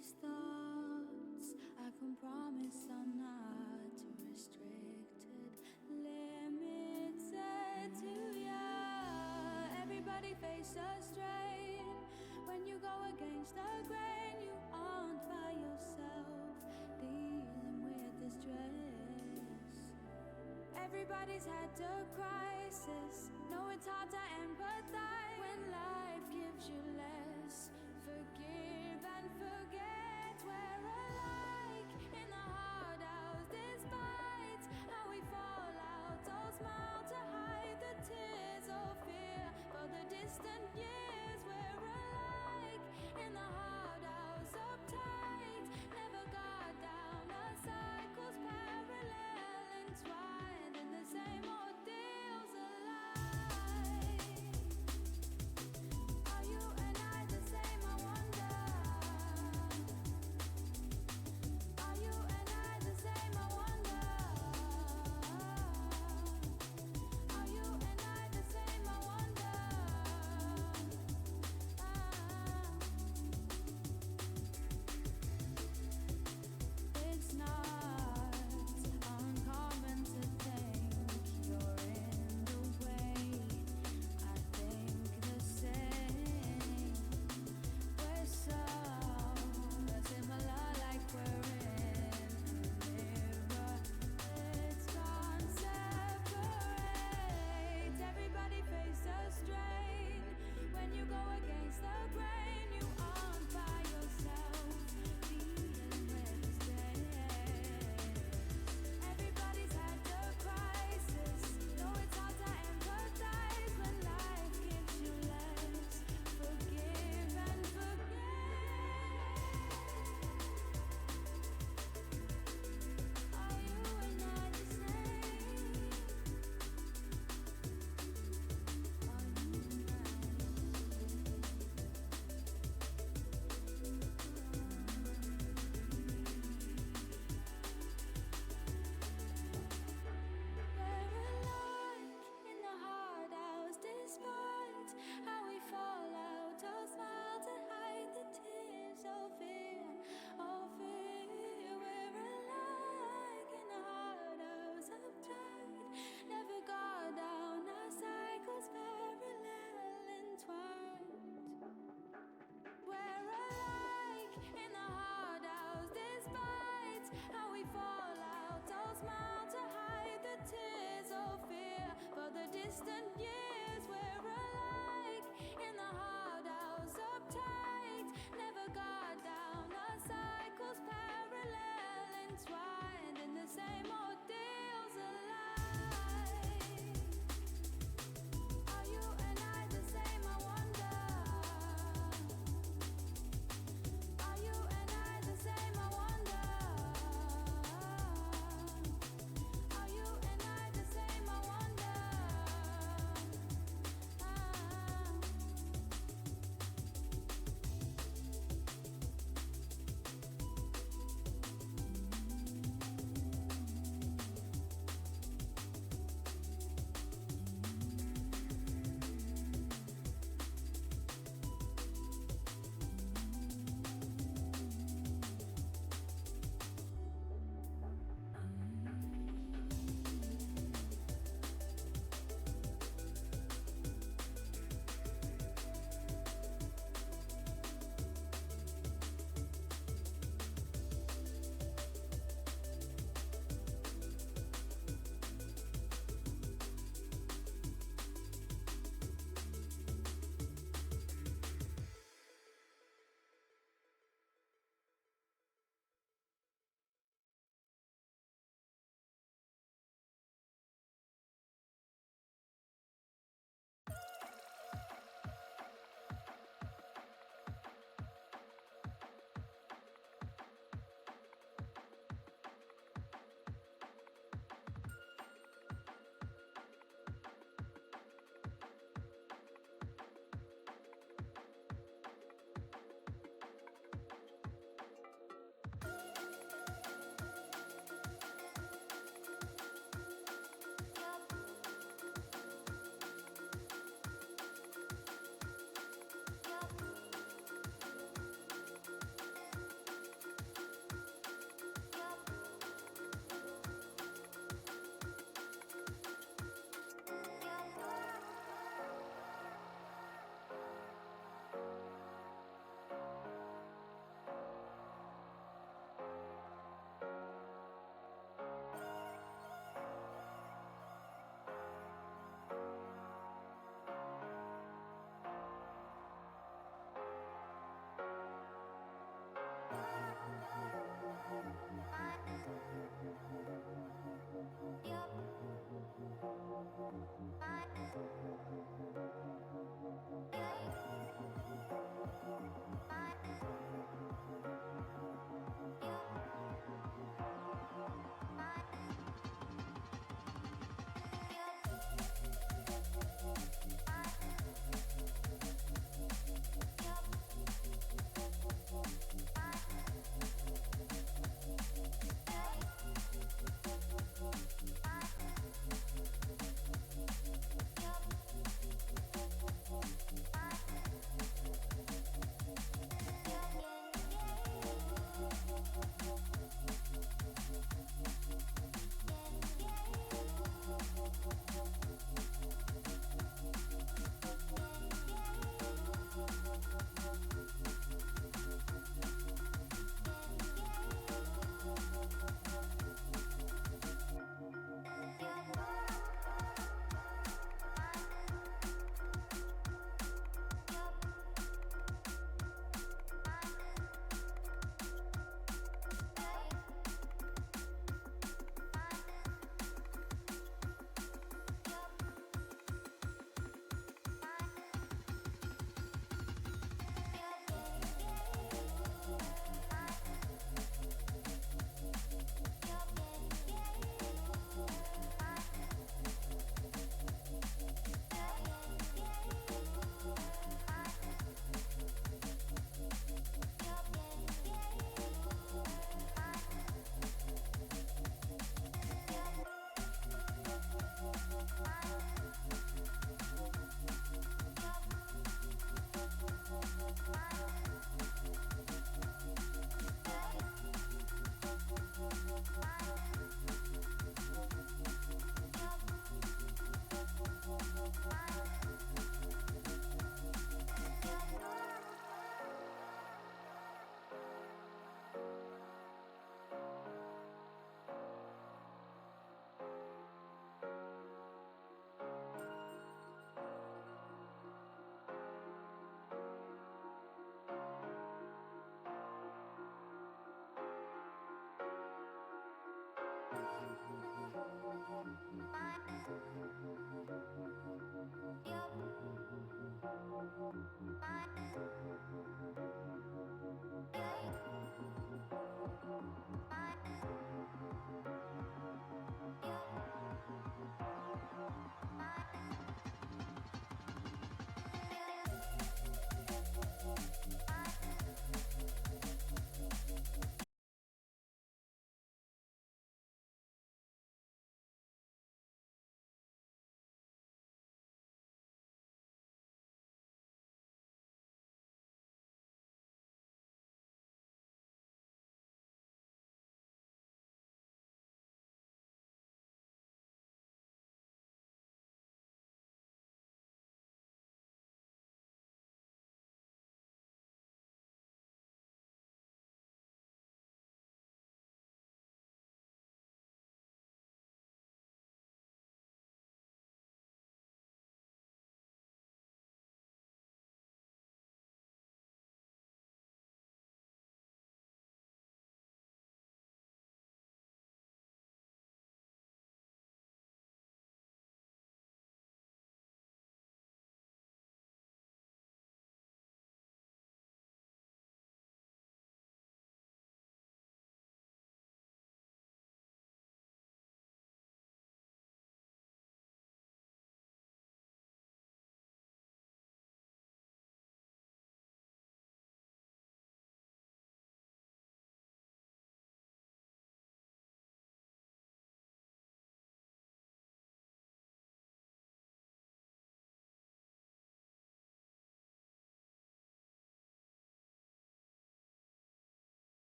these thoughts. I can promise I'm not restricted, limited to ya. Everybody faces a strain when you go against the grain. You aren't by yourself dealing with this stress. Everybody's had a crisis. No, it's hard to empathize when life gives you less. Forgive and forget. We're alike in the hard house, despite how we fall out. All smile to hide the tears of fear for the distant years. We're alike in the hard house, uptight, never got down. The cycles parallel, entwined in the same ordeals alive. Are you and I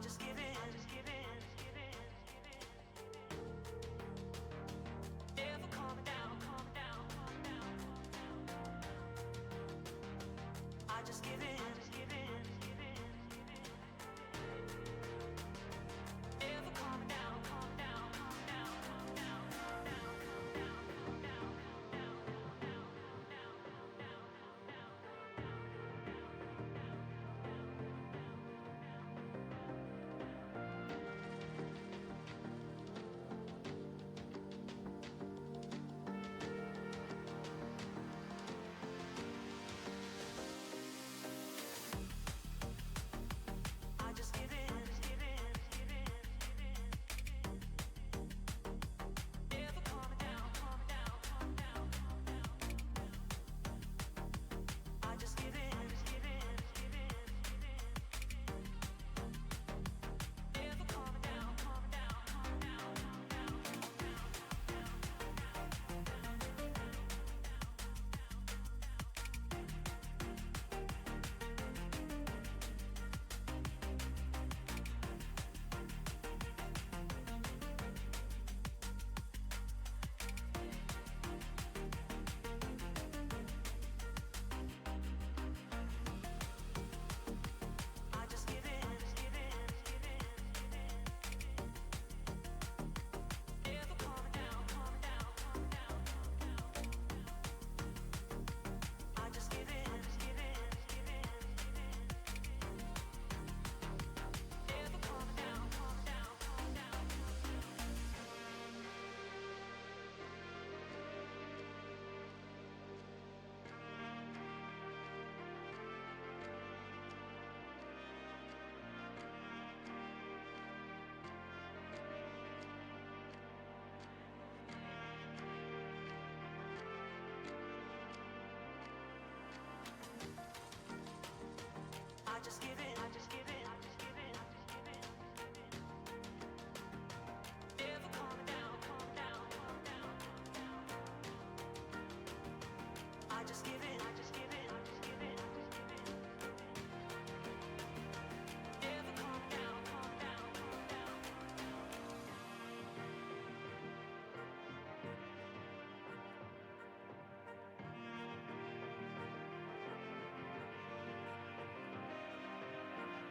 just give in. Never calm down. I just give in. Never calm down. I just give in. Never calm down. I just give in. Never calm down. I just give in. Never calm down. I just give in. Never calm down. I just give in. Never calm down. I just give in. Never calm down.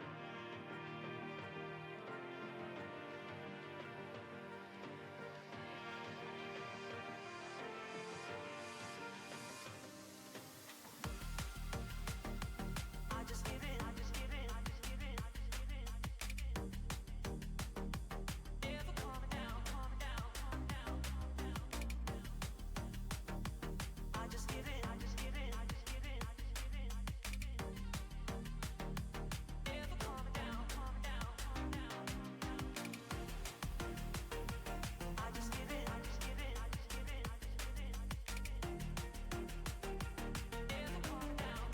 I just give in. Never calm down. I just give in. Never calm down. I just give in. Never calm down.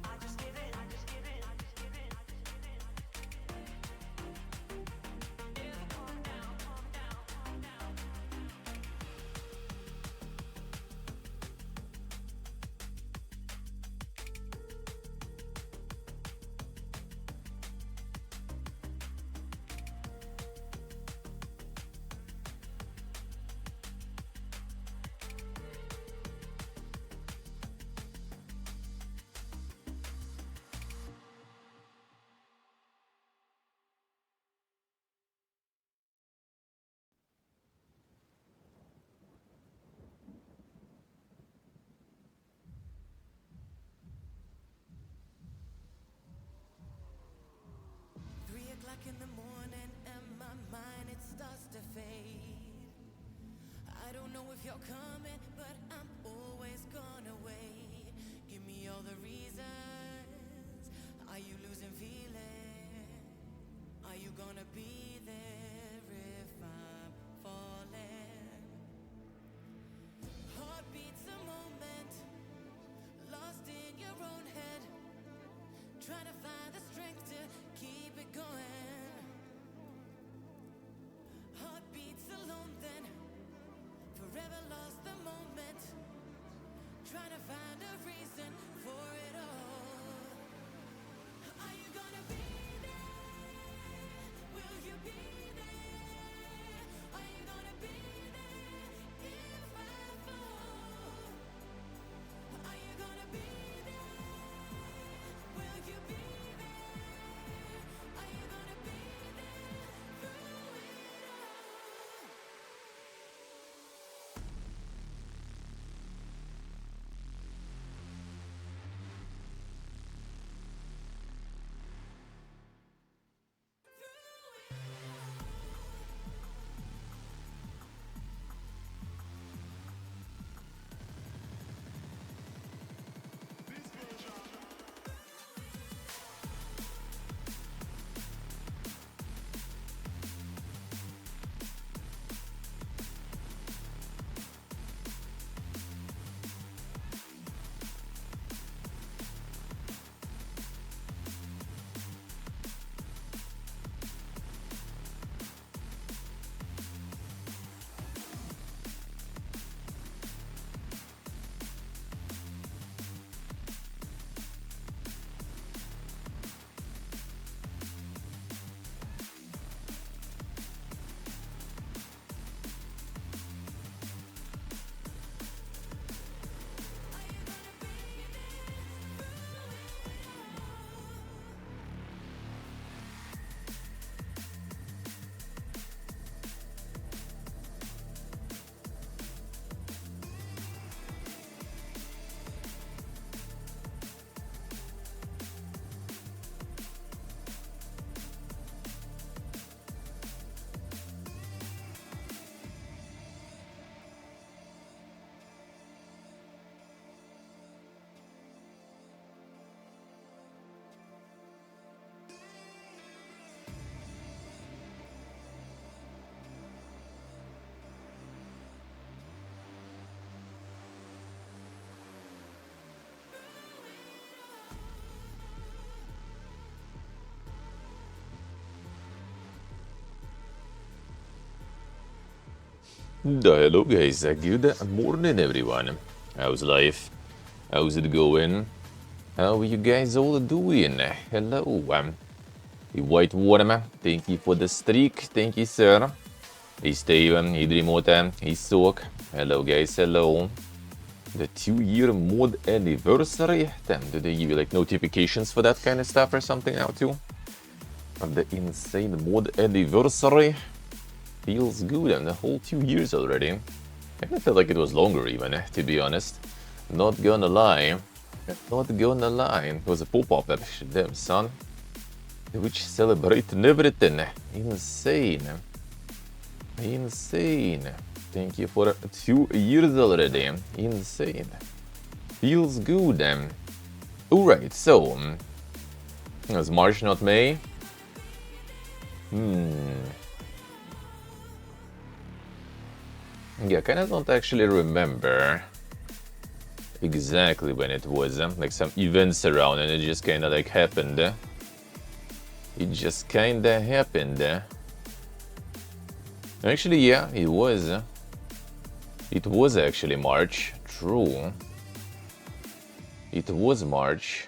I just give in. Never calm down. O'clock in the morning and my mind it starts to fade. I don't know if you're coming, but I'm always gonna wait. Give me all the reasons. Are you losing feeling? Are you gonna be there if I'm falling? Heartbeats a moment, lost in your own head, trying to find the strength to keep it going. Heartbeats alone then, forever lost. Hello guys, good morning everyone. How's life? How's it going? How are you guys all doing? Hello, the White Worm, thank you for the streak, thank you sir. Hey Steven, hey Dreamota, hey Soak, hello guys, hello. The 2-year mod anniversary, damn, do they give you like notifications for that kind of stuff or something now too? Of the insane mod anniversary? Feels good, and the whole 2 years already. I felt like it was longer even, to be honest. Not gonna lie. Not gonna lie. It was a pop-up that damn son. Which celebrating everything. Insane. Insane. Thank you for 2 years already. Insane. Feels good. Alright, so. It was March, not May. Yeah, I kind of don't actually remember exactly when it was. Like some events around and it just kind of like happened. It just kind of happened. Actually, yeah, it was. It was actually March. True. It was March.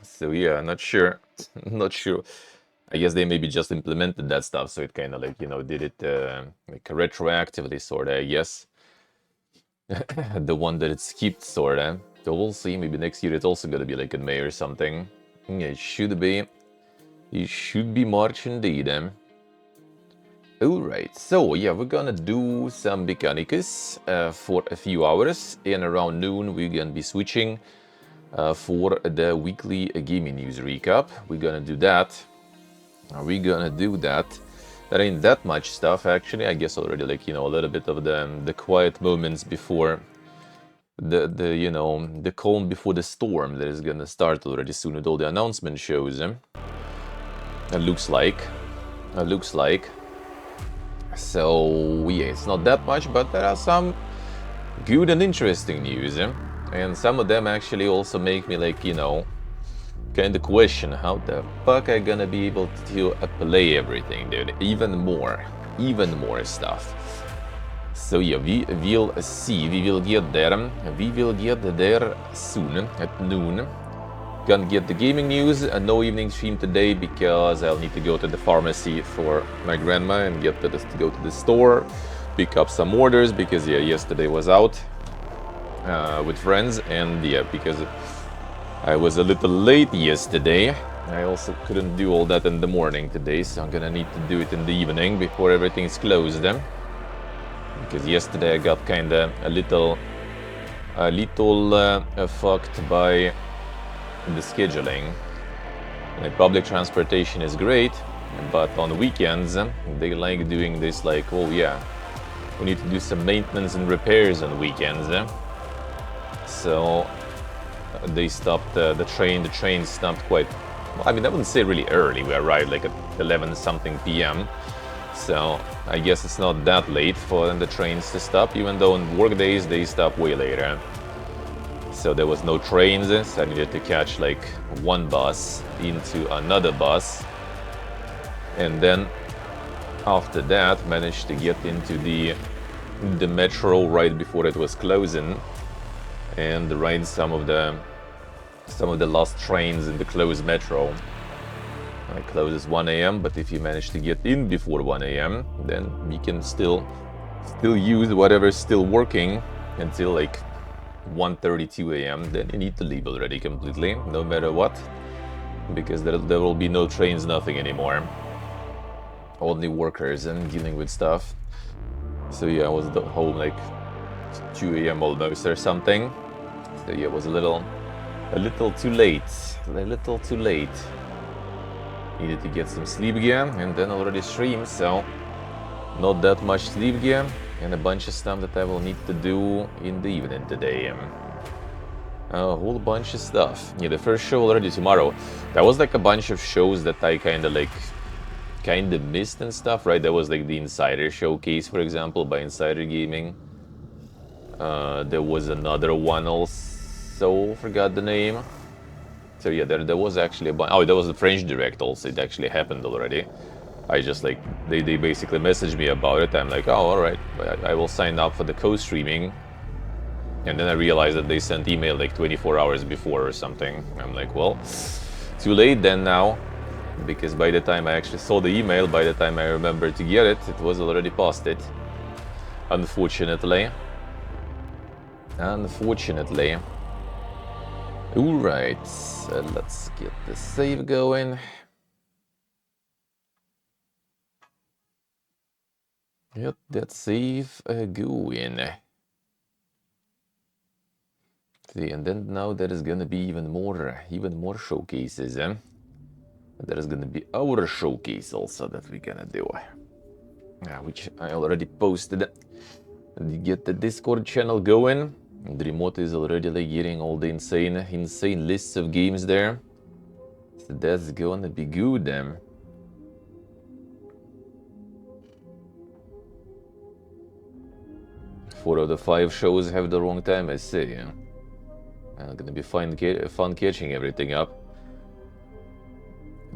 So yeah, not sure. Not sure. I guess they maybe just implemented that stuff, so it kind of like, you know, did it like retroactively, sort of, I guess. The one that it skipped, sort of. So we'll see, maybe next year it's also gonna be like in May or something. Yeah, it should be. It should be March indeed. Alright, so yeah, we're gonna do some Mechanicussy for a few hours, and around noon we're gonna be switching for the weekly gaming news recap. We're gonna do that. There ain't that much stuff actually. I guess already like, you know, a little bit of the quiet moments before the you know, the calm before the storm that is gonna start already soon with all the announcement shows. It looks like. So yeah, it's not that much, but there are some good and interesting news. And some of them actually also make me like, you know, kind of question how the fuck I gonna be able to play everything, dude. Even more stuff. So yeah, we will see, we will get there soon at noon. Gonna get the gaming news, no evening stream today because I'll need to go to the pharmacy for my grandma and get to go to the store, pick up some orders because yeah, yesterday was out with friends, and yeah, because I was a little late yesterday. I also couldn't do all that in the morning today, so I'm gonna need to do it in the evening before everything's closed. Because yesterday I got kinda a little fucked by the scheduling. Like public transportation is great, but on weekends they like doing this like, oh yeah, we need to do some maintenance and repairs on weekends. So they stopped the train. The train stopped quite, well, I mean, I wouldn't say really early. We arrived like at 11 something p.m. So I guess it's not that late for the trains to stop, even though on work days they stop way later. So there was no trains, so I needed to catch like one bus into another bus. And then after that managed to get into the metro right before it was closing and ride some of the last trains in the closed metro. It closes 1 a.m., but if you manage to get in before 1 a.m., then you can still use whatever's still working until like 1:32 a.m. Then you need to leave already completely, no matter what, because there will be no trains, nothing anymore. Only workers and dealing with stuff. So yeah, I was home like 2 a.m. almost or something. So yeah, it was a little too late. Needed to get some sleep gear and then already stream, so not that much sleep gear and a bunch of stuff that I will need to do in the evening today. A whole bunch of stuff. Yeah, the first show already tomorrow. That was like a bunch of shows that I kind of missed and stuff, right? There was like the Insider Showcase, for example, by Insider Gaming. There was another one also, forgot the name. So yeah, there was actually a bunch. Oh, there was the French Direct also, it actually happened already. I just like, they basically messaged me about it. I'm like, oh, alright, I will sign up for the co-streaming. And then I realized that they sent email like 24 hours before or something. I'm like, well, too late then now. Because by the time I actually saw the email, by the time I remembered to get it, it was already posted. Unfortunately. Unfortunately. Alright, let's get the save going. Get that save going. See, and then now there is gonna be even more showcases, eh? There is gonna be our showcase also that we're gonna do. Which I already posted. And get the Discord channel going. The remote is already like getting all the insane lists of games there. So that's gonna be good then. Four out of 5 shows have the wrong time, I see. It's gonna be fun catching everything up.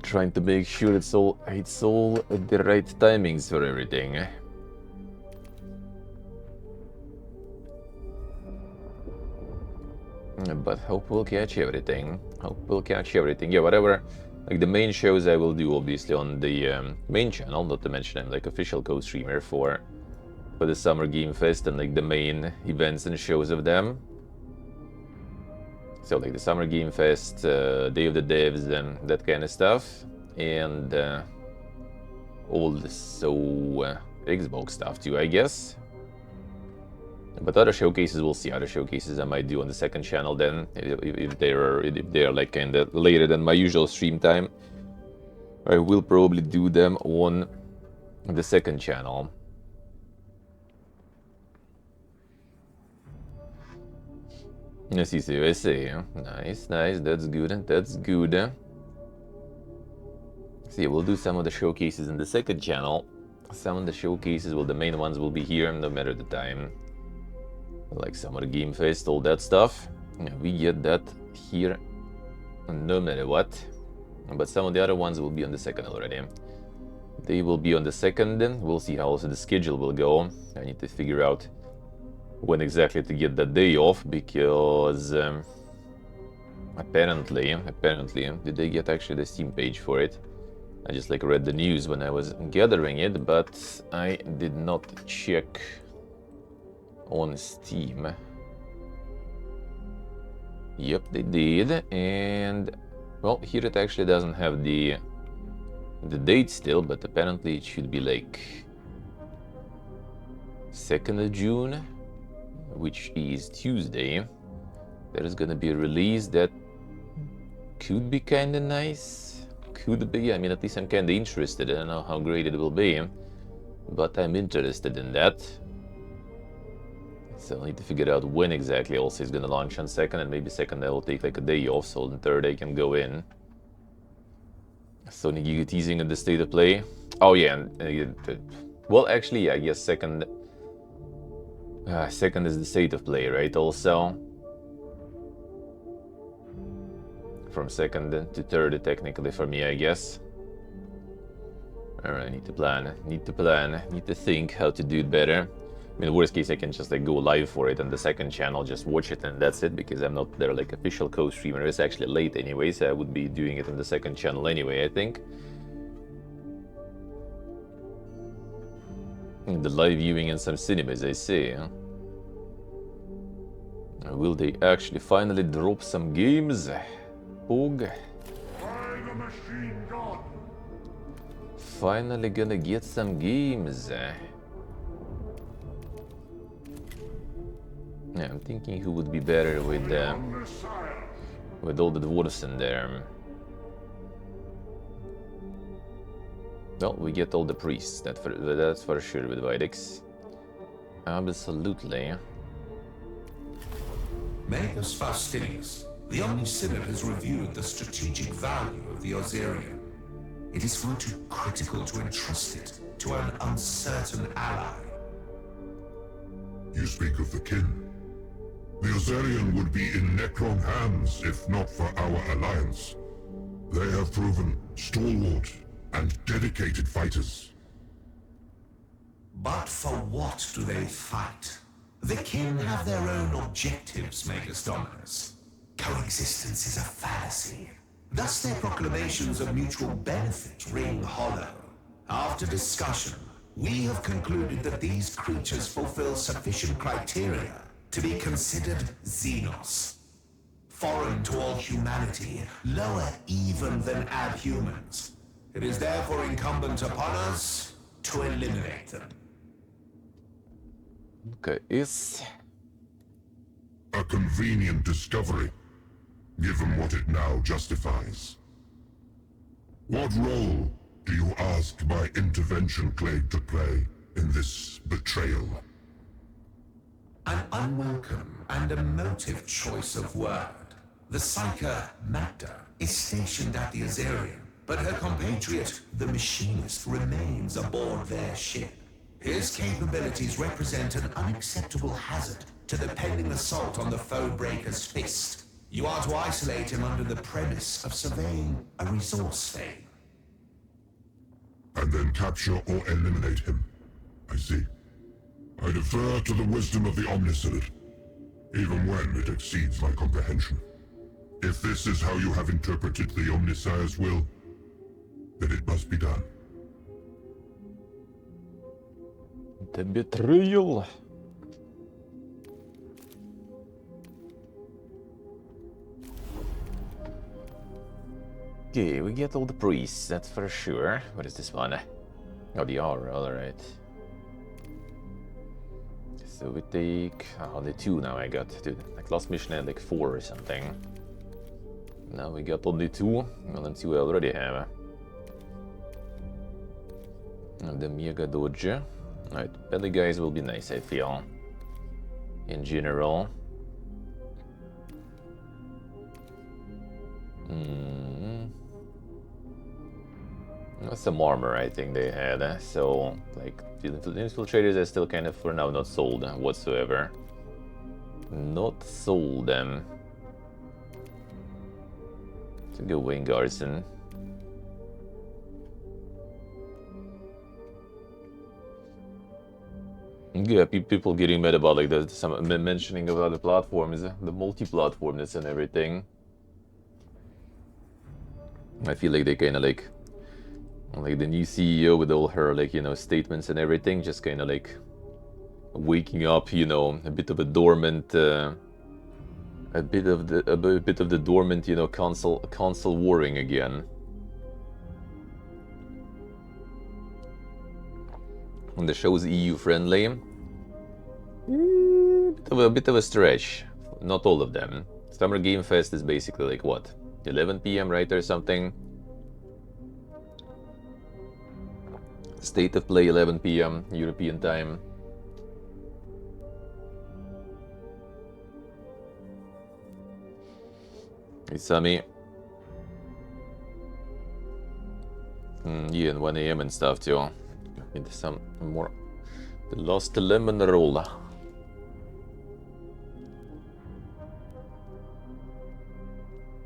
Trying to make sure it's all at the right timings for everything. But hope we'll catch everything. Yeah, whatever. Like the main shows I will do obviously on the main channel, not to mention I'm like official co-streamer for the Summer Game Fest and like the main events and shows of them. So like the Summer Game Fest, Day of the Devs and that kind of stuff. And also Xbox stuff too, I guess. But other showcases, we'll see. Other showcases I might do on the second channel then, if they're like kind of later than my usual stream time. I will probably do them on the second channel. I see. Nice, that's good. See, we'll do some of the showcases in the second channel. Some of the showcases, well, the main ones will be here no matter the time. Like Summer Game Fest, all that stuff. We get that here no matter what. But some of the other ones will be on the second already. They will be on the second, then we'll see how also the schedule will go. I need to figure out when exactly to get that day off, because apparently, did they get actually the Steam page for it? I just like read the news when I was gathering it, but I did not check on Steam. Yep, they did, and well, here it actually doesn't have the date still, but apparently it should be like 2nd of June, which is Tuesday. There is gonna be a release that could be kinda nice. Could be, I mean, at least I'm kinda interested. I don't know how great it will be, but I'm interested in that. So I need to figure out when exactly also it's gonna launch on 2nd, and maybe 2nd I will take like a day off, so on 3rd I can go in. Sony Giga teasing in the state of play. Oh yeah, well actually yeah, I guess 2nd is the state of play, right? Also from 2nd to 3rd technically for me, I guess. Alright, need to plan, need to think how to do it better. I mean, worst case, I can just like go live for it on the second channel, just watch it and that's it, because I'm not their like official co-streamer. It's actually late anyway, so I would be doing it on the second channel anyway, I think. The live viewing in some cinemas, I see. Huh? Will they actually finally drop some games? Pog. Finally gonna get some games. Yeah, I'm thinking who would be better with all the dwarves in there. Well, we get all the priests, that's for sure with Vidix. Absolutely. Magus Faustinius, the Omnisynod has reviewed the strategic value of the Osirian. It is far too critical to entrust it to an uncertain ally. You speak of the kin. The Osirian would be in Necron hands if not for our alliance. They have proven stalwart and dedicated fighters. But for what do they fight? The kin have their own objectives, Magus Dominus. Coexistence is a fallacy. Thus their proclamations of mutual benefit ring hollow. After discussion, we have concluded that these creatures fulfill sufficient criteria to be considered xenos. Foreign to all humanity, lower even than abhumans. It is therefore incumbent upon us to eliminate them. Okay, is... A convenient discovery, given what it now justifies. What role do you ask my intervention claim to play in this betrayal? An unwelcome and emotive choice of word. The Psyker Magda is stationed at the Azarian, but her compatriot, the Machinist, remains aboard their ship. His capabilities represent an unacceptable hazard to the pending assault on the foe breaker's fist. You are to isolate him under the premise of surveying a resource vein. And then capture or eliminate him. I see. I defer to the wisdom of the Omnicident, even when it exceeds my comprehension. If this is how you have interpreted the Omnissire's will, then it must be done. The betrayal. Okay, we get all the priests, that's for sure. What is this one? Oh, the aura, alright. So we take... only 2 now I got. Dude, like last mission I had like 4 or something. Now we got only 2. Well, let's see what I already have. And the Mega Doge. Alright, belly guys will be nice, I feel. In general. Some armor I think they had, so like the infiltrators are still kind of for now not sold whatsoever. Not sold them. To go Wayne Garrison. Yeah, people getting mad about like some mentioning about the platforms, the multi-platformness and everything. I feel like they kind of like the new CEO with all her like, you know, statements and everything, just kind of like waking up, you know, a bit of a dormant, a bit of the dormant, you know, console warring again. And the show's EU friendly. A bit of a stretch. Not all of them. Summer Game Fest is basically like what? 11 PM, right, or something? State of Play 11 PM European time. Hey Sammy. Yeah, and 1 AM and stuff too. Into some more. The Lost Lemon Roll.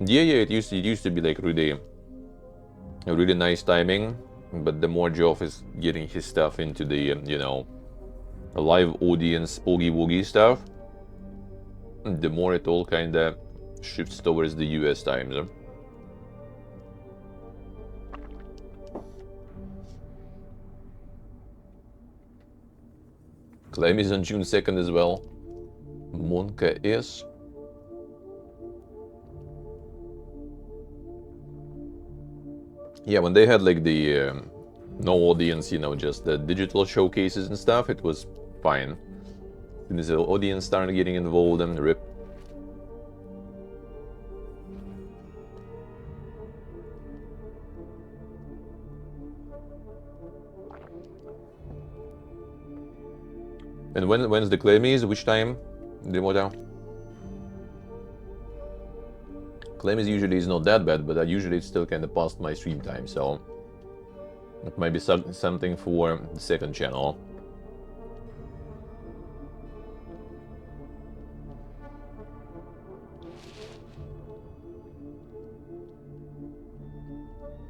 Yeah, it used to be like really nice timing. But the more Geoff is getting his stuff into the, you know, live audience oogie woogie stuff, the more it all kind of shifts towards the US times. Claim is on June 2nd as well. Monka is. Yeah, when they had like the no audience, you know, just the digital showcases and stuff, it was fine. When the audience started getting involved and rip. And when's the Clemmies? Which time? Demota? Clemmies usually is not that bad, but usually it's still kind of past my stream time, so it might be something for the second channel.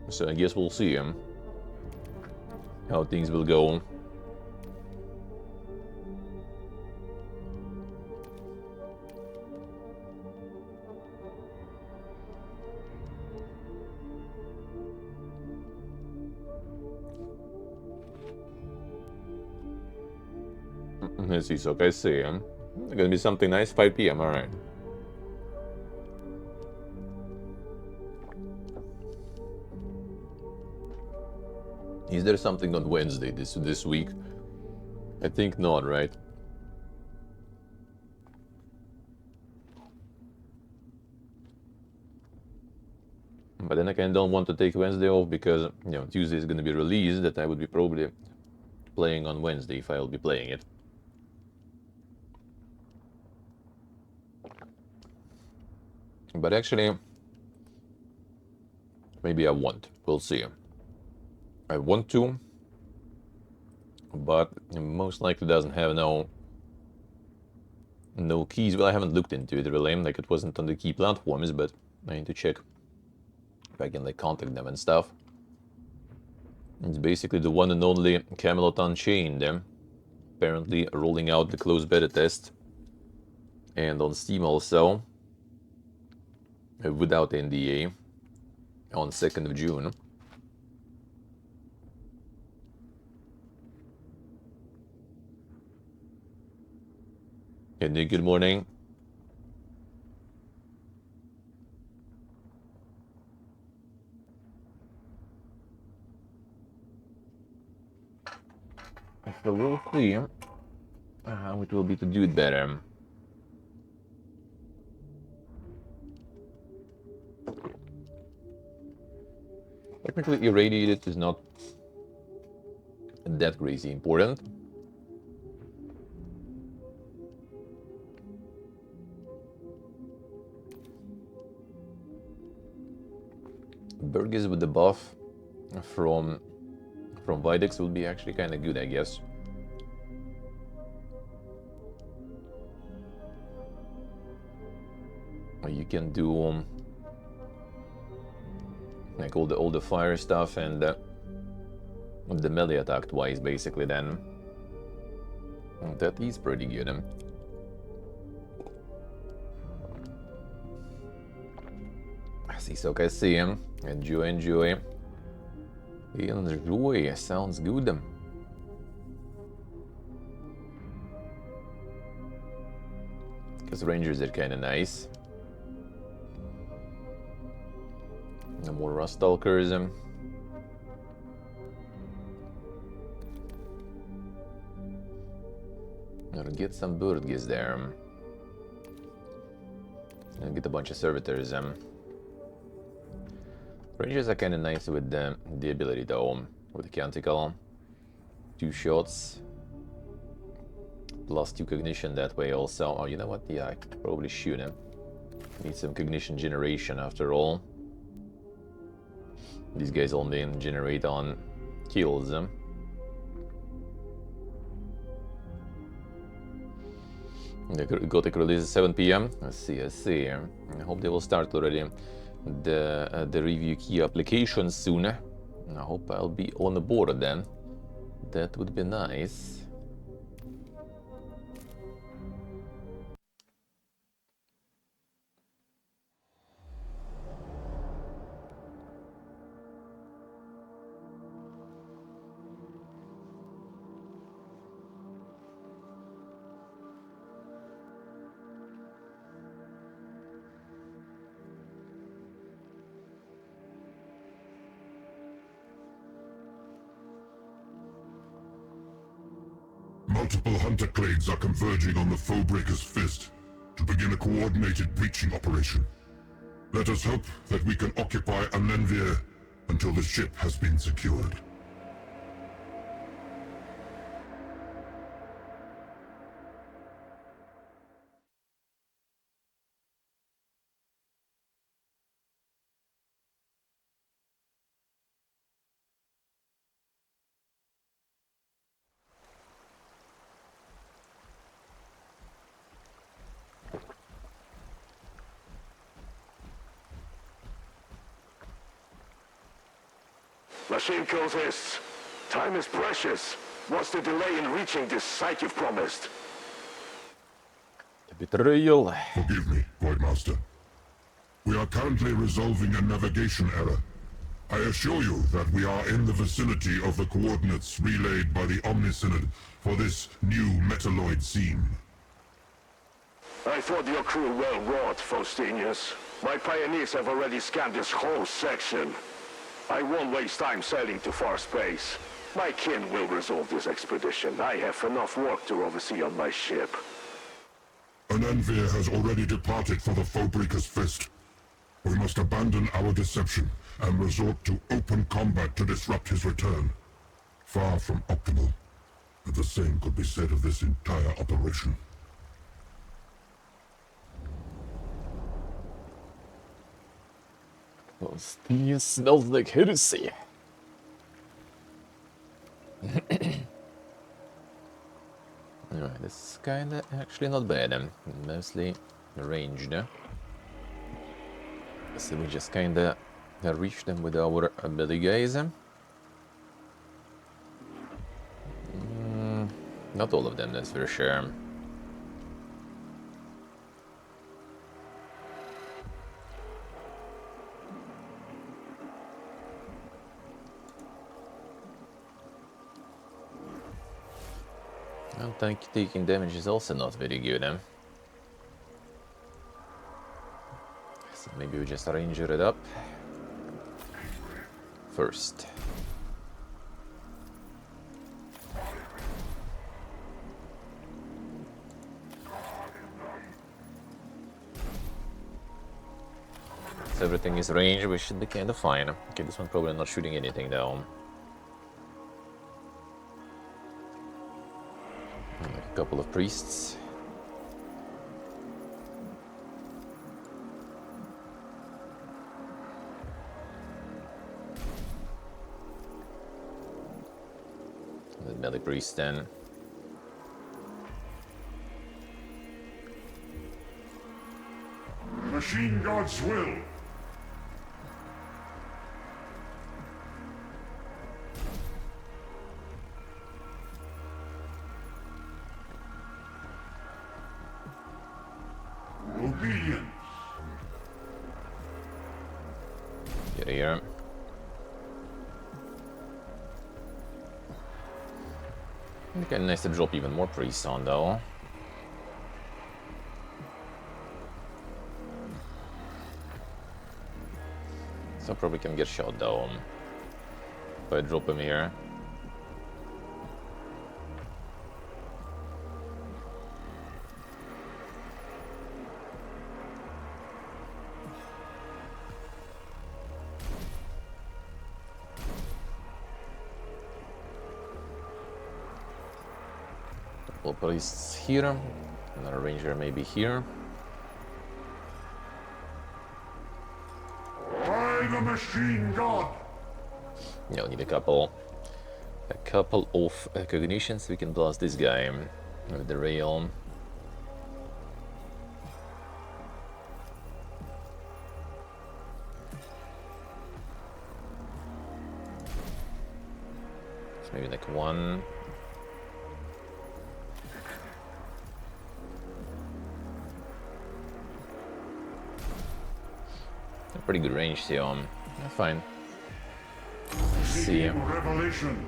So I guess we'll see him. how things will go. Let's see, so I see. Gonna be something nice, 5 p.m. Alright. Is there something on Wednesday this week? I think not, right? But then again, I don't want to take Wednesday off because, you know, Tuesday is going to be released, that I would be probably playing on Wednesday if I'll be playing it. But actually, maybe I won't. We'll see. I want to, but most likely doesn't have no keys. Well, I haven't looked into it really, like it wasn't on the key platforms, but I need to check if I can like contact them and stuff. It's basically the one and only Camelot Unchained, apparently rolling out the closed beta test, and on Steam also, without NDA, on 2nd of June. Hey Nick, good morning. So we'll see how it will be to do it better. Technically, irradiated is not that crazy important. Burgess with the buff from Videx will be actually kind of good, I guess. You can do like all the fire stuff and the melee attack twice, basically. Then that is pretty good. See, so I see him. Enjoy. Enjoy. Sounds good. Because Rangers are kind of nice. No more Rust Stalkers. Gotta get some Burgess there. And get a bunch of servitors. Rangers are kind of nice with the ability though, with the Canticle. 2 shots. Plus 2 cognition that way also. Oh, you know what? Yeah, I could probably shoot him. Need some cognition generation after all. These guys only generate on kills. The Gothic release is 7 p.m. I see. I hope they will start already the review key application soon. I hope I'll be on the board then. That would be nice. Multiple hunter clades are converging on the Foebreaker's Fist to begin a coordinated breaching operation. Let us hope that we can occupy Anenvir until the ship has been secured. Machine kills this. Time is precious. What's the delay in reaching this site you've promised? Betrayal. Forgive me, Voidmaster. We are currently resolving a navigation error. I assure you that we are in the vicinity of the coordinates relayed by the Omnisynod for this new Metalloid scene. I thought your crew well wrought, Faustinius. My pioneers have already scanned this whole section. I won't waste time sailing to far space. My kin will resolve this expedition. I have enough work to oversee on my ship. An Envier has already departed for the Foebreaker's Fist. We must abandon our deception and resort to open combat to disrupt his return. Far from optimal, but the same could be said of this entire operation. Faustinius smells like heresy. Alright, this is kinda actually not bad. Mostly ranged. So we just kinda reach them with our ability guys. Not all of them, that's for sure. I think taking damage is also not very good. So maybe we just ranger it up first. So everything is ranged, we should be kind of fine. Okay, this one probably not shooting anything though. Like a couple of priests. The melee priest then. Machine God's will. Obedience. Get here. Okay, nice to drop even more priests on though. So probably can get shot though. If I drop him here. Couple of priests here. Another ranger maybe here. By the Machine God. Yeah, we need a couple of cognitions. We can blast this guy with the rail. So maybe like one. A pretty good range, so that's fine. Let's see. Revelation.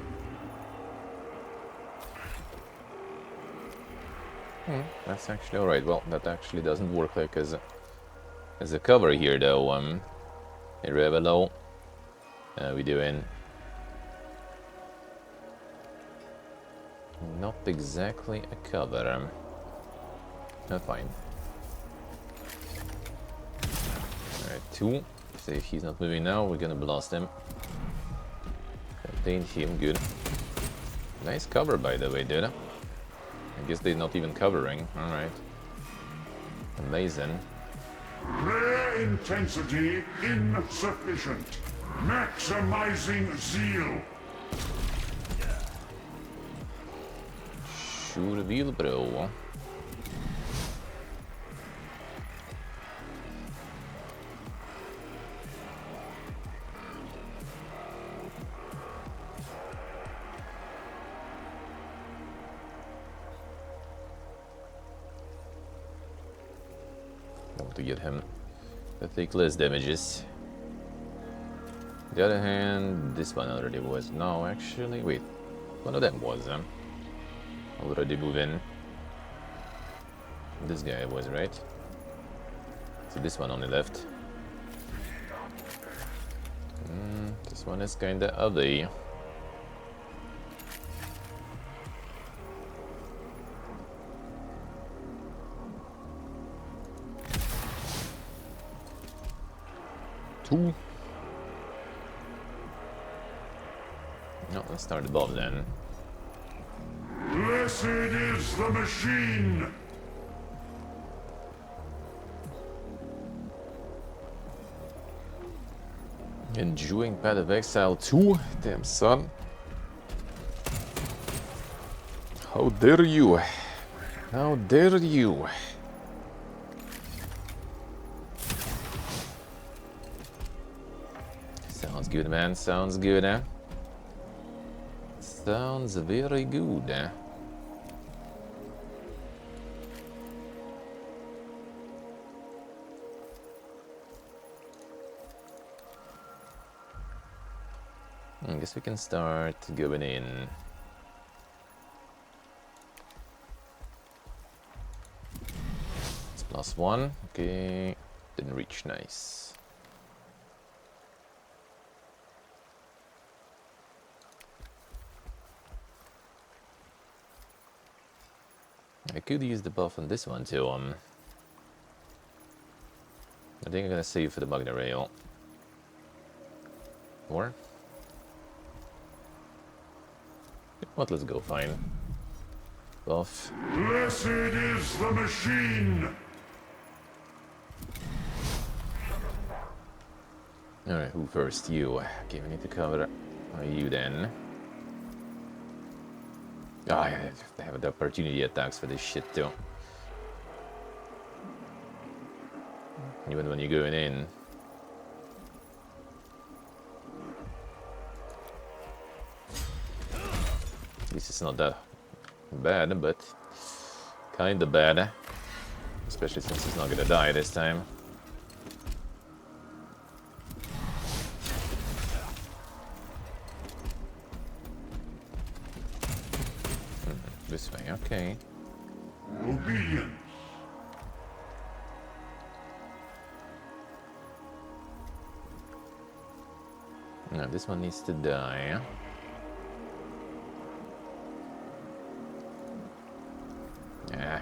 That's actually alright. Well, that actually doesn't work like as a cover here, though. Revelo. We doing not exactly a cover. Not fine. Alright, 2. So if he's not moving now, we're gonna blast him. Contain him, good. Nice cover, by the way, dude. I guess they're not even covering. Alright. Amazing. Rare intensity insufficient. Maximizing zeal. Sure will, bro. to get him to take less damages. On the other hand, this one already was. No, actually, wait. One of them was already moving. This guy was, right? So this one only left. This one is kinda away. Two. No, let's start above then. Blessed is the machine! Enjoying Path of Exile 2? Damn son. How dare you? How dare you? Sounds good, man. Sounds good, eh? Sounds very good, eh? I guess we can start going in. It's +1. Okay. Didn't reach. Nice. I could use the buff on this one too. I think I'm gonna save for the Magna Rail. Or? What? Let's go. Fine. Buff. Blessed is the machine! Alright, who first? You. Okay, we need to cover you then. Ah, I have to have the opportunity attacks for this shit too. Even when you're going in. This is not that bad, but kinda bad. Especially since he's not gonna die this time. This way, okay. Obedience! Now this one needs to die.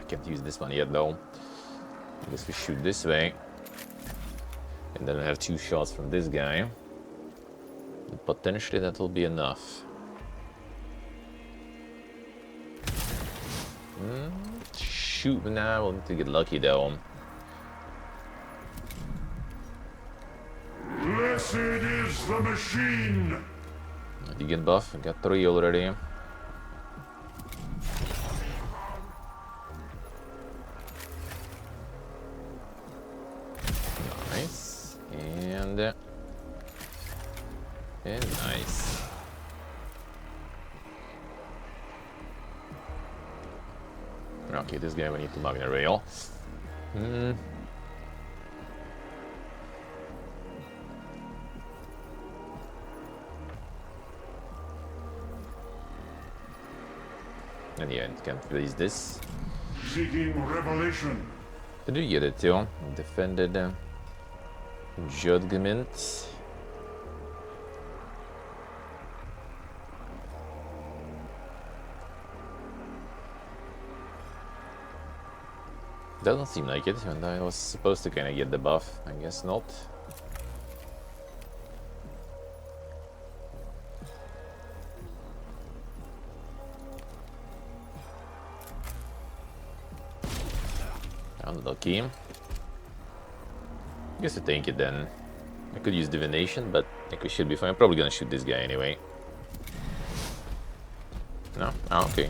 Can't use this one yet though. I guess we shoot this way. And then I have 2 shots from this guy. And potentially that will be enough. Shoot, now we'll need to get lucky though. Blessed is the machine! Did you get buff? I got 3 already. Nice. And nice. Okay, this guy we need to Magna Rail. And yeah, can't release this. Seeking revelation. Did you get it too? Defended judgment. Doesn't seem like it, and I was supposed to kind of get the buff. I guess not. Unlucky. I guess I take it then. I could use divination, but I think we should be fine. I'm probably gonna shoot this guy anyway. No? Oh, okay.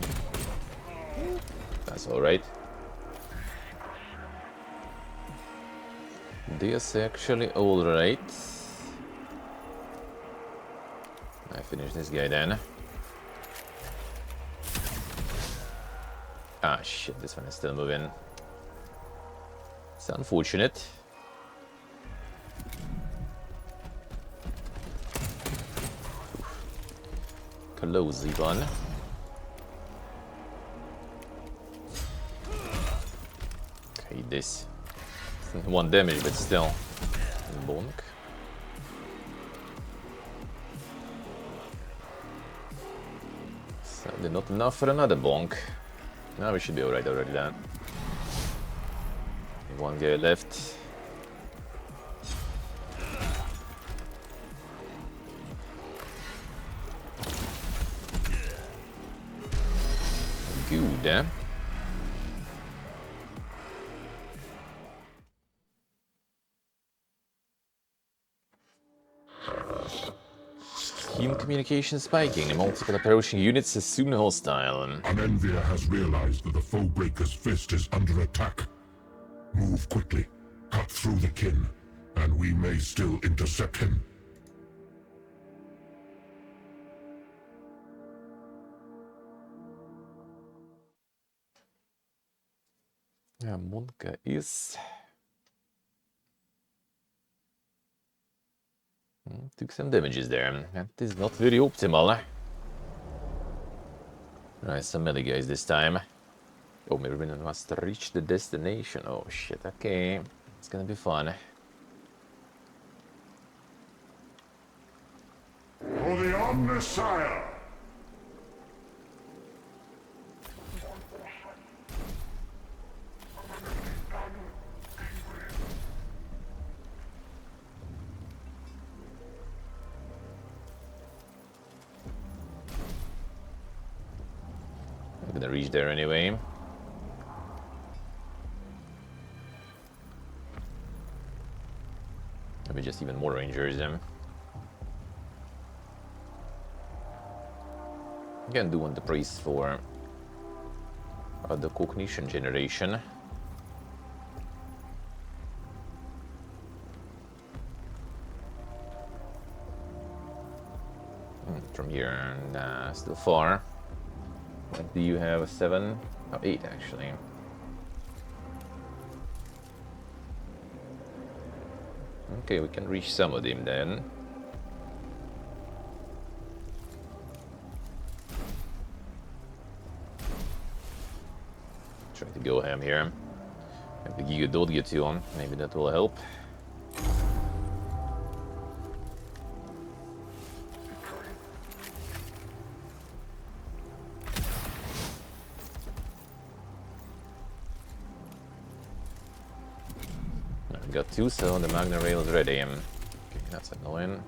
That's alright. This actually alright. I finish this guy then. Ah shit, this one is still moving. It's unfortunate. close even. Okay, this. 1 damage, but still. Bonk. Sadly not enough for another bonk. Now we should be alright already then. 1 guy left. Good, eh? Team communication spiking. Multiple approaching units is soon hostile. An envier has realized that the Foebreaker's fist is under attack. Move quickly, cut through the kin, and we may still intercept him. Yeah, Monka is... Took some damages there. That is not very optimal. Right, some melee guys this time. Oh, maybe we must reach the destination. Oh shit, okay. It's gonna be fun. For the Omnissiah! I'm gonna reach there anyway. Maybe just even more rangers. Again, do want the priest for the cognition generation. From here, nah, still far. What do you have? 7? Oh, 8 actually. Okay, we can reach some of them then. Try to go ham here. Have the Giga Dodge too on. Maybe that will help. Got 2, so the Magna Rail is ready. Okay, that's annoying.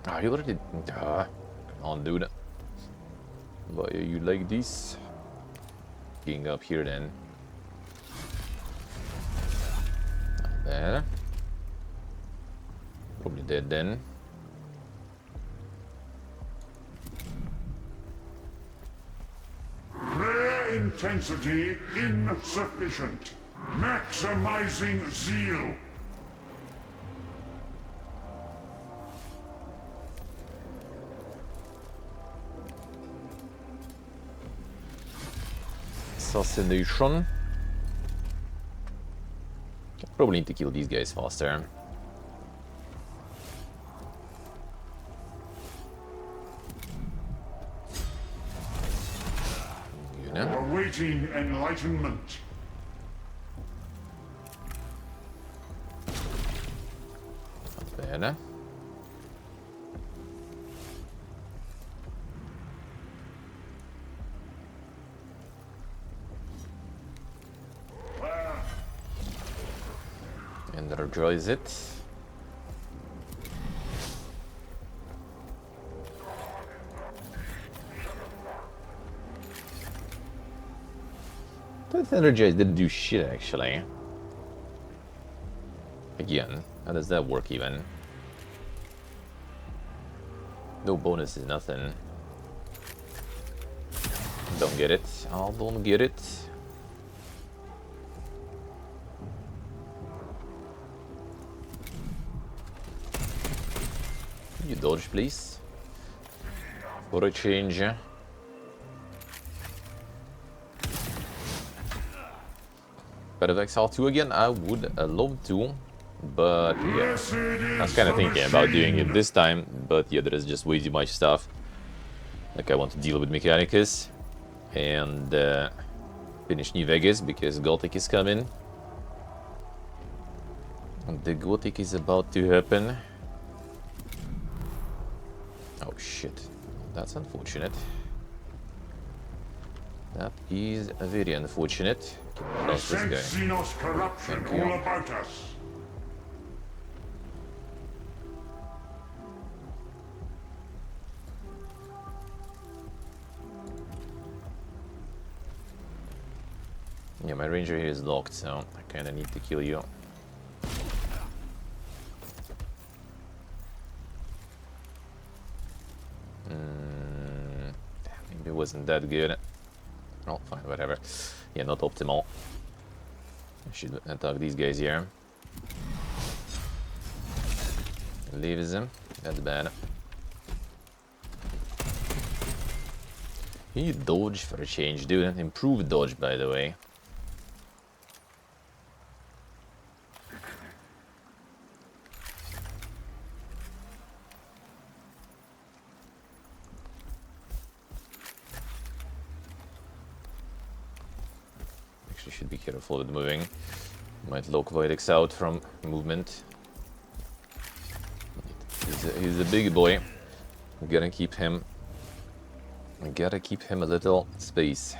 Ah, you already... come on, dude. Why are you like this? Getting up here then. Not bad. Probably dead then. Intensity insufficient. Maximizing zeal. Assassination. Probably need to kill these guys faster. Awaiting enlightenment. Not bad. Energize it. That energize didn't do shit actually. Again, how does that work even? No bonuses, nothing. Don't get it. I don't get it. You dodge, please. For a change. Paradox R2 again, I would love to. But yeah, I was kind of thinking about doing it this time, but yeah, there is just way too much stuff. Like I want to deal with Mechanicus and finish New Vegas because Gothic is coming. And the Gothic is about to happen. Oh shit, that's unfortunate. That is very unfortunate. I lost this guy. Xenos corruption Thank you. all about us. Yeah, my ranger here is locked, so I kinda need to kill you. Maybe it wasn't that good. Oh, fine, whatever. Yeah, not optimal. I should attack these guys here. Leaves him. That's bad. You dodge for a change, dude. Improved dodge, by the way. Actually, should be careful with moving. Might lock Voidex out from movement. He's a big boy. We gotta keep him. We gotta keep him a little space.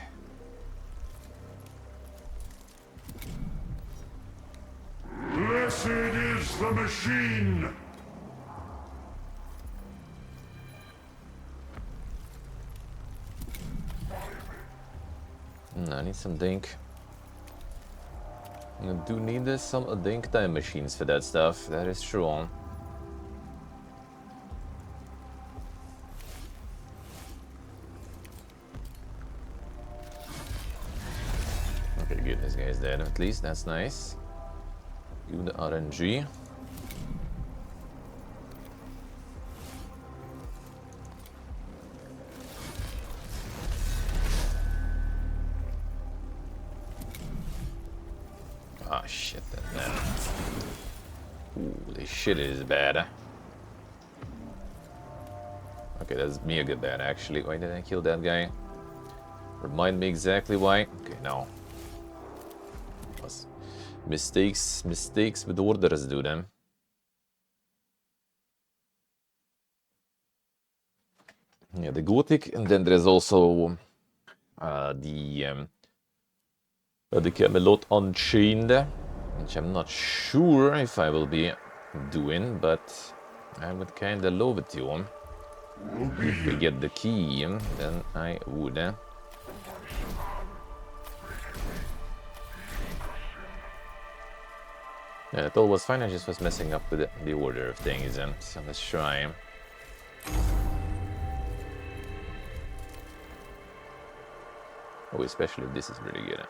Blessed is the machine! I need some dink. I do need some dink time machines for that stuff, that is true. Okay, good, this guy is dead at least, that's nice. Good RNG. Ah, shit, that. Ooh, this shit is bad. Okay, that's mega bad, actually. Why did I kill that guy? Remind me exactly why. Okay, no. Mistakes with orders, do them. Yeah, the Gothic, and then there's also the Camelot Unchained, which I'm not sure if I will be doing, but I would kinda love it to. If we get the key, then I would. Yeah, it all was fine, I just was messing up with the order of things, so let's try. Oh, especially if this is really good.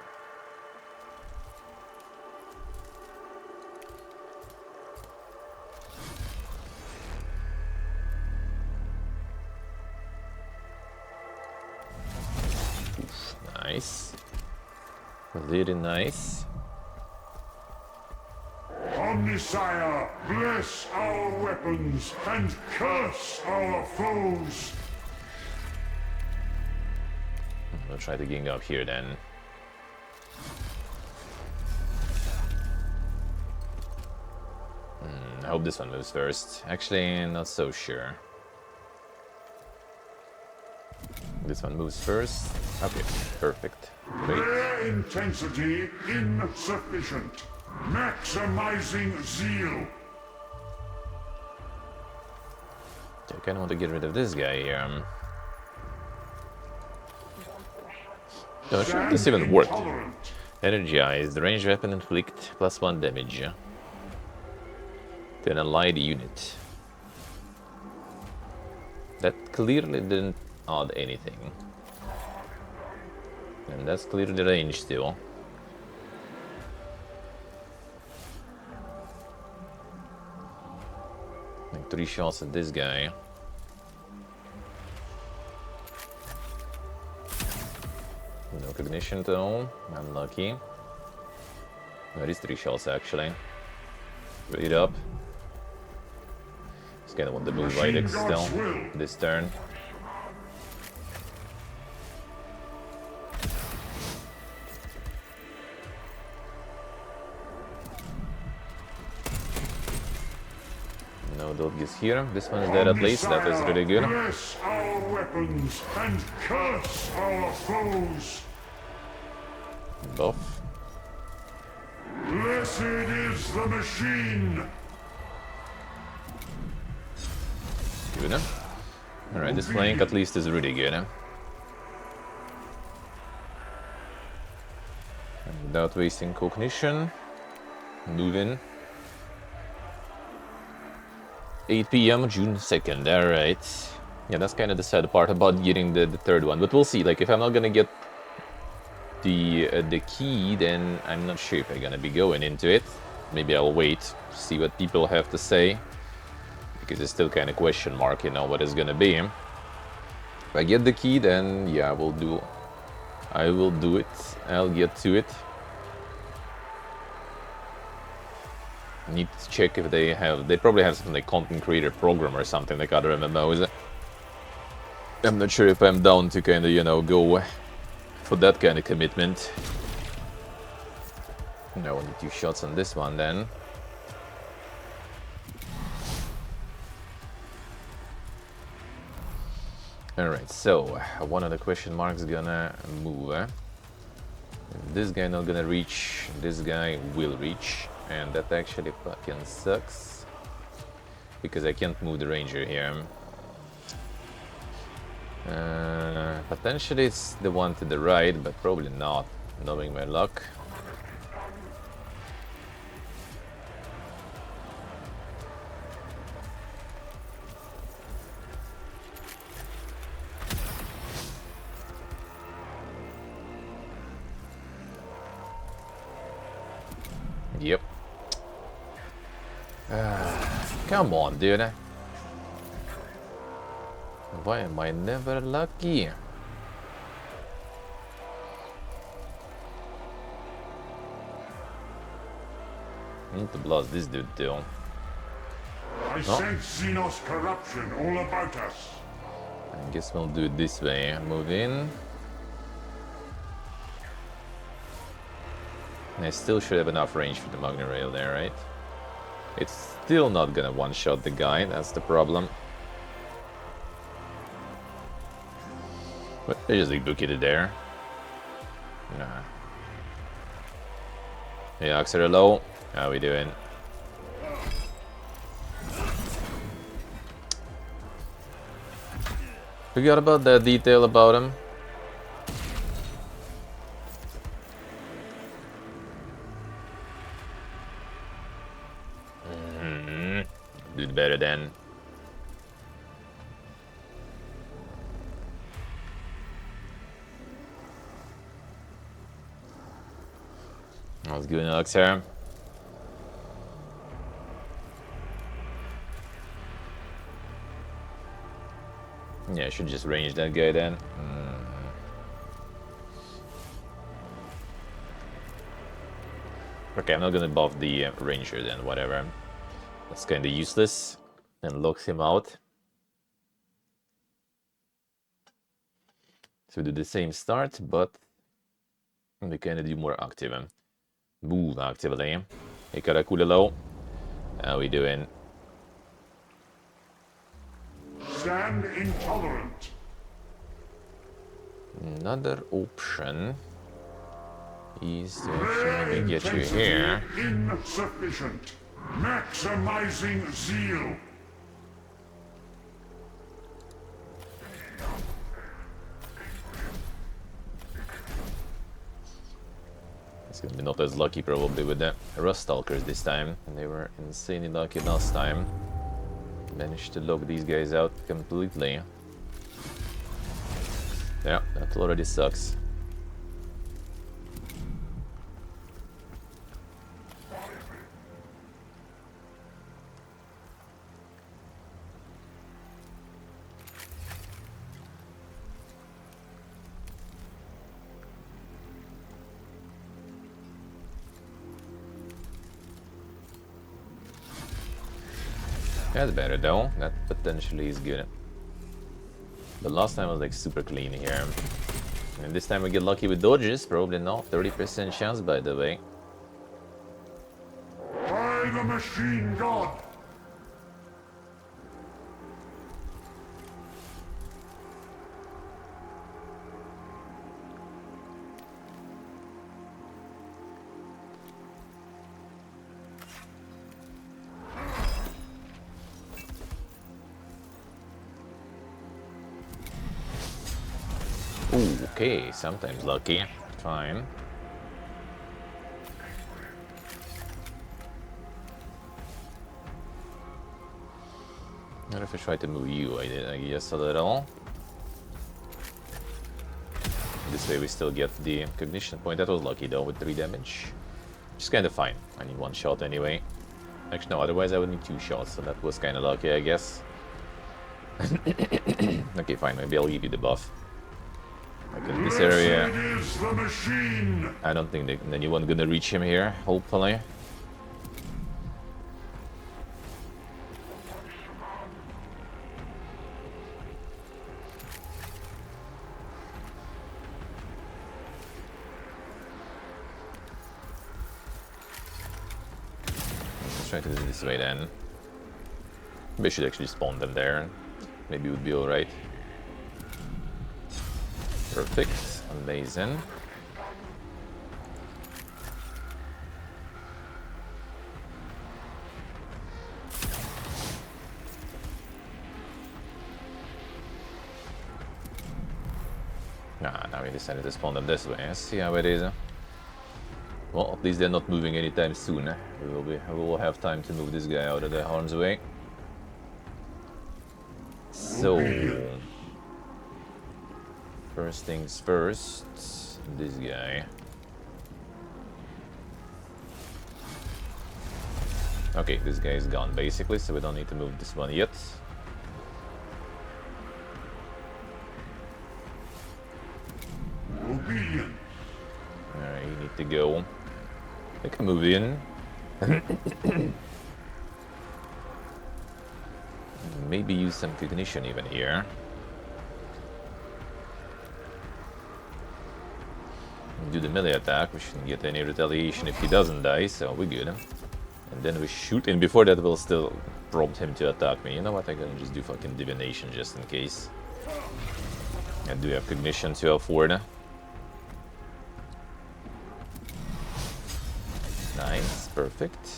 Oof, nice. Very nice. Omnisire, bless our weapons and curse our foes! We'll try to gang up here then. I hope this one moves first. Actually, not so sure. This one moves first. Okay, perfect. Great. Their intensity insufficient. Maximizing zeal. I kind of want to get rid of this guy here. No, actually, this even worked. Energized, range weapon inflict +1 damage. To an allied unit. That clearly didn't add anything. And that's clearly the range still. Like 3 shots at this guy. No cognition though, unlucky. There is 3 shots actually. Straight up. Just kind of want to move right still this turn. No dodges here. This one is dead at least. That is really good. Bless our weapons and curse our foes. Buff. Blessed is the machine. Good. Alright, this flank at least is really good. Without wasting cognition. Move in. 8 p.m. June 2nd, alright. Yeah, that's kind of the sad part about getting the third one. But we'll see, like, if I'm not gonna get the key, then I'm not sure if I'm gonna be going into it. Maybe I'll wait, see what people have to say. Because it's still kind of question mark, you know, what it's gonna be. If I get the key, then yeah, I will do it. I'll get to it. Need to check if they probably have something like content creator program or something like other MMOs. I'm not sure if I'm down to kind of, you know, go for that kind of commitment. No, only 2 shots on this one then. Alright, so one of the question marks gonna move. This guy not gonna reach, this guy will reach. And that actually fucking sucks. Because I can't move the ranger here. Potentially it's the one to the right, but probably not, knowing my luck. Yep. Come on, dude. Why am I never lucky? I need to blast this dude too. I sense Xenos corruption all about us. I guess we'll do it this way. Move in. And I still should have enough range for the Magna Rail there, right? It's still not gonna one-shot the guy, that's the problem. But they just bookied it there. Nah. Yeah, Oxer low. How we doing? Forgot about that detail about him. Do better then. Let's go, Alex here. Yeah, I should just range that guy then. Okay, I'm not gonna buff the ranger then, whatever. That's kinda useless. And locks him out. So do the same start, but we kinda do more active. Move actively. Hey, Karakula. How we doing? Stand intolerant. Another option is to actually get you here. Insufficient. Maximizing zeal. It's gonna be not as lucky probably with the Rust Stalkers this time. And they were insanely lucky last time. Managed to lock these guys out completely. Yeah, that already sucks. That's better though. That potentially is good. But last time was like super clean here. And this time we get lucky with dodges? Probably not. 30% chance, by the way. By the machine god! Ooh, okay, sometimes lucky. Fine. What if I try to move you? I guess a little. This way we still get the cognition point. That was lucky though with 3 damage. Which is kind of fine. I need 1 shot anyway. Actually no, otherwise I would need 2 shots, so that was kind of lucky I guess. Okay, fine, maybe I'll give you the buff. Like in this area, I don't think anyone gonna reach him here, hopefully. Let's try to do it this way then. Maybe I should actually spawn them there. Maybe it would be alright. Perfect. Amazing. Now we decided to spawn them this way. Let's see how it is. Well, at least they're not moving anytime soon. We will have time to move this guy out of the harm's way. So, first things first, this guy. Okay, this guy is gone basically, so we don't need to move this one yet. Alright, you need to go. I can move in. Maybe use some cognition even here. Do the melee attack, we shouldn't get any retaliation if he doesn't die, so we're good. And then we shoot, and before that we'll still prompt him to attack me. You know what, I'm gonna just do fucking divination just in case. I do have cognition to afford. Nice, perfect.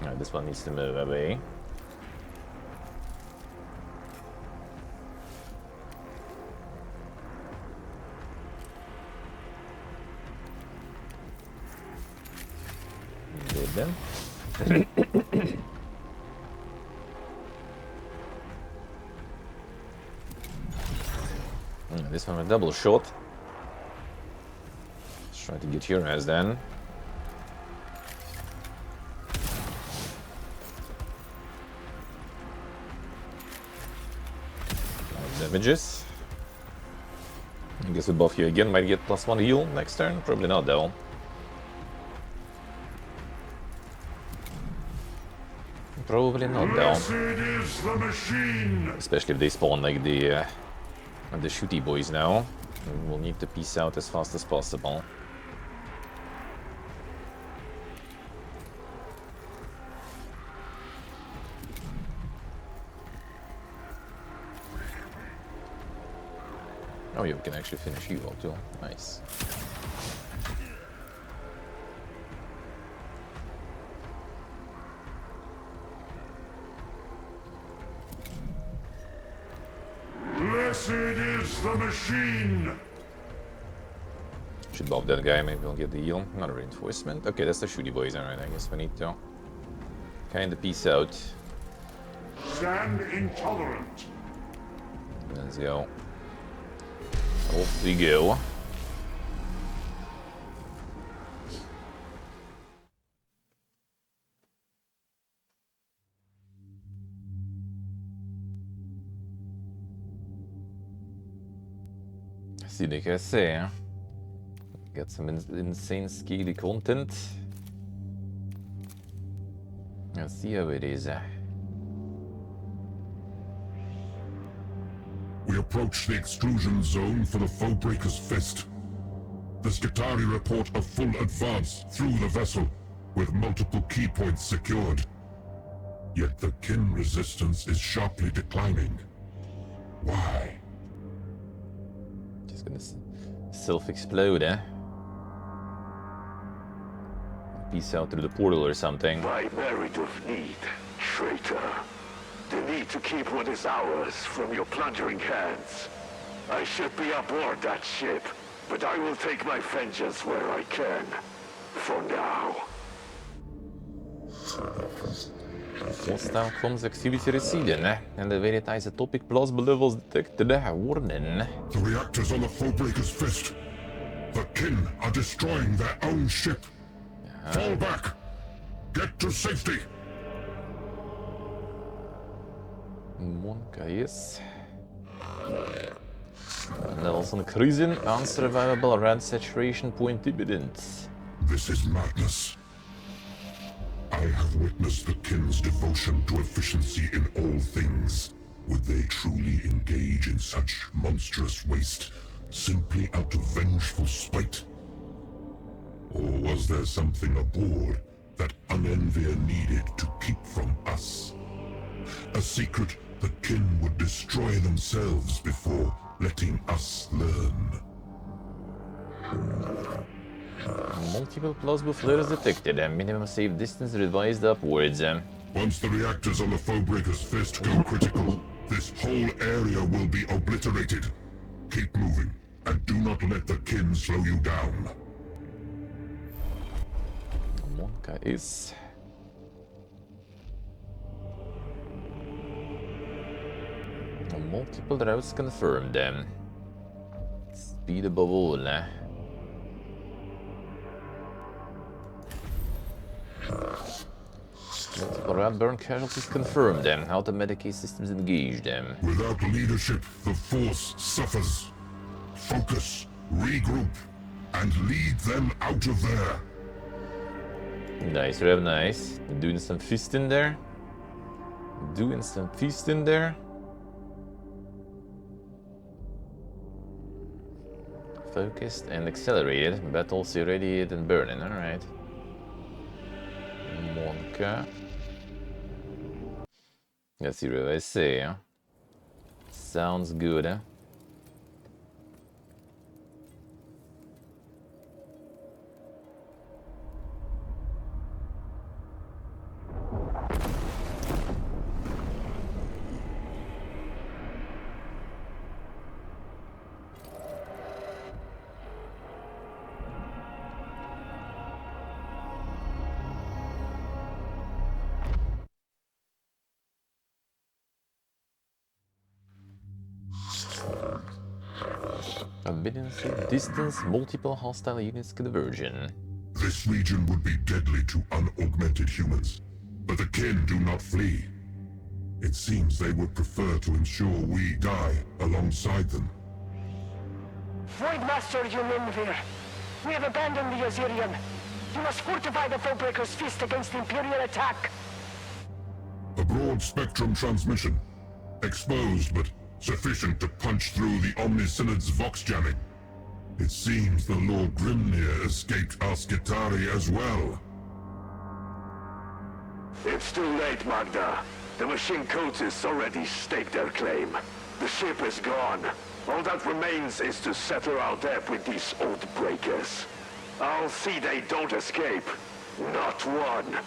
Alright, this one needs to move away. Good then. This one a double shot. Let's try to get your ass then. Damages. I guess we buff you again, might get +1 heal next turn. Probably not though. Probably not though. Especially if they spawn like the shooty boys now. We'll need to peace out as fast as possible. Oh, you can actually finish you all too. Nice. Blessed is the machine! Should buff that guy, maybe we'll get the heal. Not a reinforcement. Okay, that's the shooty boys, alright, I guess we need to kinda peace out. Stand intolerant! Let's go. Off we go. Mechanicussy. Get some insane scaly content. Let's see how it is. We approach the exclusion zone for the Foebreaker's Fist. The Skitarii report a full advance through the vessel, with multiple key points secured. Yet the kin resistance is sharply declining. Why? Just gonna self-explode, eh? Peace out through the portal or something. My merit of need, traitor. The need to keep what is ours from your plundering hands. I should be aboard that ship, but I will take my vengeance where I can. For now. Hostile comms activity receding, elevated isotopic plasma levels detected. Warning. The reactors on the Foebreaker's Fist. The kin are destroying their own ship. Fall back. Get to safety. Monka, yes. Levels increasing. Unsurvivable red saturation point evident. This is madness. I have witnessed the kin's devotion to efficiency in all things. Would they truly engage in such monstrous waste, simply out of vengeful spite? Or was there something aboard that Unenvir needed to keep from us? A secret the kin would destroy themselves before letting us learn. Multiple plasma flares detected. Minimum safe distance revised upwards. Once the reactors on the Foebreaker's Fist go critical, this whole area will be obliterated. Keep moving, and do not let the kin slow you down. Monka is. Multiple routes confirmed. Speed above all. Multiple rat burn casualties confirmed. Automatic systems engaged. Without leadership, the Force suffers. Focus, regroup, and lead them out of there. Nice, real nice. Doing some feasting there. Doing some feasting there. Focused and accelerated. Battles irradiated and burning. Alright. Monka. Let's see what I say. Huh? Sounds good. Huh? Forbidden distance, multiple hostile units conversion. This region would be deadly to unaugmented humans, but the kin do not flee. It seems they would prefer to ensure we die alongside them. Voidmaster Unenvir, we have abandoned the Azirian. You must fortify the Foebreaker's Fist against Imperial attack. A broad-spectrum transmission. Exposed, but sufficient to punch through the Omnisynod's vox jamming. It seems the Lord Grimnir escaped our Skitarii as well. It's too late, Magda. The machine cultists already staked their claim. The ship is gone. All that remains is to settle our debt with these old breakers. I'll see they don't escape. Not one.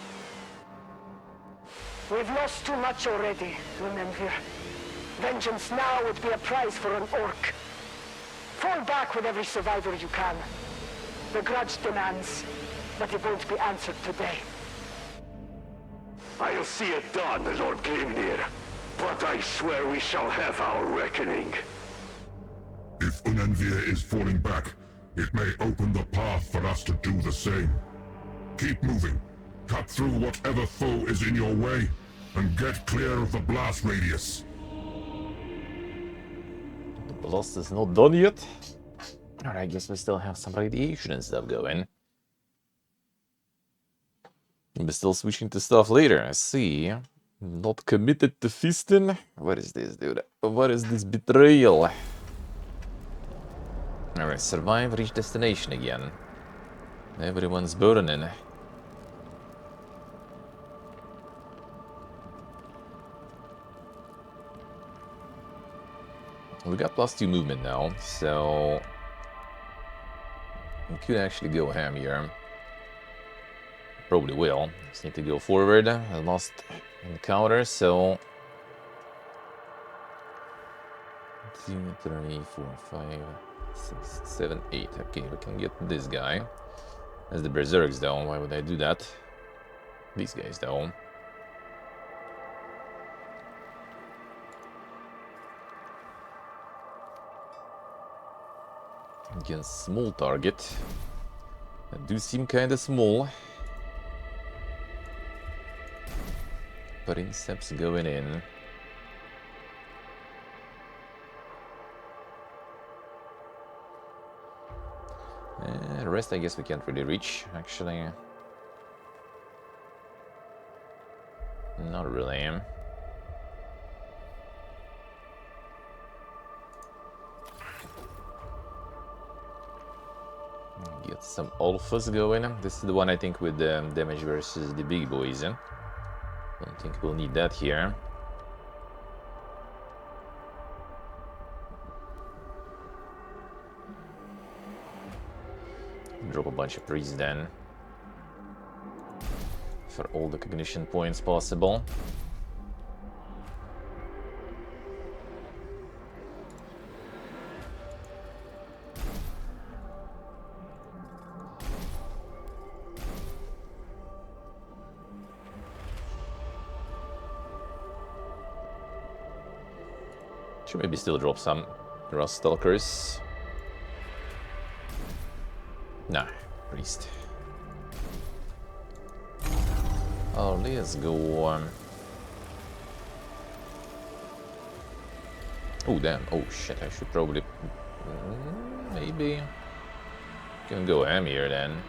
We've lost too much already, Unenvir. Vengeance now would be a prize for an orc. Fall back with every survivor you can. The grudge demands, but it won't be answered today. I'll see it done, Lord Grimnir. But I swear we shall have our reckoning. If Unenvir is falling back, it may open the path for us to do the same. Keep moving. Cut through whatever foe is in your way, and get clear of the blast radius. The blast is not done yet. Alright, I guess we still have some radiation and stuff going. We're still switching to stuff later, I see. Not committed to feasting? What is this, dude? What is this betrayal? Alright, survive, reach destination again. Everyone's burning. We got +2 movement now, so we could actually go ham here. Probably will. Just need to go forward. I lost encounter, so 2, 3, 4, 5, 6, 7, 8. Okay, we can get this guy. As the berserks though. Why would I do that? These guys though. Against small target. That do seem kinda small. Princeps going in. The rest I guess we can't really reach, actually. Not really. Get some alphas going. This is the one I think with damage versus the big boys. Don't think we'll need that here. Drop a bunch of priests then. For all the cognition points possible. Should maybe still drop some Rust Stalkers. Nah, priest. Oh, let's go. Oh, damn. Oh, shit. I should probably... maybe... Can go ham here, then.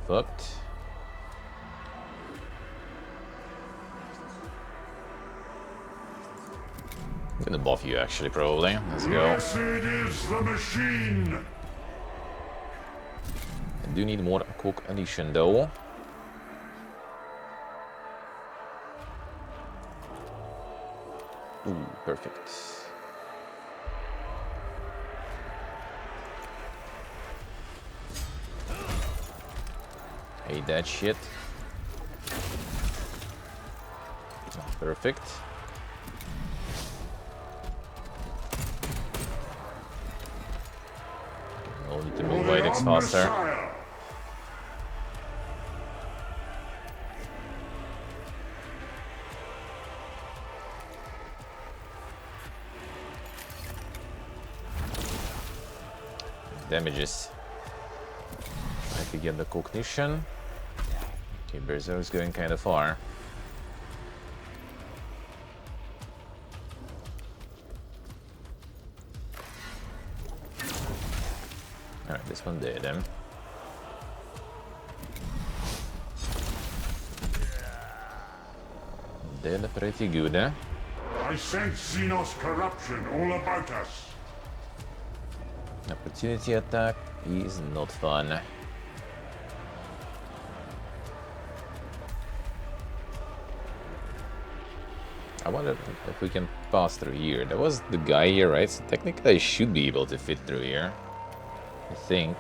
Fucked. I'm gonna buff you actually, probably. Let's go. Blessed is the machine! I do need more cognition though. Ooh, perfect. Hate that shit. Perfect. We'll need to move Vitex faster. Damages. I could get the cognition. Okay, Berserk's going kind of far. Alright, this one dead then. Dead pretty good, eh? I sense Xenos corruption all about us. Opportunity attack is not fun. I wonder if we can pass through here. There was the guy here, right? So technically I should be able to fit through here. I think.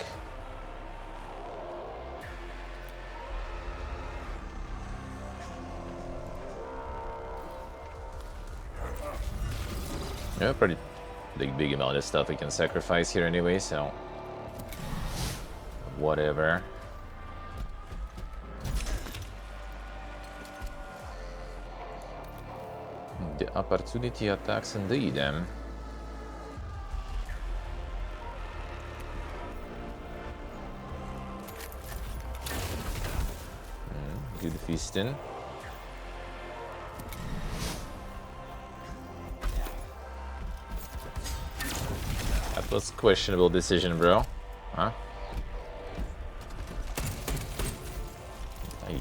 Yeah, pretty big amount of stuff we can sacrifice here anyway, so whatever. The opportunity attacks indeed. Good feasting. That was questionable decision, bro. Huh?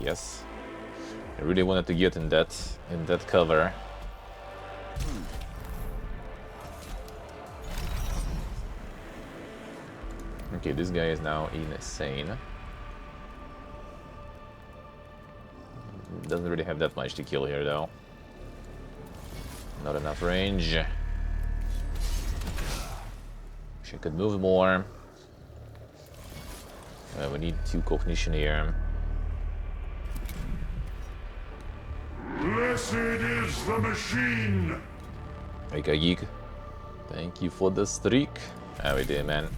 Yes. I really wanted to get in that cover. Okay, this guy is now insane. Doesn't really have that much to kill here, though. Not enough range. Wish I could move more. We need 2 cognition here. Blessed is the machine! Okay, geek. Thank you for the streak. How we doing, man?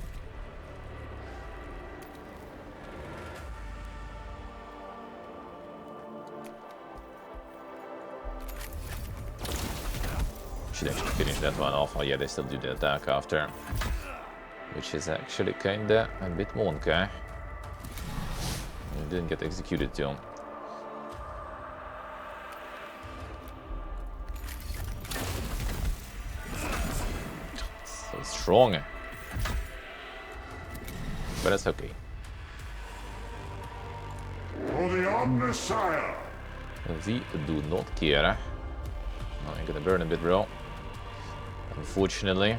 Should actually finish that one off. Oh yeah, they still do the attack after. Which is actually kinda a bit monka. It didn't get executed too. So strong. But that's okay. For the Omnissiah! We do not care. Oh, I'm gonna burn a bit, bro. Unfortunately.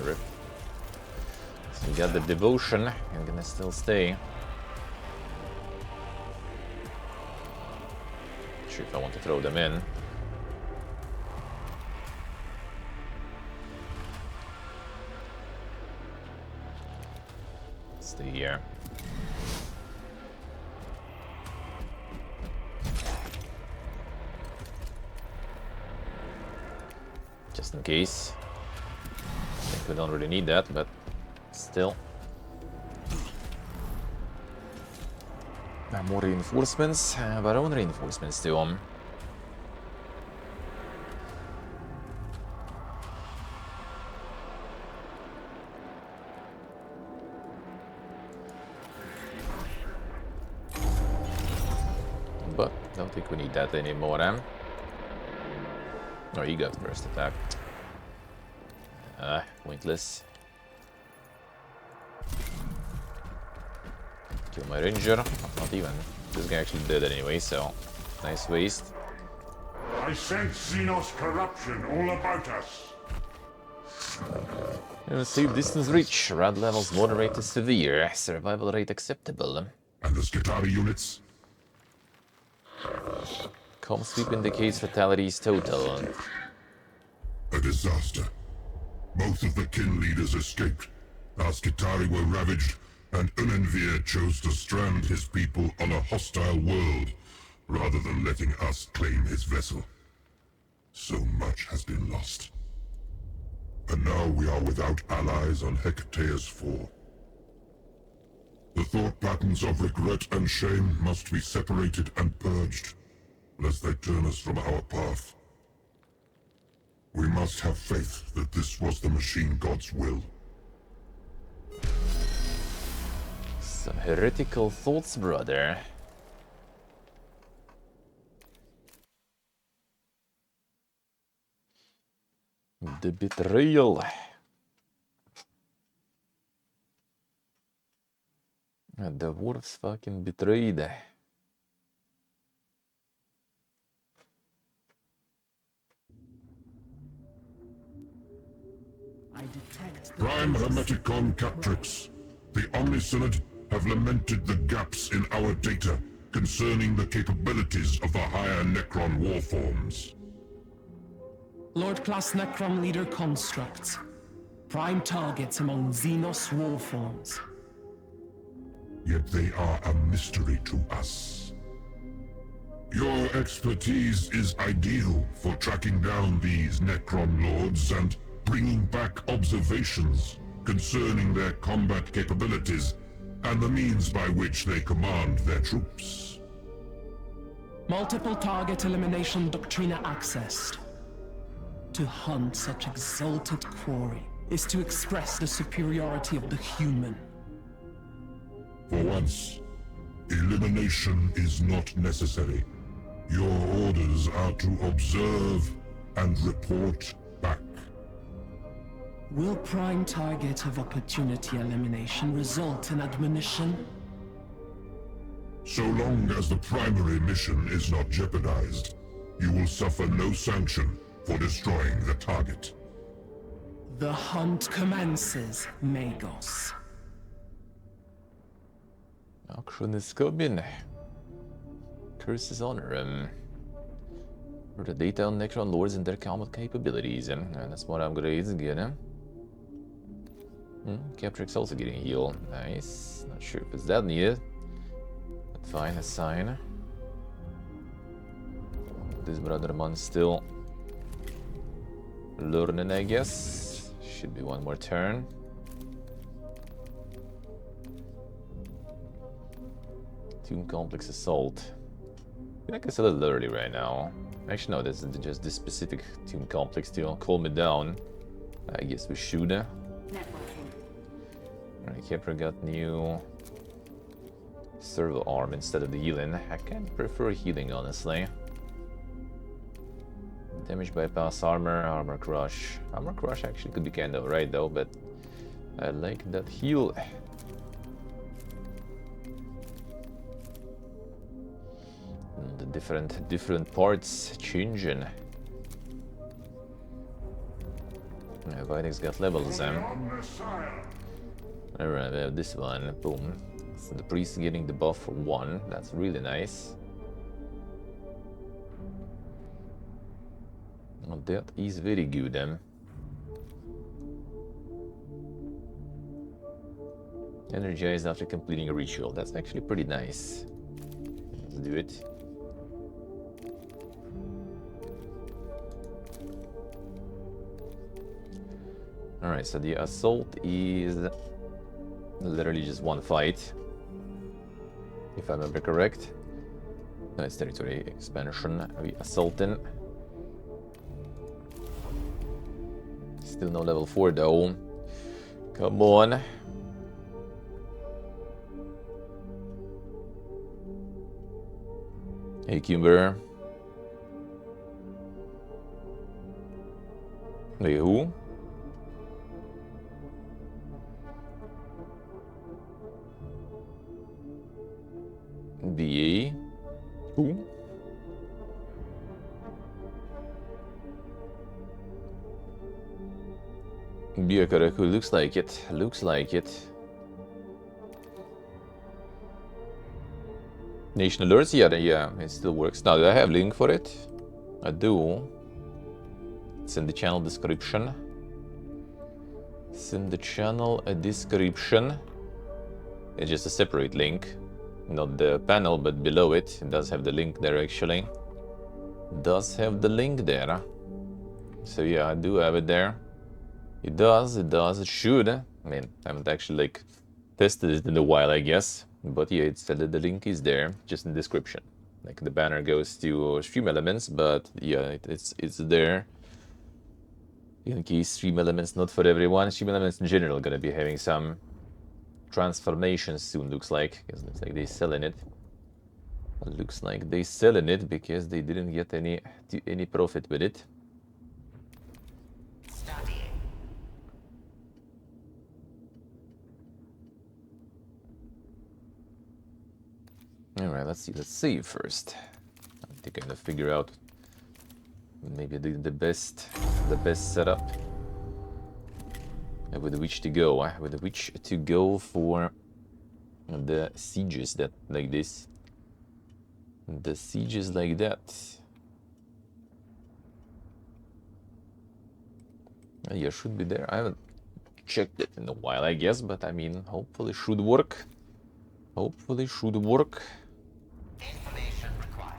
Rip. So we got the devotion. I'm gonna still stay. Not sure if I want to throw them in. Stay here. Just in case. I think we don't really need that, but still. More reinforcements. Our own reinforcements too. But don't think we need that anymore. Oh, he got first attack. Pointless. Kill my ranger. Not even. This guy actually did it anyway, so nice waste. I sense Xenos corruption all about us. Save distance reach. Rad levels moderate to severe. Survival rate acceptable. And the Skitarii units? Com sweep indicates fatalities total. A disaster. Both of the kin leaders escaped. Our Skitarii were ravaged, and Unenvir chose to strand his people on a hostile world, rather than letting us claim his vessel. So much has been lost. And now we are without allies on Hecatea's IV. The thought patterns of regret and shame must be separated and purged, lest they turn us from our path. We must have faith that this was the machine god's will. Some heretical thoughts, brother. The betrayal. The dwarves fucking betrayed. Prime Hermeticon Catrix, the Omnisynod have lamented the gaps in our data concerning the capabilities of the higher Necron warforms. Lord-class Necron leader constructs. Prime targets among Xenos warforms. Yet they are a mystery to us. Your expertise is ideal for tracking down these Necron lords and bringing back observations concerning their combat capabilities and the means by which they command their troops. Multiple target elimination doctrina accessed. To hunt such exalted quarry. is to express the superiority of the human. For once, elimination is not necessary. Your orders are to observe and report back. Will prime target of opportunity elimination result in admonition? So long as the primary mission is not jeopardized, you will suffer no sanction for destroying the target. The hunt commences, Magos. Action is coming. Curses honor him. For the data on Necron lords and their combat capabilities, and that's what upgrades again. Caprix also getting healed. Nice. Not sure if it's that needed. But fine, a sign. This brother man still learning, I guess. Should be one more turn. Tomb Complex Assault. I feel like it's a little early right now. Actually, no, this is just this specific Tomb Complex to calm it down. I guess we should. Alright, Kepler got new servo arm instead of the healing. I kind of prefer healing, honestly. Damage bypass armor, armor crush. Armor crush actually could be kind of right though, but I like that heal. And the different parts changing. Yeah, Vitex got levels then. Alright, we have this one. Boom. So the priest getting the buff for 1. That's really nice. Oh, that is very good then. Energized after completing a ritual. That's actually pretty nice. Let's do it. Alright, so the assault is literally just one fight, if I remember correct. No, it's territory expansion. We assaulting. Still no level 4 though. Come on. Hey, Kimber. Wait, who? BA? Who? Byakaraku, looks like it. Looks like it. Nation alerts? Yeah, it still works. Now, do I have a link for it? I do. It's in the channel description. It's in the channel description. It's just a separate link. Not the panel, but below it. It does have the link there, actually. Does have the link there. So yeah, I do have it there. It does, it should. I mean, I haven't actually, like, tested it in a while, I guess. But yeah, it's the link is there, just in the description. Like, the banner goes to Stream Elements, but yeah, it's there. In case Stream Elements not for everyone. Stream Elements in general gonna be having some transformations soon, looks like. Because it looks like they're selling it. It looks like they're selling it because they didn't get any profit with it. Alright, let's see. Let's save first. I think I'm gonna figure out maybe the best setup with which to go. With which to go for the sieges that like this. The sieges like that. Yeah, should be there. I haven't checked it in a while, I guess, but I mean, hopefully should work. Hopefully should work. Information required.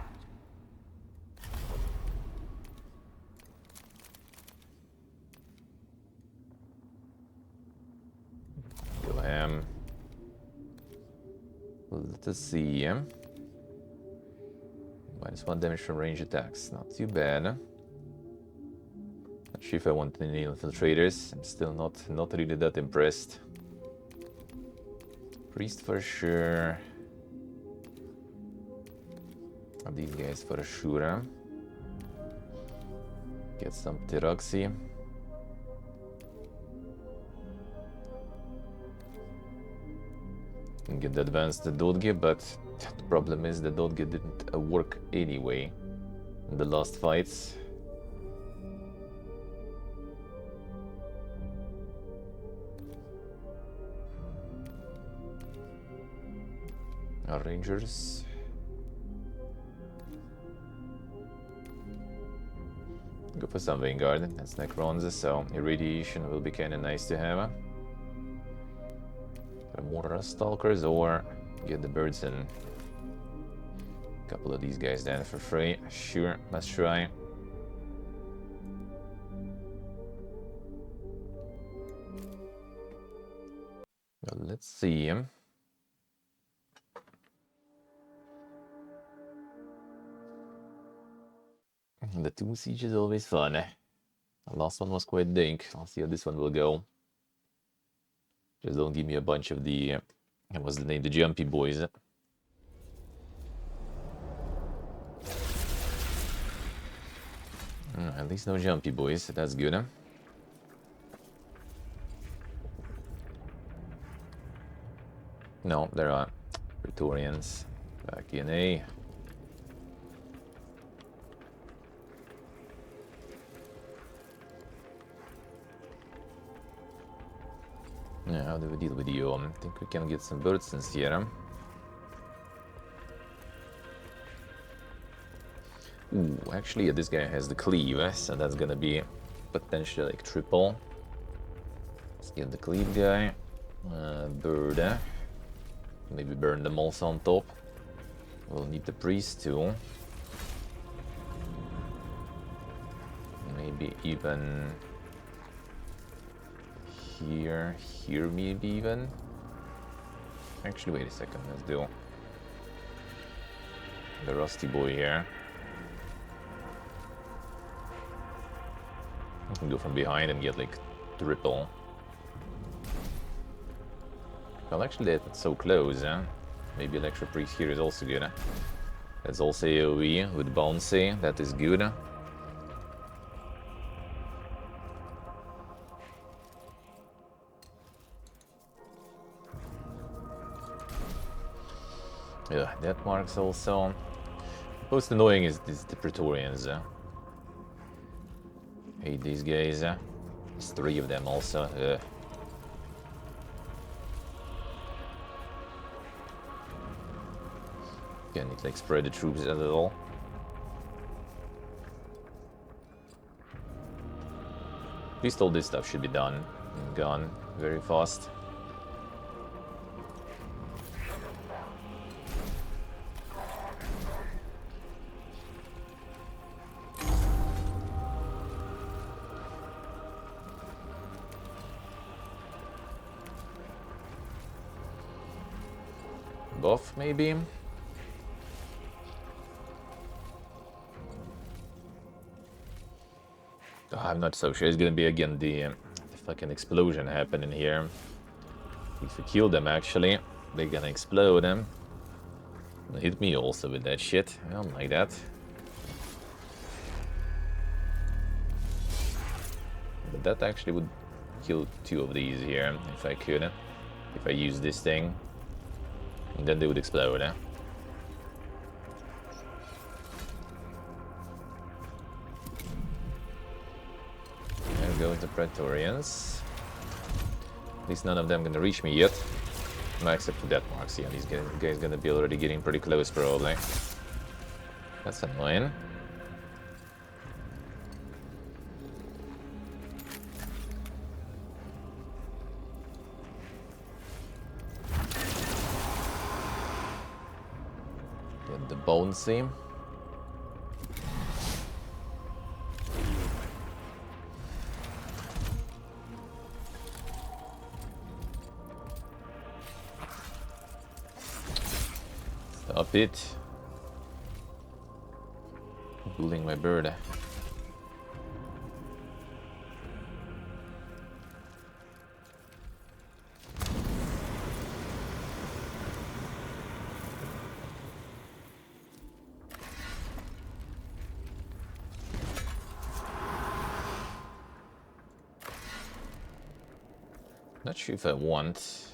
Go ham. Let us see. -1 damage from range attacks. Not too bad. Sure, if I want any infiltrators, I'm still not really that impressed. Priest for sure. These guys for sure. Huh? Get some Mechanicussy. And get the advanced Dodge, but the problem is the Dodge didn't work anyway in the last fights. Our Rangers. Go for some Vanguard, that's Necrons, so irradiation will be kinda nice to have. More Stalkers or get the birds in. A couple of these guys then for free. Sure, let's try. Well, let's see. The 2 siege is always fun. The last one was quite dink. I'll see how this one will go. Just don't give me a bunch of the... what was the name? The jumpy boys. At least no jumpy boys. That's good. No, there are Praetorians. Back in A. Yeah, how do we deal with you? I think we can get some birdsons here. Ooh, actually, this guy has the cleave, so that's gonna be potentially like triple. Let's get the cleave guy. Bird. Maybe burn them also on top. We'll need the priest too. Maybe even... here maybe even. Actually, wait a second, let's do the rusty boy here. I can go from behind and get like triple. Well, actually that's so close, huh? Maybe Electro Priest here is also good. That's also AoE with Bouncy, that is good. Yeah, that marks also. Most annoying is the Praetorians. Hate these guys. There's 3 of them also. Can't need to like spread the troops at all. At least all this stuff should be done and gone very fast. Buff, maybe? Oh, I'm not so sure. It's gonna be again the fucking explosion happening here. If we kill them, actually, they're gonna explode them. Hit me also with that shit. I don't like that. But that actually would kill 2 of these here, if I could. If I use this thing. And then they would explode, There we go with the Praetorians. At least none of them gonna reach me yet. No, except for that marks. Yeah, these guys gonna be already getting pretty close, probably. That's annoying. Get the Bonesy. Stop it. Building my bird. Not sure if I want.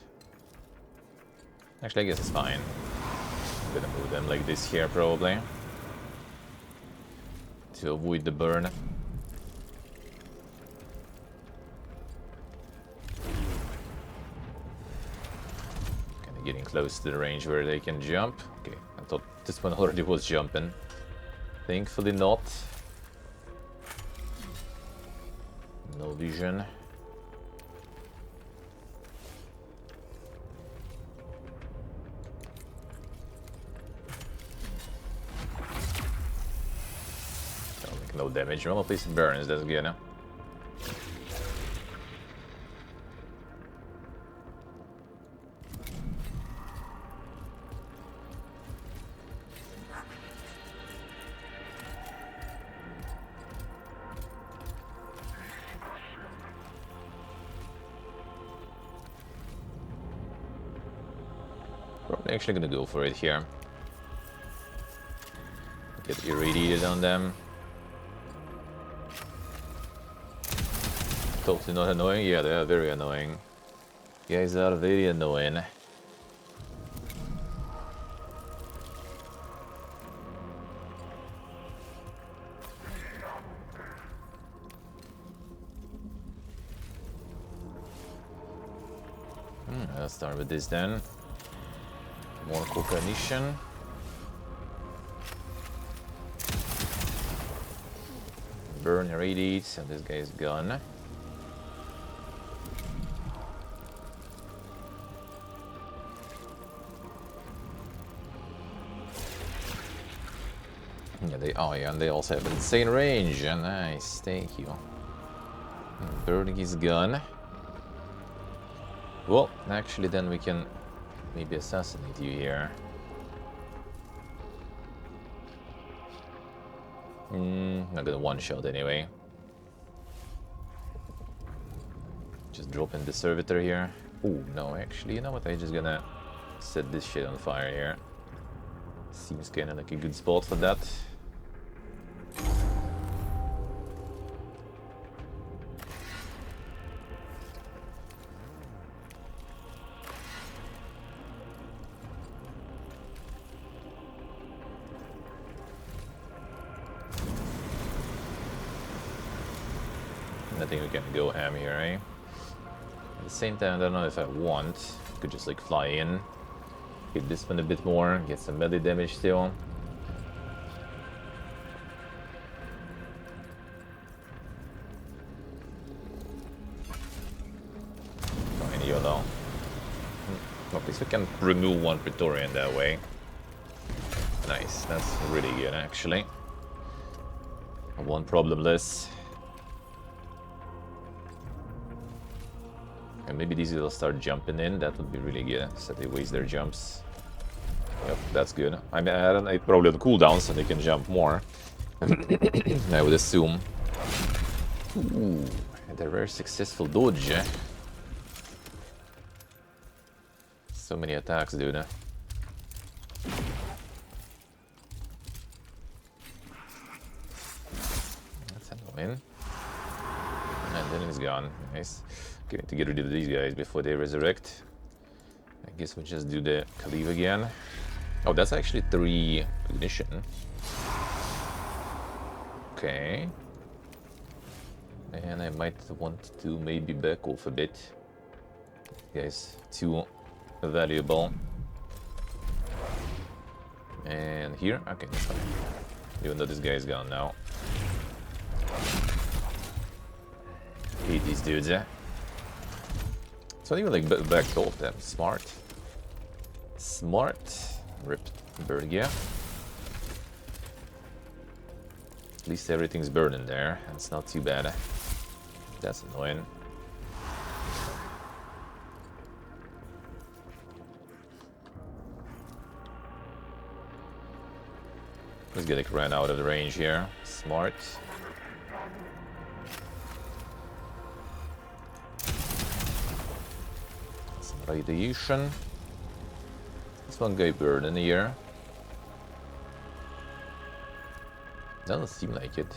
Actually, I guess it's fine. I'm gonna move them like this here, probably. To avoid the burn. Kinda getting close to the range where they can jump. Okay, I thought this one already was jumping. Thankfully not. No vision. No damage. Well, at least it burns, that's good. Probably actually gonna go for it here. Get irradiated on them. Totally not annoying? Yeah, they are very annoying. You guys are very annoying. Let's start with this then. More cognition. Burn irradiates, and this guy's gone. Yeah, and they also have insane range. Nice, thank you. Burning his gun. Well, actually, then we can maybe assassinate you here. Not gonna one-shot anyway. Just drop in the servitor here. Oh no, actually, you know what? I'm just gonna set this shit on fire here. Seems kinda like a good spot for that. I think we can go ham here, eh? At the same time, I don't know if I want. Could just like fly in, hit this one a bit more, get some melee damage still. Fine, YOLO. At least we can remove one Praetorian that way. Nice, that's really good actually. One problem less. And maybe these will start jumping in, that would be really good, so they waste their jumps. Yep, that's good. I mean, I probably on cooldown, so they can jump more. I would assume. Ooh, they're very successful dodge. So many attacks, dude. That's annoying. And then he's gone. Nice. Okay, to get rid of these guys before they resurrect. I guess we'll just do the cleave again. Oh, that's actually 3 ignition. Okay. And I might want to maybe back off a bit. Guys, too valuable. And here? Okay, that's fine. Even though this guy is gone now. Hate these dudes, eh? It's not even like backed off them. Smart. Smart. Ripped Bergia. At least everything's burning there. It's not too bad. That's annoying. Let's get it ran out of the range here. Smart. Some radiation. This one guy burning here. Doesn't seem like it.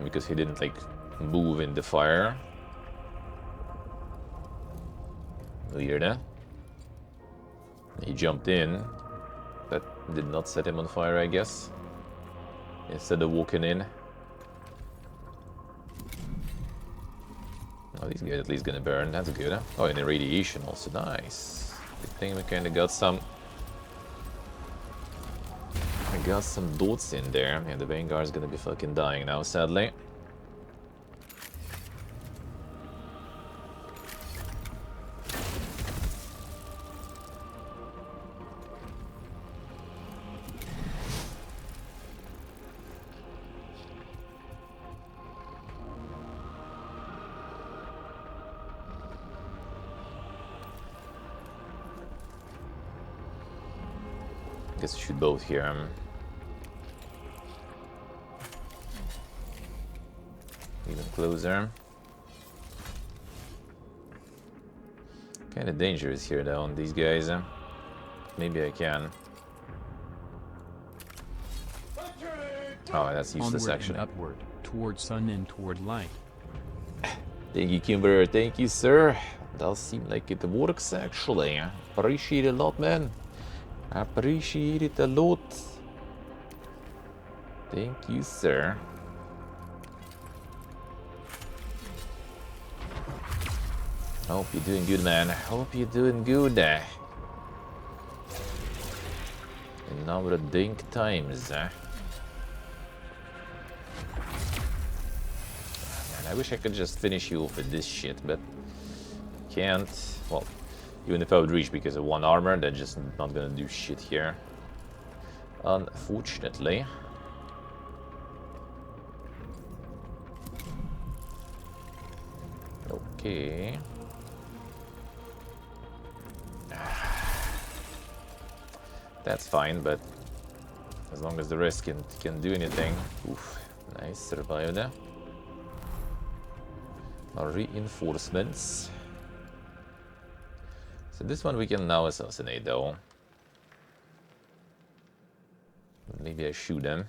Because he didn't like move in the fire. Weird, eh? He jumped in. That did not set him on fire, I guess. Instead of walking in. Oh, these guys at least gonna burn. That's good, huh? Oh, and the radiation also. Nice. Good thing we kinda got some... I got some dots in there. Yeah, the Vanguard's gonna be fucking dying now, sadly. Guess we should both here. Even closer. Kind of dangerous here though on these guys. Maybe I can. Oh, that's useless Onward actually. and upward, toward sun and toward light. Thank you, Kimber. Thank you, sir. Does seem like it works actually. Appreciate it a lot, man. Appreciate it a lot. Thank you, sir. Hope you're doing good, man. Hope you're doing good. And now we're at dink times. Man, I wish I could just finish you off with this shit, but can't. Well, even if I would reach because of one armor, they're just not gonna do shit here. Unfortunately. Okay. That's fine, but as long as the rest can do anything. Oof, nice, survived. Our reinforcements. So this one we can now assassinate though. Maybe I shoot them.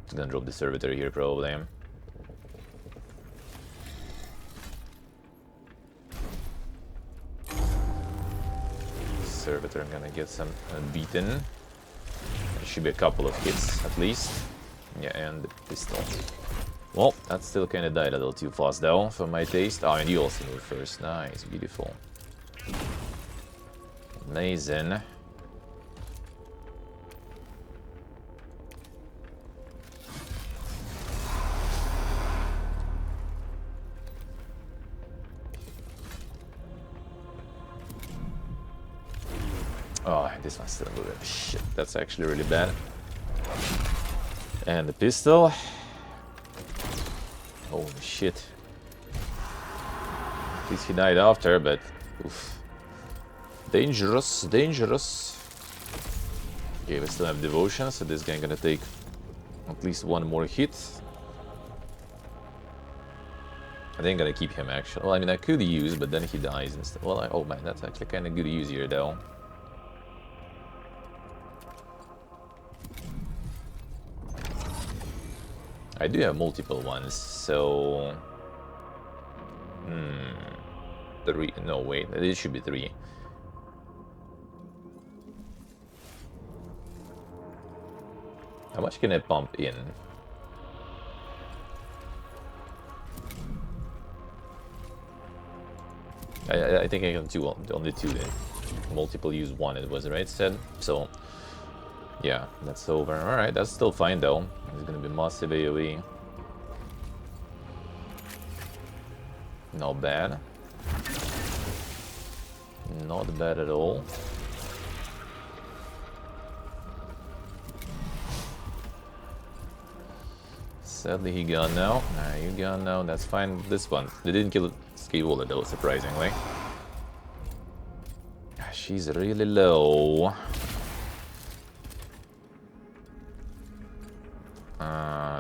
Just gonna drop the servitor here probably. Servitor, I'm gonna get some beaten. There should be a couple of hits at least. Yeah, and the pistol. Well, that still kind of died a little too fast though, for my taste. Oh, and you also moved first. Nice, beautiful. Amazing. Oh, this one's still moving. Shit, that's actually really bad. And the pistol. Holy shit. At least he died after, but oof. Dangerous, dangerous. Okay, we still have devotion, so this guy gonna take at least one more hit. I think I'm gonna keep him actually. Well, I mean, I could use, but then he dies instead. Well, oh man, that's actually kind of good to use here though. I do have multiple ones, so... Three... No, wait, it should be three. How much can I pump in? I think I can do only two then. Multiple use one, it was right said. So, yeah, that's over. Alright, that's still fine though. It's gonna be massive AoE. Not bad. Not bad at all. Sadly he gone now. Nah, you gone now, that's fine. This one, they didn't kill Skywaller though, surprisingly. She's really low.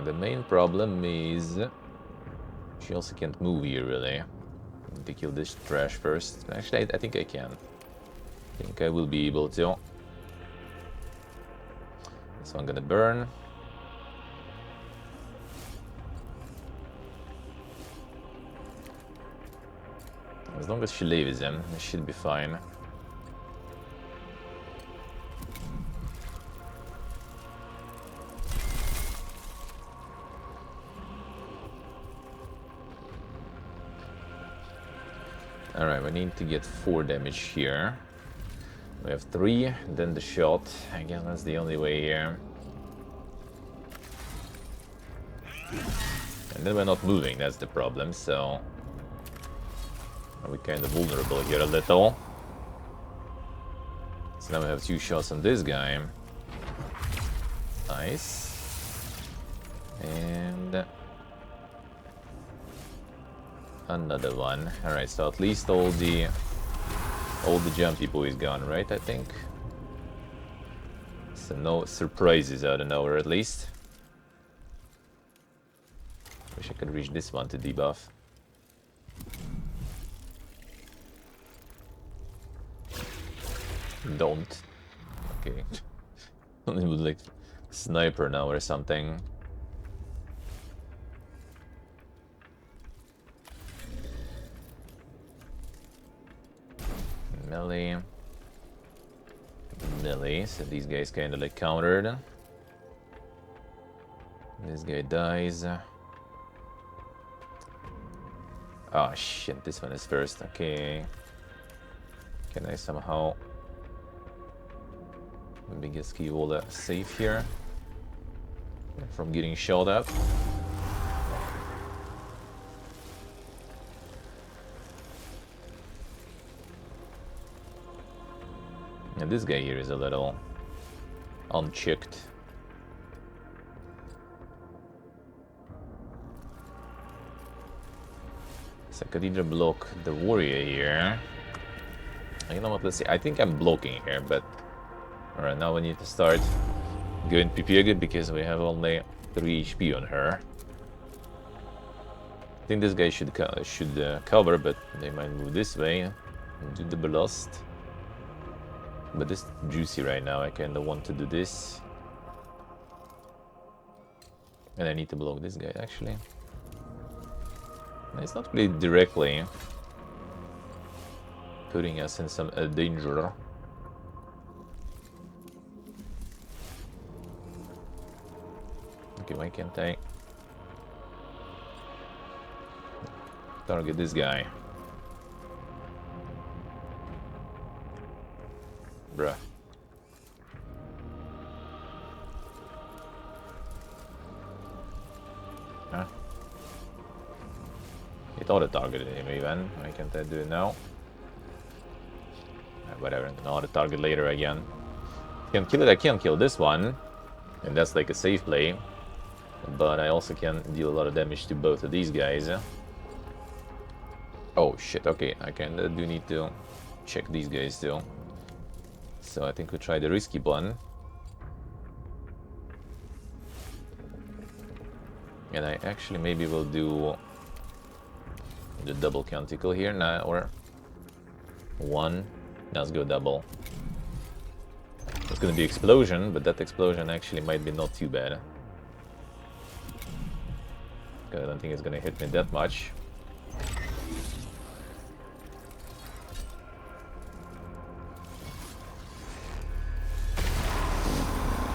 The main problem is she also can't move here really. I need to kill this trash first. Actually, I think I can. I think I will be able to. So I'm gonna burn. As long as she leaves him, it should be fine. Alright, we need to get 4 damage here. We have 3, then the shot. Again, that's the only way here. And then we're not moving, that's the problem, so... we're kind of vulnerable here a little. So now we have 2 shots on this guy. Nice. And... another one. Alright, so at least all the jumpy boys gone, right, I think? So no surprises out of nowhere, at least. Wish I could reach this one to debuff. Don't. Okay. Only with like sniper now or something. Melee. Melee, so these guys kinda like countered. This guy dies. Oh shit, this one is first, okay. Can I somehow maybe get Skivola safe here from getting shot up? And this guy here is a little unchecked. So I could either block the warrior here. You know what, let's see. I think I'm blocking here, but... Alright, now we need to start going prepared because we have only 3 HP on her. I think this guy should cover, but they might move this way and do the blast. But this is juicy right now, I kinda want to do this. And I need to block this guy, actually. It's not really directly putting us in some danger. Okay, why can't I target this guy? Bruh. Huh? It auto-targeted him even. Why can't I do it now? Whatever, I'm gonna auto-target later again. Can't kill it, I can't kill this one. And that's like a safe play. But I also can deal a lot of damage to both of these guys. Oh shit, okay, I kinda do need to check these guys too. So I think we try the risky one. And I actually maybe will do the double canticle here now, or 1. Let's go double. It's gonna be explosion, but that explosion actually might be not too bad. I don't think it's gonna hit me that much.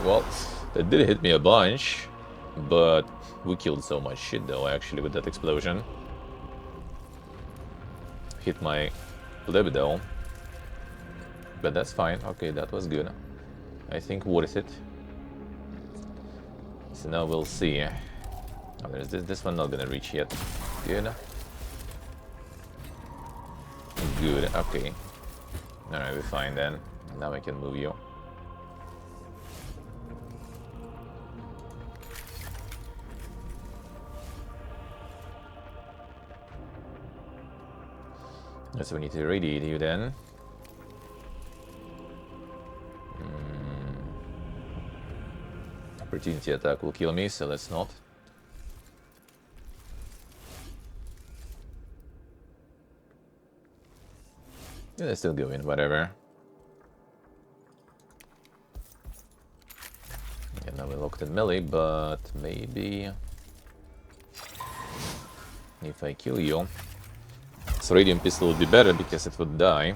Well, that did hit me a bunch, but we killed so much shit though, actually, with that explosion. Hit my libido. But that's fine. Okay, that was good. I think worth it. So now we'll see. Oh, there's this one not gonna reach yet. Good. Good, okay. Alright, we're fine then. Now I can move you. So we need to radiate you then. Opportunity attack will kill me, so let's not. Yeah, let's still go in, whatever. sucked in melee, but maybe if I kill you, this radium pistol would be better because it would die.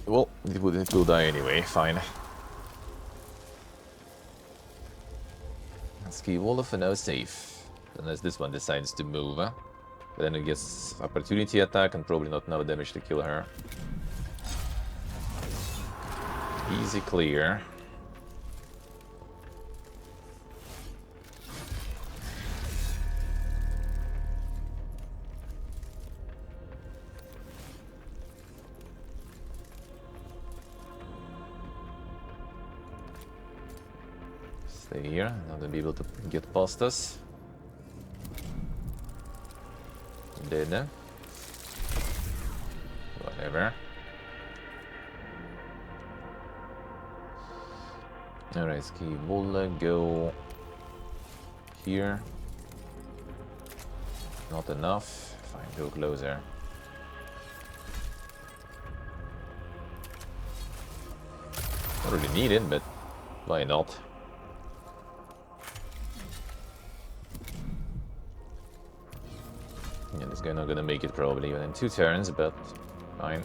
Well, it will die anyway, fine. Ski Wolf and now safe. Unless this one decides to move. But then it gets opportunity attack and probably not enough damage to kill her. Easy clear. Stay here, not gonna be able to get past us. Dead. Whatever. Alright, Ski will go here. Not enough. Fine, go closer. Don't really need it, but why not? Yeah, this guy not gonna make it probably even in 2 turns, but fine.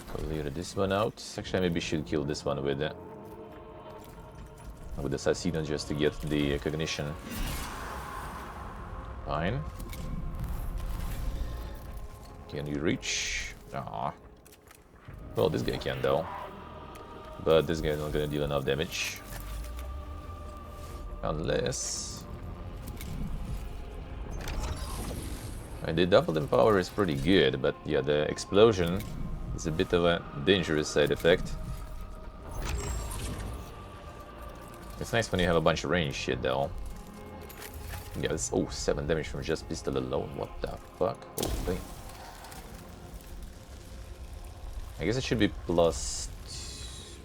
Clear this one out. Actually, I maybe should kill this one with the Assassino just to get the cognition. Fine. Can you reach? Ah. Well, this guy can though. But this guy's not gonna deal enough damage. Unless... And the double empower is pretty good, but yeah, the explosion is a bit of a dangerous side effect. It's nice when you have a bunch of range shit though. Yeah, this... Oh, 7 damage from just pistol alone, what the fuck? Holy. I guess it should be plus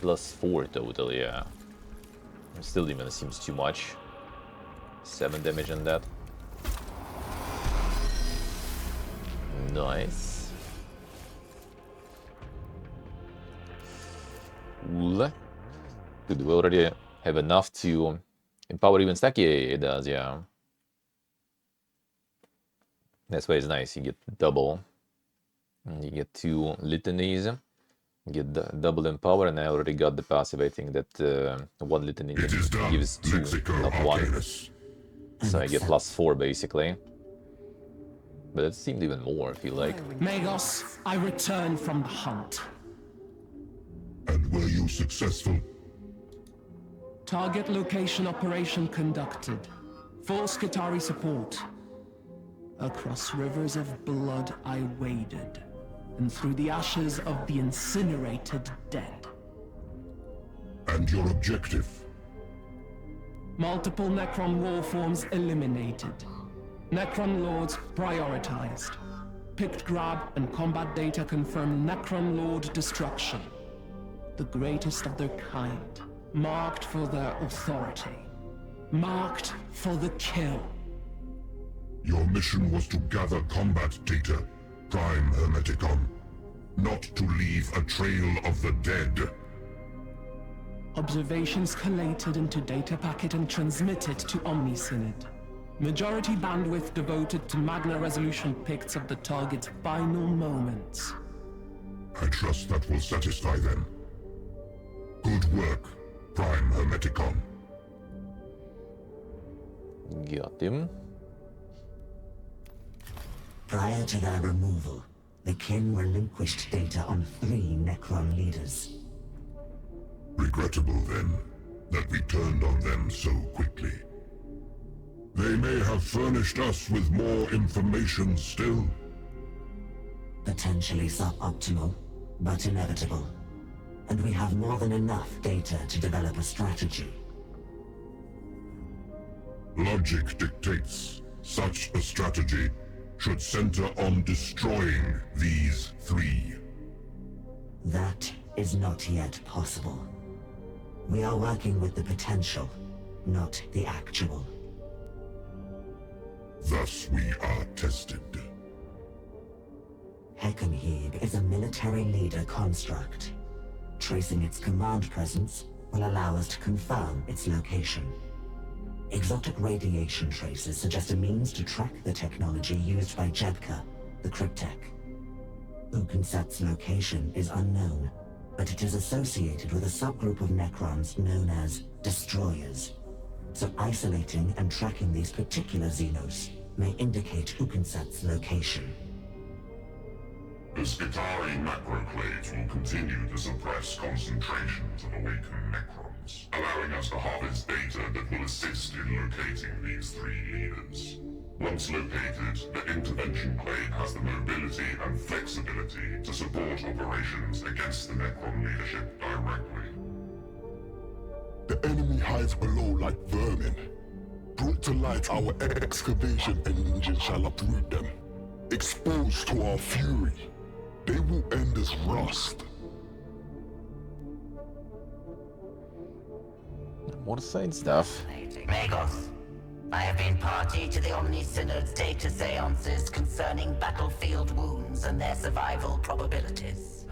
4 total, yeah. Still even seems too much. 7 damage on that. Nice. Cool. Good, we already have enough to empower even stack. Yeah, it does, yeah. That's why it's nice, you get double. And you get 2 litanies. Get the double empower, and I already got the passive. I think that 1 litany gives 2, not 1. So I get plus 4 basically. But it seemed even more, I feel like. Magos, I return from the hunt. And were you successful? Target location operation conducted. Full Skitarii support. Across rivers of blood I waded, and through the ashes of the incinerated dead. And your objective? Multiple Necron war forms eliminated. Necron Lords prioritized. Picked grab and combat data confirm Necron Lord destruction. The greatest of their kind. Marked for their authority. Marked for the kill. Your mission was to gather combat data, Prime Hermeticon. Not to leave a trail of the dead. Observations collated into data packet and transmitted to Omnisynod. Majority bandwidth devoted to Magna resolution pics of the target's final moments. I trust that will satisfy them. Good work, Prime Hermeticon. Got him. Prior to their removal, the kin relinquished data on 3 Necron leaders. Regrettable, then, that we turned on them so quickly. They may have furnished us with more information still. Potentially suboptimal, but inevitable. And we have more than enough data to develop a strategy. Logic dictates such a strategy should center on destroying these 3. That is not yet possible. We are working with the potential, not the actual. Thus we are tested. Heckenheeb is a military leader construct. tracing its command presence will allow us to confirm its location. Exotic radiation traces suggest a means to track the technology used by Jedka, the Cryptek. Ukensat's location is unknown, but it is associated with a subgroup of Necrons known as Destroyers. So isolating and tracking these particular Xenos may indicate Ukensat's location. The Skitarii macroclades will continue to suppress concentrations of awakened Necrons, allowing us to harvest data that will assist in locating these three leaders. Once located, the intervention clade has the mobility and flexibility to support operations against the Necron leadership directly. The enemy hides below like vermin. Brought to light, our excavation engine shall uproot them. Exposed to our fury, they will end as rust. More side stuff. Magos, I have been party to the Omni Synod's data seances concerning battlefield wounds and their survival probabilities.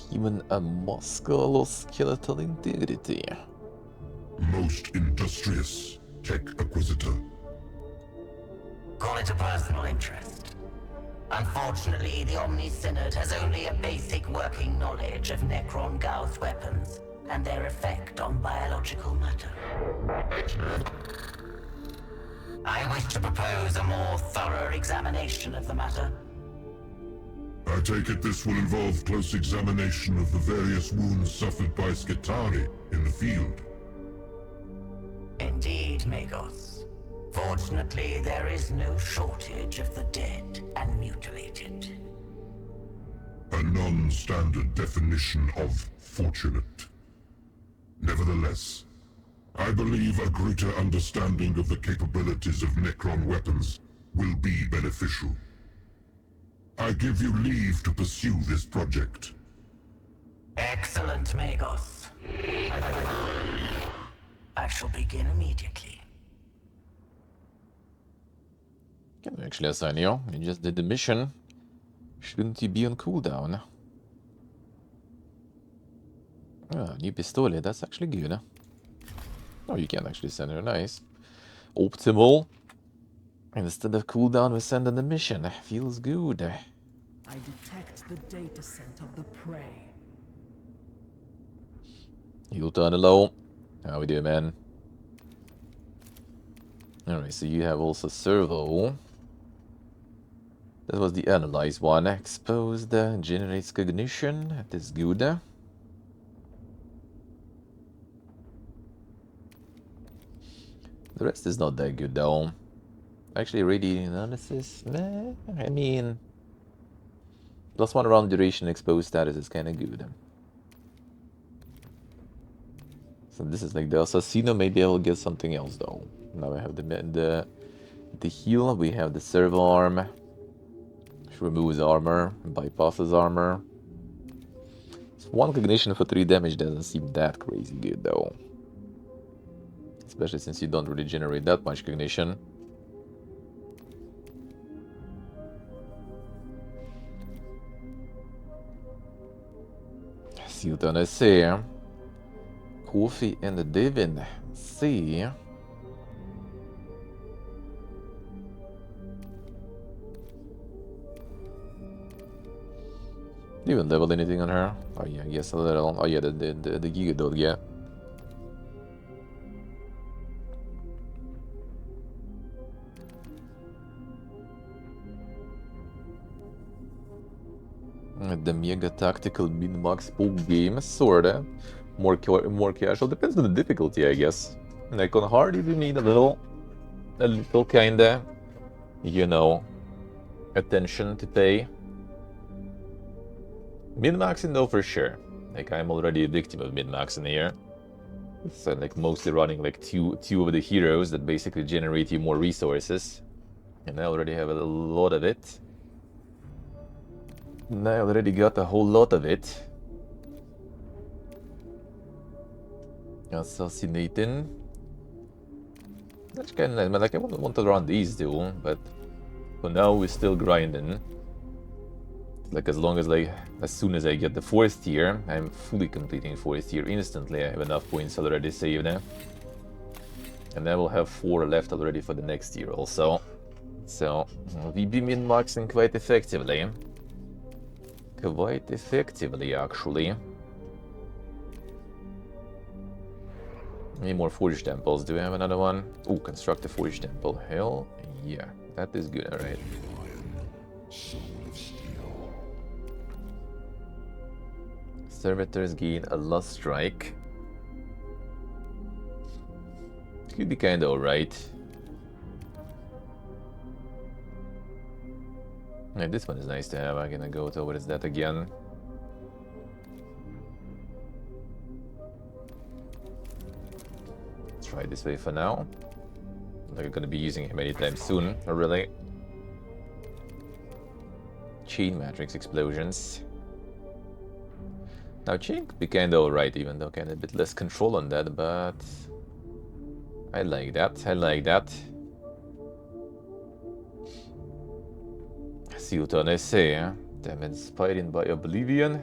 Human musculoskeletal integrity. Most industrious tech acquisitor. Call it a personal interest. Unfortunately, the Omni Synod has only a basic working knowledge of Necron Gauss weapons and their effect on biological matter. I wish to propose a more thorough examination of the matter. I take it this will involve close examination of the various wounds suffered by Skitarii in the field. Indeed, Magos. Fortunately, there is no shortage of the dead and mutilated. A non-standard definition of fortunate. Nevertheless, I believe a greater understanding of the capabilities of Necron weapons will be beneficial. I give you leave to pursue this project. Excellent, Magos. I shall begin immediately. Can actually assign you. You just did the mission. Shouldn't you be on cooldown? Ah, new pistole. That's actually good. Oh, you can actually send her. Nice. Optimal. Instead of cooldown, we send on the mission. Feels good. I detect the data scent of the prey. Heal turn low. How we do, man? Alright, so you have also servo. That was the analyze one. Exposed, generates cognition. That is good. The rest is not that good though. Actually, radiating analysis, meh. I mean, +1 round duration exposed status is kind of good. So this is like the assassino. Maybe I will get something else though. Now I have the heal. We have the servo arm, which removes armor, bypasses armor. So 1 cognition for 3 damage doesn't seem that crazy good though. Especially since you don't really generate that much cognition. Silton I see. Coffee and the Divin. See. You haven't leveled anything on her? Oh yeah, I guess a little. Oh yeah, the Gigadol, yeah. The mega tactical min-max pool game, sorta. More casual. Depends on the difficulty, I guess. Like on hard, you need a little kinda, you know, attention to pay. Min-maxing though, for sure. Like I'm already a victim of min-maxing here. So like mostly running like two of the heroes that basically generate you more resources, and I already have a lot of it. And I already got a whole lot of it. Assassinating. That's kind of nice. Like I want to run these too, but For now, we're still grinding. Like as soon as I get the 4th tier, I'm fully completing 4th tier instantly. I have enough points already saved. And I will have 4 left already for the next year also. So, we've been min-maxing quite effectively. Quite effectively, actually. Any more forge temples? Do we have another one? Oh, construct a forge temple. Hell yeah, that is good, alright. Servitors gain a lust strike. Could be kinda alright. Yeah, this one is nice to have. I'm gonna go towards that again. Let's try this way for now. Like I'm gonna be using him anytime soon, or really. Chain matrix explosions. Now chain could be kinda alright, even though kinda a bit less control on that, but I like that, I like that. See what I say, eh? Damn, inspired by Oblivion.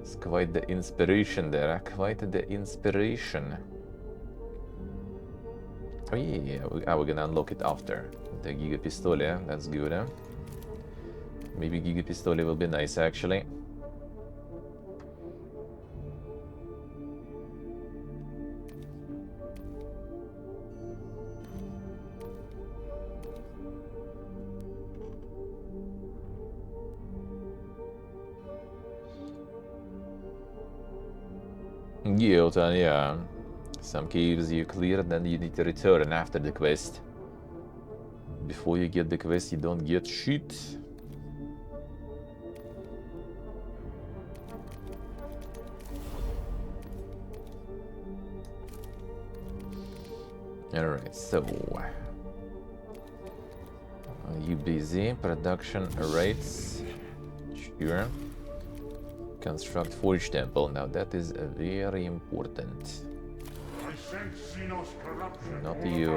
It's quite the inspiration there, quite the inspiration. Oh yeah, we're gonna unlock it after. The Giga Pistole, that's good, eh? Maybe Giga Pistole will be nice, actually. Yeah. Some caves you clear, then you need to return after the quest. Before you get the quest, you don't get shit. Alright, so... Are you busy? Production rates? Sure. Construct Forge Temple. Now that is very important. Not you.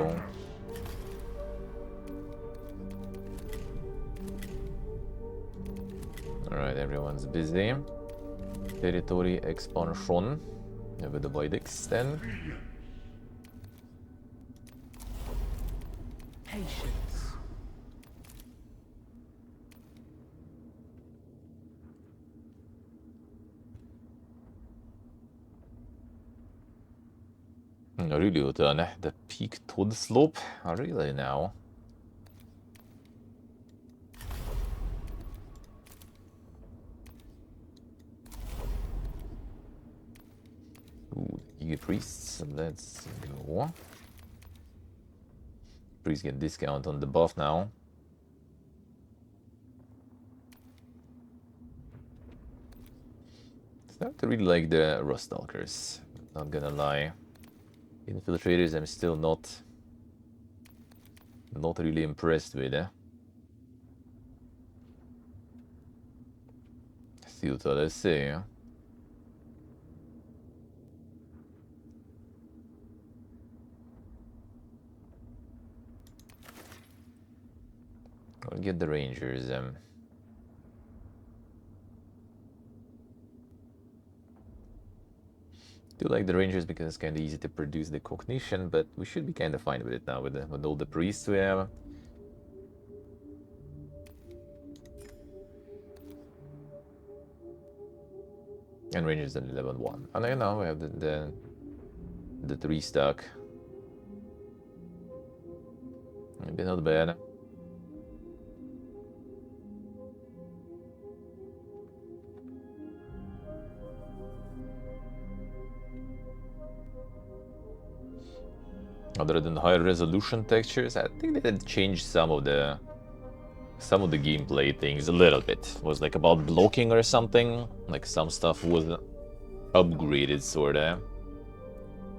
Alright, everyone's busy. Territory expansion with the Voidix then. Patience. Really, the peak Toad slope? Really now? Ooh, Giga Priests, let's go. Priests get discount on the buff now. Start to really like the Rustalkers, not gonna lie. Infiltrators I'm still not really impressed with, eh? See what I say, eh? I'll get the Rangers, do like the Rangers because it's kind of easy to produce the cognition, but we should be kind of fine with it now with all the priests we have. And Rangers only level 1. And I know we have the 3 stack. Maybe not bad. Other than higher resolution textures, I think they did change some of the gameplay things a little bit. It was like about blocking or something. Like some stuff was upgraded, sorta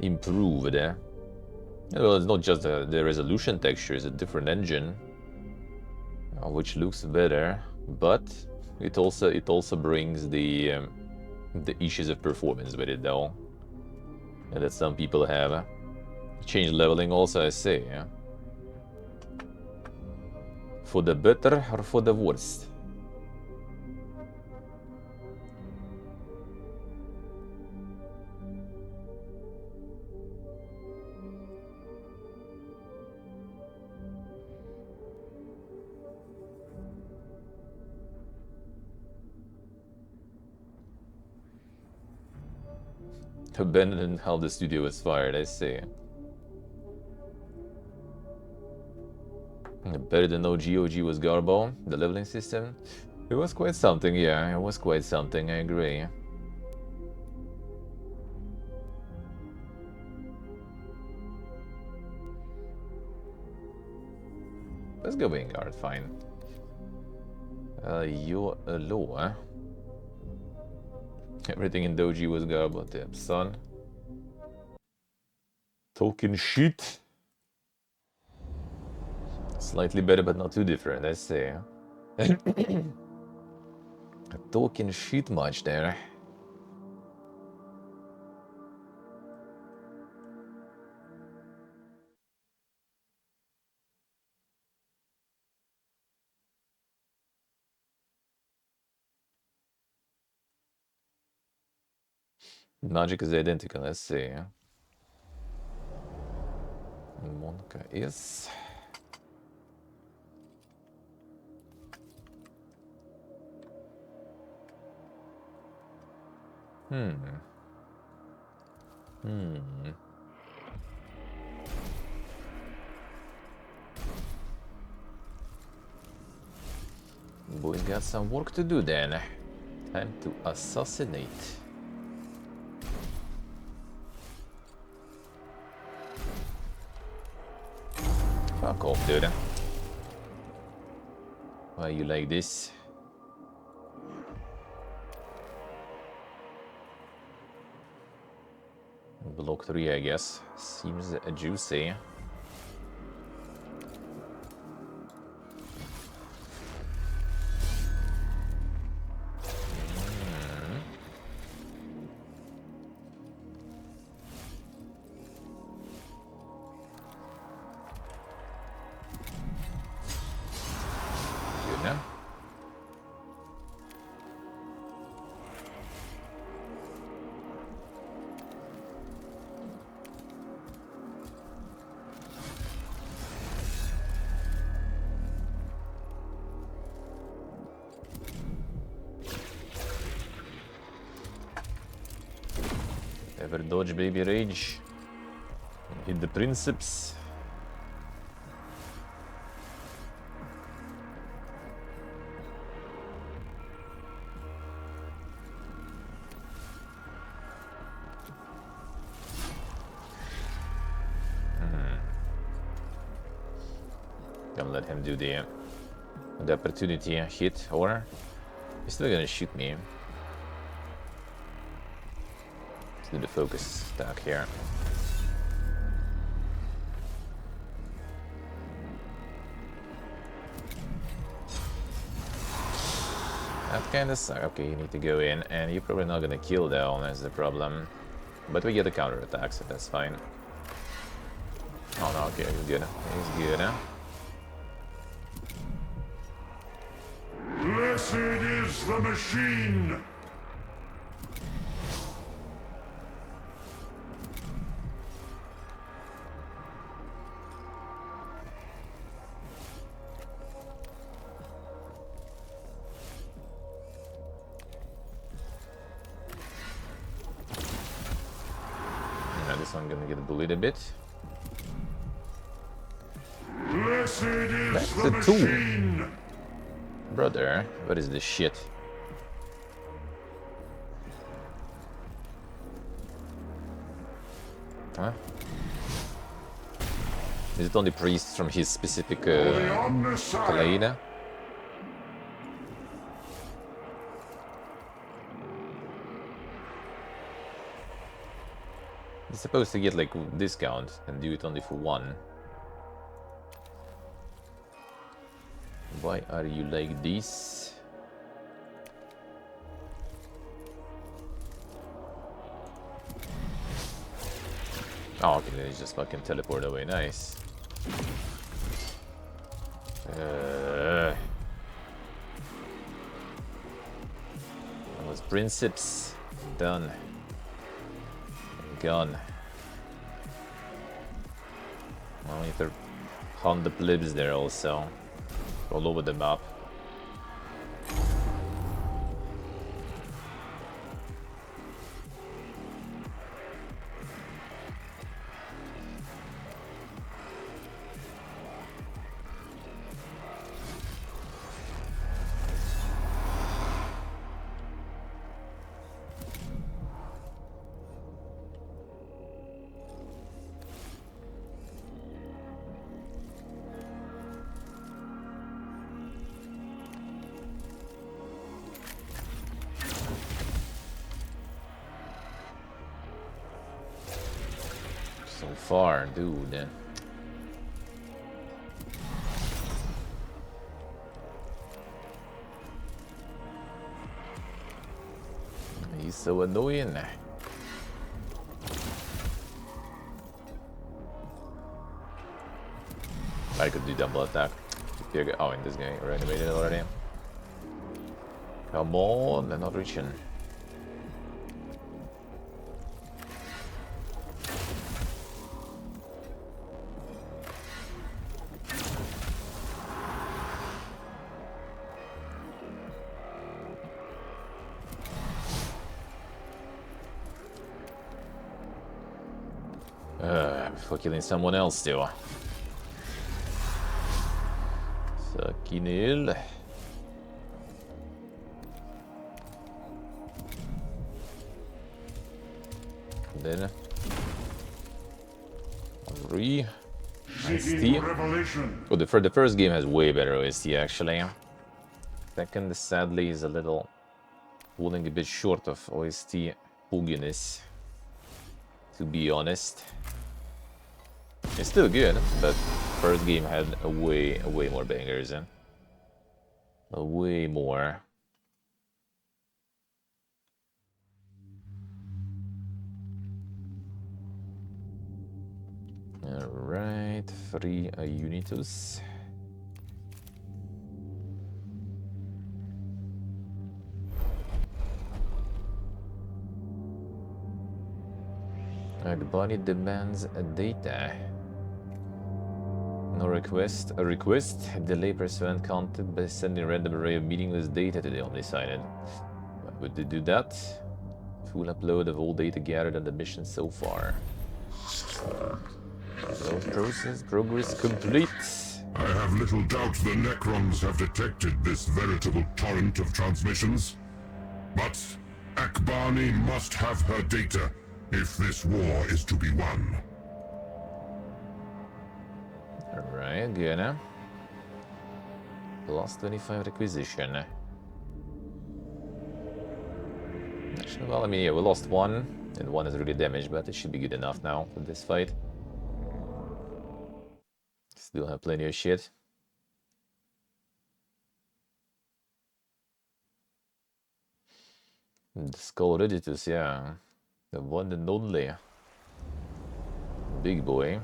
improved. Well, it's not just the resolution texture; it's a different engine, which looks better. But it also brings the issues of performance with it, though, and that some people have. Change leveling also, I say, yeah. For the better or for the worst? Abandoned how the studio was fired, I see. Better than OG. OG was garbo. The leveling system. It was quite something, yeah. It was quite something, I agree. Let's go Wingard, fine. You're a low, eh? Everything in Doji was garbo, damn son. Talking shit. Slightly better, but not too different, I say. Talking shit much there. Magic is identical, let's see. Monka is... Boys got some work to do then. Time to assassinate. Fuck off, dude. Why you like this? Block 3, I guess. Seems juicy. Ever dodge baby rage? Hit the principes. Gonna let him do the opportunity hit, or he's still gonna shoot me. Do the focus attack here. That kinda sucks. Okay, you need to go in, and you're probably not gonna kill though, that's the problem. But we get a counter attack, so that's fine. Oh no, okay, he's good. He's good, huh? Blessed is the machine! This one gonna get bullied a bit. Blessed is That's the the tool. machine! Brother, what is this shit? Huh? Is it only priests from his specific Kaleida? You're supposed to get like discount and do it only for one. Why are you like this? Oh, okay, they just fucking teleport away. Nice. Principes. Done. Gone. I need to hunt the plebs there also. All over the map. So far, dude. He's so annoying. I could do double attack. Oh, and this guy reanimated already. Come on, they're not reaching. Before killing someone else too. Fucking hell. Then OST. Oh, the first game has way better OST actually. Second, sadly, is a little falling a bit short of OST booginess, to be honest. It's still good, but first game had a way more bangers, a way more. Alright, 3 Unitus. The body demands a data. No request. A request. Delay pursuant content by sending a random array of meaningless data to the Omnisignet. Why would they do that? Full upload of all data gathered on the mission so far. Progress complete. I have little doubt the Necrons have detected this veritable torrent of transmissions. But Akbani must have her data if this war is to be won. Alright, good. Plus 25 requisition. Actually, well, I mean, yeah, we lost one, and one is really damaged, but it should be good enough now for this fight. Still have plenty of shit. The Skull Reditus, yeah. The one and only. Big boy.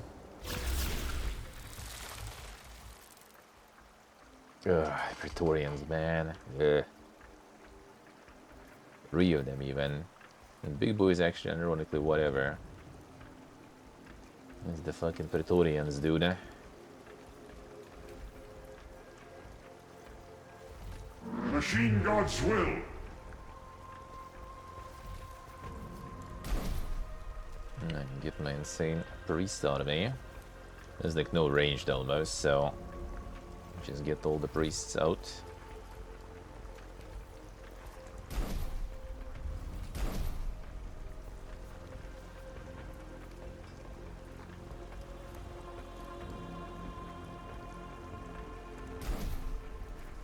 Ugh, Praetorians, man. Ugh. 3 of them even. And Big boy is actually ironically whatever. It's the fucking Praetorians, dude. Machine God's will. I can get my insane priest out of me. There's like no ranged almost, so just get all the priests out.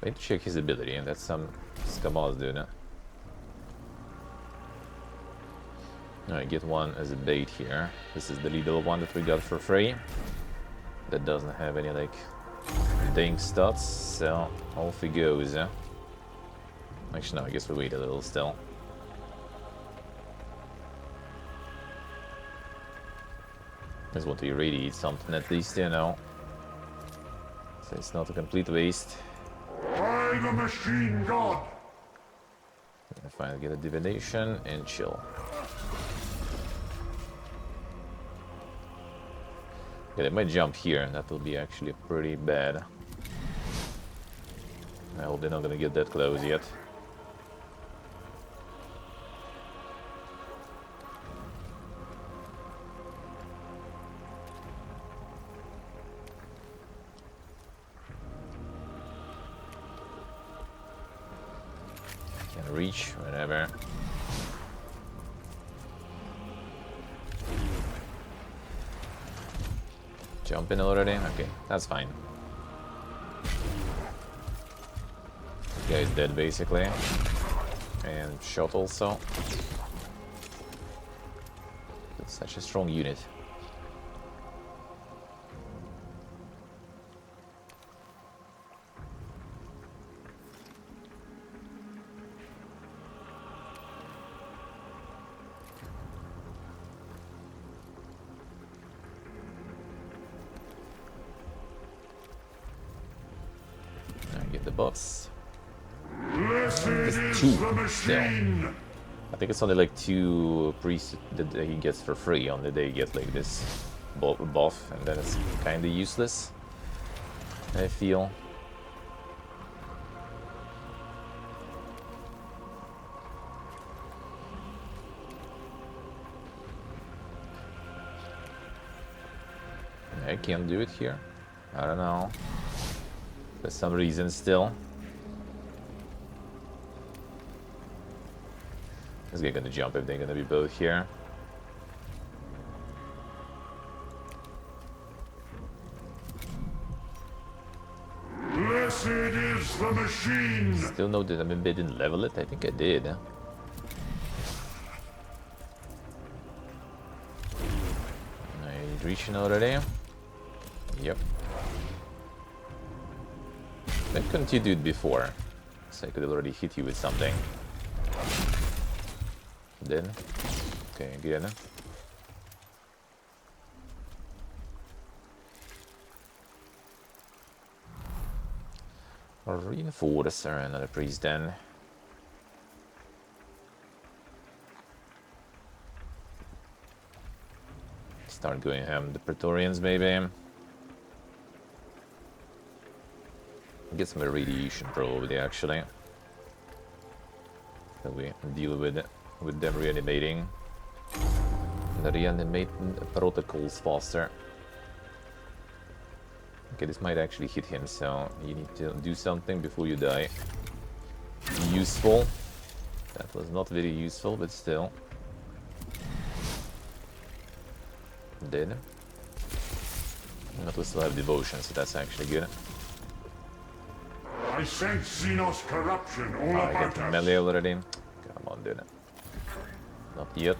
I need to check his ability, and that's some Scamas doing it. Alright, get one as a bait here. This is the little one that we got for free. That doesn't have any, like, dang stats, so off he goes, yeah? Actually, no, I guess we wait a little still. Just want to irradiate something at least, you know. So it's not a complete waste. By the Machine God! fine. Get a divination and chill. Yeah, they might jump here, and that will be actually pretty bad. I hope they're not gonna get that close yet. Can reach whenever. Jump in already? Okay, that's fine. This guy is dead basically. And shot also. It's such a strong unit. Get the buffs. Just two still. I think it's only like 2 priests that he gets for free on the day you get like this buff, and then it's kinda useless, I feel. I can't do it here. I don't know. For some reason still. This guy gonna jump if they're gonna be both here. Blessed is the machine! Still know that I didn't level it? I think I did. I reaching already? Yep. Why couldn't you do it before? So I could already hit you with something. Then, okay, again. A reinforcer, another priest then. Start going ham the Praetorians maybe. Get some irradiation probably actually. So we deal with them reanimating. The reanimating protocols faster. Okay, this might actually hit him, so you need to do something before you die. Useful. That was not very useful, but still. Dead. But we still have devotion, so that's actually good. I sense Xenos corruption all I about got us. melee already. Come on, dude. Not yet.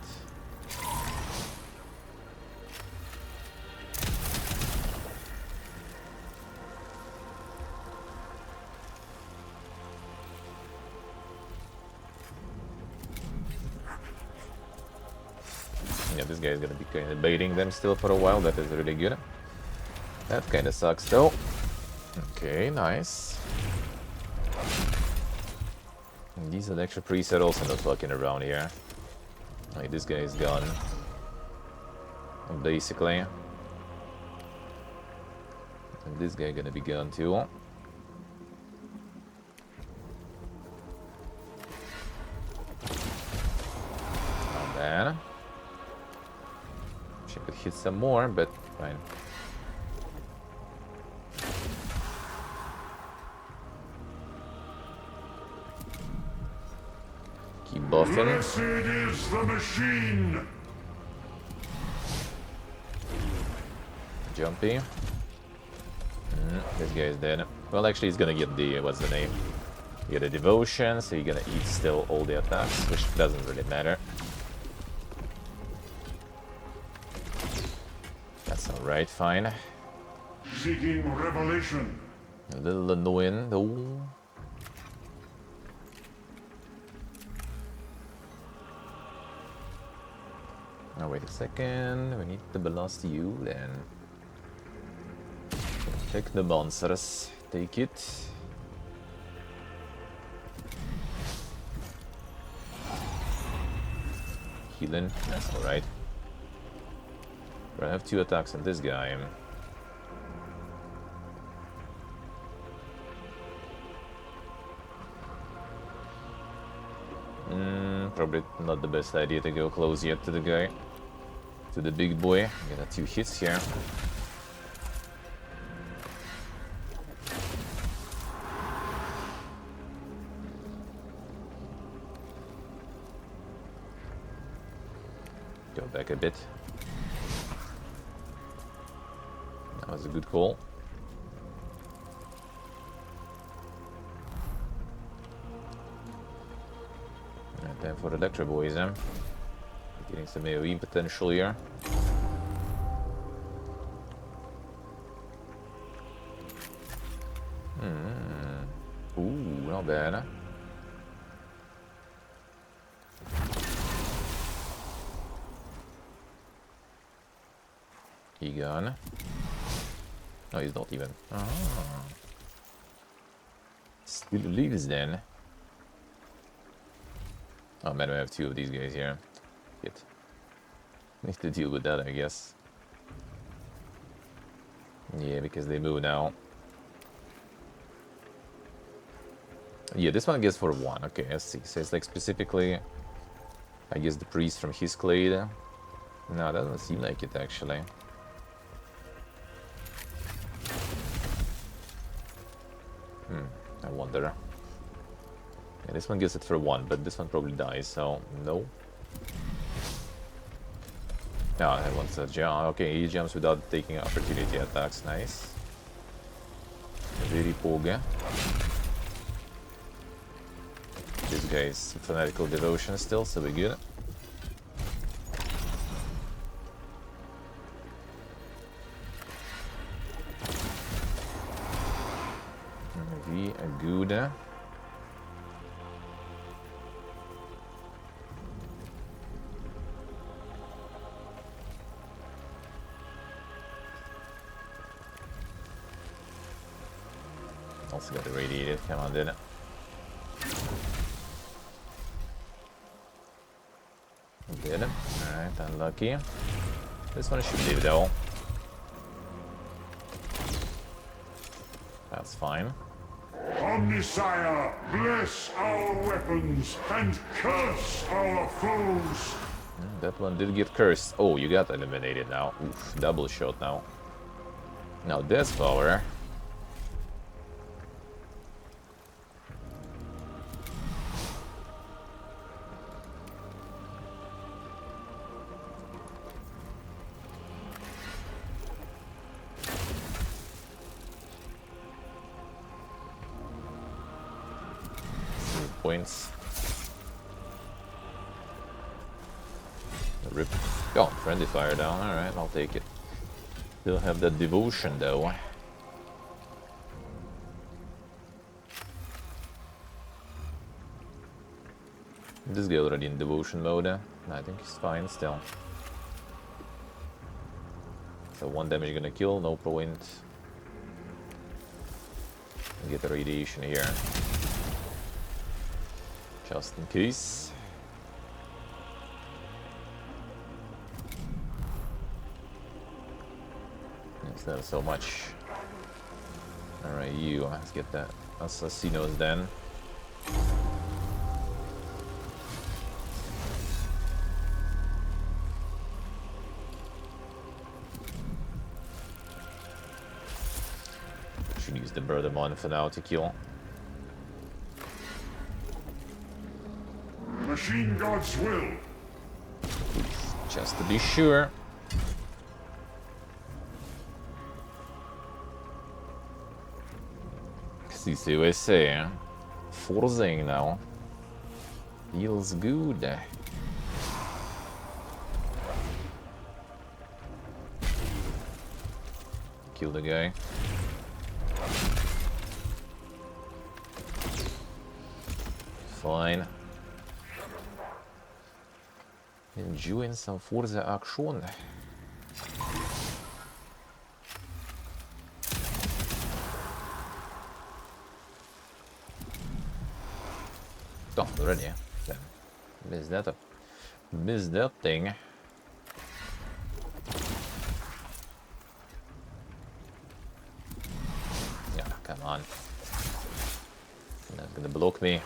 Yeah, this guy is gonna be kind of baiting them still for a while. That is really good. That kind of sucks though. Okay, nice. And these extra priests are also not fucking around here. Like, this guy is gone. Basically. And this guy gonna be gone too. Not bad. She could hit some more, but fine. Keep buffing. Blessed is the machine! Jumpy. This guy is dead. Well, actually, he's gonna get the what's the name? Get a devotion, so you're gonna eat still all the attacks, which doesn't really matter. That's alright, fine. Seeking revelation. A little annoying though. Now wait a second, we need to blast you then. Take the monsters, take it. healing. That's alright. I have 2 attacks on this guy. Probably not the best idea to go close yet to the guy. To the big boy. Get 2 hits here. Go back a bit. That was a good call. Time for Electro Boys, getting some AoE potential here. Ooh, not bad. He gone. No, he's not even. Still lives then. Oh man, we have 2 of these guys here. Shit. Need to deal with that, I guess. Yeah, because they move now. Yeah, this one gets for 1. Okay, let's see. So it's like specifically, I guess, the priest from his clade. No, that doesn't seem like it actually. I wonder. Yeah, this one gets it for 1, but this one probably dies, so no. Yeah, that one's a jump. Okay, he jumps without taking opportunity attacks. Nice. Very poga. This guy is fanatical devotion still, so we're good. Maybe a good. Also got irradiated, come on, did it? Did it? Alright, unlucky. This one should live though. That's fine. Omnisire, bless our weapons and curse our foes. That one did get cursed. Oh, you got eliminated now. Oof, double shot now. Now Death Power. Points. Rip. Oh, friendly fire down. Alright, I'll take it. Still have that devotion though. This guy already in devotion mode. I think he's fine still. So 1 damage gonna kill, no point. Get the radiation here. Just in case. It's not so much. Alright, you, let's get that assassinos then. Should use the Birdemon for now to kill. Machine God's will. Just to be sure. CCUSA. Forcing now. Feels good. Kill the guy. Fine. Enjoying some Forza action. Done already. Then messed that up. Missed that thing. Yeah, come on. You're not gonna block me.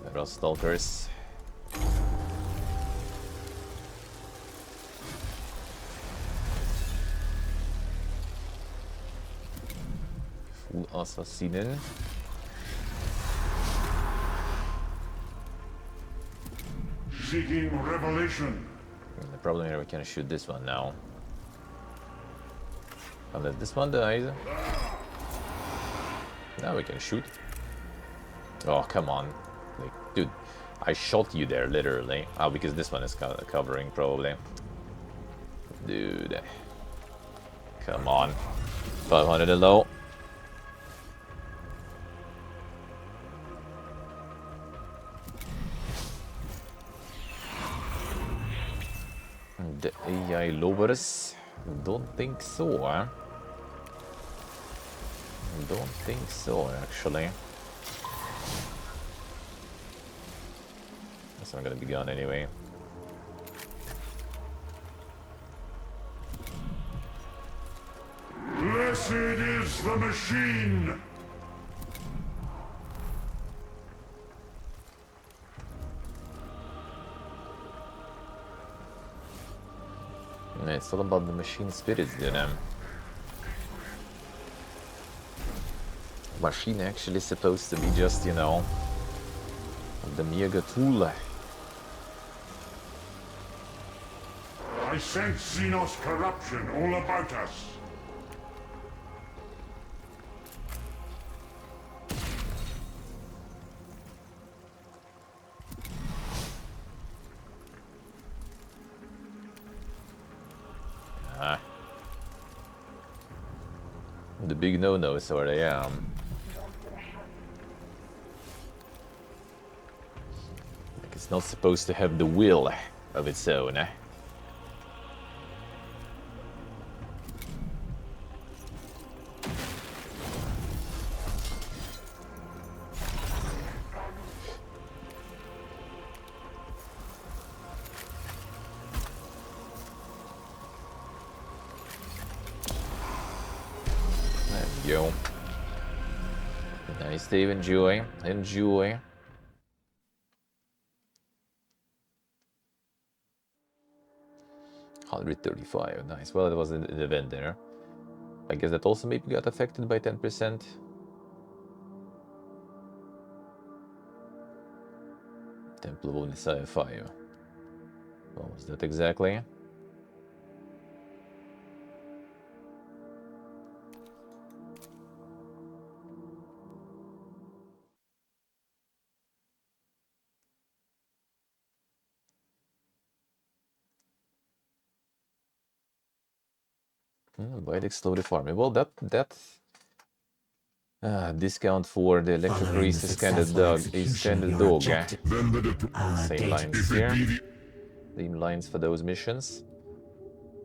There are stalkers. Full assassinen. Seeking revelation. The problem here, we can shoot this one now. Unless this one dies. Now we can shoot. Oh, come on. Like, dude, I shot you there, literally. Oh, because this one is covering, probably. Dude. Come on. 500 and low. The AI lowers? Don't think so, huh? Don't think so, actually. That's not gonna be gone anyway. Blessed is the machine! Yeah, it's all about the machine spirits, you know. Machine actually supposed to be just, you know, the mega tool. I sense Xenos corruption all about us. The big no-no is where I am. Like it's not supposed to have the will of its own, eh? Yo. Nice, Dave. Enjoy. Enjoy. $135. Nice. Well, it was an event there. I guess that also maybe got affected by 10%. Temple of only Sci-Fi. What was that exactly? Buy the exploded farming. Well, that discount for the electric race is kind of dog. Is kind of dog. Same lines here. Same lines for those missions.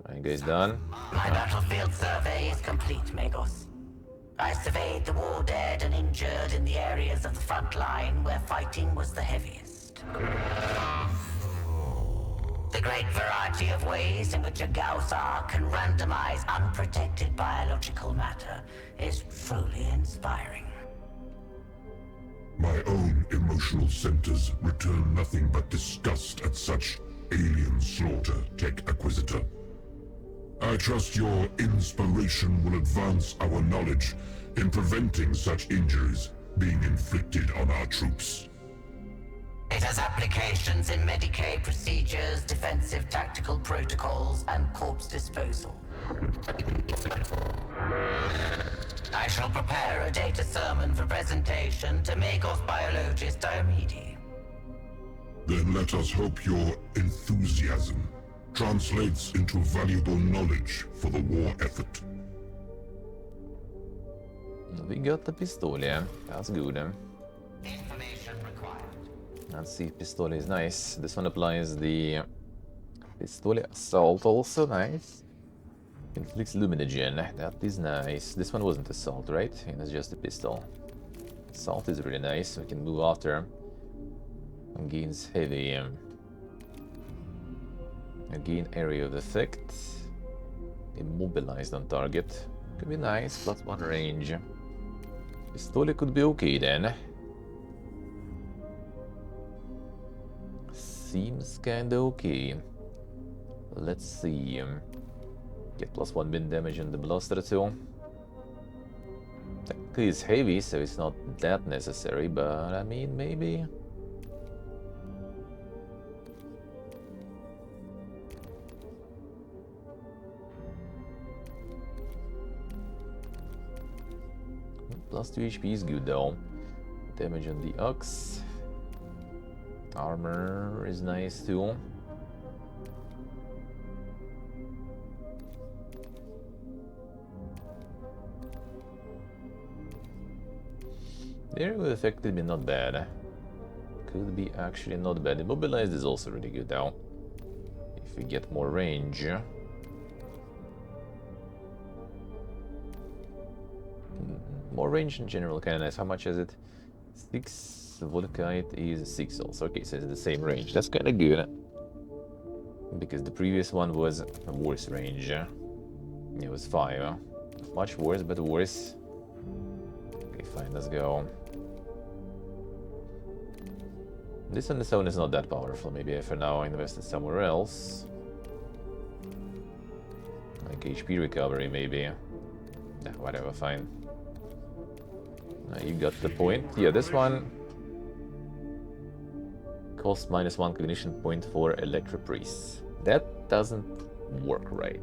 Are you guys done? My battlefield survey is complete, Magos. I surveyed the war dead and injured in the areas of the front line where fighting was the heaviest. The great variety of ways in which a Gauss arc can randomize unprotected biological matter is truly inspiring. My own emotional centers return nothing but disgust at such alien slaughter, Tech Acquisitor. I trust your inspiration will advance our knowledge in preventing such injuries being inflicted on our troops. It has applications in Medicaid procedures, defensive tactical protocols, and corpse disposal. I shall prepare a data sermon for presentation to Magos biologist Diomede. Then let us hope your enthusiasm translates into valuable knowledge for the war effort. We got the pistol, yeah. That's good. Information required. Let's see, pistol is nice. This one applies the Pistol assault also nice. Inflicts luminogen, that is nice. This one wasn't assault, right? And it's just a pistol. Assault is really nice, we can move after. And gains heavy. Gain area of effect. Immobilized on target. Could be nice, +1 range. Pistol could be okay then. Seems kinda okay. Let's see. Get +1 min damage on the blaster too. Technically it's heavy, so it's not that necessary, but I mean, maybe. +2 HP is good though. Damage on the Ox. Armor is nice too. The area of effect could be not bad. Could be actually not bad. Immobilized is also really good though. If we get more range. More range in general, kinda nice. How much is it? 6. Volkite is 6 also. Okay, so it's the same range. That's kinda good. Because the previous one was a worse range. It was 5. Much worse, but worse. Okay, fine, let's go. This on its own is not that powerful. Maybe for now I invest it somewhere else. Like HP recovery, maybe. Yeah, whatever, fine. You got the point. Yeah, this one costs -1 cognition point for Electro Priest. That doesn't work right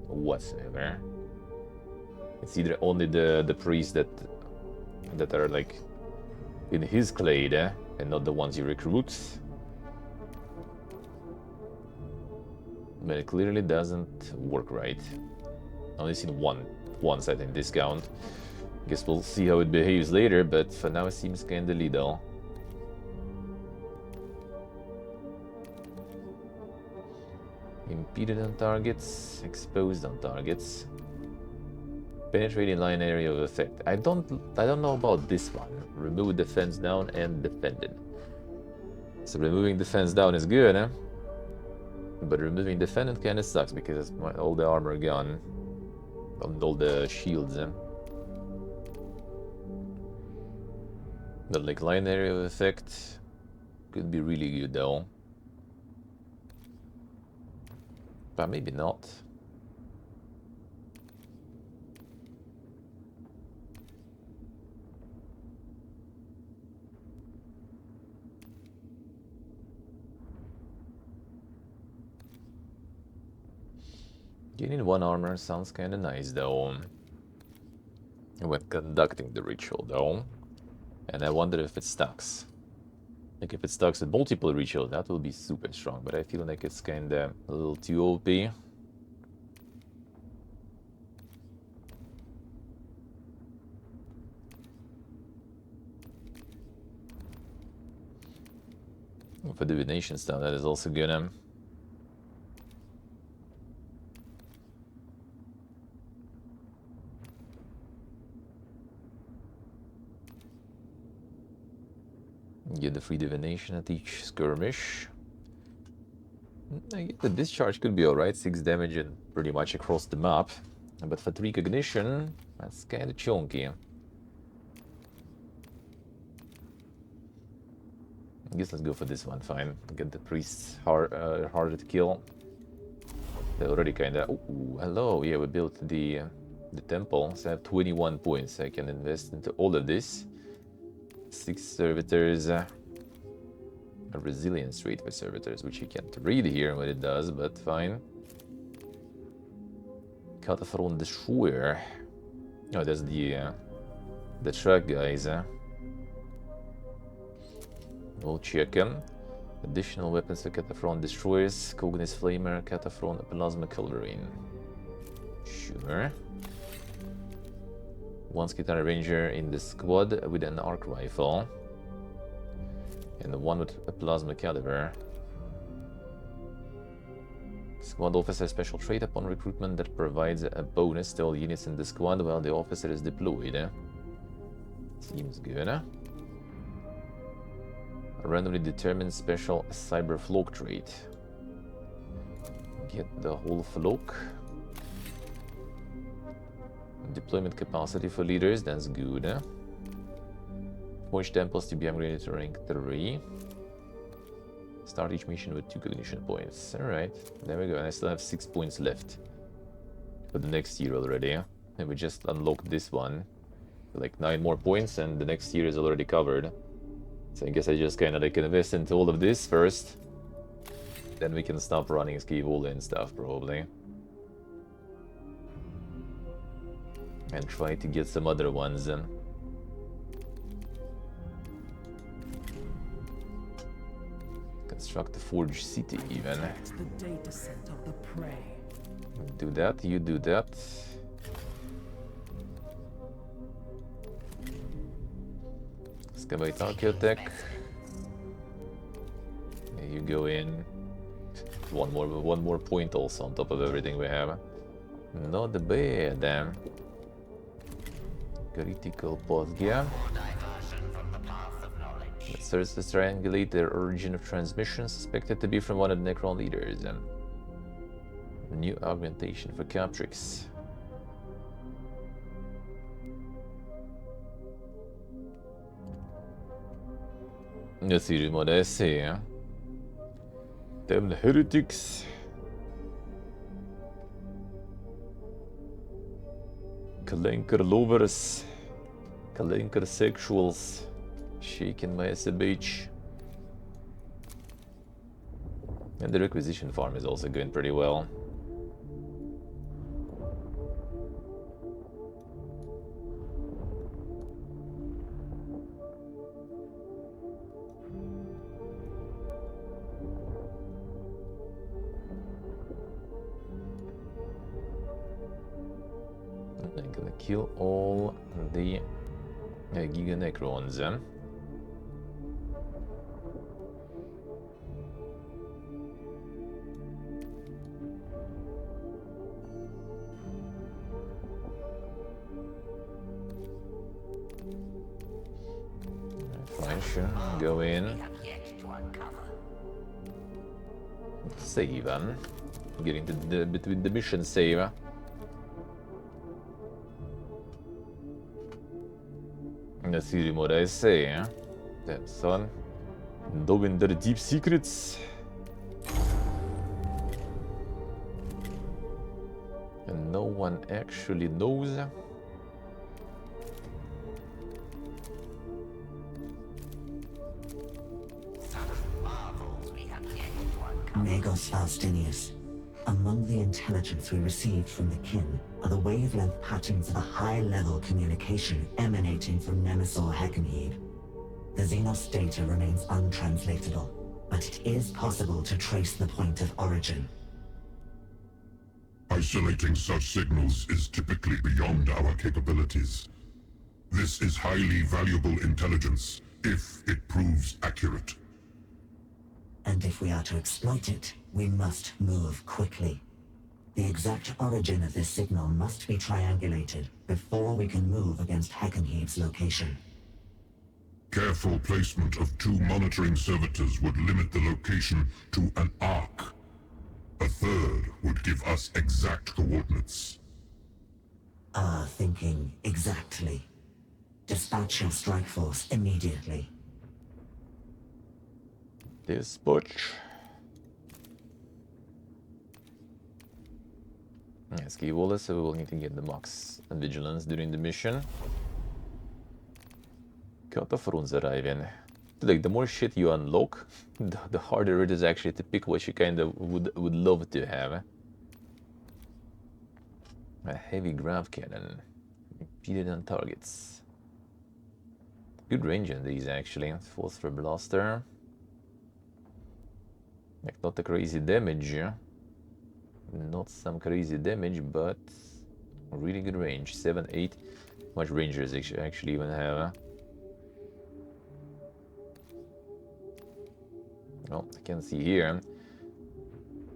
whatsoever. It's either only the priests that are like in his clade and not the ones you recruit. But it clearly doesn't work right. Only seen once I think discount. Guess we'll see how it behaves later, but for now it seems kinda lethal. Impeded on targets, exposed on targets. Penetrating line area of effect. I don't know about this one. Remove defense down and defended. So removing defense down is good, eh? But removing defendant kinda sucks because it's all the armor gone. And all the shields, eh? The like line area of effect could be really good though. But maybe not. Gaining 1 armor sounds kinda nice though. When conducting the ritual though. And I wonder if it stacks. Like if it stacks with multiple rituals, that will be super strong. But I feel like it's kinda a little too OP. For divination stuff, that is also good. Get the free divination at each skirmish. I get the discharge could be alright, 6 damage and pretty much across the map. But for 3 cognition, that's kinda chunky. I guess let's go for this one, fine. Get the priests harder to kill. They're already kinda... Oh, hello, yeah, we built the temple, so I have 21 points. I can invest into all of this. 6 servitors, a resilience rate for servitors, which you can't read here what it does, but fine. Cataphrone Destroyer. Oh, that's the truck guys. We'll check them. Additional weapons for Cataphrone Destroyers, Cognis Flamer, Cataphrone Plasma Culverine. Sure. 1 Skitana Ranger in the squad with an arc rifle. And 1 with a plasma caliber. Squad officer special trait upon recruitment that provides a bonus to all units in the squad while the officer is deployed. Seems good. A randomly determined special cyber flock trait. Get the whole flock. Deployment capacity for leaders, that's good. Forge temples to be upgraded to rank 3. Start each mission with 2 cognition points. Alright, there we go. And I still have 6 points left for the next year already. And we just unlocked this one. Like 9 more points and the next year is already covered. So I guess I just kind of like invest into all of this first. Then we can stop running Skivola and stuff probably. And try to get some other ones then. Construct a forge city even. The data set of the prey. Do that, you do that. Excavate Archaeotech. You go in. One more point also on top of everything we have. Not bad. Critical path gear. It serves to triangulate their origin of transmission, suspected to be from one of the Necron leaders. A new augmentation for Caprix. Let's see what I say. Them heretics. Kalenker lovers. Kalenker sexuals. Shaken my SBH. And the requisition farm is also going pretty well. I'm gonna kill all the Giga Necrons. Fine, sure. Go in. Save. Getting to the between the mission save. Let's see what I say. That son. Knowing their deep secrets. And no one actually knows. Magos Faustinius. Among the intelligence we received from the kin are the wavelength patterns of a high-level communication emanating from Nemesaur Heckenheed. The Xenos data remains untranslatable, but it is possible to trace the point of origin. Isolating such signals is typically beyond our capabilities. This is highly valuable intelligence, if it proves accurate. And if we are to exploit it, we must move quickly. The exact origin of this signal must be triangulated before we can move against Heckenheed's location. Careful placement of 2 monitoring servitors would limit the location to an arc. A third would give us exact coordinates. Thinking exactly. Dispatch your strike force immediately. Dispatch. Yes, Skivola, so we will need to get the max vigilance during the mission. Cataphrons arriving. Like, the more shit you unlock, the harder it is actually to pick what you kind of would love to have. A heavy grav cannon. Repeated on targets. Good range on these actually. Phosphor blaster. Like, not a crazy damage. Not some crazy damage, but really good range. 7, 8. How much rangers actually even have? Well, I can see here.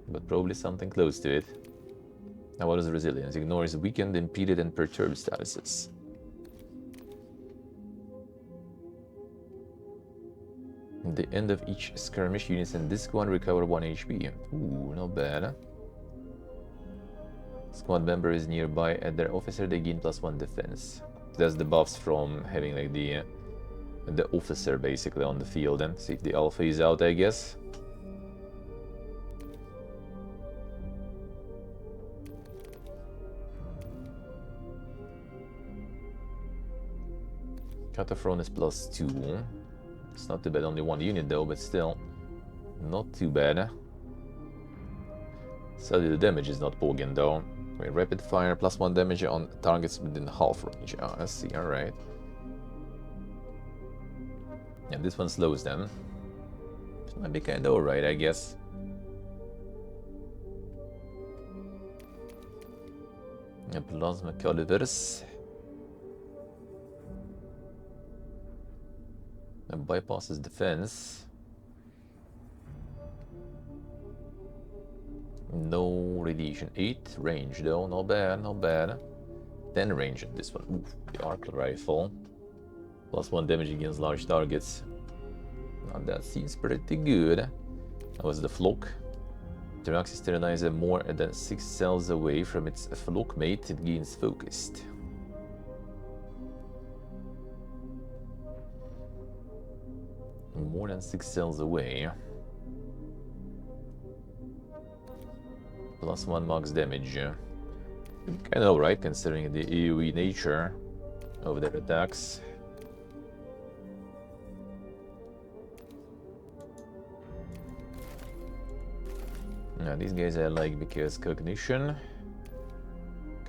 but probably something close to it. Now what is resilience? Ignores weakened, impeded, and perturbed statuses. At the end of each skirmish, units in this squad recover 1 HP. Ooh, not bad. Squad member is nearby at their officer, they gain +1 defense. That's the buffs from having like the officer basically on the field. And see if the alpha is out, I guess. Cataphrone is +2. It's not too bad, only 1 unit though, but still not too bad. Sadly, the damage is not pogging though. Wait, rapid fire +1 damage on targets within half range. Ah, I see, alright. Yeah, this one slows them. It might be kinda alright, I guess. Yeah, plasma calibers. And bypasses defense. No radiation. 8 range though, not bad, not bad. 10 range on this one. Oof, the arc rifle. +1 damage against large targets. Now that seems pretty good. That was the flock. Teraxis sterilizer more than 6 cells away from its flock mate, it gains focused. More than 6 cells away. +1 max damage. Kinda alright considering the AoE nature of their attacks. Now these guys I like because cognition.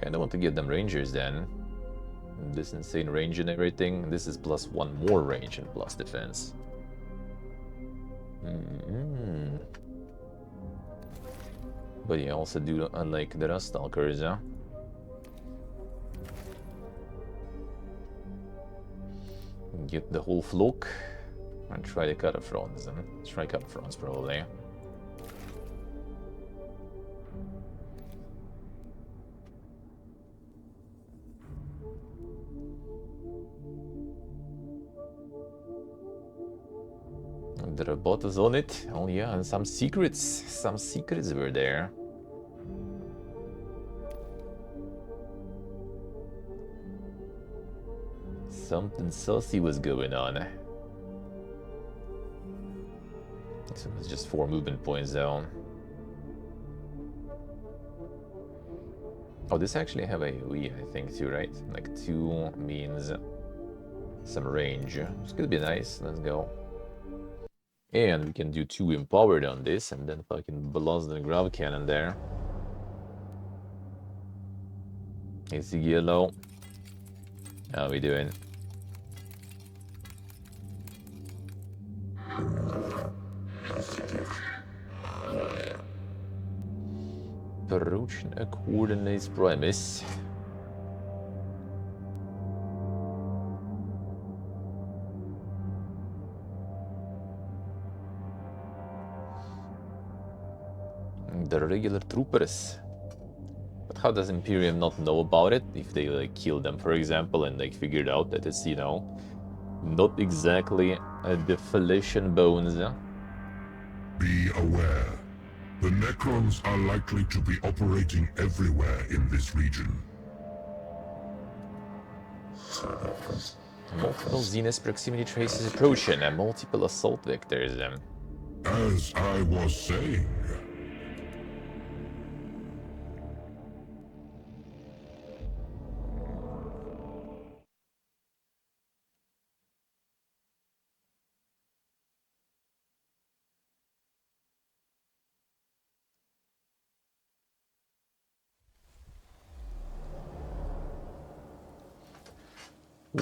Kinda want to get them rangers then. This insane range and everything. This is +1 more range and plus defense. But yeah, also do unlike the Rust Stalkers, huh? Get the whole flock and try the Cataphrons. Try Cataphrons probably. The robot is on it. Oh yeah, and some secrets. Some secrets were there. Something saucy was going on. So it's just 4 movement points though. Oh, this actually have a AoE, I think, too, right? Like 2 means some range. It's gonna be nice. Let's go. And we can do 2 empowered on this, and then fucking blast the grav cannon there. AC yellow. How we doing? Approaching a coordinates premise. The regular troopers. But how does Imperium not know about it? If they like kill them, for example, and like figured out that it's, you know, not exactly the Felician bones. Be aware. The Necrons are likely to be operating everywhere in this region. Multiple Zenith proximity traces approaching and multiple assault vectors. As I was saying.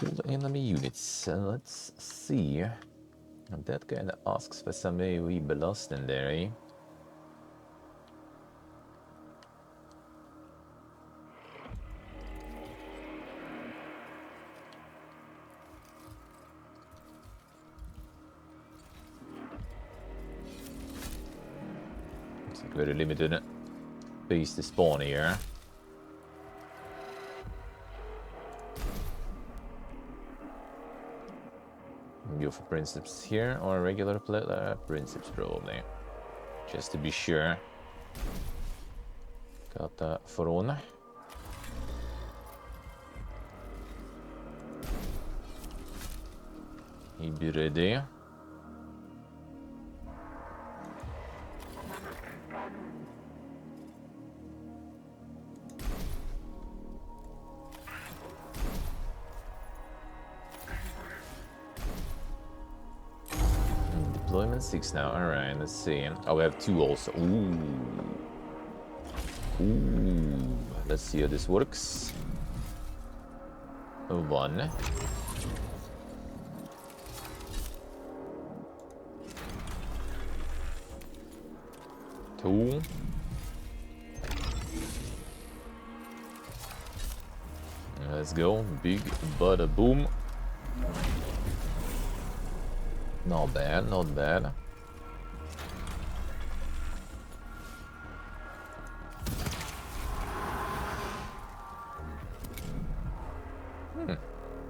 All enemy units. Let's see. That kind of asks for some AoE blast in there, eh? Very limited space to spawn here. Go for Princeps here, or regular Princeps probably. Just to be sure. Got the Forona. He'd be ready. Deployment 6 now. Alright, let's see. Oh, we have 2 also. Ooh. Ooh. Let's see how this works. 1. 2. Let's go. Big bada boom. Not bad, not bad.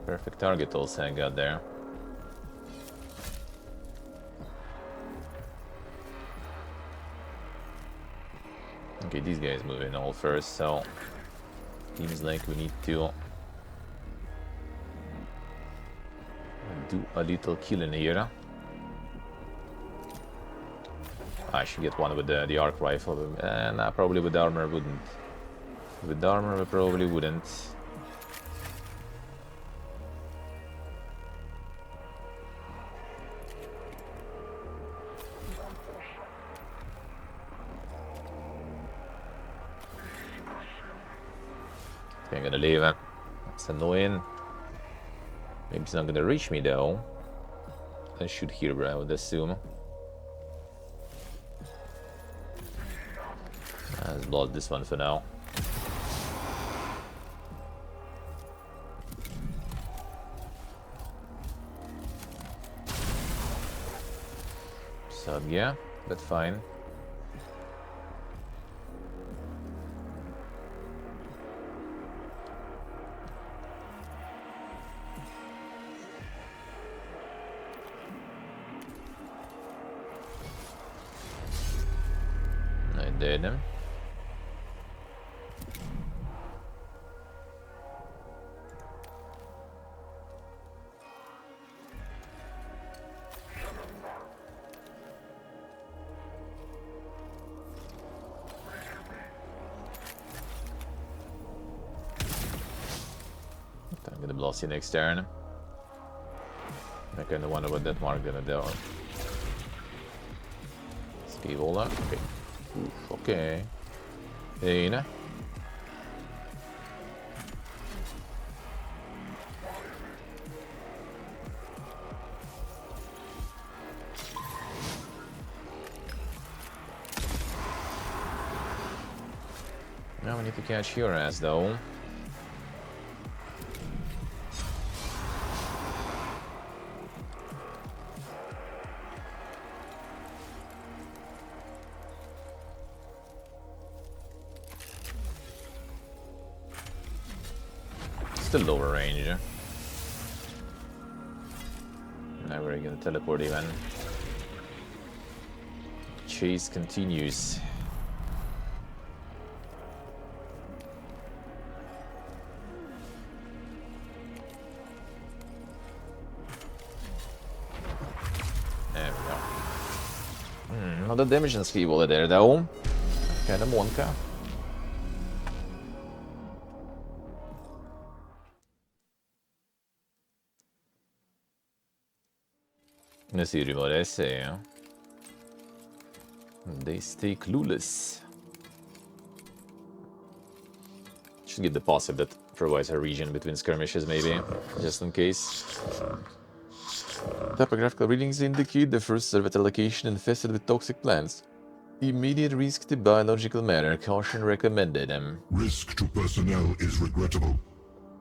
Perfect target also I got there. Okay, these guys moving all first, so seems like we need to do a little killing here. I should get one with the arc rifle, nah, probably with armor wouldn't. With armor we probably wouldn't. Okay, I'm gonna leave him. It's annoying. Maybe he's not gonna reach me though. I should hear, bro, I would assume. Let's block this one for now. So yeah, but fine. I did him. I'm gonna blast you next turn. I kinda wonder what that mark gonna do. Skivola, okay. Oof, okay. Dana. Now we need to catch your ass though. Still lower range. Now we're gonna teleport even. Chase continues. There we go. Not the damage and skill there though. Kinda Monka. Nu ser du vad det säger. They stay clueless. Should get the passive that provides a region between skirmishes maybe, just in case. Topographical readings indicate the first survey location infested with toxic plants. Immediate risk to biological matter. Caution recommended. Risk to personnel is regrettable.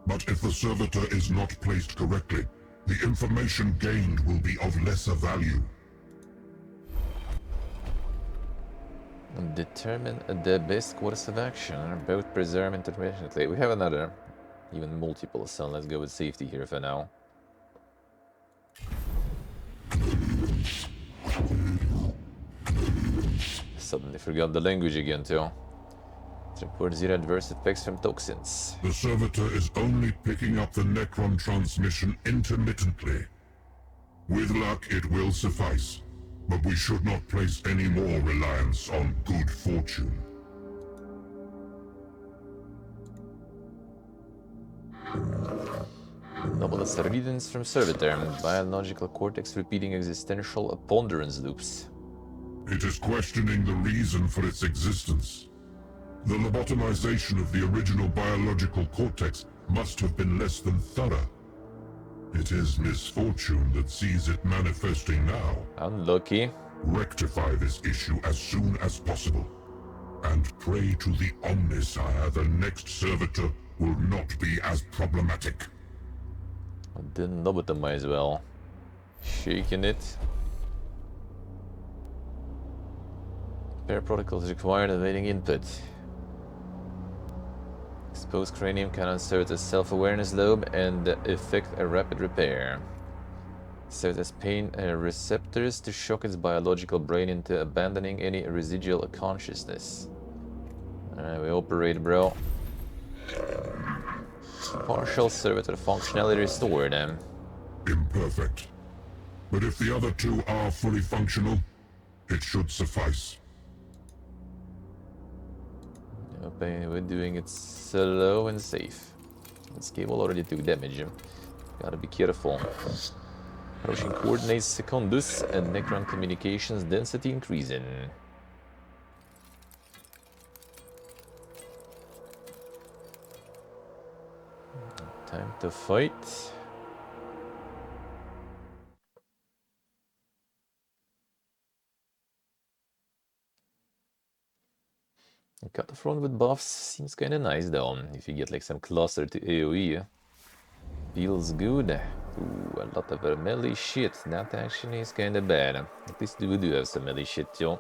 But if the servitor is not placed correctly, the information gained will be of lesser value. Determine the best course of action. Both preserve intermittently. We have another, even multiple, so let's go with safety here for now. Suddenly forgot the language again too. Report zero adverse effects from toxins. The servitor is only picking up the Necron transmission intermittently. With luck, it will suffice, but we should not place any more reliance on good fortune. Novelist readings from servitor. Biological cortex repeating existential ponderance loops. It is questioning the reason for its existence. The lobotomization of the original biological cortex must have been less than thorough. It is misfortune that sees it manifesting now. Unlucky. Rectify this issue as soon as possible. And pray to the Omnisire the next servitor will not be as problematic. I didn't lobotomize well. Shaking it. Repair protocols required awaiting input. Exposed cranium can insert a self-awareness lobe and effect a rapid repair. Serves as pain receptors to shock its biological brain into abandoning any residual consciousness. Alright, we operate, bro. Partial servitor functionality restored. Imperfect. But if the other two are fully functional, it should suffice. Okay, we're doing it slow and safe. This cable already took damage. Gotta be careful. Approaching coordinates secundus and Necron communications density increasing. Time to fight. Cut the front with buffs seems kinda nice though. If you get like some cluster to AoE. Feels good. Ooh, a lot of melee shit. That actually is kinda bad. At least we do have some melee shit too.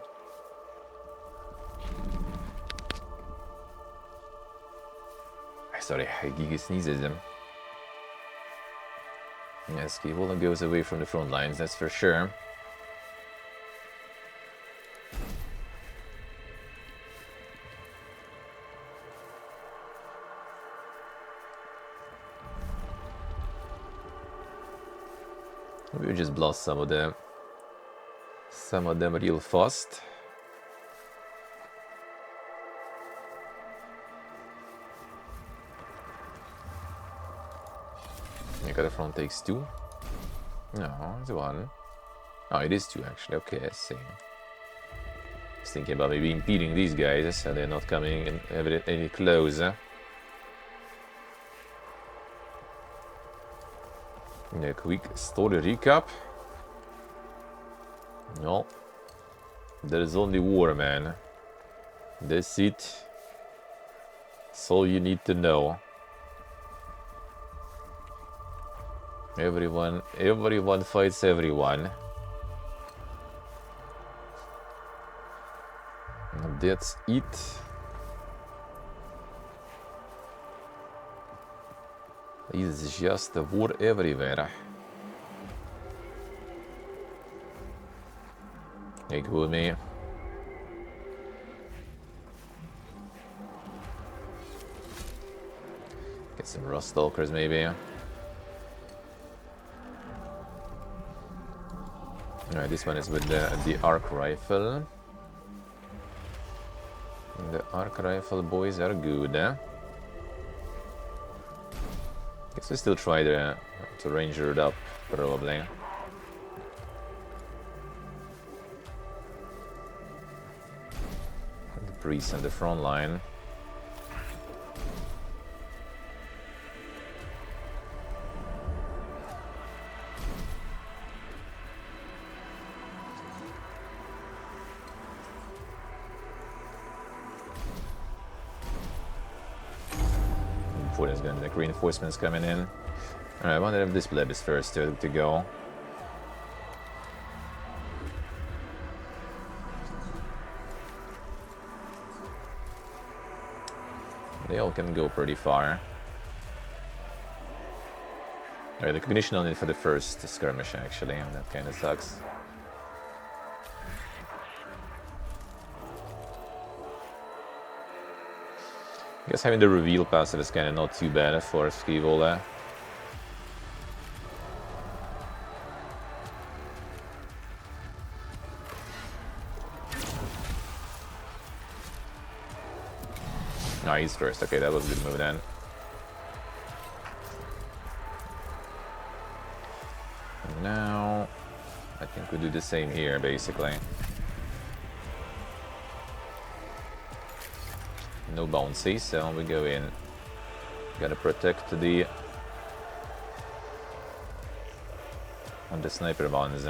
Sorry, Gigi sneezes him. Yes, Kevola goes away from the front lines, that's for sure. We'll just blast some of them real fast. The front takes 2. No, it's 1. Oh, it is 2 actually. Okay, I see. I was thinking about maybe impeding these guys so they're not coming in any closer. A quick story recap. No, there is only war, man. That's it. That's all you need to know. Everyone fights everyone. That's it. It's just a war everywhere. Hey, go with me. Get some Rust Stalkers maybe. Alright, this one is with the arc rifle. The arc rifle boys are good, eh? Guess we still try to ranger it up, probably. The priest on the front line. Before there's gonna be like reinforcements coming in. Alright, I wonder if this bleb is first to go. They all can go pretty far. Alright, the cognition only for the first skirmish actually, and that kinda sucks. I guess having the reveal passive is kinda not too bad for Skivola. No, he's first. Okay, that was a good move then. And now, I think we do the same here, basically. No bouncy, so we go in. Gotta protect the... on the sniper bonds.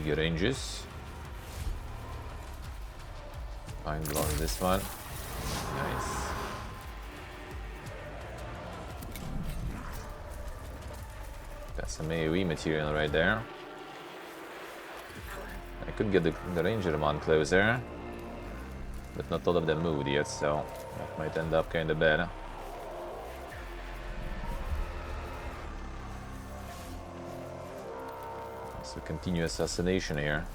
Giga ranges. Mind blow this one. Nice. Got some AoE material right there. I could get the ranger one closer, but not all of them moved yet, so that might end up kinda bad. So continue assassination here.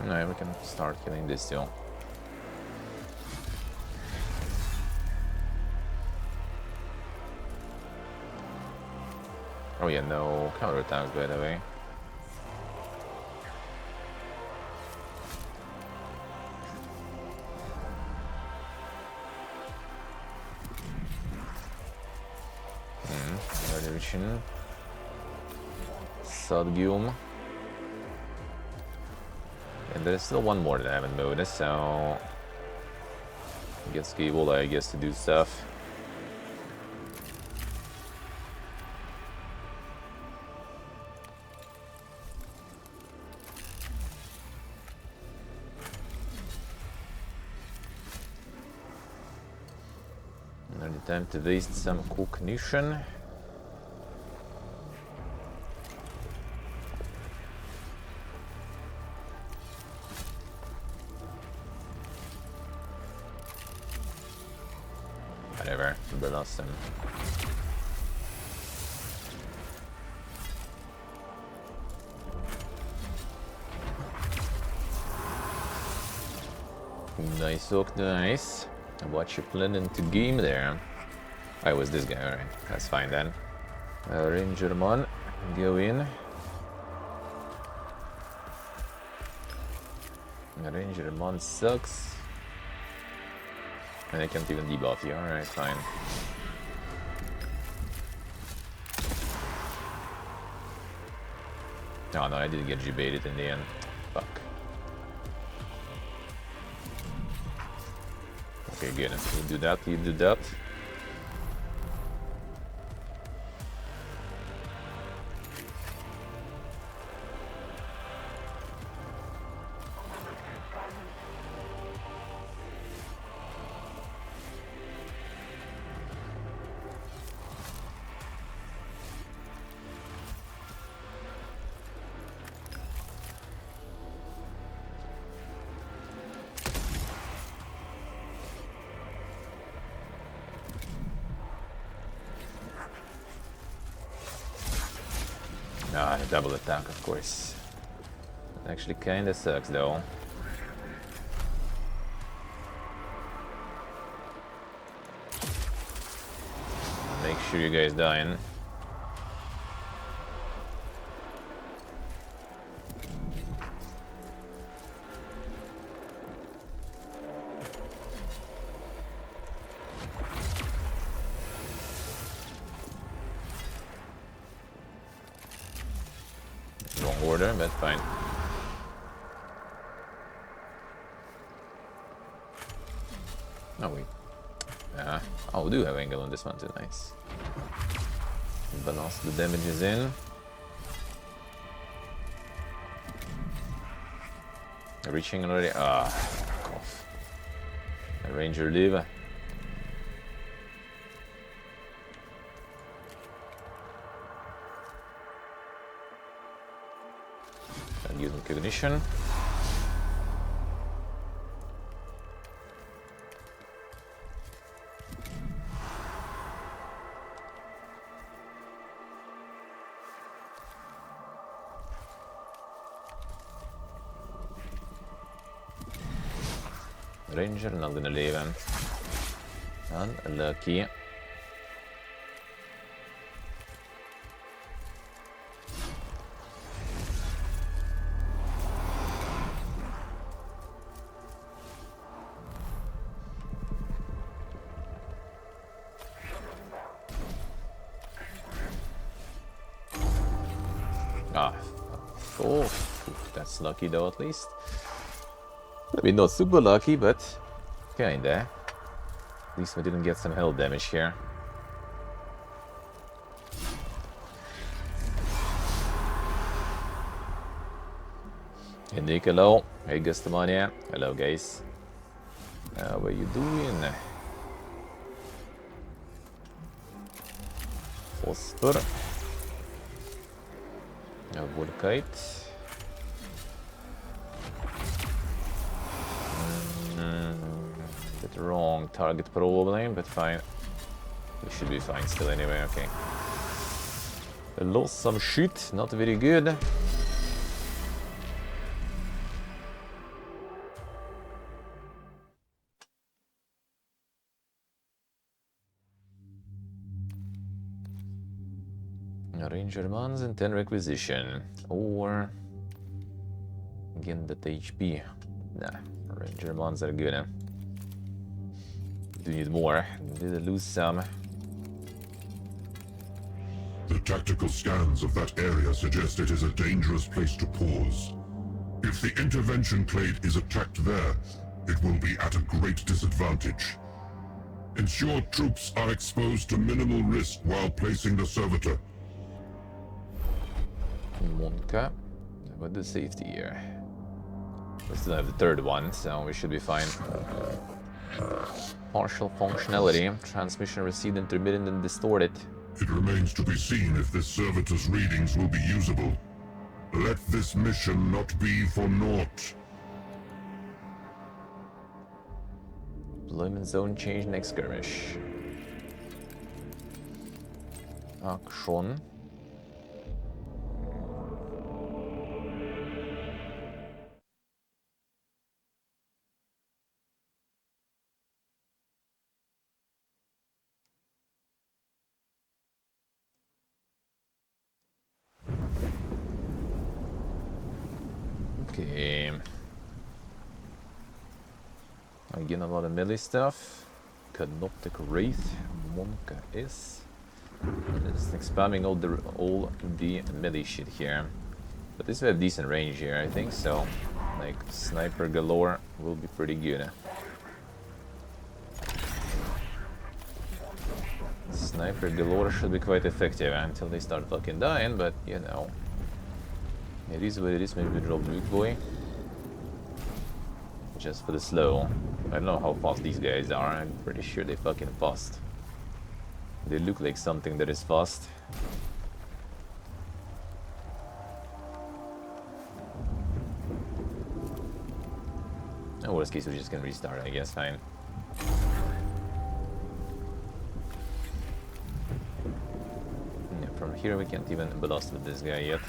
No, we can start killing this too. Oh yeah, no counterattacks by the way. Division. Sudgium. And there's still one more that I haven't moved, so get Skivola, I guess, to do stuff. Another time to waste some cognition. Whatever, we lost him. Nice hook, nice. What you planning to game there? I was this guy, alright. That's fine then. Rangermon, go in. Rangermon sucks. And I can't even debuff you, alright, fine. Oh no, I didn't get G-baited in the end. Fuck. Okay, good. You do that, you do that. Ah, double attack, of course. That actually kinda sucks, though. Make sure you guys dying. Wrong order, but fine. Oh wait. Oh, we do have angle on this one too, nice. Balance the damages in. Reaching already. Fuck off. A ranger live. And using cognition. Ranger, not gonna leave him. Unlucky. Oh, that's lucky though, at least. I mean, not super lucky, but kinda. At least we didn't get some health damage here. Hey Nick, hello. Hey Gustamania. Hello guys. What are you doing? Phosphor. Woodkite. Bit wrong target probably, but fine. We should be fine still anyway, okay. I lost some shit, not very good. Ranger Mons and 10 requisition. Or again that HP. Nah, Ranger Mons are good. Do need more. Did lose some. The tactical scans of that area suggest it is a dangerous place to pause. If the intervention clade is attacked there, it will be at a great disadvantage. Ensure troops are exposed to minimal risk while placing the servitor. Monka. What the safety here? We still have the third one, so we should be fine. Partial functionality. Transmission received intermittent and distorted. It remains to be seen if this servitor's readings will be usable. Let this mission not be for naught. Deployment zone change next skirmish. Action. Okay. Again, a lot of melee stuff. Canoptic Wraith. Monka is. Just spamming all the melee shit here. But this will have decent range here, I think, so like sniper galore will be pretty good. Sniper galore should be quite effective until they start fucking dying, but you know. It is what it is. Maybe we drop Nuke Boy. Just for the slow. I don't know how fast these guys are. I'm pretty sure they're fucking fast. They look like something that is fast. In worst case, we just can restart, I guess. Fine. Yeah, from here we can't even blast with this guy yet.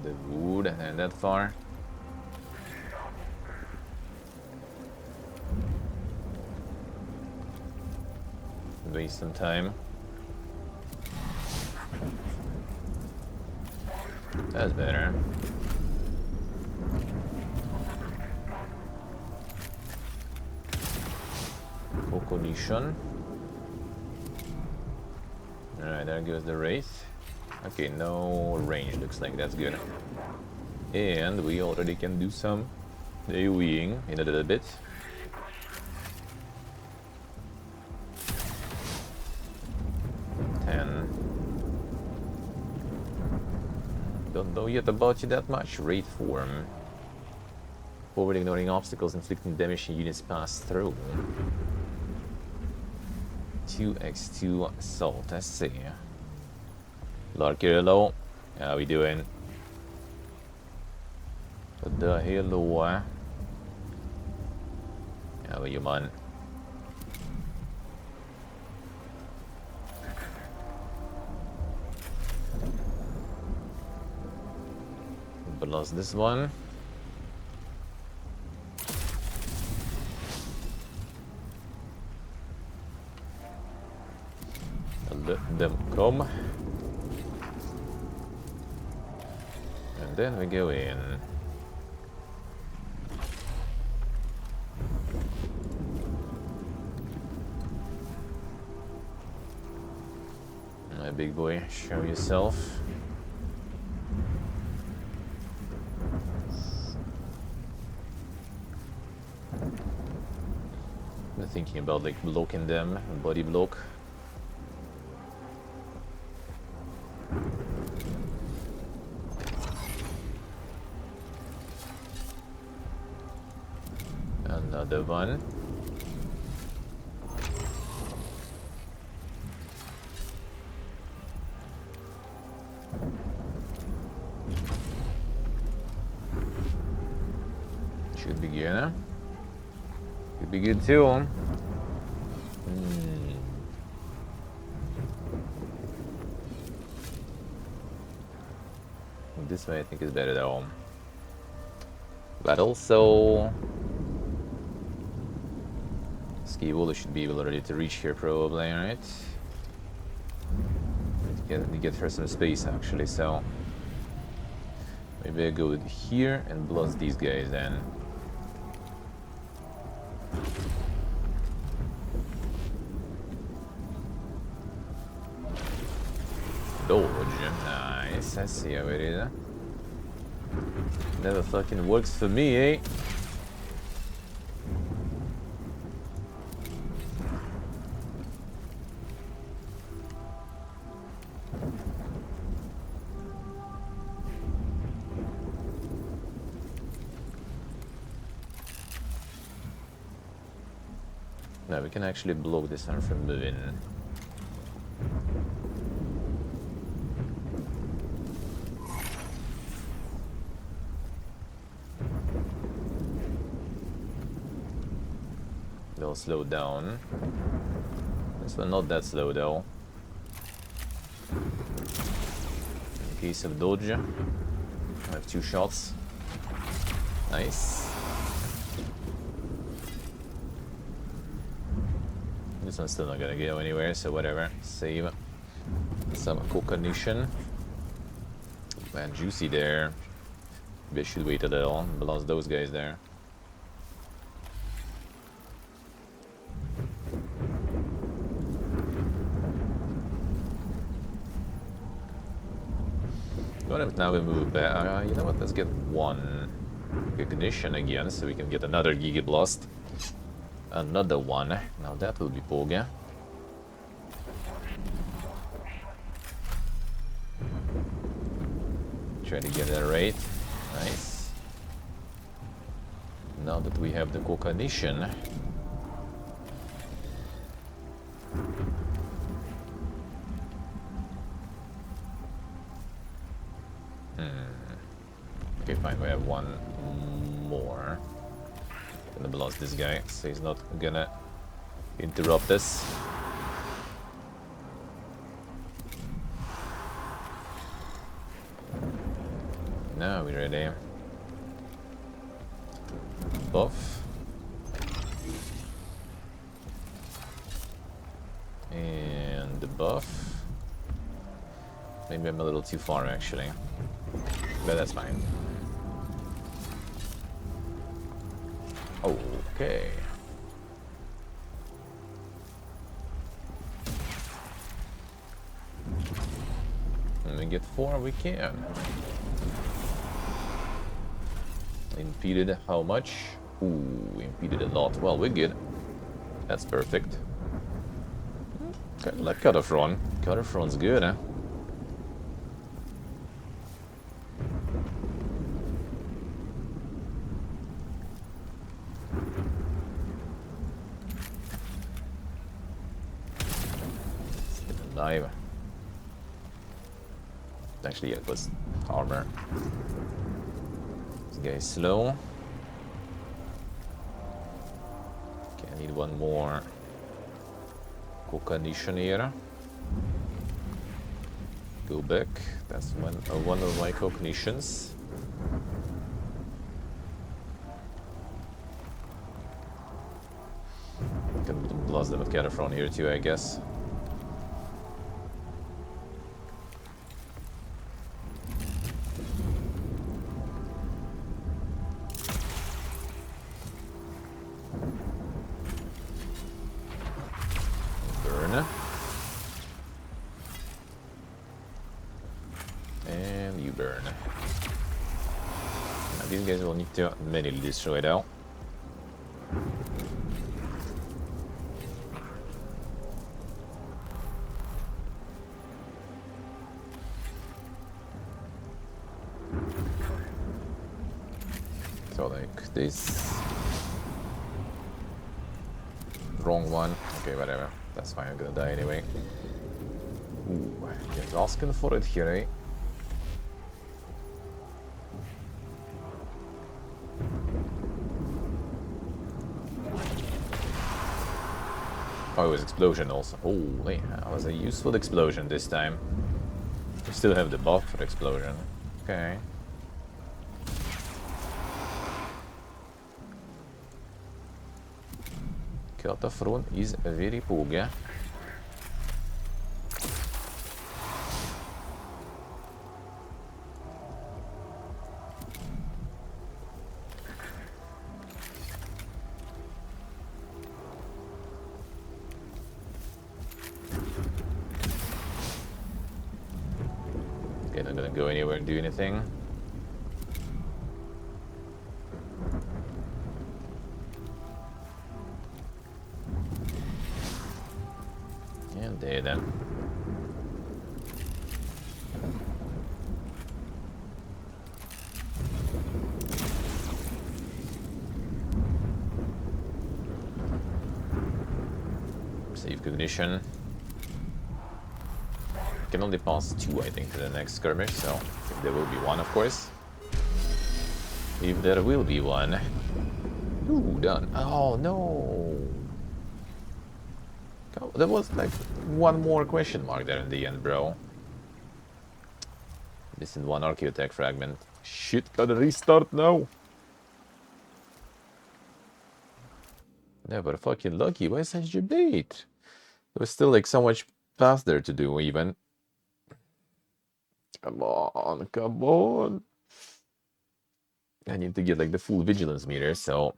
The wood and that far. Waste some time. That's better. Cognition. Alright, there goes the Wraith. Okay, no range, looks like that's good. And we already can do some AoEing in a little bit. Don't know yet about you that much. Raid form. Forward ignoring obstacles, inflicting damage in units pass through. 2x2 assault, let's see. Larkirlo, how we doing? What the hell? How are you, man? But lost this one. Let them come. And then we go in. My big boy, show yourself. I'm thinking about like blocking them, body block. Another one. Should be good. Could be good too. This way I think is better though. But also Skibola should be able already to reach here probably, right? Need to get her some space actually, so maybe I go here and blast these guys then. Dodge, nice, I see how it is. Never fucking works for me, eh? Now we can actually block this one from moving. They'll slow down. This one not that slow though. In case of dodge, I have 2 shots. Nice. This one's still not gonna go anywhere, so whatever. Save some cognition. Man, juicy there. Maybe I should wait a little. Blast those guys there. What if now we move back? You know what? Let's get 1 ignition again, so we can get another Giga Blast. Another one. Now that will be Poga. Try to get that right. Nice. Now that we have the cognition. Okay, fine. We have 1 more. Gonna blast this guy, so he's not gonna interrupt us. Now we're ready. Buff. And the buff. Maybe I'm a little too far actually. But that's fine. Okay. When we get 4, we can. Impeded how much? Ooh, impeded a lot. Well, we're good. That's perfect. Kind of like cutoff run. Cutoff run's good, huh? Still alive. Actually, yeah, it was armor. This guy's slow. Okay, I need one more cognition here. Go back. That's one of my cognitions. Can blast them with Cataphrone here too, I guess. Burn. And you burn. Now these guys will need to manually destroy it out. So like this. Wrong one. Okay, whatever. That's fine, I'm gonna die anyway. Ooh, just asking for it here, eh? Oh, it was explosion also. Holy, that was a useful explosion this time. We still have the buff for explosion. Okay. Cataphrone is very poga. Okay, not gonna go anywhere and do anything. And there then. Save cognition. Can only pass 2, I think, to the next skirmish, so if there will be one, of course. If there will be one. Ooh, done. Oh, no. There was like one more question mark there in the end, bro. Missing one archaeotech fragment. Shit, gotta restart now. Never fucking lucky. Why such a bait? There was still like so much past there to do, even. Come on, come on. I need to get like the full vigilance meter, so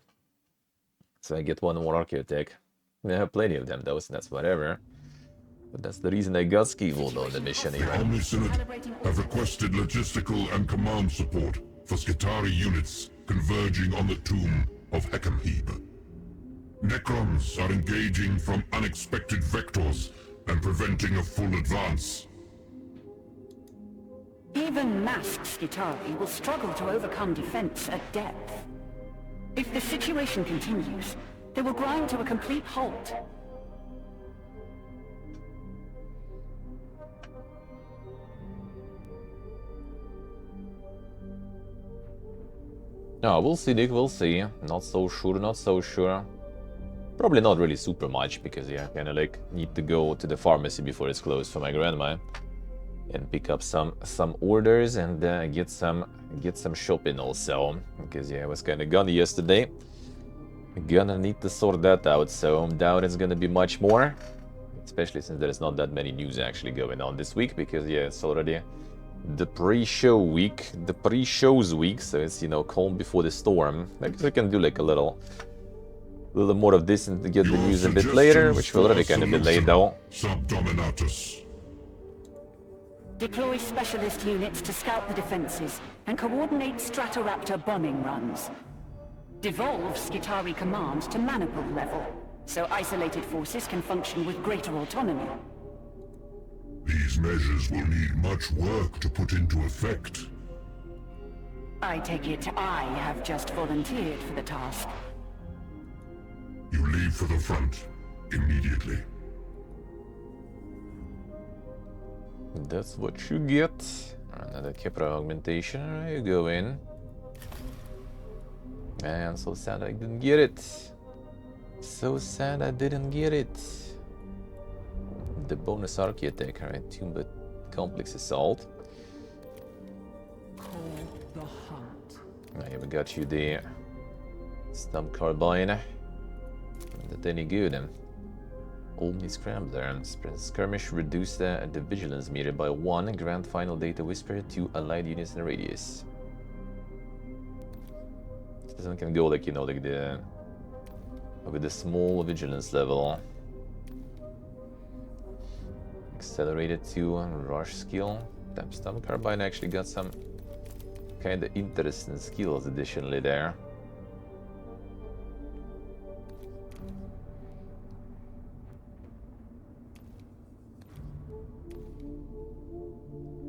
I get one more archaeotech. I have plenty of them though, so that's whatever. But that's the reason I got Skivold on the mission even. The Omni Senate have requested logistical and command support for Skitarii units converging on the tomb of Heckenheeb. Necrons are engaging from unexpected vectors and preventing a full advance. Even masked Skitarii will struggle to overcome defense at depth. If the situation continues, they will grind to a complete halt. No, we'll see, Dick, we'll see. Not so sure, not so sure. Probably not really super much, because yeah, I kinda like need to go to the pharmacy before it's closed for my grandma. And pick up some orders and get some shopping also. Because yeah, I was kinda gone yesterday. Gonna need to sort that out, so I doubt it's gonna be much more. Especially since there's not that many news actually going on this week, because yeah, it's already the pre-show week, the pre-shows week, so it's, you know, calm before the storm. I guess I can do like a little more of this and get the news a bit later, which will already kind of be late though. Subdominatus. Deploy specialist units to scout the defenses and coordinate Stratoraptor bombing runs. Devolve Skitarii Command to maniple level, so isolated forces can function with greater autonomy. These measures will need much work to put into effect. I take it I have just volunteered for the task. You leave for the front immediately. That's what you get. Another Kepra augmentation. You go in. Man, so sad I didn't get it. So sad I didn't get it. The bonus architect, right? Tomb complex assault. Call the hunt. Here we got you the stub carbine. Not that any good. Omni Scrambler. Skirmish reduce the vigilance meter by 1. Grant final data whisper to allied units in radius. This one can go like, you know, like the with the small vigilance level. Accelerated to rush skill. Damn, stub carbine actually got some kind of interesting skills additionally there.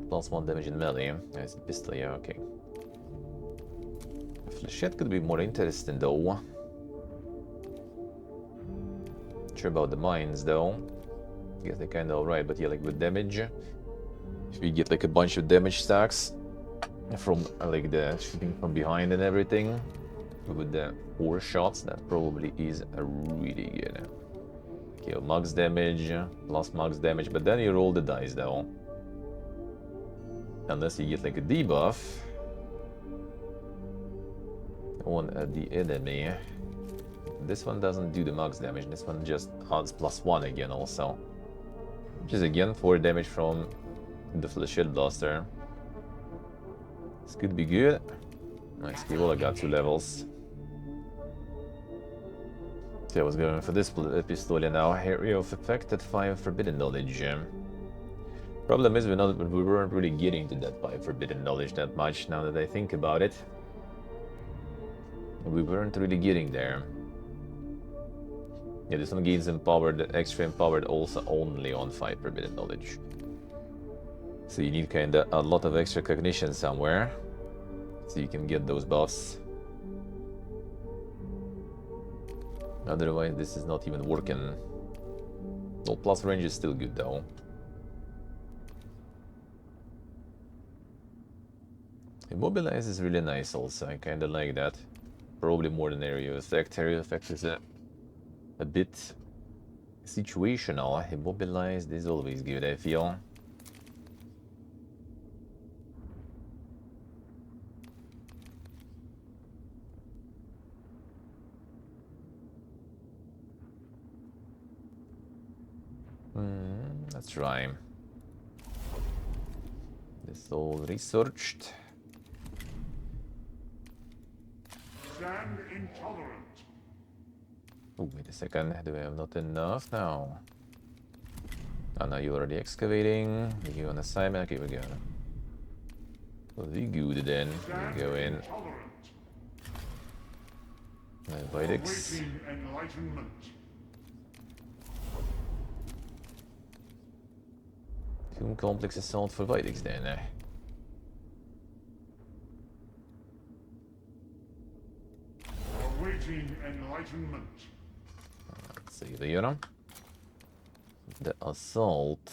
+1 damage in melee. It's a pistol, yeah, okay. Flechette could be more interesting though. Sure about the mines though. I guess they're kinda alright, but yeah, like with damage. If we get like a bunch of damage stacks from like the shooting from behind and everything, with the 4 shots, that probably is a really good. Okay, max damage, plus max damage, but then you roll the dice though. Unless you get like a debuff on the enemy. This one doesn't do the max damage, this one just adds +1 again also. Which is again 4 damage from the Flechette Blaster. This could be good. Nice, Kivola got 2 levels. So I was going for this Pistolia now. Area of Effect at 5 Forbidden Knowledge. Problem is we weren't really getting to that 5 Forbidden Knowledge that much now that I think about it. We weren't really getting there. Yeah, this one gains empowered, extra empowered also only on 5 Forbidden Knowledge. So you need kinda a lot of extra cognition somewhere, so you can get those buffs. Otherwise this is not even working. Well, plus range is still good though. Immobilize is really nice also, I kinda like that. Probably more than area effect. Area effect is a bit situational. Immobilized is always good, I feel. Let's try. This all researched. Stand intolerant. Oh, wait a second. Do we have not enough now? Oh, no, you're already excavating. You on assignment? Okay, we go. Very good then. We go in. Vitex. Enlightenment. Tomb complex assault for Vitex then. Awaiting enlightenment. Let's see here. The assault.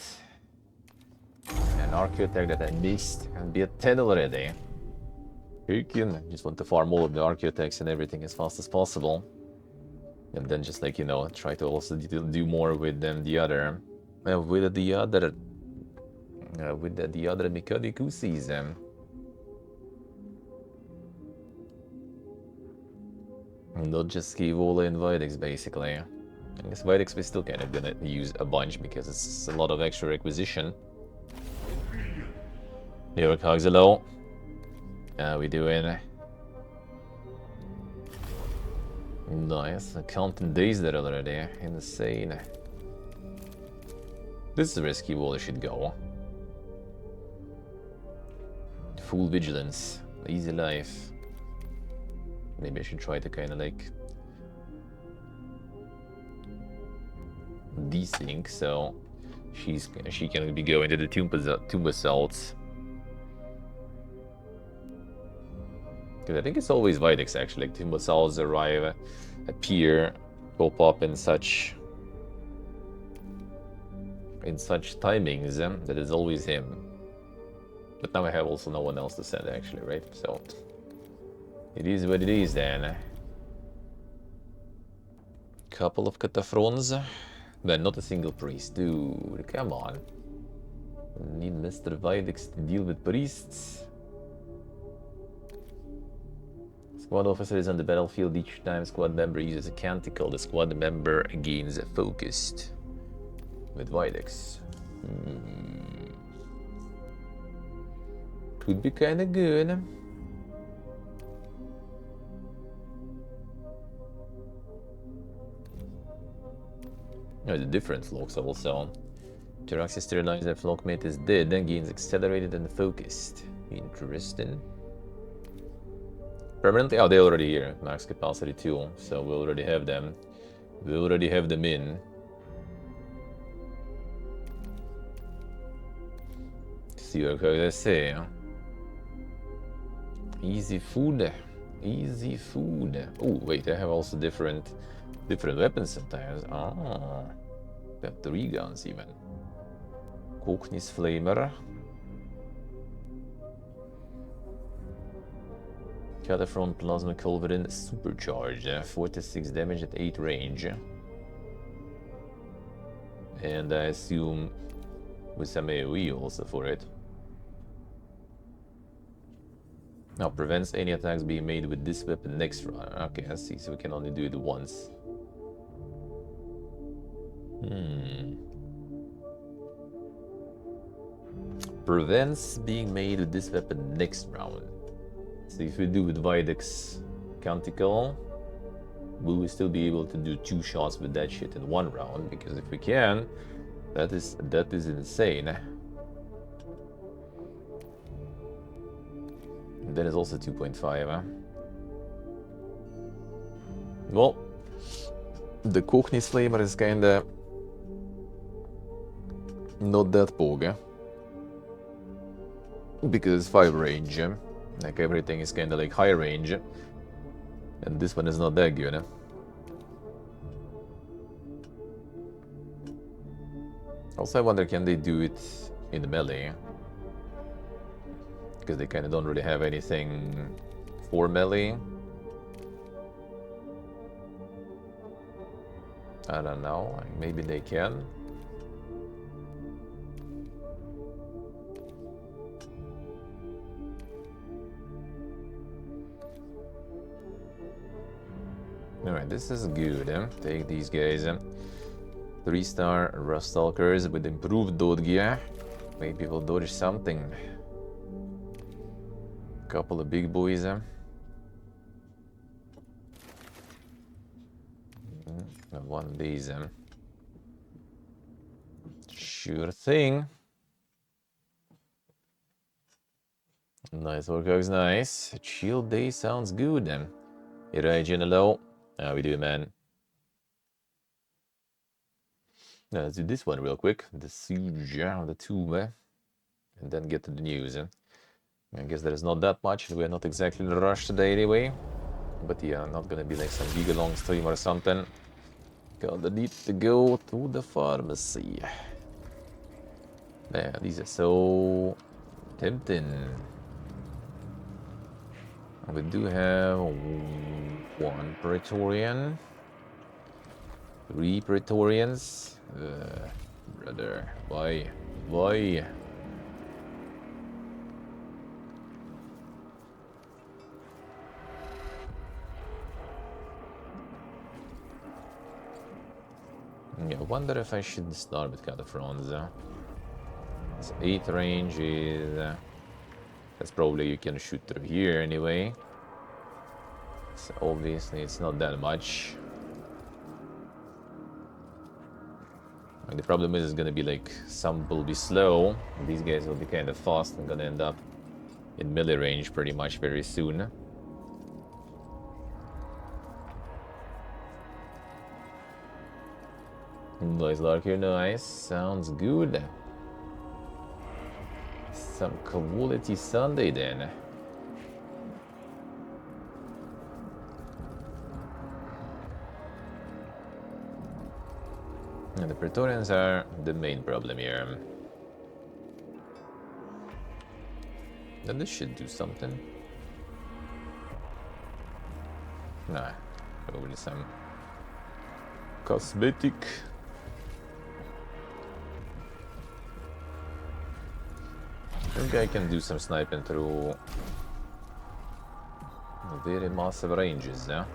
An architect that I missed and be at 10 already. Freaking, just want to farm all of the architects and everything as fast as possible. And then just like, you know, try to also do more with them the other Mechanicussys. Not just Skivola and Vitex, basically. I guess Vitex we're still kind of gonna use a bunch because it's a lot of extra requisition. New York Hogs hello. How we doing? Nice, counting days there already. Insane. This is where Skivola should go. full vigilance. Easy life. Maybe I should try to kind of like desync so she can be going to the tomb assaults. Because I think it's always Videx actually. Like tomb assaults arrive, appear, pop up in such timings that it's always him. But now I have also no one else to send actually, right? So it is what it is then. Couple of cataphrons, but not a single priest. Dude, come on. Need Mr. Videx to deal with priests. Squad officer is on the battlefield. Each time squad member uses a canticle, the squad member gains focused. With Videx. Could be kinda good. Oh, the different flocks also. Jiraxi sterilized if flockmate is dead, then gains accelerated and focused. Interesting. Permanently? Oh, they're already here. Max capacity 2, so we already have them. We already have them in. See what I say. Easy food. Easy food. Oh, wait, I have also different weapons sometimes. Ah. They have 3 guns even. Cockney's Flamer. Cataphron Plasma Culverin Supercharged. 46 damage at 8 range. And I assume with some AoE also for it. Now prevents any attacks being made with this weapon next round. Okay, I see. So we can only do it once. Prevents being made with this weapon next round. So if we do with Videx Canticle, will we still be able to do 2 shots with that shit in 1 round? Because if we can, that is insane. And that is also 2.5, huh? Well, the Cockney's Flamer is kinda not that poga. Because it's 5 range. Like everything is kinda like high range. And this one is not that good, huh? Also I wonder, can they do it in the melee? Because they kinda don't really have anything for melee. I don't know, maybe they can. Alright, this is good, eh? Take these guys. 3-star Rustalkers with improved dodge gear. Maybe we'll dodge something. Couple of big boys. And one of these. Sure thing. Nice work, guys. Nice. Chill day sounds good. Hey, right, General. How we doing, man? Now, let's do this one real quick. The siege of the tomb, and then get to the news. I guess there is not that much. We're not exactly in a rush today anyway. But yeah, not gonna be like some giga long stream or something. Gonna need to go to the pharmacy. Man, these are so tempting. We do have 1 Praetorian. 3 Praetorians. Brother, why? Why? Yeah, I wonder if I should start with Cataphrons. It's 8 range is... that's probably you can shoot through here anyway. So obviously it's not that much. And the problem is it's gonna be like, some will be slow. These guys will be kind of fast and gonna end up in melee range pretty much very soon. Nice lark here, nice. Sounds good. Some quality Sunday then. And the Praetorians are the main problem here. Then this should do something. Nah, probably some cosmetic. I think I can do some sniping through very massive ranges, yeah?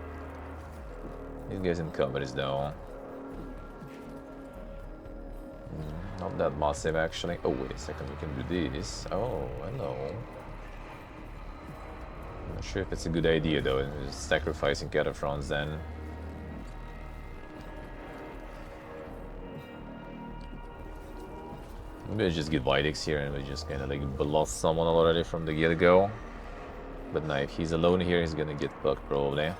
These guys in covers though. Not that massive actually. Oh, wait a second, we can do this. Oh, hello. I'm not sure if it's a good idea though, sacrificing Cataphrons then. Maybe I just get Vidix here and we just kind of like blast someone already from the get-go. But now if he's alone here, he's gonna get fucked probably.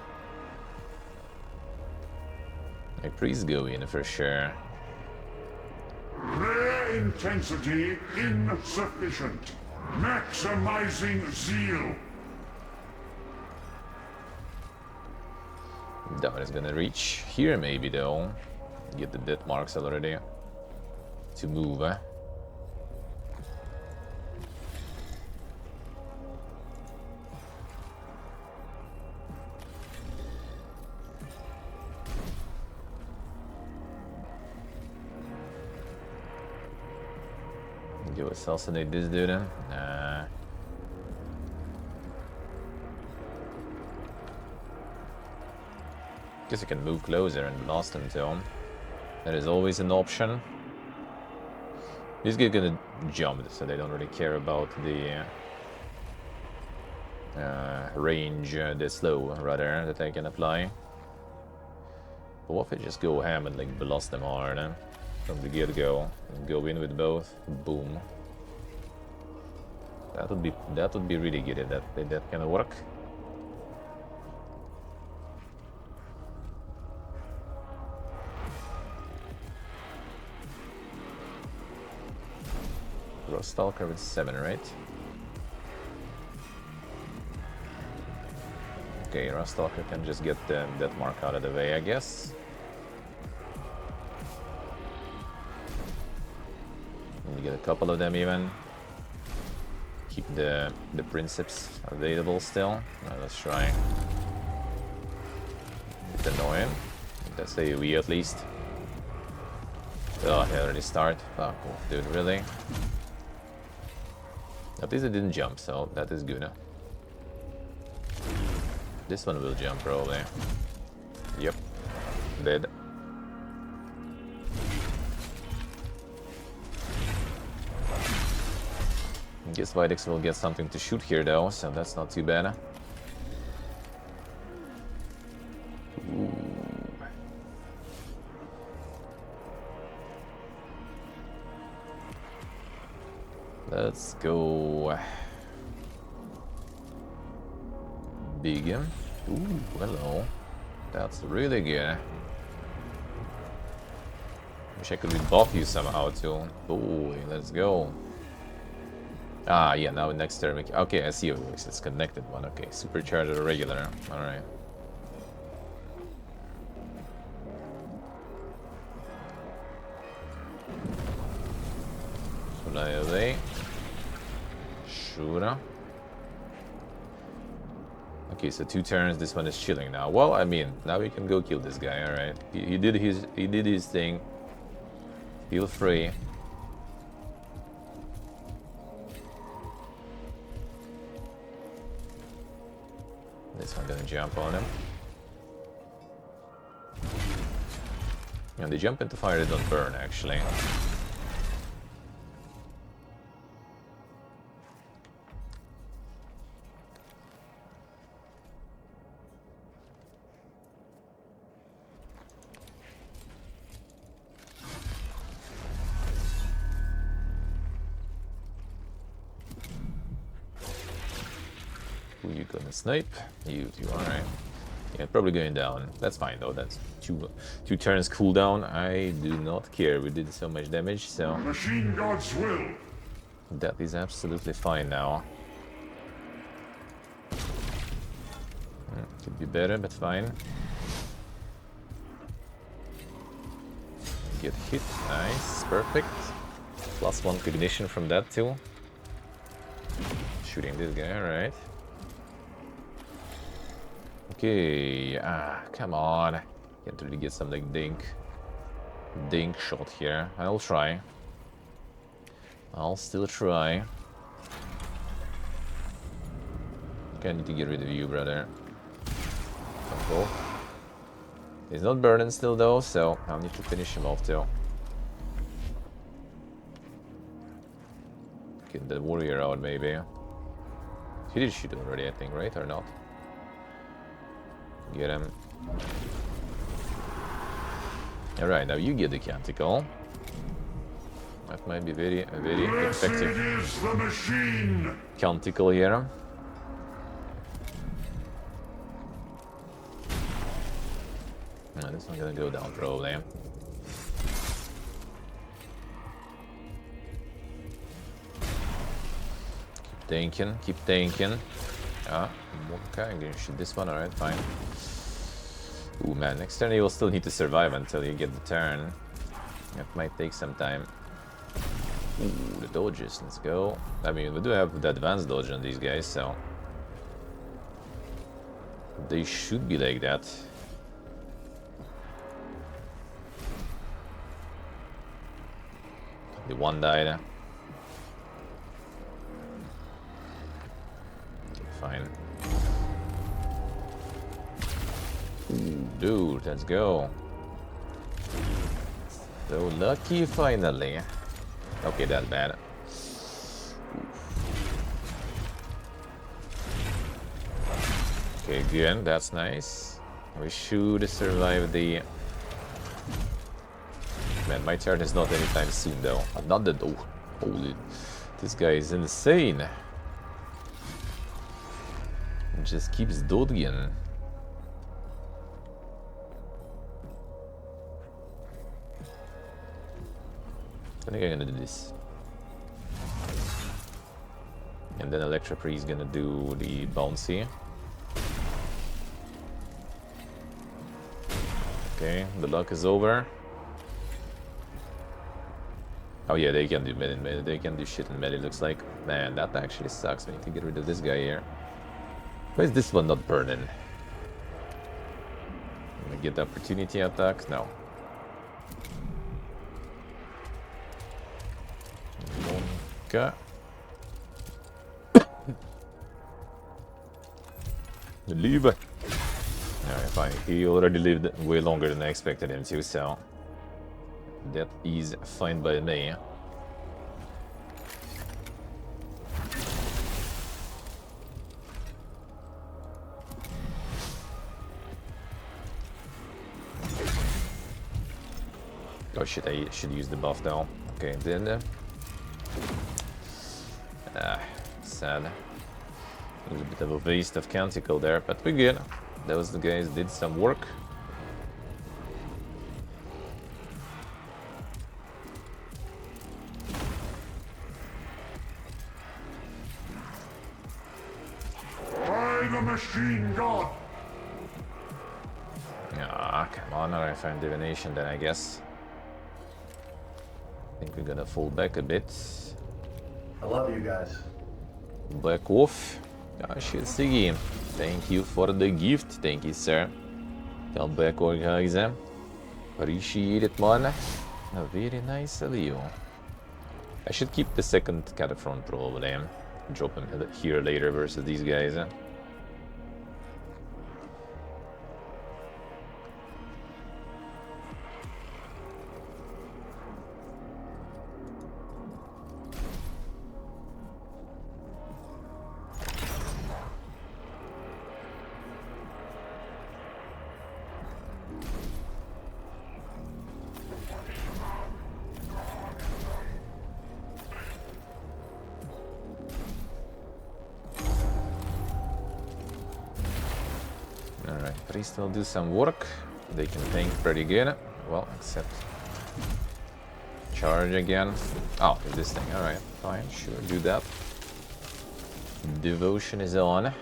Like, priest go in for sure. Prayer intensity insufficient. Maximizing zeal. That one is gonna reach here maybe though. Get the death marks already. To move, eh? Go assassinate this dude, eh? Nah. Guess you can move closer and blast him too. That is always an option. These guys are gonna jump, so they don't really care about the range, the slow rather, that I can apply. But what if I just go ham and like blast them hard, eh? From the get-go, go in with both, boom. That would be really good if that can work. Stalker with 7, right? Okay, Stalker can just get that mark out of the way, I guess. We get a couple of them even. Keep the Princeps available still. Let's try. It's annoying. That's AoE at least. Oh, he already start. Oh, cool. Dude, really? At least it didn't jump, so that is good. This one will jump probably. Yep. Dead. Guess Vidix will get something to shoot here though, so that's not too bad. Ooh. Let's go. Big. Ooh, hello. That's really good. Wish I could rebuff you somehow too. Ooh, let's go. Ah, yeah, now next turn. Okay, I see how it works. It's connected one. Okay, supercharger or regular. Alright. Fly away. Sure. Okay, so 2 turns. This one is chilling now. Well, I mean, now we can go kill this guy. All right, he did his thing. Feel free. This one gonna jump on him. And they jump into fire, they don't burn actually. gonna snipe. You alright. Yeah, probably going down. That's fine though, that's two turns cooldown. I do not care. We did so much damage, so Machine God's will. that is absolutely fine now. Could be better, but fine. Get hit. Nice. Perfect. +1 cognition from that too. Shooting this guy, alright. Okay. Come on. Can't really get some like dink shot here. I'll try. I'll still try. Okay, I need to get rid of you, brother. Cool. He's not burning still though, so I'll need to finish him off too. Get the warrior out maybe. He did shoot already, I think, right? Or not? Get him. Alright, now you get the canticle. That might be very effective. Is the machine. Canticle here. No, this one's gonna go down probably. Keep tanking. Okay, I'm gonna shoot this one, alright, fine. Ooh man, next turn you will still need to survive until you get the turn. It might take some time. Ooh, the dodges, let's go. I mean, we do have the advanced dodge on these guys, so they should be like that. The one died. Fine. Ooh, dude, let's go. So lucky finally. Okay, that's bad. Okay, good, that's nice. We should survive the... Man, my turn is not anytime soon though. Not that... Oh, holy... This guy is insane. It just keeps dodging. I think I'm gonna do this. And then Electropre is gonna do the bouncy. Okay, the luck is over. Oh yeah, they can do mid, they can do shit in mid, looks like. Man, that actually sucks. We need to get rid of this guy here. Why is this one not burning? Can we get the opportunity attack? No. Okay. Leave. Alright, fine. He already lived way longer than I expected him to, so that is fine by me. Oh shit, I should use the buff now. Okay, then... sad. It was a bit of a waste of canticle there, but we're good. Those guys did some work. By the machine god! Ah, come on, alright, find divination then I guess. I think we're gonna fall back a bit. I love you guys. Back off. Ah, shit, Siggy. Thank you for the gift. Thank you, sir. Come back, guys. Appreciate it, man. Very nice of you. I should keep the second Cataphrone probably. Drop him here later versus these guys. least will do some work. They can tank pretty good. Well, except charge again. Oh, this thing. Alright, fine, sure, do that. Devotion is on.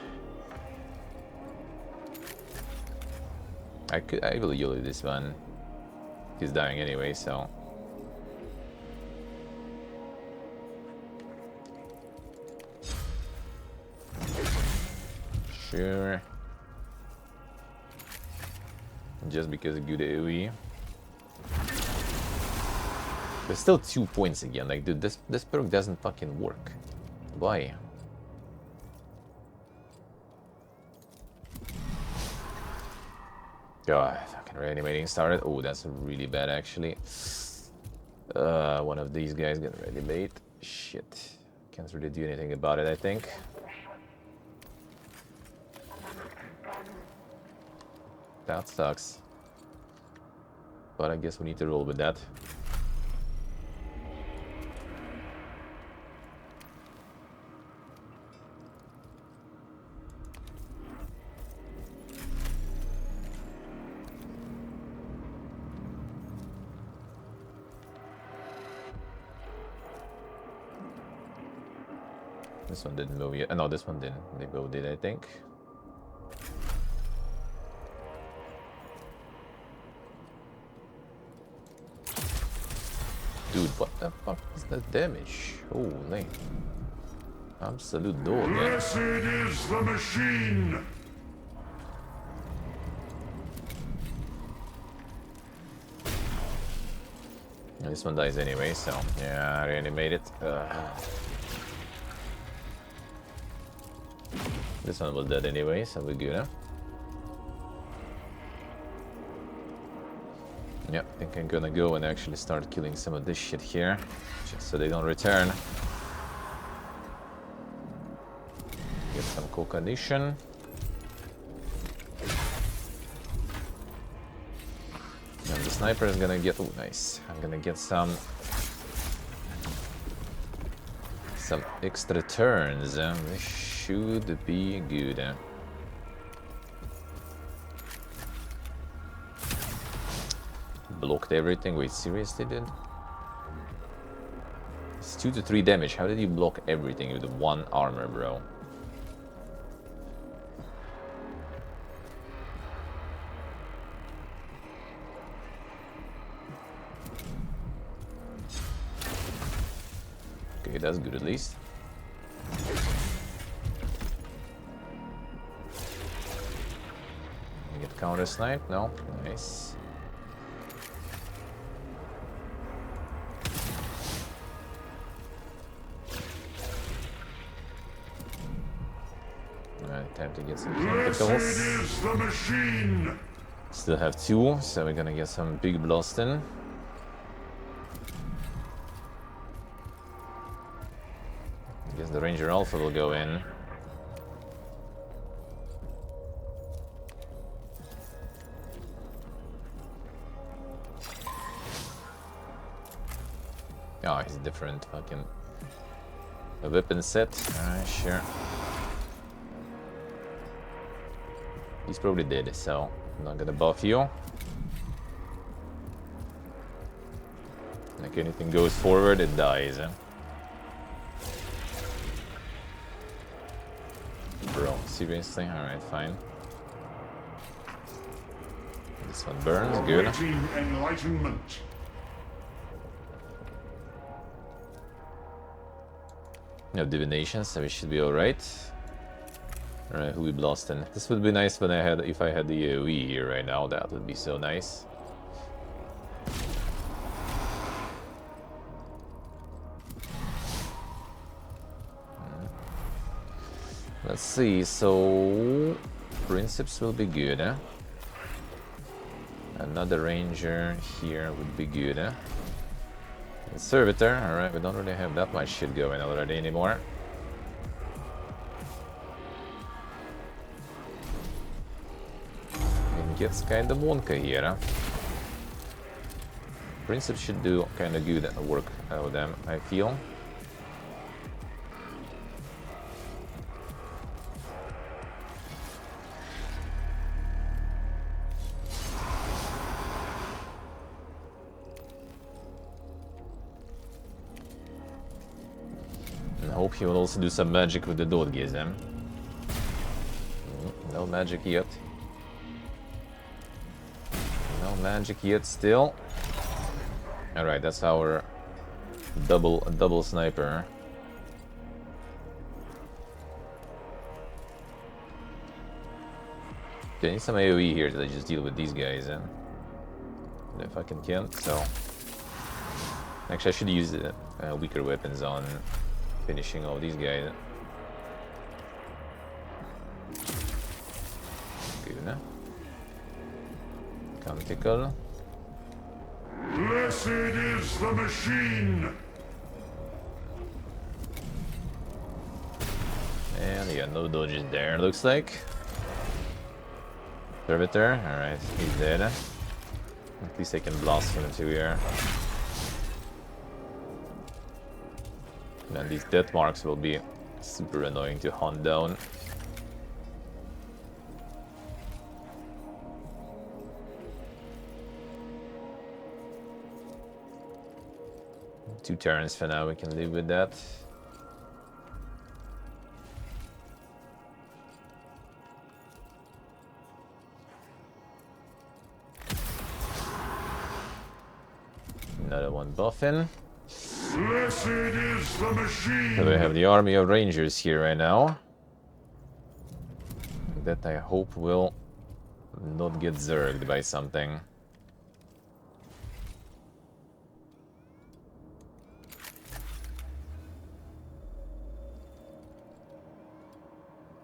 I will YOLO this one. He's dying anyway, so. Sure. Just because of good AoE. There's still 2 points again. Like, dude, this perk doesn't fucking work. Why? God, fucking reanimating started. Oh, that's really bad, actually. One of these guys got reanimate. Shit. Can't really do anything about it, I think. That sucks. But I guess we need to roll with that. This one didn't move yet. No, this one didn't. They both did, I think. Dude, what the fuck is that damage? Holy. Absolute dog. Blessed is the machine! This one dies anyway, so yeah, reanimate it. This one was dead anyway, so we're good, huh? Yeah, I think I'm gonna go and actually start killing some of this shit here, just so they don't return. Get some co-condition. And the sniper is gonna get... Oh, nice. I'm gonna get some extra turns. This should be good. Blocked everything. Wait, seriously, dude? It's 2 to 3 damage. How did you block everything with 1 armor, bro? Okay, that's good at least. You get counter snipe? No? Nice. Alright, time to get some tentacles. Still have 2, so we're gonna get some big blasting. I guess the Ranger Alpha will go in. Oh, he's different. Fucking a weapon set. Alright, sure. He's probably dead, so I'm not gonna buff you. Like anything goes forward, it dies. Bro, seriously? Alright, fine. This one burns, good. Enlightenment. No divination, so we should be alright. Alright, who we blasting? This would be nice when if I had the AoE here right now. That would be so nice. Let's see, so Princeps will be good, huh? Another Ranger here would be good, huh? Servitor, alright, we don't really have that much shit going already anymore. It gets kinda wonky here, huh? Princeps should do kinda good work out of them, I feel. hope he will also do some magic with the Dodgism. No magic yet. No magic yet still. Alright, that's our double sniper. Okay, I need some AoE here to just deal with these guys. If I can, so... Actually, I should use the weaker weapons on finishing all these guys. Good, huh? Canticle. Blessed is the machine! And yeah, no dodges there, looks like. Servitor, alright, he's dead. At least I can blast him too here. And these death marks will be super annoying to hunt down. Two turns for now, we can live with that. Another one buffing. Blessed is the machine! So we have the army of rangers here right now. That I hope will not get zerged by something.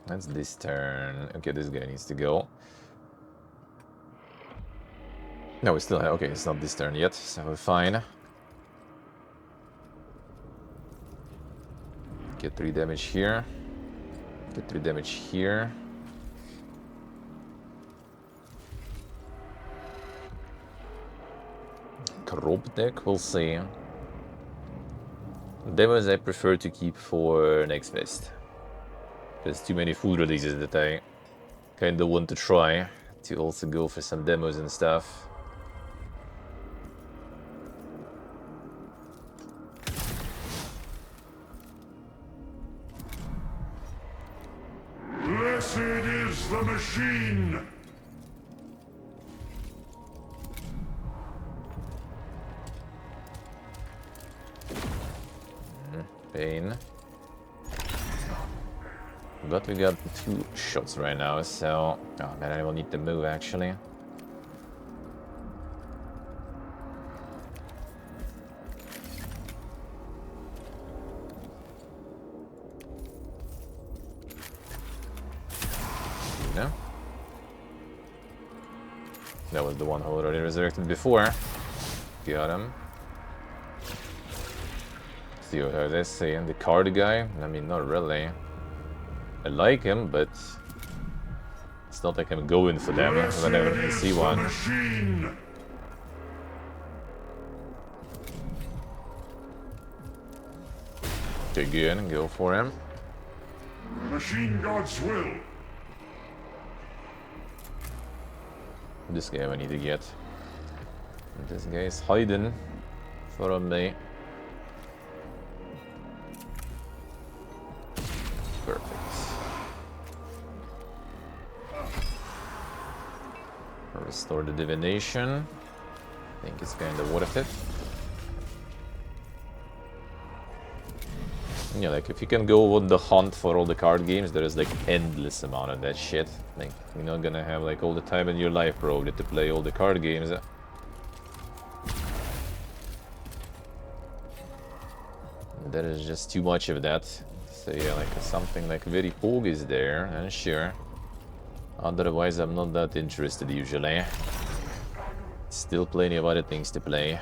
That's this turn. Okay, this guy needs to go. No, we still have... Okay, it's not this turn yet, so we're fine. Get 3 damage here. Get 3 damage here. Crop deck, we'll see. Demos I prefer to keep for next fest. There's too many food releases that I kinda want to try to also go for some demos and stuff. Blessed is the machine! Pain. But we got 2 shots right now, so... Oh man, I will need to move actually. No? That was the one who already resurrected before. Got him. See what are they saying? The card guy? I mean, not really. I like him, but it's not like I'm going for them whenever I see one. Okay, good, go for him. Machine God's will. This guy I need to get. This guy is hiding from me. Perfect. Restore the divination. I think it's kind of worth it. Yeah, like if you can go on the hunt for all the card games, there is like endless amount of that shit. Like you're not gonna have like all the time in your life probably to play all the card games. There is just too much of that. So yeah, like something like very Pog is there, and sure. Otherwise I'm not that interested usually. Still plenty of other things to play.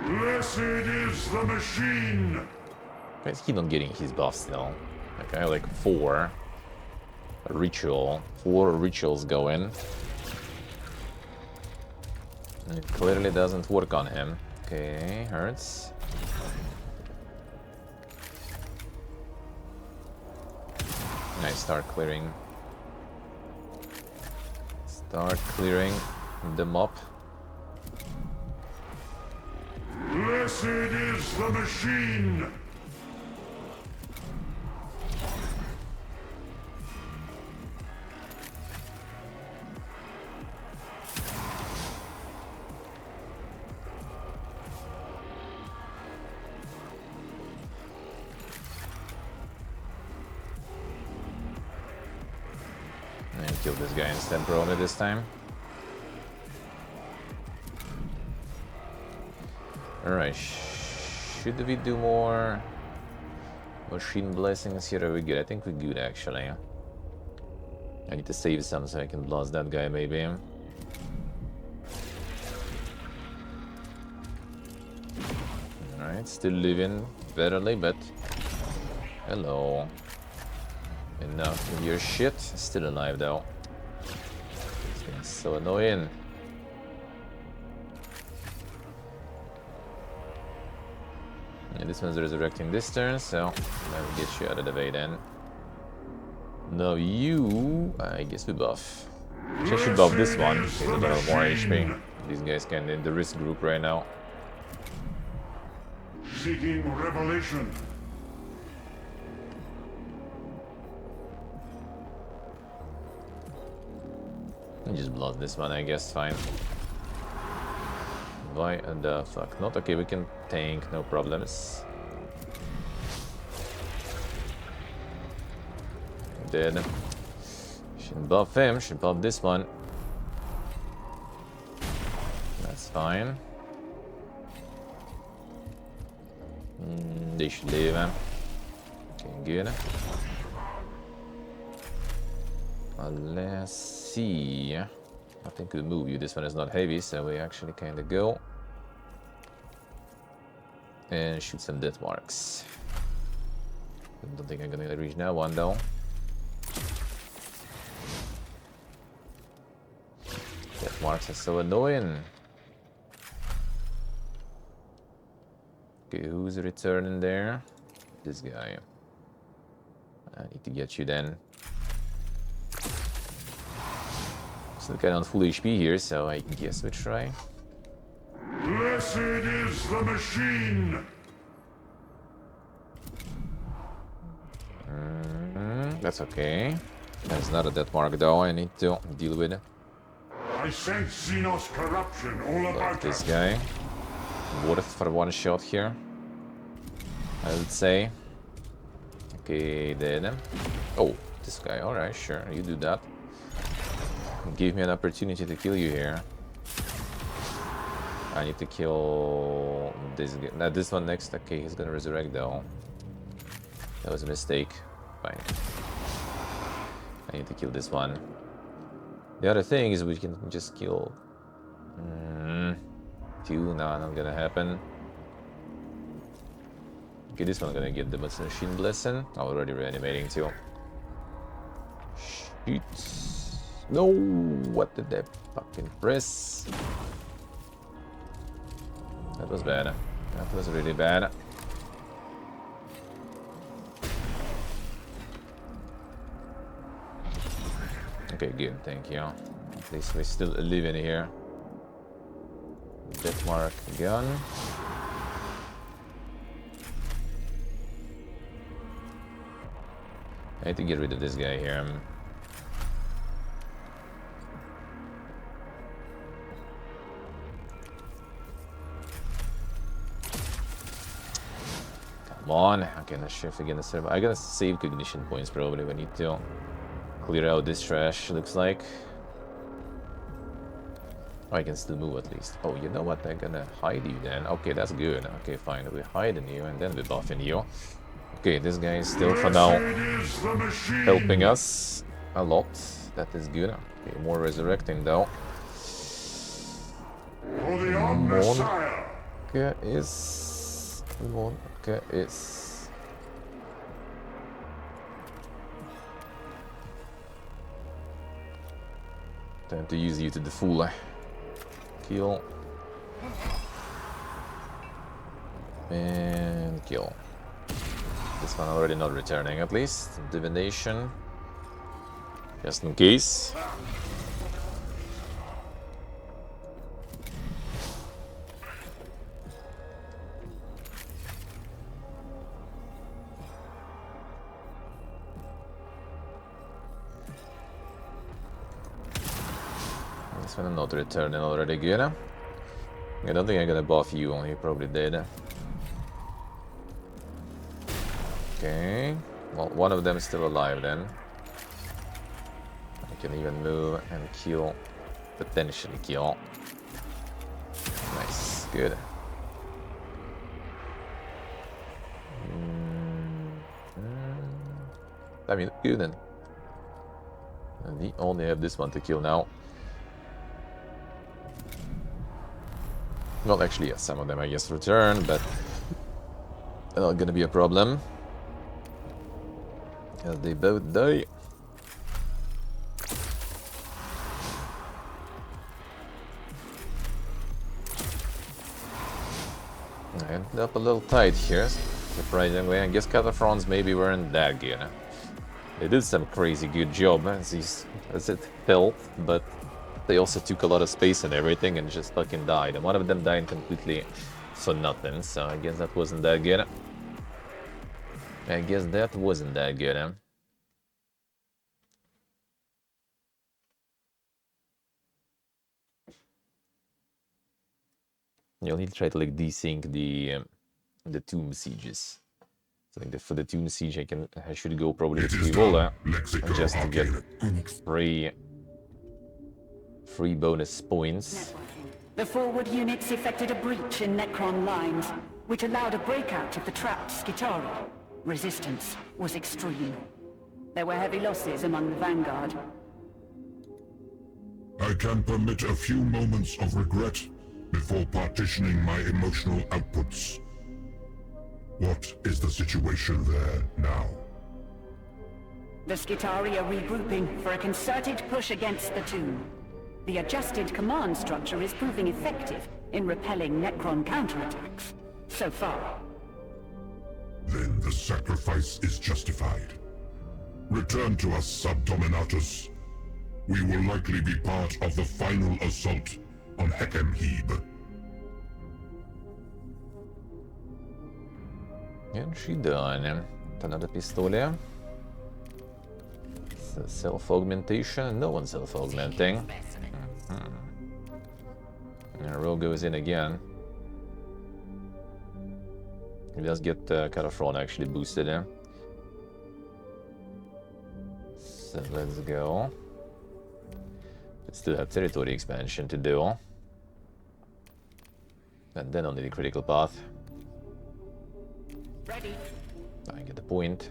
Blessed is the machine! Why is he not getting his buff still? Like I have like 4 rituals going. And it clearly doesn't work on him. Okay, hurts. Nice, start clearing. Start clearing them up. Blessed is the machine! And kill this guy instead, probably this time. Alright, should we do more machine blessings here? Are we good? I think we're good actually. I need to save some so I can blast that guy maybe. Alright, still living barely, but hello. Enough of your shit. Still alive though. This guy's so annoying. And this one's resurrecting this turn, so I'll get you out of the way then. Now you, I guess we buff. I should buff this one. He's a little more HP. These guys can in the risk group right now. Seeking revelation. I just blast this one, I guess, fine. Why the fuck not? Okay, we can tank, no problems. Dead. Shouldn't buff him, should buff this one. That's fine. They should leave him. Okay, good. Let's see. I think we'll move you. This one is not heavy, so we actually kind of go and shoot some death marks. I don't think I'm gonna reach that one though. Death marks are so annoying. Okay, who's returning there? This guy. I need to get you then. Still kind of on full HP here, so I guess we try. Blessed is the machine! That's okay. There's not a death mark though, I need to deal with it. I sense Xenos corruption all about this guy. Worth for one shot here, I would say. Okay, then. Oh, this guy. Alright, sure, you do that. Give me an opportunity to kill you here. I need to kill this guy. Now this one next. Okay, he's gonna resurrect though. That was a mistake. Fine. I need to kill this one. The other thing is we can just kill... two, no, not gonna happen. Okay, this one gonna get the machine blessing. Already reanimating too. Shoot. No, what did I fucking press? That was bad. That was really bad. Okay, good, thank you. At least we still live in here. Death mark gun. I need to get rid of this guy here. Come on. Okay, let's shift again. I gotta save cognition points probably. We need to clear out this trash, looks like. Oh, I can still move at least. Oh, you know what? I'm gonna hide you then. Okay, that's good. Okay, fine. We're hiding you and then we're buffing you. Okay, this guy is still for now helping us a lot. That is good. Okay, more resurrecting though. Monka is... Time to use you to the full. Kill. And kill. This one already not returning at least. Divination. Just in case. This one not returning already good. I don't think I'm gonna buff you, you probably did. Okay, well, one of them is still alive then. I can even move and kill, potentially kill. Nice, good. I mean, good then. And we only have this one to kill now. Well, actually, yes, some of them I guess return, but not gonna be a problem. As they both die. I ended up a little tight here, surprisingly. I guess Cataphrons maybe weren't that good. They did some crazy good job as it felt, but they also took a lot of space and everything and just fucking died. And one of them died completely for nothing, so I guess that wasn't that good. You'll need to try to like desync the tomb sieges. So like for the tomb siege, I should go probably with Frivola just to get free bonus points. The forward units effected a breach in Necron lines, which allowed a breakout of the trapped Skitarii. Resistance was extreme. There were heavy losses among the vanguard. I can permit a few moments of regret before partitioning my emotional outputs. What is the situation there now? The Skitarii are regrouping for a concerted push against the tomb. The adjusted command structure is proving effective in repelling Necron counterattacks. So far. Then the sacrifice is justified. Return to us, Subdominatus. We will likely be part of the final assault on Hekemhebe. And she done. Another pistolia. Self-augmentation. No one's self-augmenting. And roll goes in again. He does get Cataphrone actually boosted in. So let's go. We still have territory expansion to do. And then only the critical path. Ready. I get the point.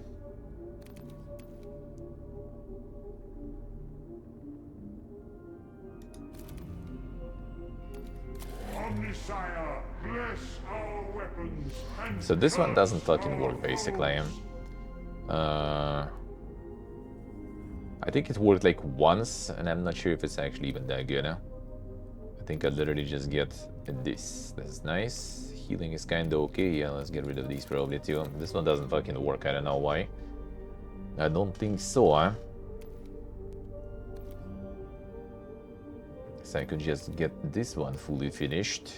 Omnisire, bless our weapons and So this one doesn't fucking work basically. I think it worked like once, and I'm not sure if it's actually even that good. I think I literally just get this. This is nice. Healing is kinda okay. Yeah, let's get rid of these probably too. This one doesn't fucking work. I don't know why. I don't think so, huh? So I could just get this one fully finished.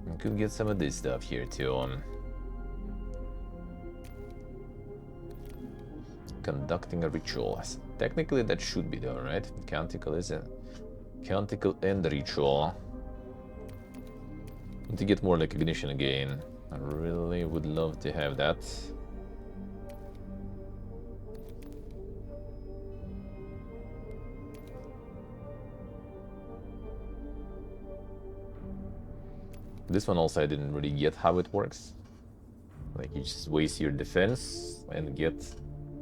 I could get some of this stuff here too. Conducting a ritual. Technically that should be done, right? Canticle is it? Canticle and ritual. To get more recognition again. I really would love to have that. This one also I didn't really get how it works. Like you just waste your defense and get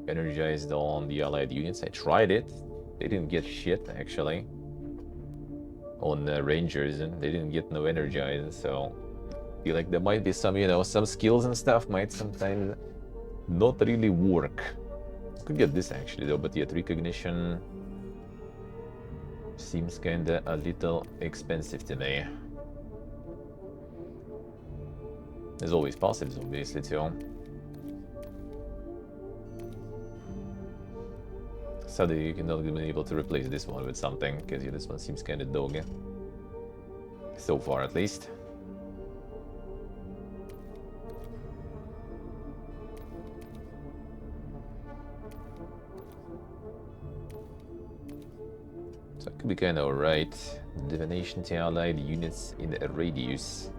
energized on the allied units. I tried it. They didn't get shit actually. On Rangers, and they didn't get no energized, so I feel like there might be some, you know, some skills and stuff might sometimes not really work. Could get this actually though, but yet recognition seems kinda a little expensive to me. There's always positives obviously too. Sadly, you cannot be able to replace this one with something, because yeah, this one seems kind of dog. So far, at least. So it could be kind of alright. Divination to allied units in a radius.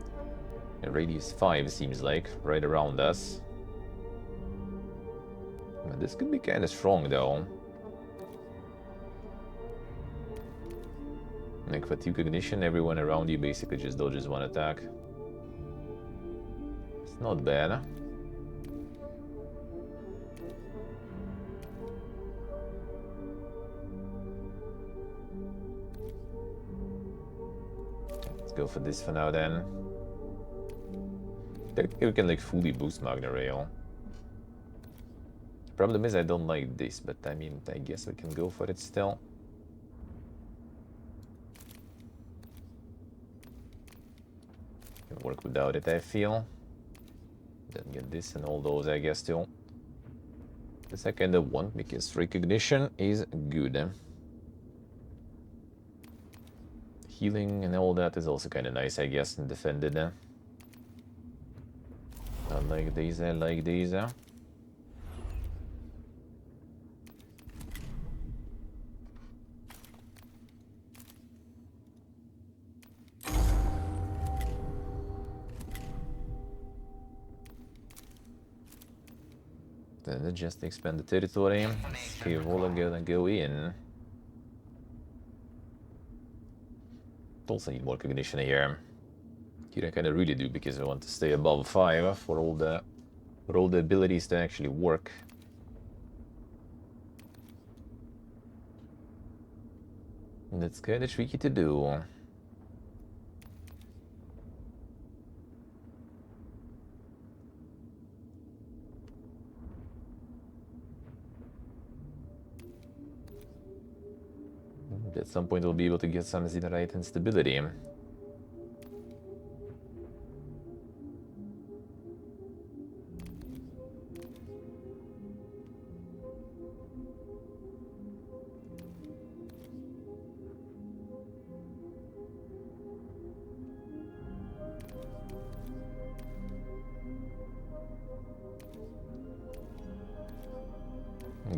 A radius 5 seems like, right around us. But this could be kind of strong though. Like fatigue ignition, everyone around you basically just dodges one attack. It's not bad. Let's go for this for now then. We can like fully boost Magna Rail. Problem is I don't like this, but I mean I guess we can go for it still. Can work without it, I feel. Then get this and all those, I guess, too. This I kind of want because recognition is good. Healing and all that is also kind of nice, I guess, and defended. I like these, I like these. Then just expand the territory. Scaevola gonna go in. Also need more cognition here. Here I kinda really do because I want to stay above 5 for all the abilities to actually work. And that's kinda tricky to do. At some point we'll be able to get some Xenorite and stability.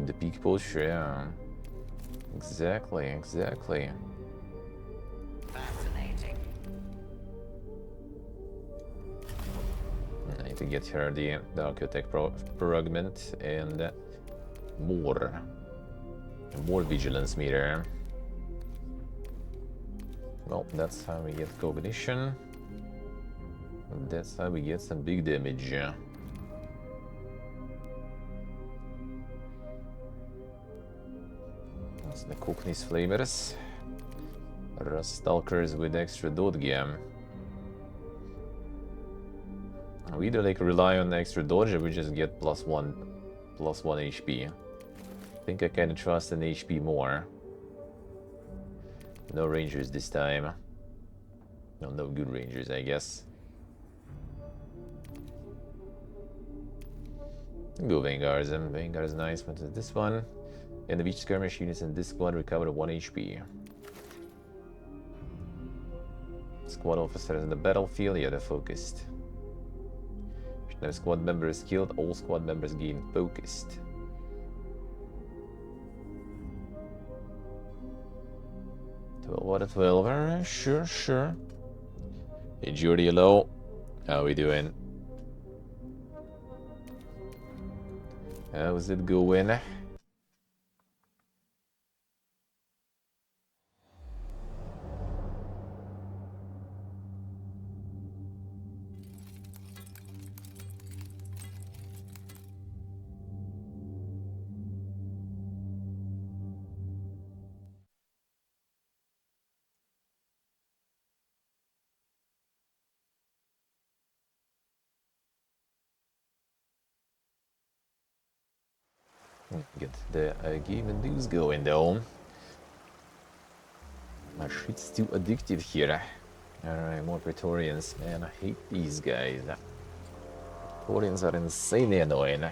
The peak push, yeah. Exactly, exactly. Fascinating. I need to get her the Architect fragment and more vigilance meter. Well, that's how we get cognition. That's how we get some big damage. That's the Cockney's Flamers. Rust Stalkers with extra dodge. We either like rely on the extra dodge or we just get +1 HP. I think I kinda trust an HP more. No rangers this time. No good rangers, I guess. Go Vanguards. Vanguard's nice, but this one. And each skirmish units in this squad recover 1 HP. Squad officers in the battlefield, yeah, they're focused. If no squad member is killed, all squad members gain focused. What a 12, sure. Hey Jordy, hello. How we doing? How's it going? Get the game and news going though. My shit's too addictive here. Alright, more Praetorians. Man, I hate these guys. Praetorians are insanely annoying.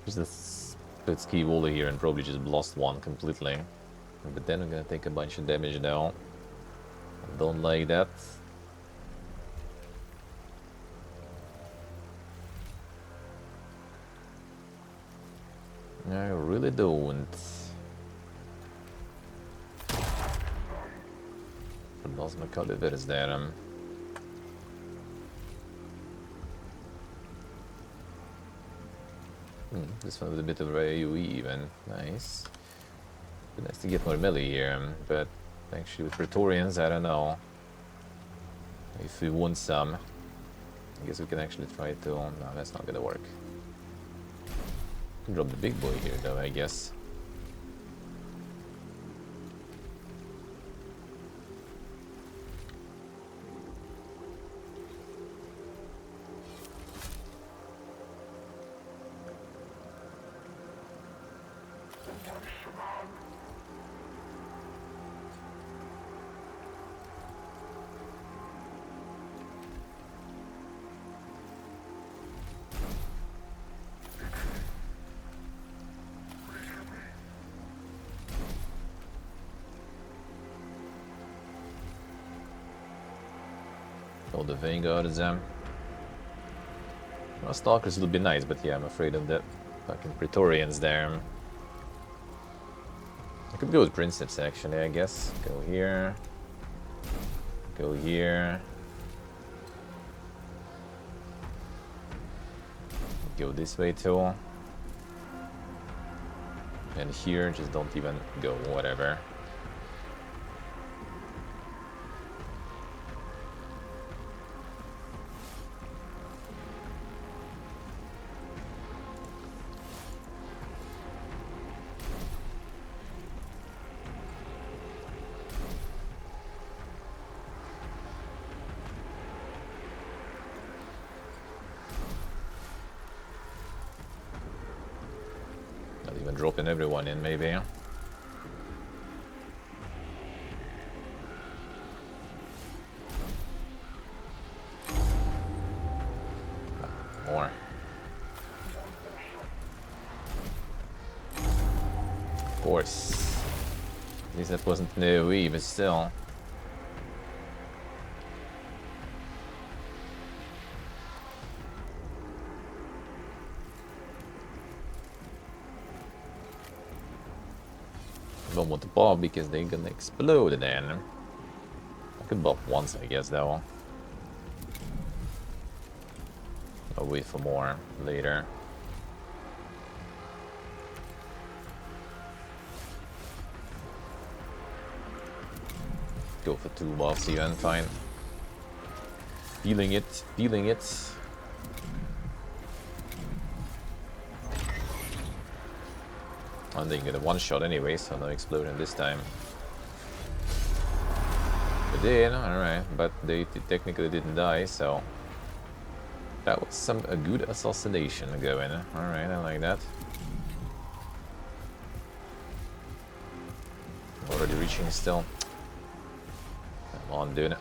There's the Let's keep Wooly here and probably just blast one completely. But then I'm gonna take a bunch of damage now. Don't like that. I really don't. Plasma caliber is there. This one with a bit of AoE even. Nice. Be nice to get more melee here, but actually with Praetorians, I don't know. If we want some, I guess we can actually try to... No, that's not gonna work. Can drop the big boy here though, I guess. All the Vanguards. Well, Stalkers would be nice, but yeah, I'm afraid of the fucking Praetorians there. I could go with Princeps actually, I guess. Go here. Go here. Go this way too. And here, just don't even go, whatever. Dropping everyone in, maybe. More. Of course. At least that wasn't an AoE, but still. Don't want to pop because they're gonna explode then. I could bop once, I guess, though. I'll wait for more later. Go for 2 buffs even, fine. Feeling it, feeling it. And they get a one-shot anyway, so no explosion this time. They did, alright, but they technically didn't die, so... That was a good assassination going. Alright, I like that. Already reaching still. Come on, dude.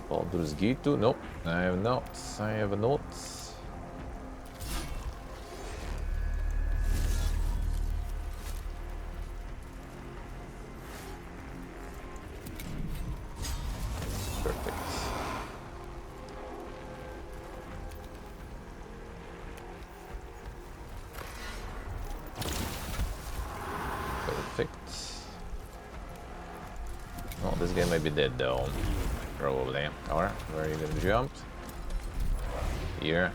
Baldur's Gate 2? Nope, I have not. I have not. Perfect. Perfect. Oh, this guy might be dead though. Probably. Or where are you gonna jump? Here.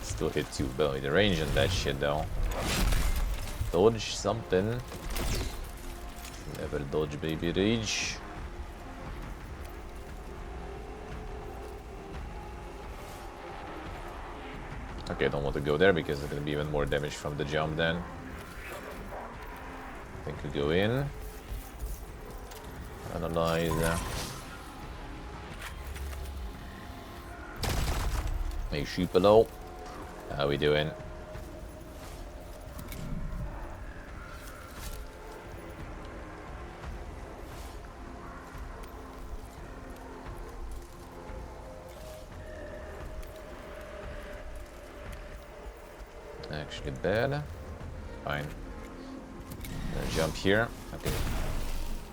Still hit 2 belly. The range on that shit though. Dodge something. Never dodge, baby rage. Okay, I don't want to go there because there's gonna be even more damage from the jump then. I think we go in. Analyze. Hey, shoot below. How we doing? actually bad. Fine. Gonna jump here. Okay.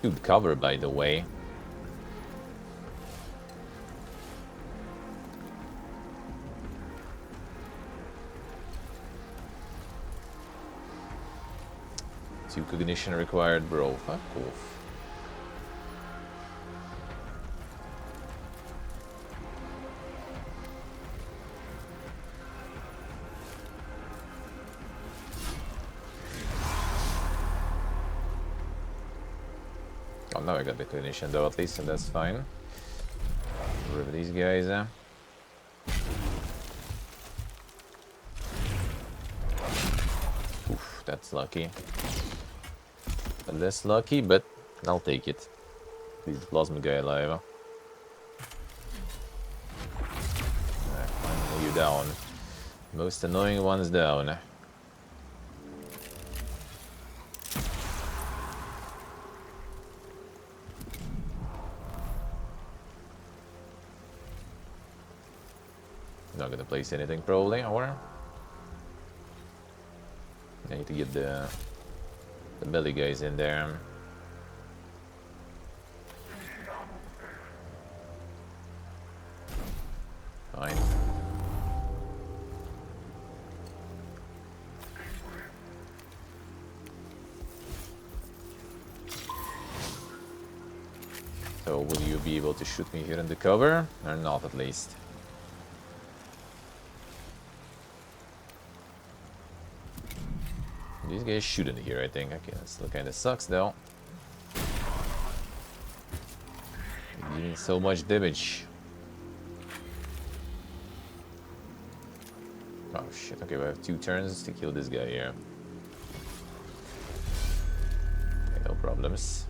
Good cover, by the way. Two cognition required, bro. Fuck off. Oh, now I got the cognition though, at least, and that's fine. Rid of these guys. Oof, that's lucky. Less lucky, but I'll take it. Please, plasma guy alive. Finally, you down. Most annoying one's down. Not gonna place anything probably, or I need to get the belly guys in there. Fine. So will you be able to shoot me here in the cover, or not at least? These guys shooting here, I think. Okay, that still kind of sucks though. Doing so much damage. Oh shit, okay, we have 2 turns to kill this guy here. Okay, no problems.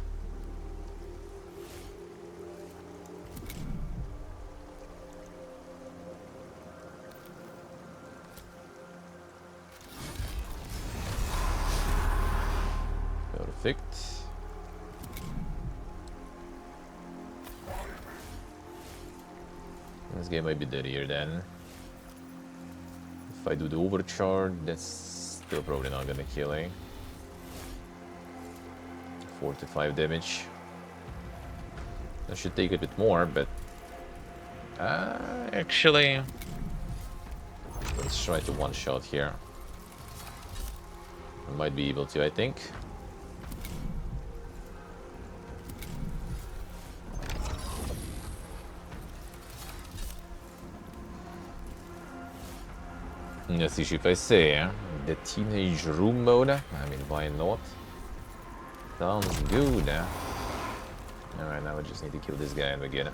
Perfect. This game might be dead here then. If I do the overcharge, that's still probably not gonna kill him. 4 to 5 damage. I should take a bit more, but actually, let's try to one-shot here. I might be able to, I think. Let's see if I say the teenage room mode. I mean, why not? Sounds good. Alright, now I just need to kill this guy and begin.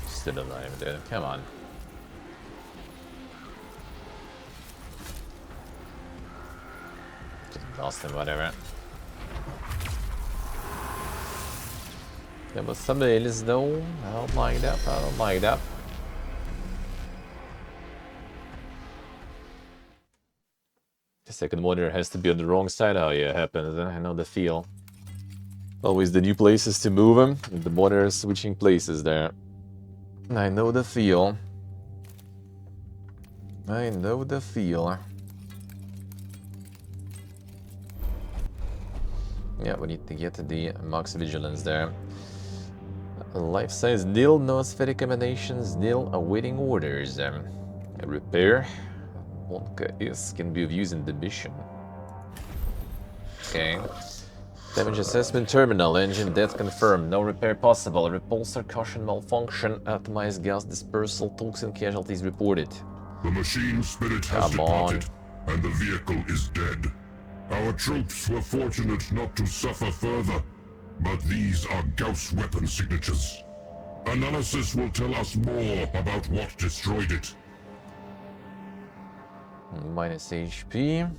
Still alive, dude. Come on. Just lost him, whatever. Yeah, but somebody else though. I don't like that. I don't like that. The second monitor has to be on the wrong side. Oh yeah, it happens. I know the feel. Always the new places to move them. The monitor switching places there. I know the feel. I know the feel. Yeah, we need to get the max vigilance there. Life size nil, no aesthetic emanations, nil awaiting orders. A repair. Wonka is can be of use in the mission. Okay. Damage assessment terminal, engine dead confirmed, no repair possible, repulsor caution malfunction, atomized gas dispersal, toxin casualties reported. The machine spirit has departed, and the vehicle is dead. Our troops were fortunate not to suffer further, but these are Gauss weapon signatures. Analysis will tell us more about what destroyed it. Minus HP.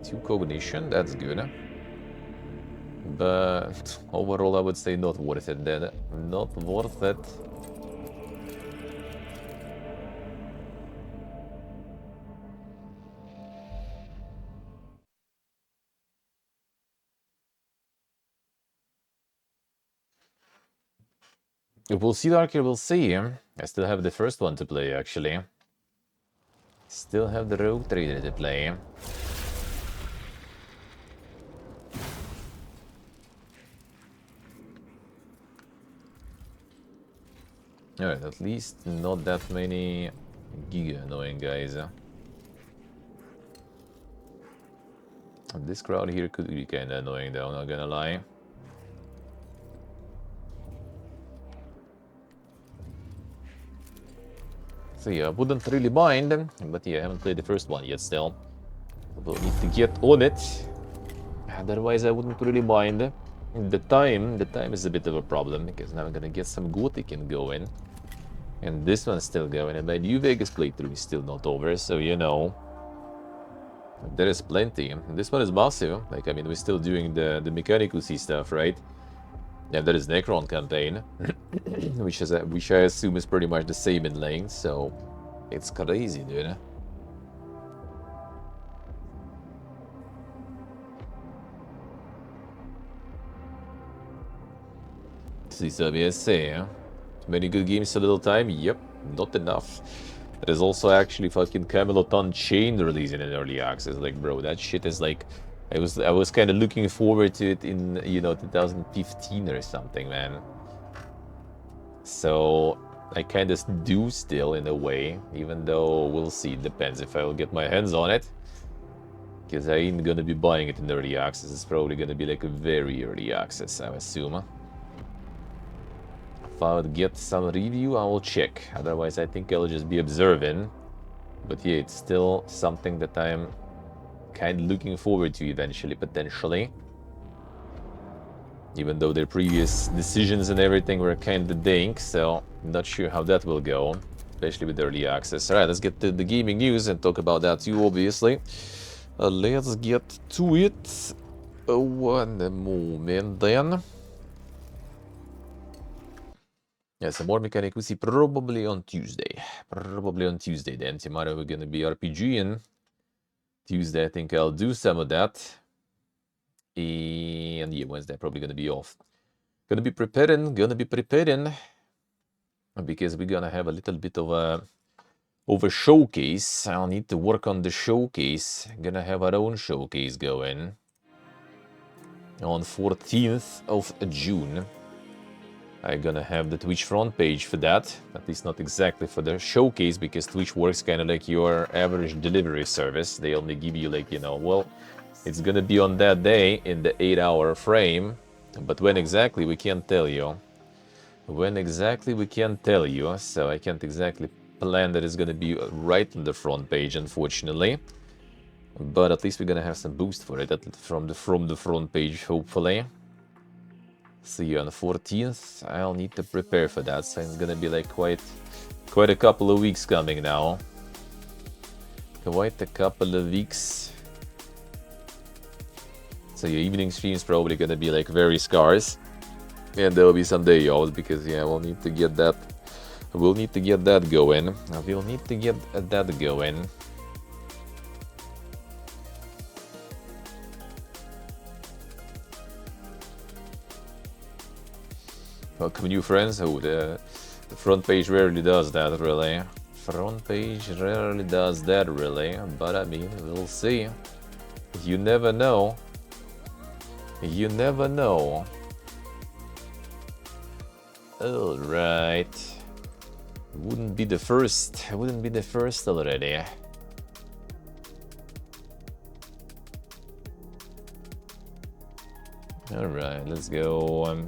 2 cognition, that's good. But overall, I would say not worth it then. Not worth it. We'll see, Darker, we'll see. I still have the first one to play, actually. Still have the Rogue Trader to play. Alright, at least not that many giga annoying guys. This crowd here could be kinda annoying though, not gonna lie. So yeah, I wouldn't really mind, but yeah, I haven't played the first one yet still. We'll need to get on it. Otherwise I wouldn't really mind. The time is a bit of a problem, because now I'm gonna get some Gothic going. And this one's still going, and my New Vegas playthrough is still not over, so you know. There is plenty. This one is massive. Like, I mean, we're still doing the Mechanicussy stuff, right? And there is Necron campaign, which I assume is pretty much the same in length, so it's crazy, dude. See, so say, many good games, a little time. Yep, not enough. There's also actually fucking Camelot Unchained releasing in early access. Like, bro, that shit is like, I was kind of looking forward to it in 2015 or something, man. So I kind of do still in a way, even though we'll see. It depends if I will get my hands on it, because I ain't gonna be buying it in early access. It's probably gonna be like a very early access, I assume. If I would get some review, I will check. Otherwise, I think I'll just be observing. But yeah, it's still something that I'm kind of looking forward to eventually, potentially. Even though their previous decisions and everything were kind of dank, so I'm not sure how that will go, especially with early access. Alright, let's get to the gaming news and talk about that too, obviously. Let's get to it. One moment then. Yeah, some more Mechanicussy probably on Tuesday. Probably on Tuesday then. Tomorrow we're gonna be RPGing. Tuesday I think I'll do some of that. And yeah, Wednesday I'm probably gonna be off. Gonna be preparing. Because we're gonna have a little bit of a showcase. I'll need to work on the showcase. Gonna have our own showcase going on 14th of June. I'm gonna have the Twitch front page for that. At least not exactly for the showcase, because Twitch works kind of like your average delivery service. They only give you like, well, it's gonna be on that day in the 8-hour frame. But when exactly, we can't tell you. When exactly, we can't tell you. So I can't exactly plan that it's gonna be right on the front page, unfortunately. But at least we're gonna have some boost for it from the front page, hopefully. See you on the 14th. I'll need to prepare for that, so it's gonna be like quite a couple of weeks coming now. Quite a couple of weeks. So your evening stream is probably gonna be like very scarce, and there'll be some day offs, because yeah, we'll need to get that. We'll need to get that going. We'll need to get that going. Welcome new friends. Oh, the front page rarely does that, really. Front page rarely does that, really. But I mean, we'll see. You never know. You never know. Alright. Wouldn't be the first. Wouldn't be the first already. Alright, let's go.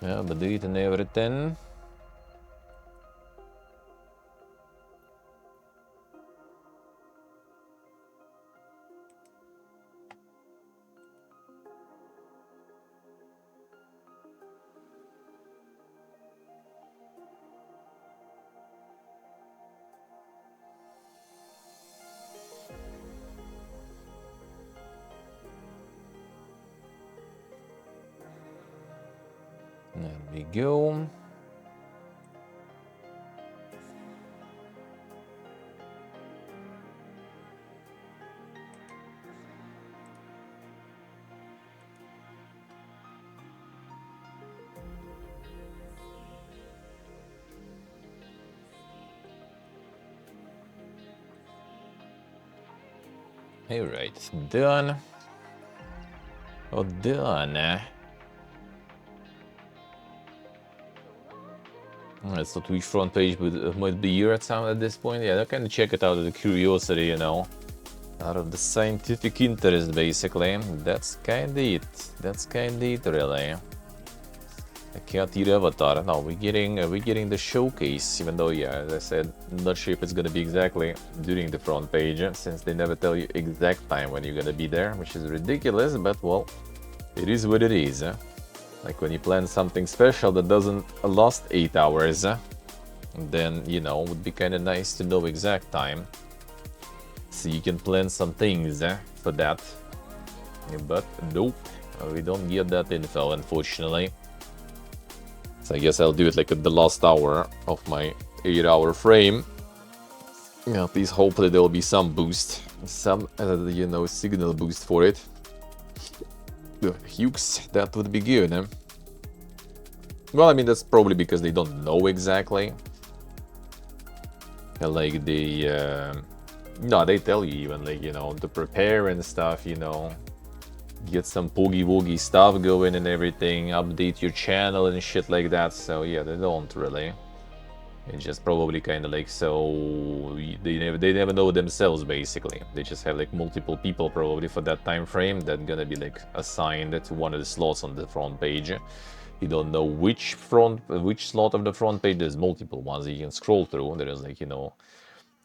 Yeah, but do it and everything. There we go. Alright, done. Oh, done. Alright, so Twitch front page might be here at this point. Yeah, I can check it out as a curiosity, you know. Out of the scientific interest, basically. That's kinda it. That's kinda it, really. I can't eat Avatar. No, we're getting the showcase, even though, yeah, as I said, I'm not sure if it's gonna be exactly during the front page, since they never tell you exact time when you're gonna be there, which is ridiculous, but, well, it is what it is. Like when you plan something special that doesn't last 8 hours, then, you know, it would be kinda nice to know exact time. So you can plan some things for that. But nope, we don't get that info, unfortunately. So I guess I'll do it like at the last hour of my 8-hour frame. Yeah, at least hopefully there will be some boost. Some, you know, signal boost for it. Hughes, that would be good, eh? Well, I mean, that's probably because they don't know exactly. Like the... No, they tell you even, like, you know, to prepare and stuff, you know. Get some boogie-woogie stuff going and everything. Update your channel and shit like that. So, yeah, they don't really. It's just probably kind of like, so... They never know themselves, basically. They just have, like, multiple people probably for that time frame that gonna be, like, assigned to one of the slots on the front page. You don't know which slot of the front page. There's multiple ones that you can scroll through. There is, like, you know...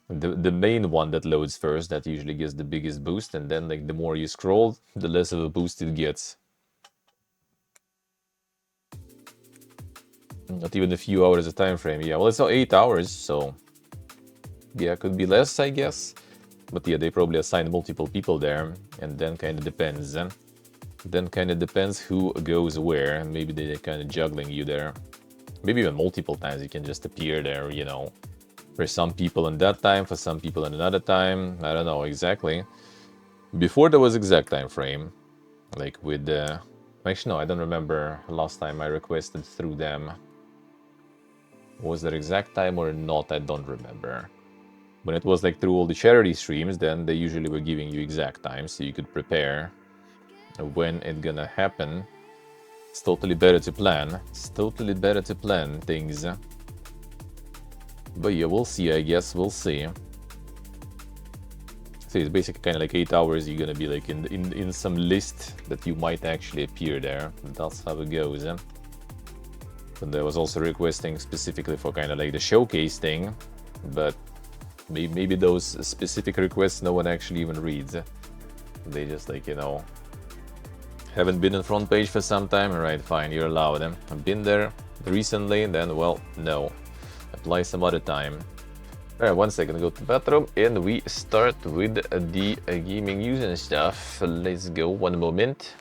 The main one that loads first, that usually gets the biggest boost, and then like the more you scroll, the less of a boost it gets. Not even a few hours of time frame. Yeah, well, it's all 8 hours, so yeah, could be less, I guess. But yeah, they probably assign multiple people there, and then kind of depends. Then kind of depends who goes where, and maybe they're kind of juggling you there. Maybe even multiple times you can just appear there, you know. For some people in that time, for some people in another time, I don't know exactly. Before there was exact time frame, like with actually no, I don't remember last time I requested through them. Was there exact time or not? I don't remember. When it was like through all the charity streams, then they usually were giving you exact time, so you could prepare when it's gonna happen. It's totally better to plan. It's totally better to plan things. But yeah, we'll see, I guess, we'll see. So it's basically kind of like 8 hours, you're gonna be like in some list that you might actually appear there. That's how it goes, eh? But there was also requesting specifically for kind of like the showcase thing, but maybe those specific requests no one actually even reads. They just like, you know, haven't been in front page for some time, alright, fine, you're allowed. I've been there recently, then, well, no. Apply some other time. Alright, 1 second, go to the bathroom, and we start with the gaming news and stuff. Let's go, 1 moment.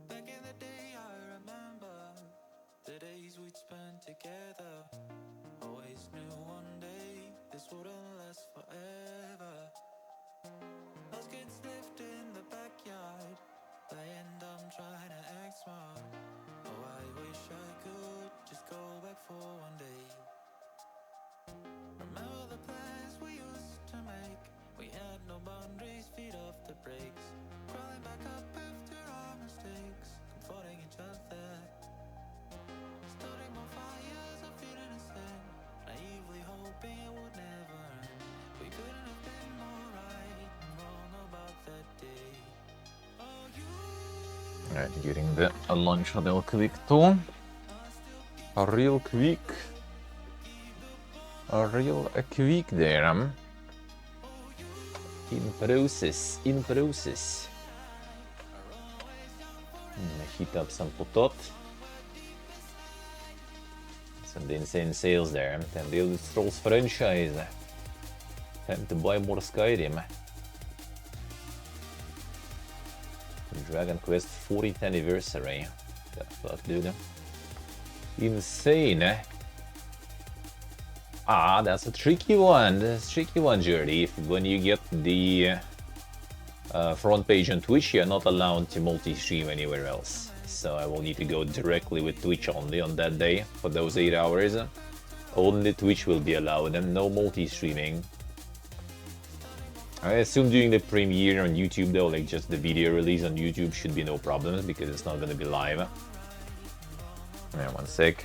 Back in the day, I remember the days we'd spent together. Always knew one day this wouldn't last forever. Those kids lived in the backyard, playing dumb, trying to act smart. Oh, I wish I could just go back for one day. Remember the plans we used to make? We had no boundaries, feet off the brakes. Crawling back up after our mistakes, comforting each other. Starting more fires, I feel innocent, naively hoping it would never end. We couldn't have been more right and wrong about that day. Oh, you Alright, getting the launch real quick too. Real quick there. In process. Heat up some potot. Some insane sales there. Time to Elder Scrolls franchise. Time to buy more Skyrim. Dragon Quest 40th anniversary. The fuck, dude? Insane, eh? Ah, that's a tricky one. That's a tricky one, Jordy. When you get the front page on Twitch, you're not allowed to multi-stream anywhere else. So I will need to go directly with Twitch only on that day for those 8 hours. Only Twitch will be allowed and no multi-streaming. I assume during the premiere on YouTube though, like just the video release on YouTube should be no problems because it's not gonna be live. Yeah, one sec.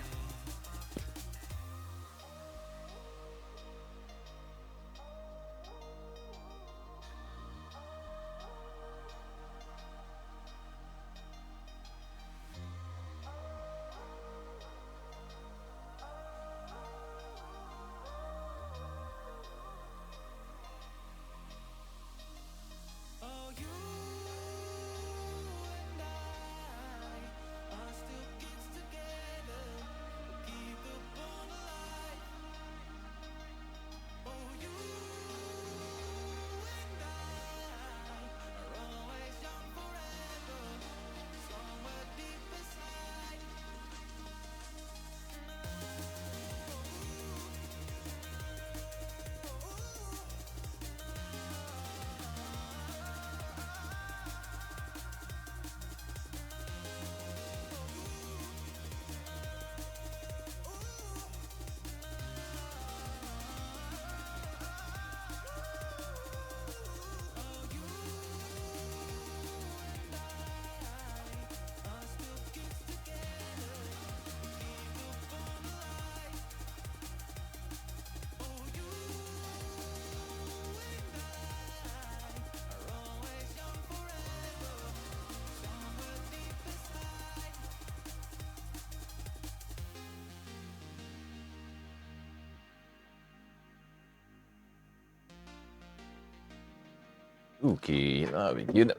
Okay, now we good.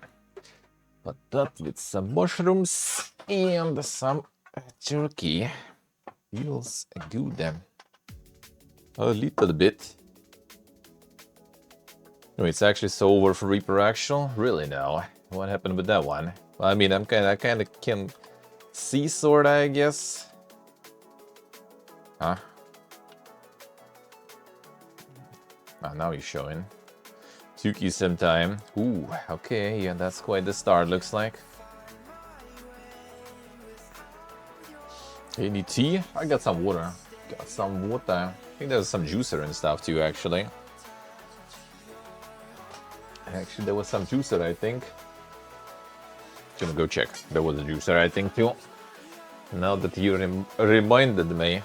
But that with some mushrooms and some turkey feels good. A little bit. Oh, it's actually so over for Reaper Actual? Really now? What happened with that one? Well, I mean, I kinda can see sorta, I guess. Huh? Ah, now he's showing. Tuki sometime. Ooh, okay, yeah, that's quite the start, looks like. Any tea? I got some water. Got some water. I think there's some juicer and stuff too, actually. Actually, there was some juicer, I think. Gonna go check. There was a juicer, I think, too. Now that you reminded me.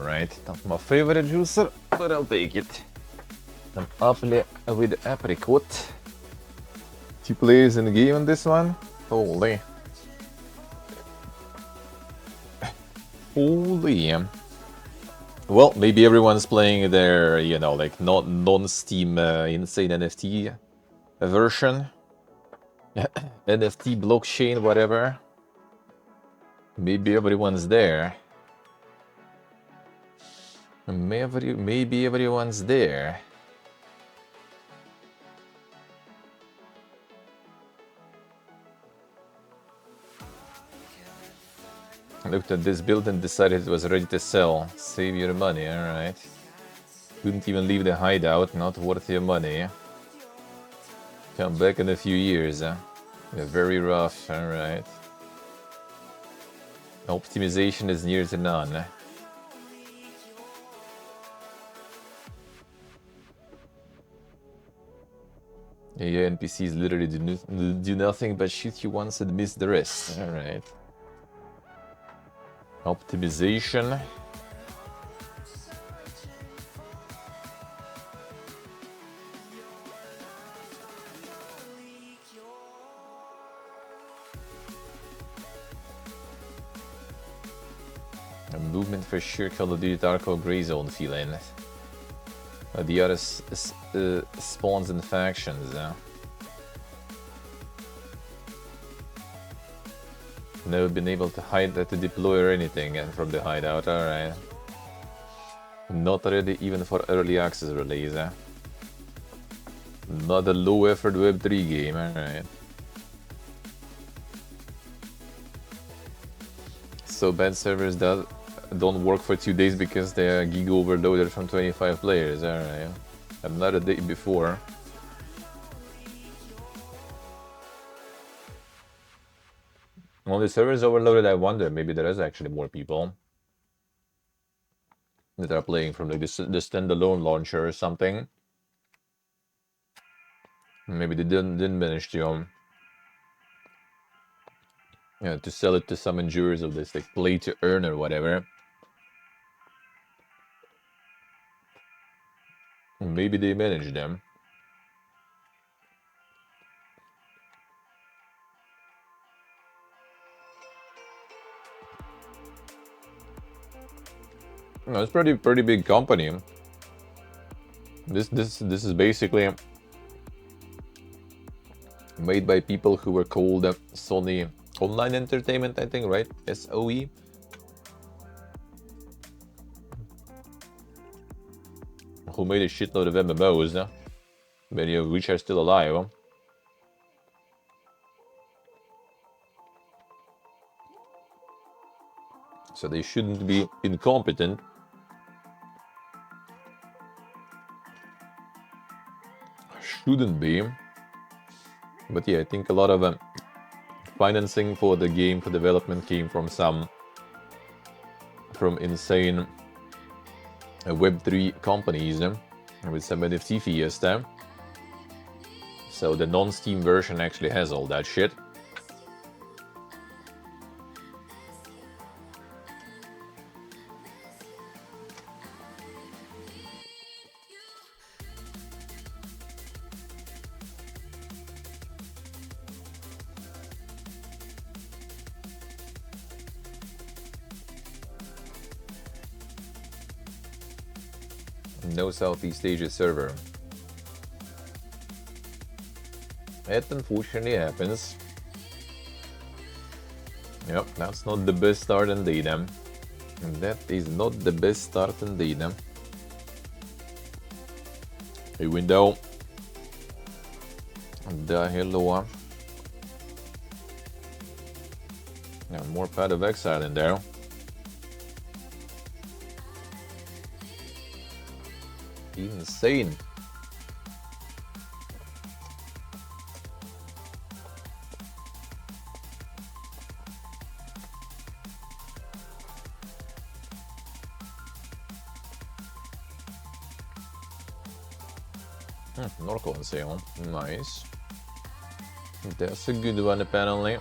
right? Not my favorite juicer, but I'll take it. An apple with apricot. 2 players in the game on this one? Holy. Holy. Well, maybe everyone's playing their, you know, like non-Steam insane NFT version. NFT blockchain, whatever. Maybe everyone's there. Maybe everyone's there. I looked at this build and decided it was ready to sell. Save your money, alright. Couldn't even leave the hideout, not worth your money. Come back in a few years, huh? Yeah, very rough, alright. Optimization is near to none. Yeah, NPCs literally do nothing but shoot you once and miss the rest. Alright. Optimization. A movement for sure, Call of Duty Darko Grey Zone feeling. The other spawns and factions. Never been able to hide to deploy or anything from the hideout, alright. Not ready even for early access release. Not a low effort Web3 game, alright. So bad servers that don't work for 2 days because they are gig overloaded from 25 players, alright. Not a day before. When the servers overloaded, I wonder, maybe there is actually more people that are playing from like the standalone launcher or something. Maybe they didn't manage to to sell it to some enjoyers of this, like play to earn or whatever. Maybe they managed them. No, it's pretty big company. This is basically made by people who were called Sony Online Entertainment, I think, right? SOE. Who made a shitload of MMOs, many of which are still alive. So they shouldn't be incompetent. Shouldn't be. But yeah, I think a lot of financing for the game, for development, came from insane Web3 companies with some NFT fees. So the non-Steam version actually has all that shit. No Southeast Asia server. It unfortunately happens. Yep, that's not the best start indeed. That is not the best start indeed. A window. The hello. Yeah, more Path of Exile in there. Insane. Norco on sale. Nice. That's a good one apparently.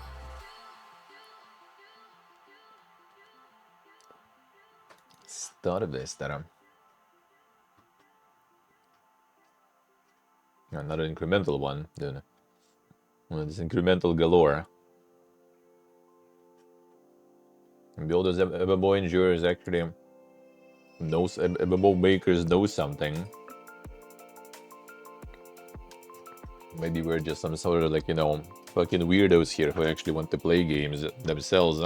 Tarvestara. Another incremental one, then. Well, it's incremental galore. And all those MMO enjoyers actually knows, MMO makers know something. Maybe we're just some sort of like, you know, fucking weirdos here who actually want to play games themselves.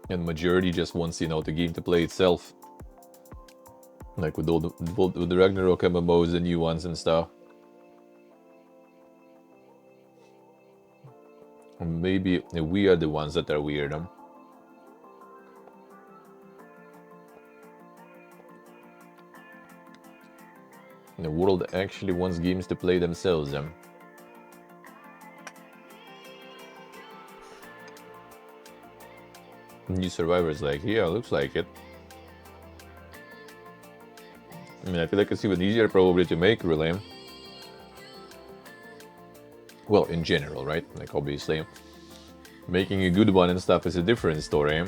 And majority just wants, you know, the game to play itself. Like with all the Ragnarok MMOs, the new ones and stuff. Or maybe we are the ones that are weird. The world actually wants games to play themselves. New Survivor's like, yeah, looks like it. I mean, I feel like it's even easier probably to make, really. Well, in general, right? Like, obviously, making a good one and stuff is a different story.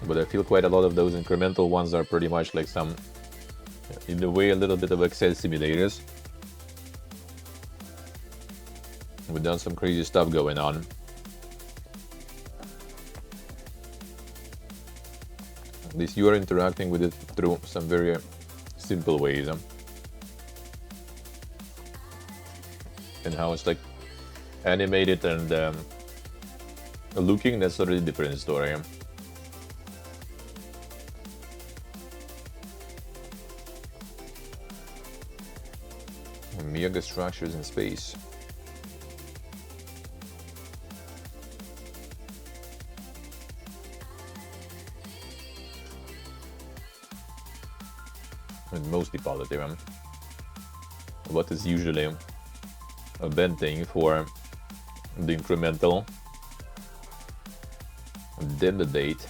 But I feel quite a lot of those incremental ones are pretty much like some, in a way, a little bit of Excel simulators. We've done some crazy stuff going on. At least you are interacting with it through some very simple ways. And how it's like animated and looking, that's a really different story. Mega structures in space. And mostly positive. What is usually a bad thing for the incremental debate.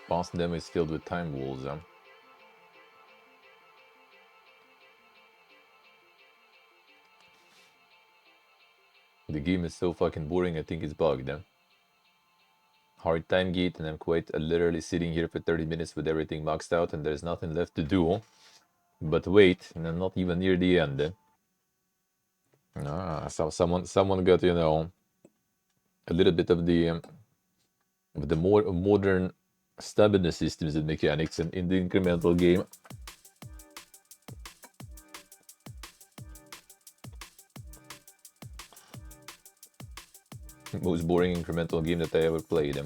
Past them is filled with time walls. The game is so fucking boring, I think it's bugged. Hard time gate, and I'm quite literally sitting here for 30 minutes with everything maxed out and there's nothing left to do. But wait, and I'm not even near the end. So someone got, you know, a little bit of the more modern stamina systems and mechanics in the incremental game. Most boring incremental game that I ever played.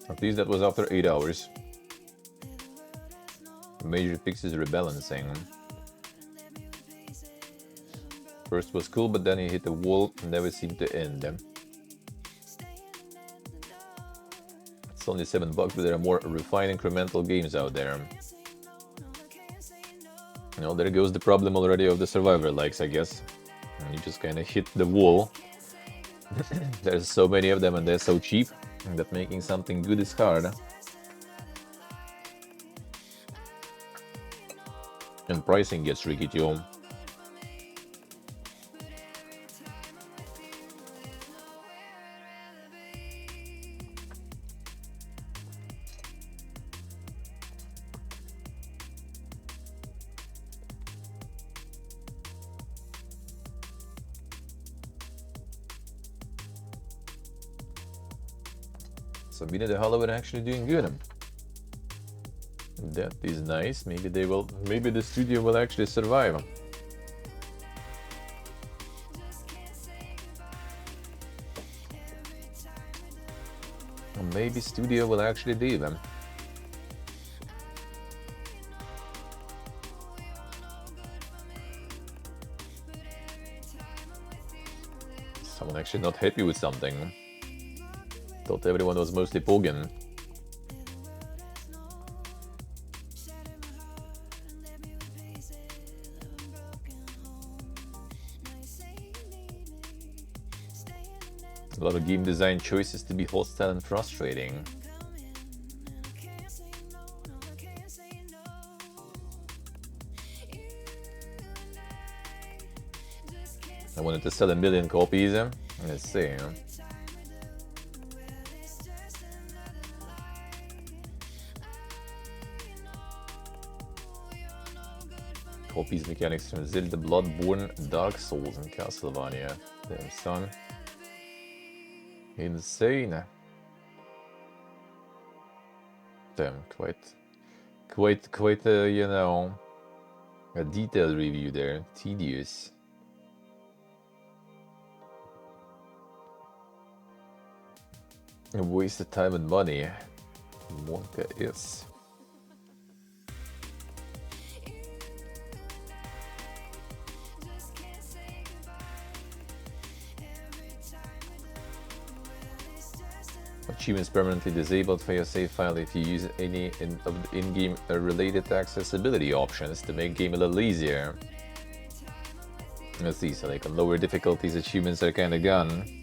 At least that was after 8 hours. Major fixes rebalancing. First was cool, but then he hit a wall and never seemed to end. It's only $7, but there are more refined incremental games out there. You know, there goes the problem already of the survivor likes, I guess. And you just kind of hit the wall. There's so many of them and they're so cheap that making something good is hard. And pricing gets tricky too. Sabina the Hollow are actually doing good. That is nice. Maybe the studio will actually survive. Or maybe studio will actually leave them. Someone actually not happy with something. Thought everyone was mostly Pogan. A lot of game design choices to be hostile and frustrating. I wanted to sell 1 million copies. Let's see. Copies mechanics from Zelda, Bloodborne, Dark Souls, and Castlevania. Damn, son. Insane. Damn, quite a, you know, a detailed review there. Tedious. A waste of time and money. Wonka is. Achievements permanently disabled for your save file if you use any of the in-game related accessibility options to make game a little easier. Let's see, so like on lower difficulties, achievements are kinda gone.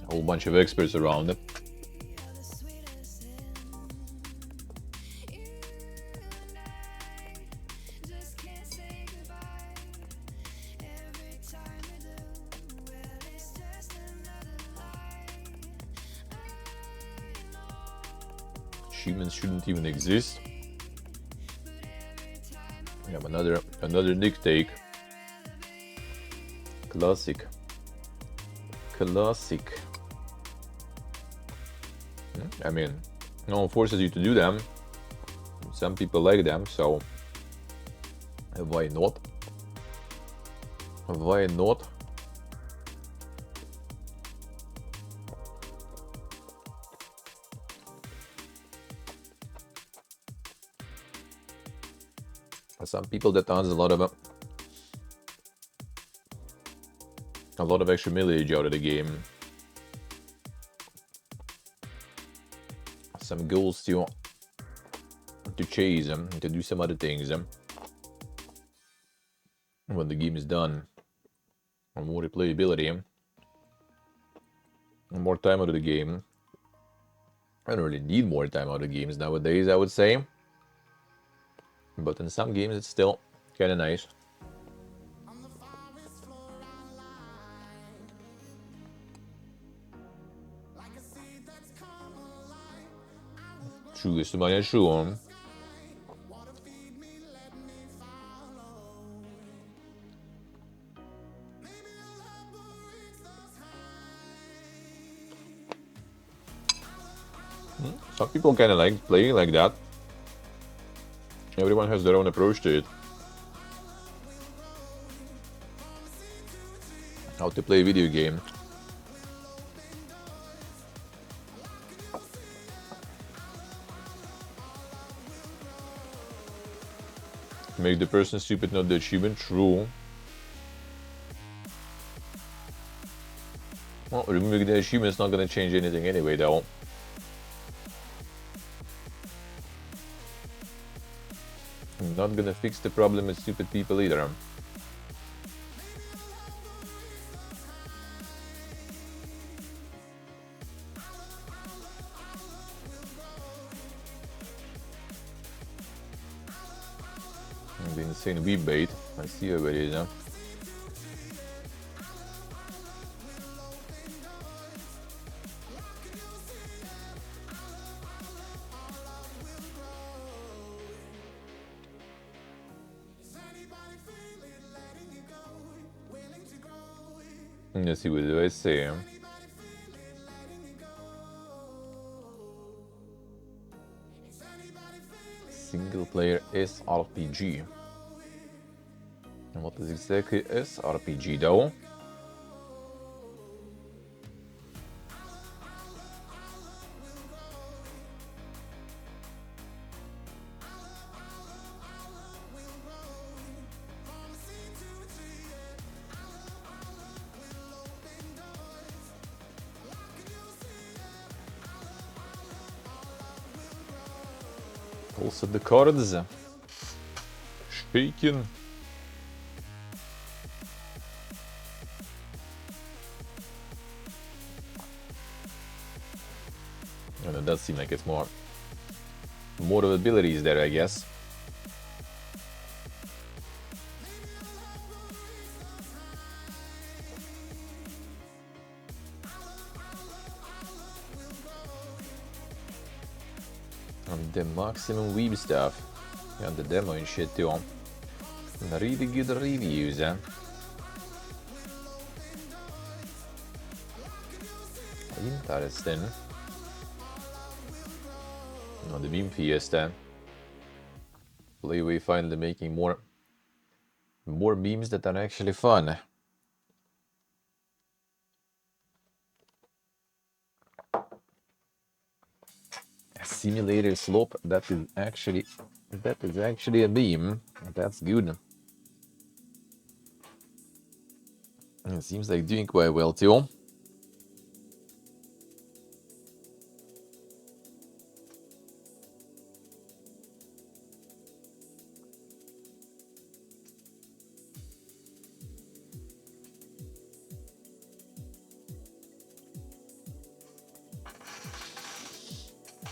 A whole bunch of experts around. Achievements shouldn't even exist. We have another Nick take. Classic. I mean, no one forces you to do them. Some people like them, so why not? Why not? Some people that adds a lot of extra mileage out of the game. Some goals to chase them, to do some other things when the game is done. And more replayability, and more time out of the game. I don't really need more time out of games nowadays, I would say. But in some games it's still kinda nice. True, jest chyba nie czułem. Some people kinda like playing like that. Everyone has their own approach to it. How to play a video game. Make the person stupid, not the achievement. True. Well, removing the achievement is not gonna change anything anyway, though. Not gonna fix the problem with stupid people either. The insane weeb bait. I see where it is now. Let's see, what do I say? Single player SRPG. And what is exactly SRPG though? Also the cards shaking. And it does seem like it's more of abilities there, I guess. And the maximum weeb stuff. And the demo and shit too. Really good reviews, eh? Interesting. No, the Beam Fiesta. Playway finally making more beams that are actually fun. A simulator slope that is actually a beam. That's good. It seems like doing quite well too.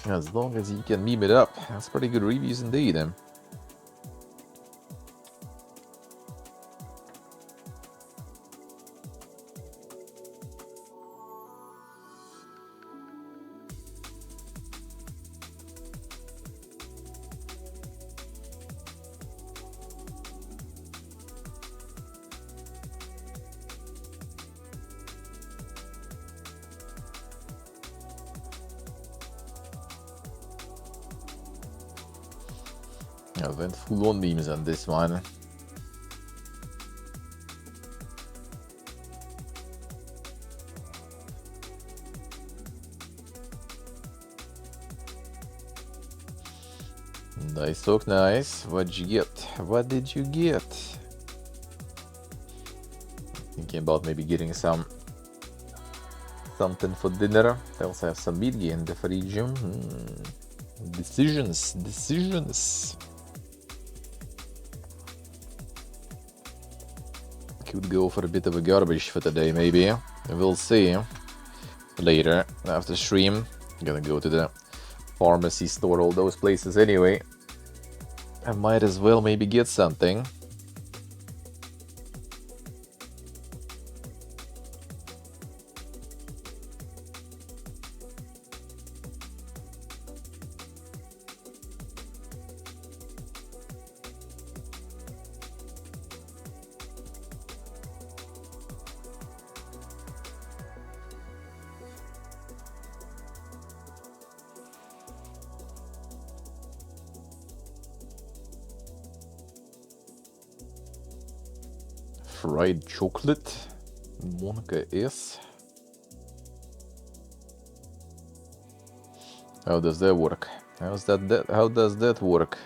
As long as you can meme it up, that's pretty good reviews indeed. I went full on memes on this one. Nice talk, nice. What'd you get? What did you get? Thinking about maybe getting something for dinner. I also have some meat in the fridge. Decisions. Could go for a bit of a garbage for today, maybe. We'll see. Later, after stream, I'm gonna go to the pharmacy store, all those places anyway. I might as well maybe get something. Fried chocolate, Monica S. How does that work? How does that work?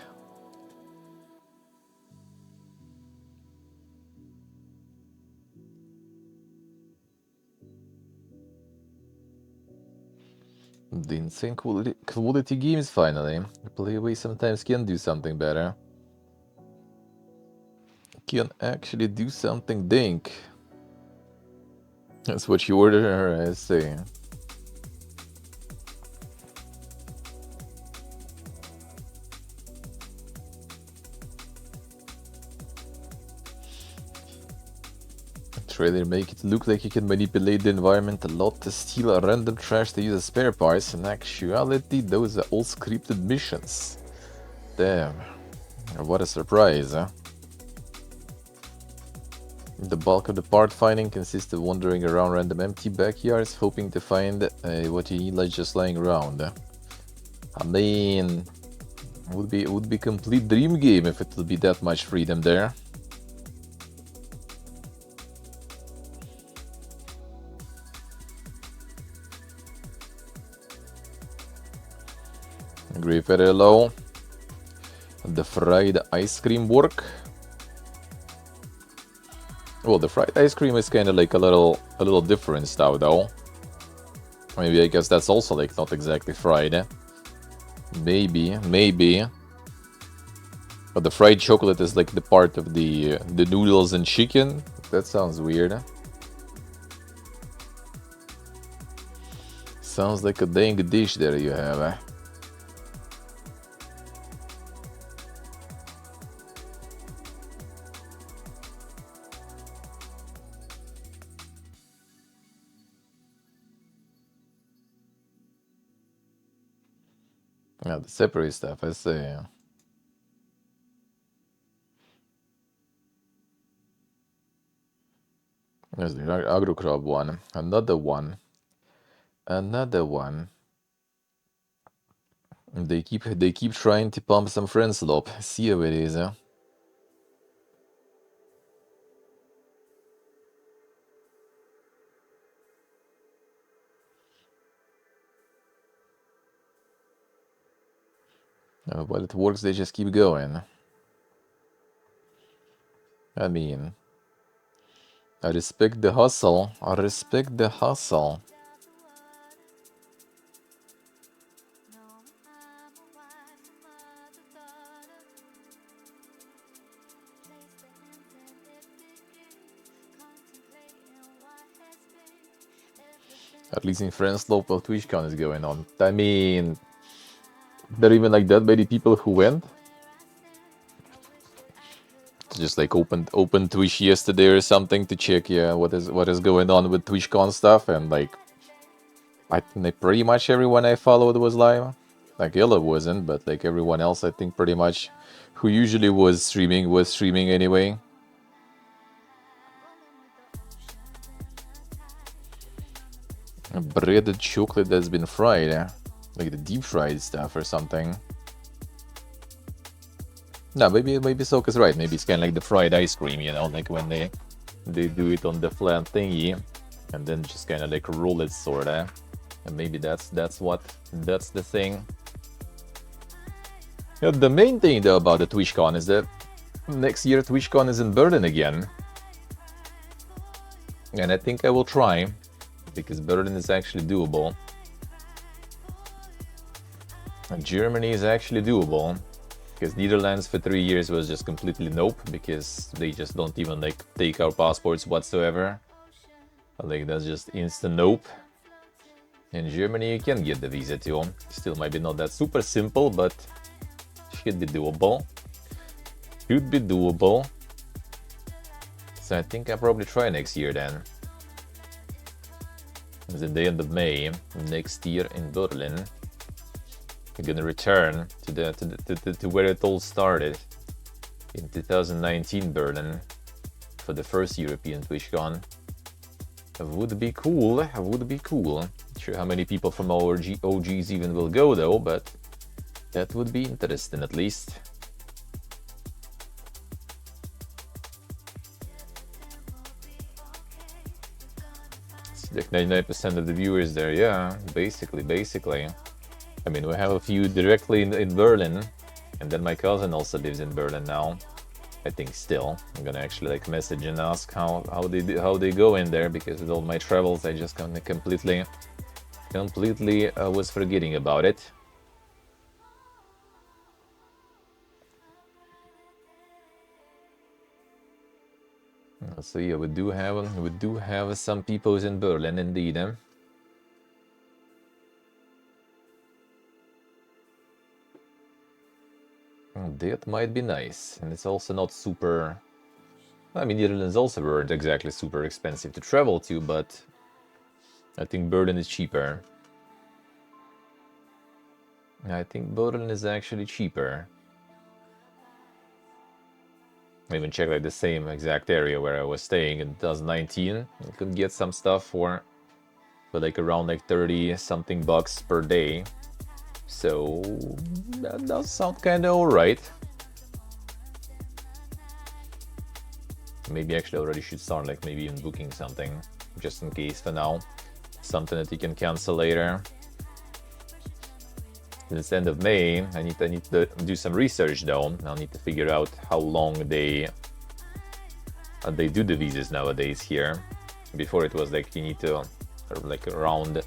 The insane quality games finally. Playway sometimes can do something better. Can actually do something dink. That's what you order, I see. Trailer make it look like you can manipulate the environment a lot to steal random trash to use as spare parts. In actuality, those are all scripted missions. Damn. What a surprise, huh? The bulk of the part finding consists of wandering around random empty backyards, hoping to find what you need, like just lying around. I mean, it would be complete dream game if it would be that much freedom there. Agree very low. The fried ice cream work. Well, the fried ice cream is kind of like a little different style though. Maybe I guess that's also like not exactly fried. Maybe. But the fried chocolate is like the part of the noodles and chicken. That sounds weird. Sounds like a dang dish there you have. Yeah, the separate stuff, I say. There's the agro crop one. Another one. Another one. They keep trying to pump some friend slop. See how it is, huh? While it works, they just keep going. I mean, I respect the hustle. I respect the hustle. At least in France, local TwitchCon is going on. I mean, there are even like that many people who went. Just like open Twitch yesterday or something to check, yeah, what is going on with TwitchCon stuff, and like, I think pretty much everyone I followed was live. Like Ella wasn't, but like everyone else, I think pretty much who usually was streaming anyway. Breaded chocolate that's been fried, like the deep fried stuff or something. No, maybe Soka's right. Maybe it's kind of like the fried ice cream, you know, like when they do it on the flat thingy, and then just kind of like roll it, sorta. And maybe that's the thing. Yeah, the main thing though about the TwitchCon is that next year TwitchCon is in Berlin again, and I think I will try because Berlin is actually doable. And Germany is actually doable. Because Netherlands for 3 years was just completely nope, because they just don't even like take our passports whatsoever. Like that's just instant nope. In Germany you can get the visa too. Still might be not that super simple, but should be doable. Should be doable. So I think I'll probably try next year then. It's at the end of May next year in Berlin. We're gonna return to where it all started in 2019 Berlin for the first European TwitchCon. Would be cool. Would be cool. Not sure how many people from our OGs even will go though, but that would be interesting at least. It's like 99% of the viewers there, yeah. Basically. I mean, we have a few directly in Berlin, and then my cousin also lives in Berlin now. I think still. I'm gonna actually like message and ask how they go in there, because with all my travels, I just kind of completely was forgetting about it. So yeah, we do have some people in Berlin indeed. That might be nice, and it's also not super. I mean, Netherlands also weren't exactly super expensive to travel to, but I think Berlin is cheaper. I think Berlin is actually cheaper. I even checked like the same exact area where I was staying in 2019. You could get some stuff for like around like 30 something bucks per day. So that does sound kind of alright. Maybe actually already should start like maybe even booking something just in case for now. Something that you can cancel later. It's the end of May. I need to do some research though. I'll need to figure out how long they do the visas nowadays here. Before it was like you need to like around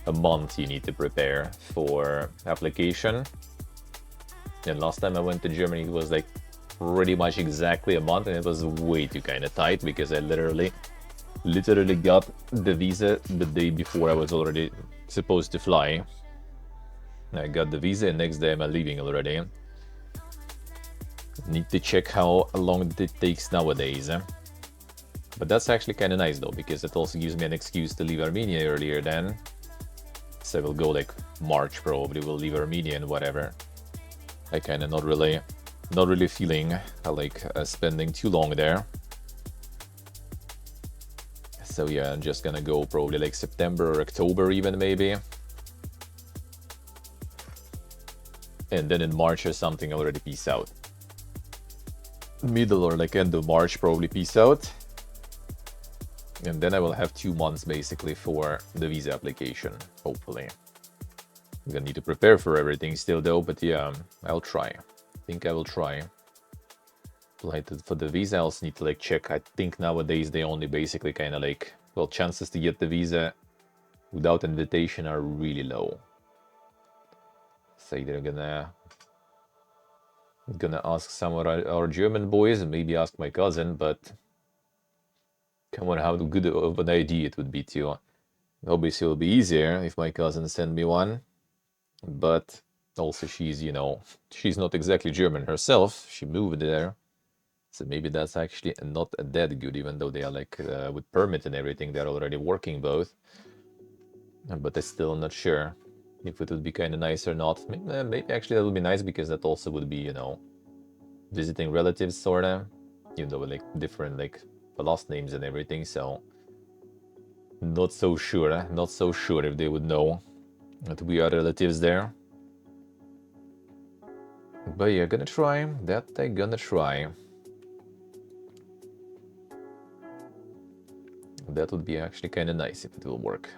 a month you need to prepare for application. And last time I went to Germany, it was like pretty much exactly a month, and it was way too kind of tight because I literally got the visa the day before I was already supposed to fly. I got the visa, and next day I'm leaving already. Need to check how long it takes nowadays. But that's actually kind of nice though, because it also gives me an excuse to leave Armenia earlier then. So we'll go like March probably, we'll leave Armenia and whatever. I kind of not really feeling like spending too long there. So yeah, I'm just gonna go probably like September or October even maybe. And then in March or something already peace out. Middle or like end of March probably peace out. And then I will have 2 months basically for the visa application, hopefully. I'm gonna need to prepare for everything still though, but yeah, I'll try. I think I will try. Like for the visa, I also need to like check. I think nowadays they only basically kind of like, well, chances to get the visa without invitation are really low. So they're gonna ask some of our German boys and maybe ask my cousin, but come on, how good of an idea it would be to. Obviously, it will be easier if my cousin sent me one, but also she's, you know, she's not exactly German herself. She moved there, so maybe that's actually not that good, even though they are like with permit and everything, they're already working both. But I'm still not sure if it would be kind of nice or not. Maybe actually that would be nice because that also would be, you know, visiting relatives sorta, even though with like different like last names and everything. So not so sure if they would know that we are relatives there. But yeah, gonna try that. I'm gonna try. That would be actually kind of nice if it will work.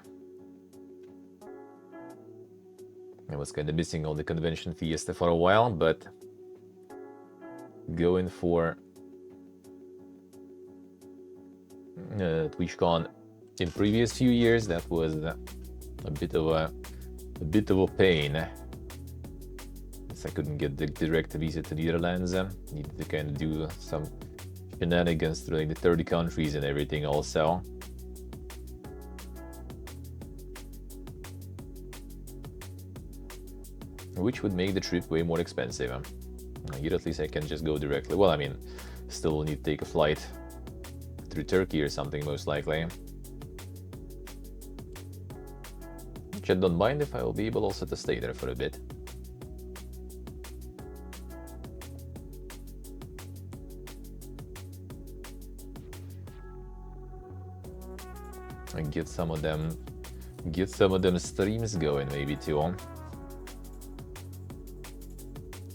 I was kind of missing all the convention fiesta for a while, but going for TwitchCon in previous few years, that was a bit of a pain. I couldn't get the direct visa to Netherlands. Needed to kind of do some shenanigans through like the 30 countries and everything also. Which would make the trip way more expensive. Here at least I can just go directly. Well, I mean, still need to take a flight through Turkey or something most likely. Which I don't mind if I will be able also to stay there for a bit. And get some of them streams going maybe too.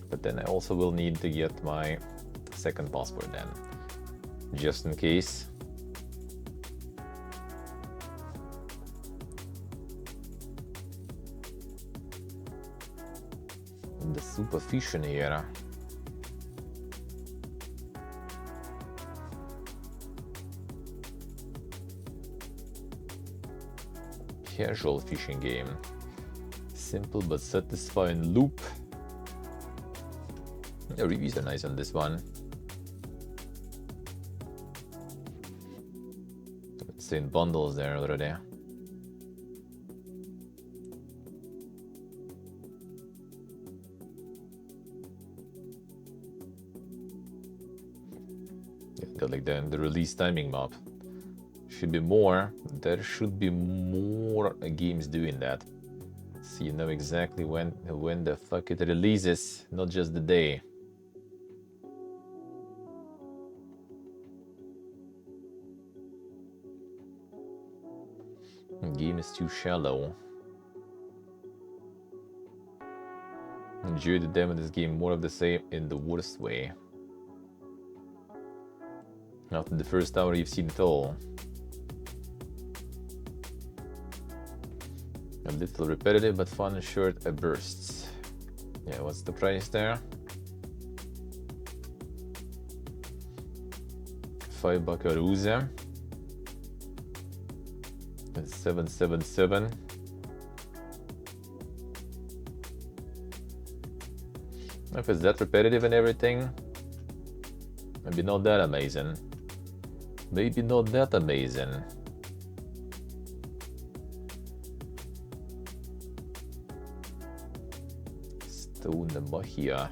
But then I also will need to get my second passport then, just in case. The super fish in here. Casual fishing game. Simple but satisfying loop. The reviews are nice on this one. It's in bundles there already. Got like the release timing map. Should be more. There should be more games doing that. So you know exactly when the fuck it releases, not just the day. Game is too shallow. Enjoy the demo of this game, more of the same in the worst way. After the first hour you've seen it all. A little repetitive but fun and short bursts. Yeah, what's the price there? $5 buckaroos. It's 777. If it's that repetitive and everything, maybe not that amazing. Maybe not that amazing. Stone Mahia.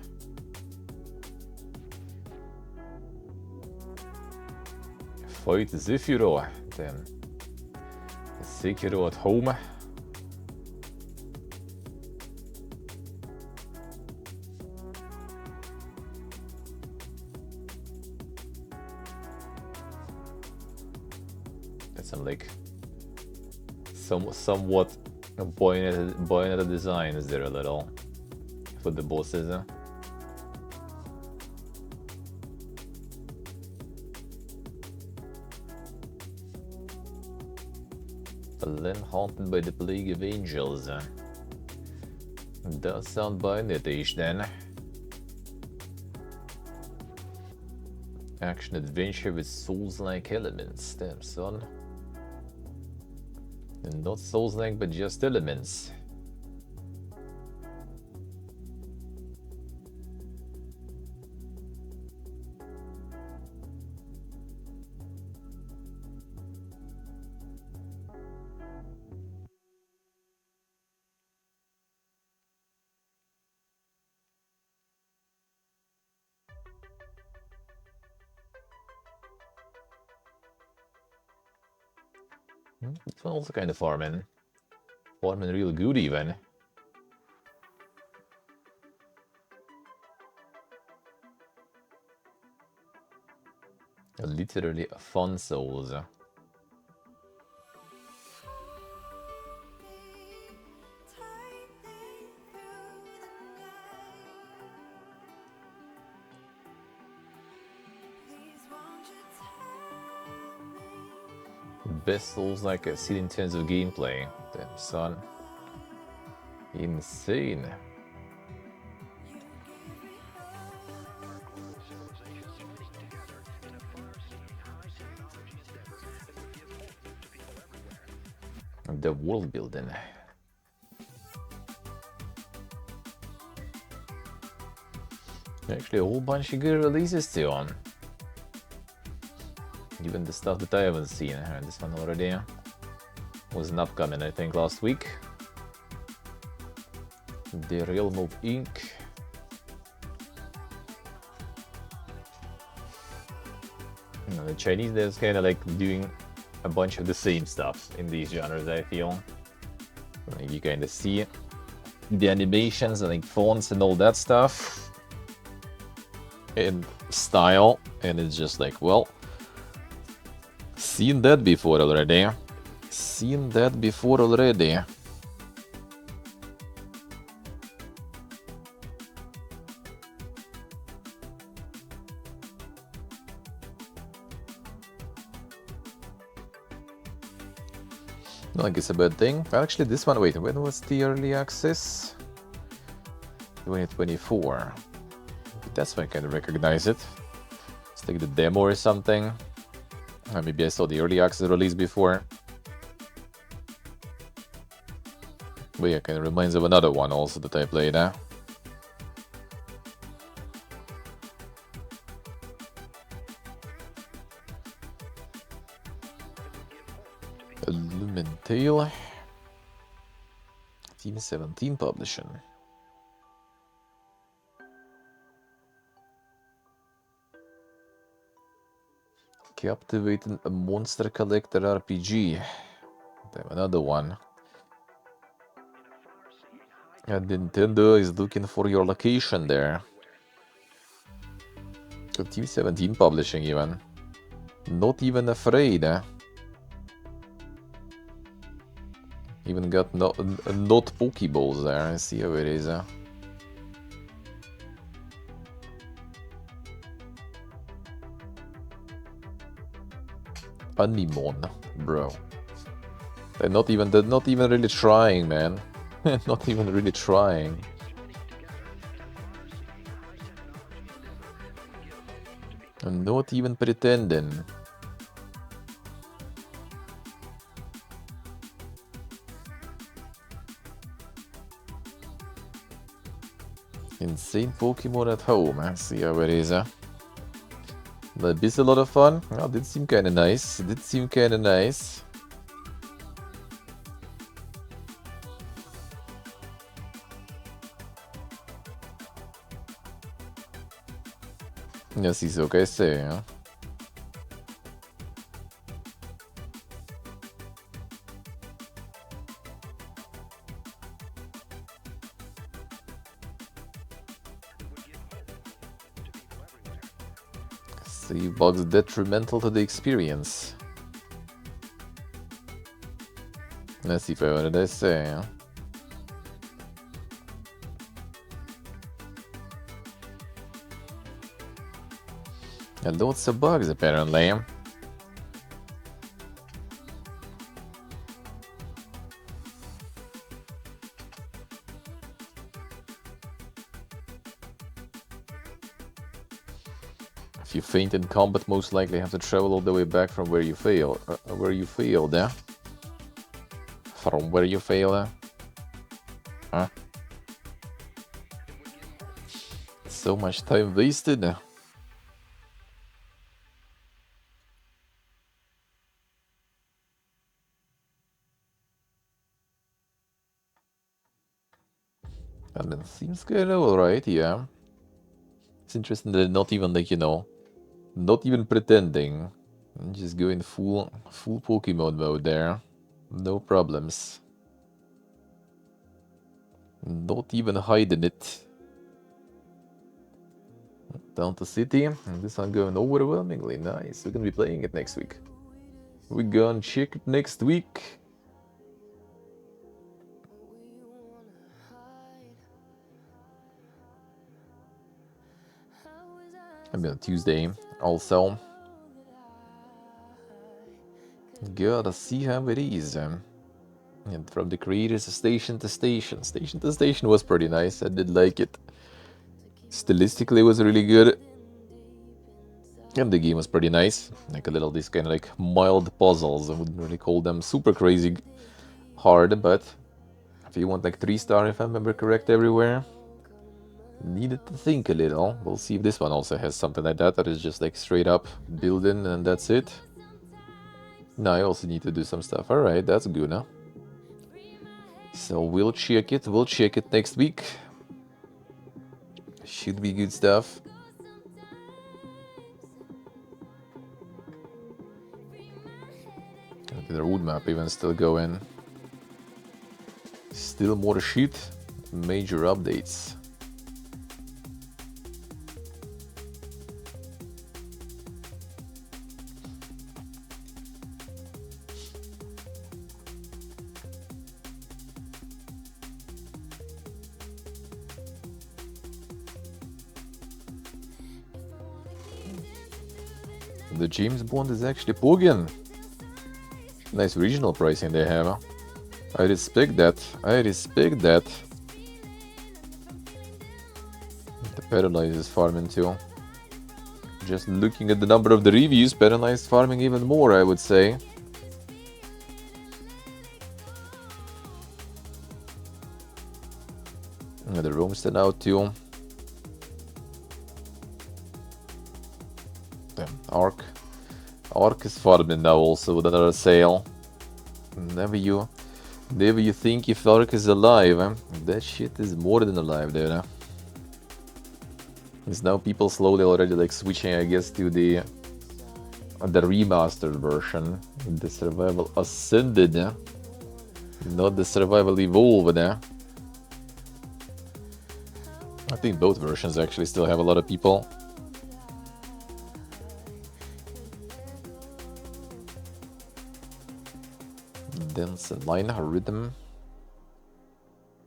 Fight Zephyro. Then Sekiro at home. That's some like somewhat pointed designs there a little for the bosses. Then haunted by the plague of angels. Does sound binary-ish then. Action adventure with Souls-like elements. Damn son. And not Souls-like but just elements. It's also kind of farming. Farming real good even. Literally fun souls. Best Souls like I've seen in terms of gameplay. Damn son. Insane. The world building. Actually a whole bunch of good releases still on. Even the stuff that I haven't seen. This one already was an upcoming, I think, last week. The Realm of Ink. You know, the Chinese, they're kind of like doing a bunch of the same stuff in these genres, I feel. Like you kind of see the animations and like fonts and all that stuff in style, and it's just like, well, seen that before already. Seen that before already. Not like it's a bad thing. Actually, this one, wait, when was the early access? 2024. That's when I can recognize it. It's like the demo or something. Maybe I saw the early access release before. But yeah, kind of reminds of another one also that I played. Lumentale. Team 17 publishing. Captivating a monster collector RPG. Damn, another one. And Nintendo is looking for your location there. So Team 17 publishing even. Not even afraid. Even got not Pokeballs there. I see how it is. Animon, bro. They're not even really trying, man. Not even really trying. I'm not even pretending. Insane Pokemon at home, see how it is, But this a lot of fun. Oh, did seem kinda nice. Did seem kinda nice. Ja, sì, so che sei, See, bugs detrimental to the experience. Let's see if what did I say, And lots of bugs apparently. If you faint in combat, most likely have to travel all the way back from where you failed. From where you failed, Huh? So much time wasted. And it seems kind of alright, yeah. It's interesting that not even like, not even pretending. Just going full Pokemon mode there. No problems. Not even hiding it. Down to city. And this one going overwhelmingly nice. We're gonna be playing it next week. We're gonna check it next week. I mean, Tuesday also. Gotta see how it is. And from the creators, station to station. Station to station was pretty nice. I did like it. Stylistically, it was really good. And the game was pretty nice. Like a little, these kind of like mild puzzles. I wouldn't really call them super crazy hard, but if you want like 3-star, if I remember correct, everywhere, needed to think a little. We'll see if this one also has something like that is just like straight up building and that's it. No, I also need to do some stuff. Alright, that's good, huh? So we'll check it next week. Should be good stuff. The roadmap even still going. Still more shit. Major updates. The James Bond is actually Pogen. Nice regional pricing they have. Huh? I respect that. The Paralyze is farming too. Just looking at the number of the reviews, Paralyze is farming even more, I would say. The Roamstead out too. Arc is farming now also with another sale. Never you think if Arc is alive, that shit is more than alive there. It's now people slowly already like switching, I guess, to the remastered version, the Survival Ascended, not the Survival Evolved. I think both versions actually still have a lot of people. Dense line rhythm.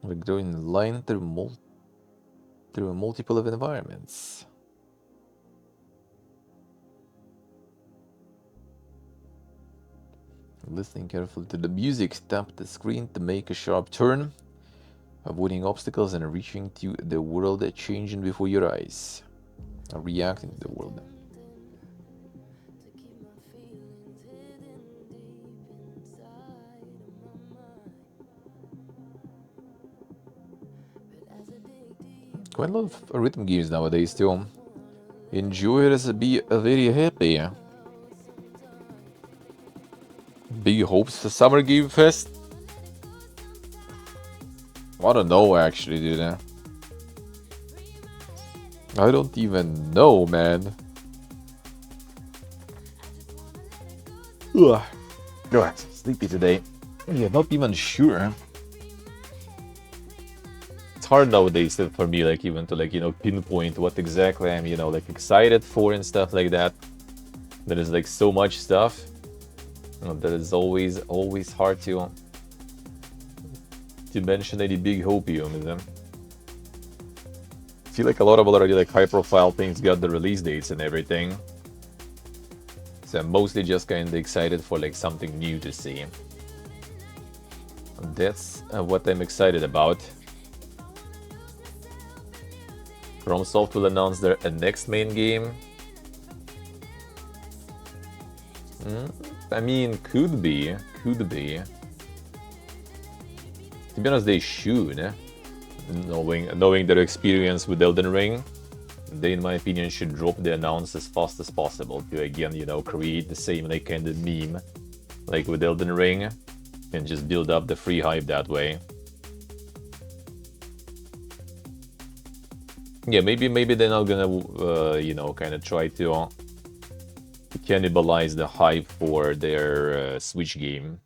We're going in line through multiple of environments. Listening carefully to the music, tap the screen to make a sharp turn, avoiding obstacles and reaching to the world changing before your eyes. Reacting to the world. Quite a lot of rhythm games nowadays too. Enjoyers be very happy. Big hopes for Summer Game Fest? I don't know actually, dude. I don't even know, man. Ugh. God, sleepy today. Yeah, not even sure. It's hard nowadays for me, like, even to, like, you know, pinpoint what exactly I'm, you know, like, excited for and stuff like that. There is, like, so much stuff. You know, that is always hard to mention any big hopium. I feel like a lot of already, like, high-profile things got the release dates and everything. So I'm mostly just kind of excited for, like, something new to see. And that's what I'm excited about. FromSoft will announce their next main game. I mean, could be. To be honest, they should. Knowing their experience with Elden Ring, they, in my opinion, should drop the announce as fast as possible to, again, you know, create the same, like, kind of meme, like with Elden Ring, and just build up the free hype that way. Yeah, maybe they're not gonna, you know, kind of try to cannibalize the hype for their Switch game.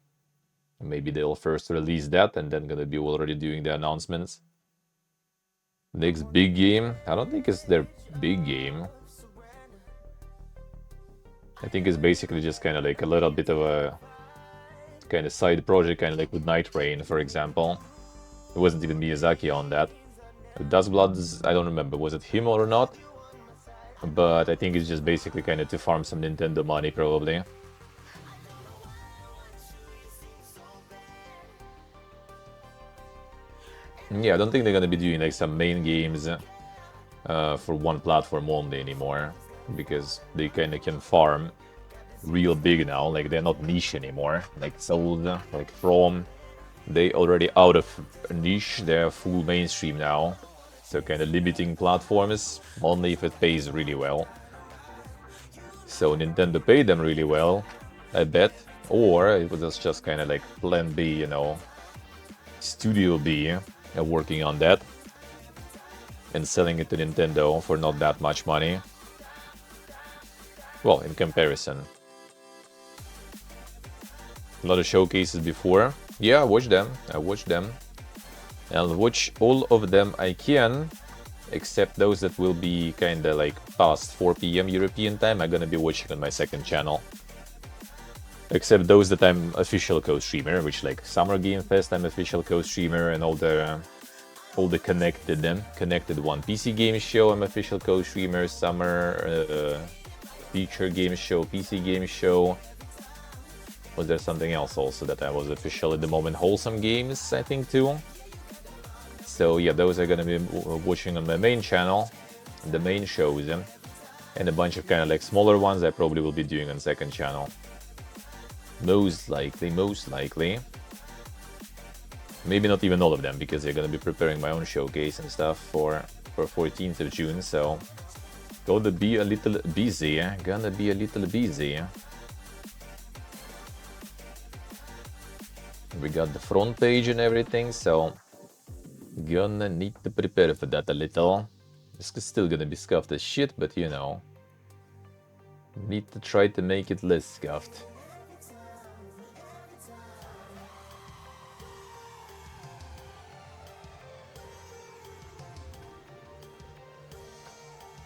Maybe they'll first release that and then gonna be already doing the announcements. Next big game, I don't think it's their big game. I think it's basically just kind of like a little bit of a kind of side project, kind of like with Night Rain, for example. It wasn't even Miyazaki on that. Duskbloods, I don't remember, was it him or not? But I think it's just basically kind of to farm some Nintendo money, probably. Yeah, I don't think they're gonna be doing like some main games for one platform only anymore, because they kind of can farm real big now. Like, they're not niche anymore. Like Soul, like From, they already out of niche. They're full mainstream now. So kind of limiting platforms only if it pays really well. So Nintendo paid them really well, I bet. Or it was just kind of like Plan B, you know, Studio B, working on that and selling it to Nintendo for not that much money. Well, in comparison. A lot of showcases before. Yeah, I watched them. I'll watch all of them I can, except those that will be kinda like past 4 PM European time. I'm gonna be watching on my second channel. Except those that I'm official co-streamer, which, like Summer Game Fest, I'm official co-streamer, and all the connected one. PC Game Show, I'm official co-streamer. Summer Feature Game Show, PC Game Show. Was there something else also that I was official at the moment? Wholesome Games, I think, too. So yeah, those are gonna be watching on my main channel, the main shows, and a bunch of kind of like smaller ones I probably will be doing on second channel. Most likely. Maybe not even all of them, because they're gonna be preparing my own showcase and stuff for 14th of June, so gonna be a little busy. We got the front page and everything, so gonna need to prepare for that a little. This is still gonna be scuffed as shit, but you know, need to try to make it less scuffed.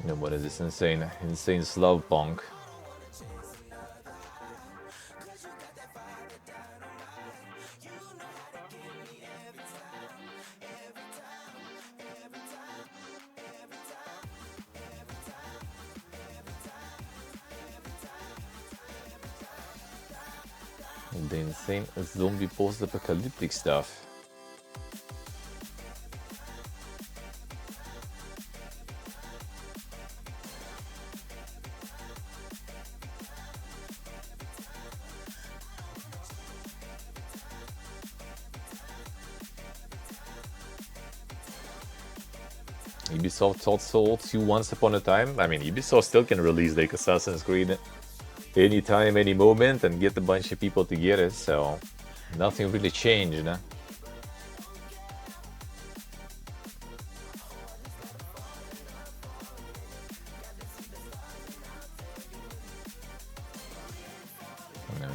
You know, what is this insane Slav punk? The insane zombie post-apocalyptic stuff. Ubisoft thought so too once upon a time. I mean, Ubisoft still can release like Assassin's Creed anytime, any moment, and get a bunch of people together, so nothing really changed.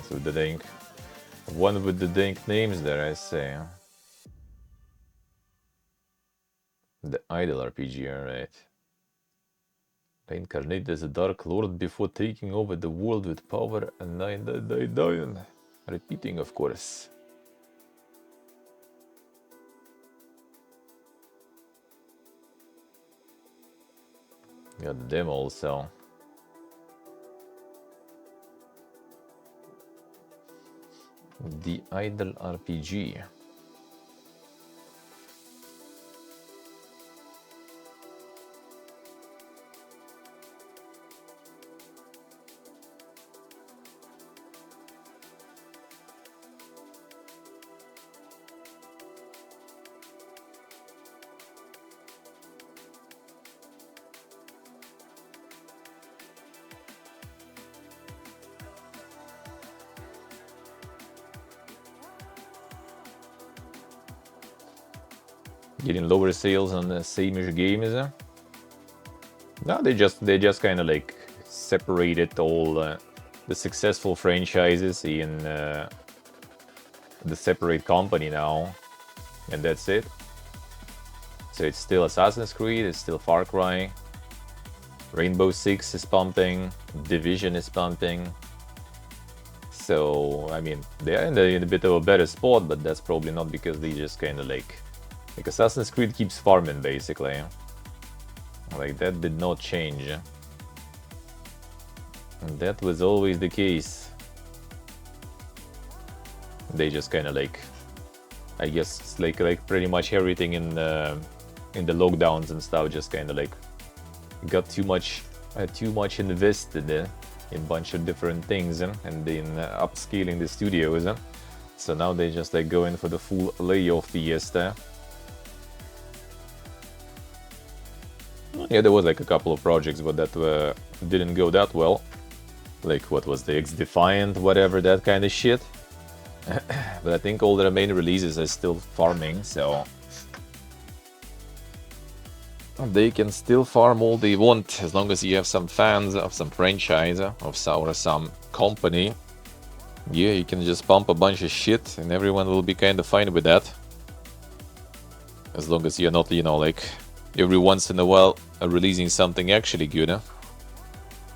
So the dank one with the dank names there, I say. The Idol RPG, alright. Reincarnate as a Dark Lord before taking over the world with power and nine. Repeating, of course. Got the demo also. The Idol RPG. Getting lower sales on the same-ish games. No, they just kind of like separated all the successful franchises in the separate company now, and that's it. So it's still Assassin's Creed, it's still Far Cry, Rainbow Six is pumping, Division is pumping. So I mean, they're in a bit of a better spot, but that's probably not because they just kind of like Assassin's Creed keeps farming basically. Like that did not change. And that was always the case. They just kind of like, I guess like pretty much everything in the lockdowns and stuff just kind of like got too much invested in a bunch of different things and then upscaling the studios. So now they just like go in for the full layoff fiesta. Yeah, there was like a couple of projects, but that didn't go that well. Like what was the X-Defiant, whatever, that kind of shit. But I think all the main releases are still farming, so they can still farm all they want as long as you have some fans of some franchise or some company. Yeah, you can just pump a bunch of shit and everyone will be kind of fine with that. As long as you're not, you know, like every once in a while releasing something actually good,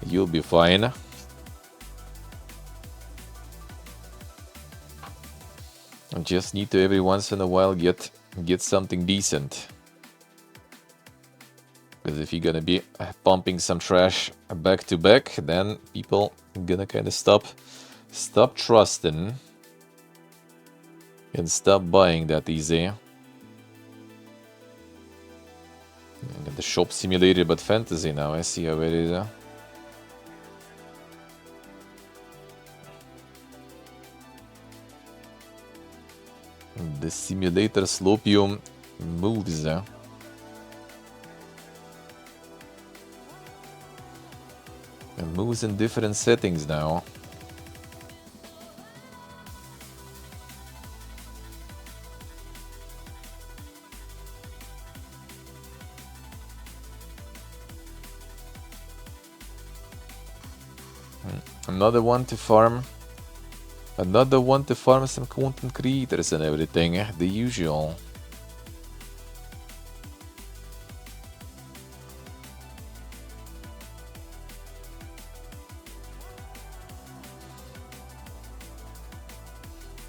you'll be fine. Just need to every once in a while get something decent. Because if you're gonna be pumping some trash back to back, then people gonna kind of stop trusting and stop buying that easy. The shop simulator, but fantasy now. I see how it is. The simulator Slopium moves. And moves in different settings now. Another one to farm some content creators and everything, the usual.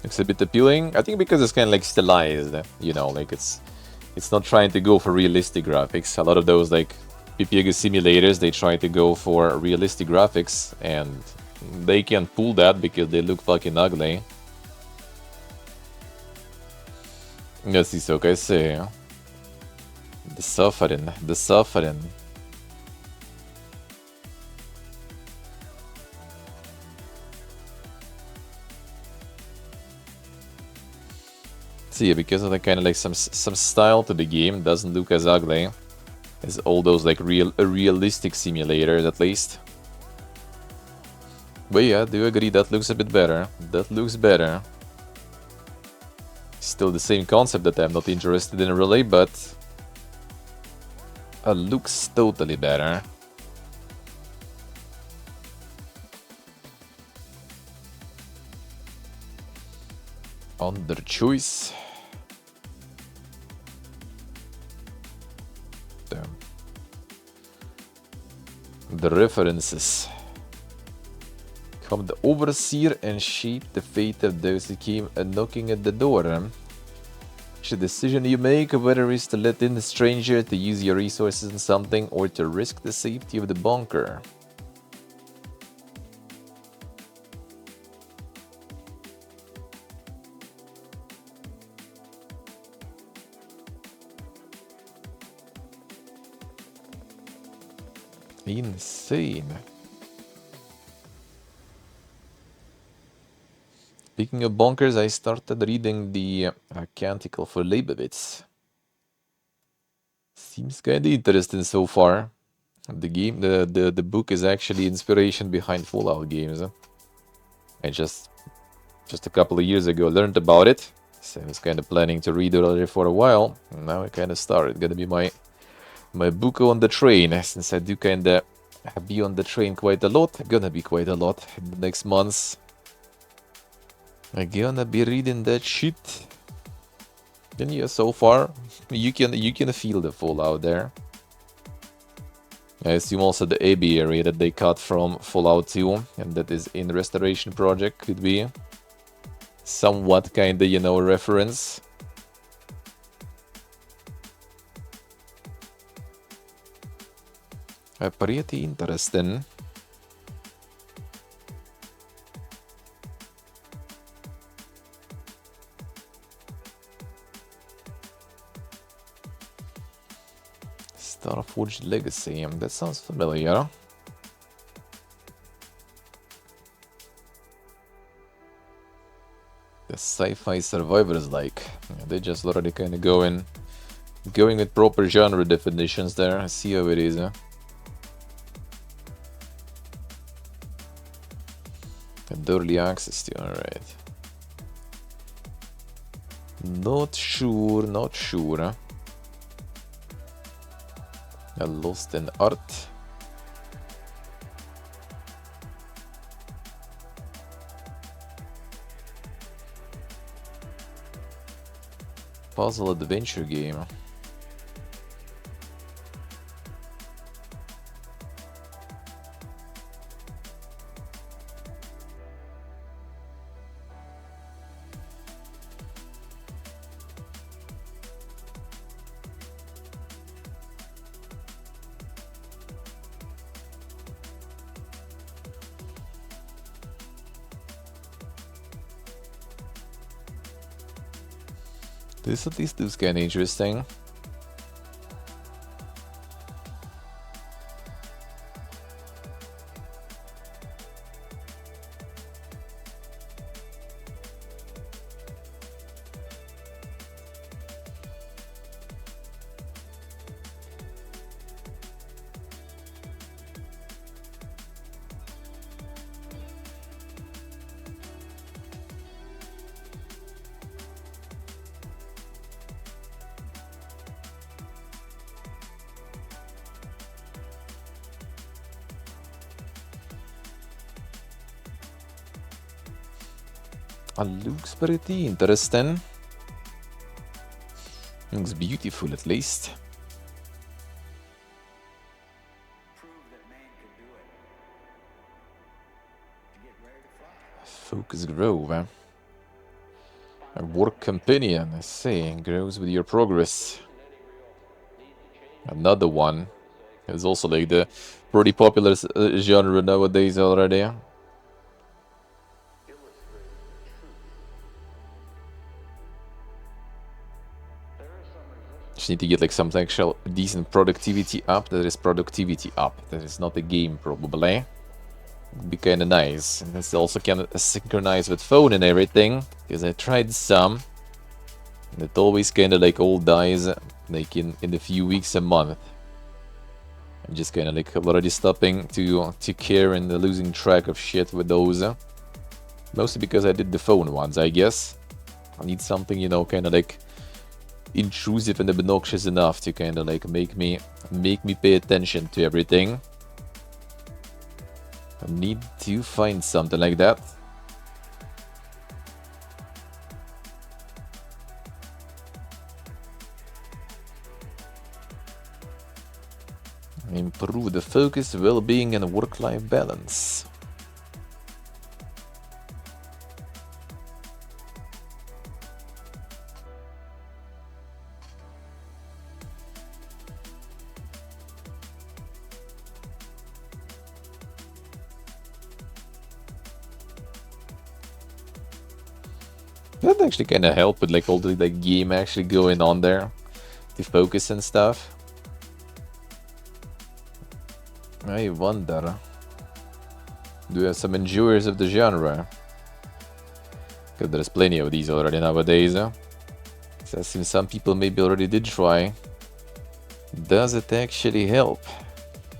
Looks a bit appealing, I think, because it's kind of like stylized, you know, like it's not trying to go for realistic graphics. A lot of those like PPG simulators, they try to go for realistic graphics and they can't pull that because they look fucking ugly. Let's see, so I say the suffering. See, because of the kind of like some style to the game, doesn't look as ugly as all those like realistic simulators at least. But yeah, I do agree that looks a bit better. That looks better. Still the same concept that I'm not interested in really, but looks totally better. Under choice. Damn. The references. Come the overseer and shape the fate of those who came knocking at the door. It's a decision you make whether it's to let in a stranger, to use your resources on something, or to risk the safety of the bunker. Insane. Speaking of bunkers, I started reading the Canticle for Leibowitz. Seems kinda interesting so far. The book is actually inspiration behind Fallout games. I just a couple of years ago learned about it, so I was kind of planning to read it already for a while. And now I kind of started. Gonna be my book on the train, since I do kind of be on the train quite a lot. Gonna be quite a lot in the next months. I'm gonna be reading that shit. And yeah, so far you can feel the Fallout there. I assume also the Abbey area that they cut from Fallout 2 and that is in Restoration Project could be somewhat kinda, you know, reference. Pretty interesting. Starforged Legacy, that sounds familiar. The sci-fi survivors like. Yeah, they just already kind of going with proper genre definitions there. I see how it is. And early access to, alright. Not sure. Lost in Art. Puzzle adventure game. This at least looks kinda interesting. Looks pretty interesting. Looks beautiful at least. Focus Grove. A work companion, I see, grows with your progress. Another one. It's also like the pretty popular genre nowadays already. Just need to get like some actual decent productivity up. That is productivity up. That is not a game probably. Would be kind of nice. And this also can synchronize with phone and everything. Because I tried some. And it always kind of like all dies like in a few weeks, a month. I'm just kind of like already stopping to care and losing track of shit with those. Mostly because I did the phone ones, I guess. I need something, you know, kind of like intrusive and obnoxious enough to kind of like make me pay attention to everything. I need to find something like that. Improve the focus, well-being, and work-life balance. That actually kind of helped with like all the like game actually going on there, to focus and stuff. I wonder, do you have some enjoyers of the genre? Because there's plenty of these already nowadays. So I think some people maybe already did try. Does it actually help?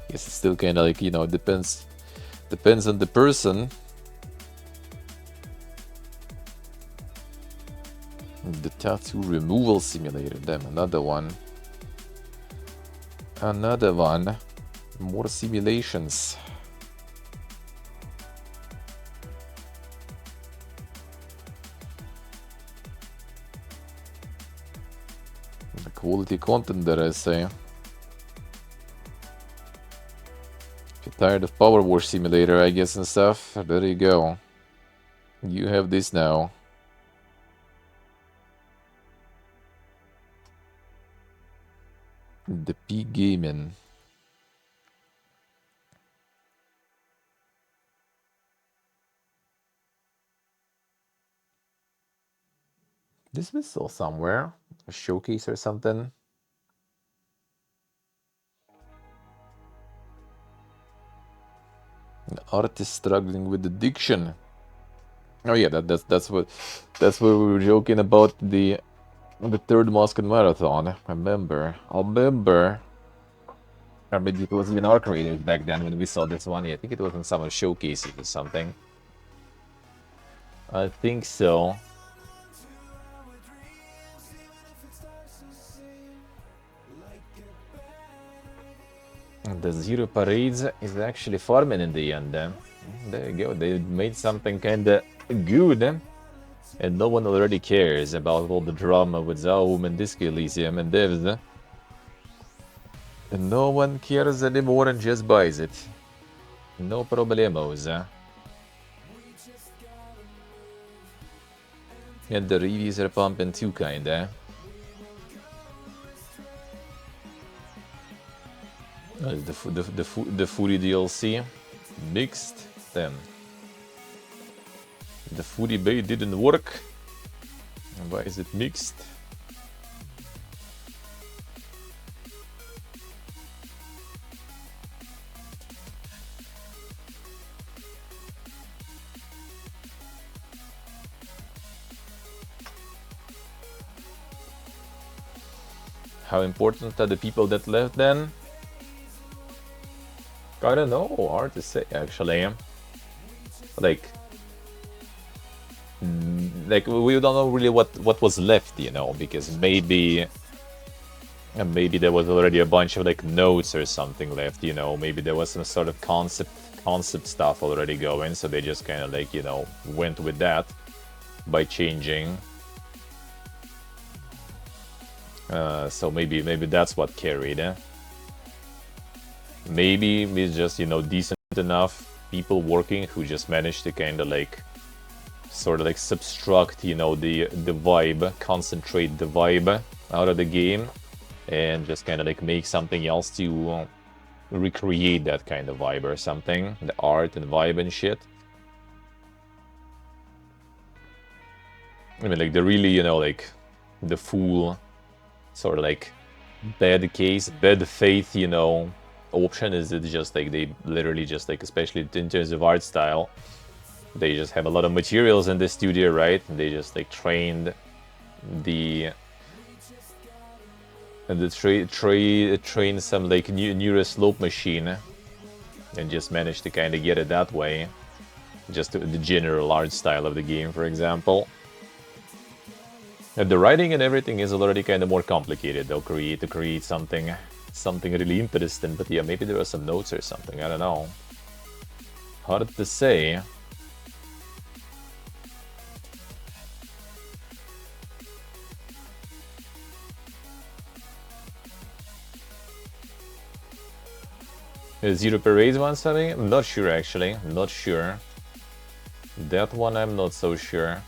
Guess it's still kind of like, you know, depends on the person. The tattoo removal simulator, damn, another one. Another one. More simulations. The quality content there, I say. If you're tired of Power Wash Simulator, I guess, and stuff, there you go. You have this now. The P Gaming. This was still somewhere. A showcase or something. An artist struggling with addiction. Oh yeah, that's what we were joking about the third Moscow Marathon. I remember. Or maybe it was in our creators back then when we saw this one. Yeah, I think it was in some showcases or something. I think so. The Zero Parades is actually farming in the end. There you go, they made something kinda good. And no one already cares about all the drama with Zaum and Disco Elysium and devs. And no one cares anymore and just buys it. No problemos. And the reviews are pumping too, kinda. The Fury DLC mixed. Then the Fury Bay didn't work. Why is it mixed? How important are the people that left then? I don't know, hard to say actually. Like we don't know really what was left, you know, because maybe there was already a bunch of like notes or something left, you know, maybe there was some sort of concept stuff already going, so they just kind of like, you know, went with that by changing. So maybe that's what carried. Maybe it's just, you know, decent enough people working who just managed to kind of like sort of like subtract, you know, the vibe, concentrate the vibe out of the game, and just kind of like make something else to recreate that kind of vibe or something, the art and vibe and shit. I mean, like the really, you know, like the full sort of like bad faith, you know, option is it just like they literally just like, especially in terms of art style, they just have a lot of materials in the studio, right? And they just like trained the and train some like neuro slope machine and just manage to kind of get it that way. Just the general art style of the game, for example. And the writing and everything is already kind of more complicated, though, to create something really interesting. But yeah, maybe there are some notes or something, I don't know. Hard to say. Zero Parades one something? I'm not sure actually. I'm not sure. That one I'm not so sure.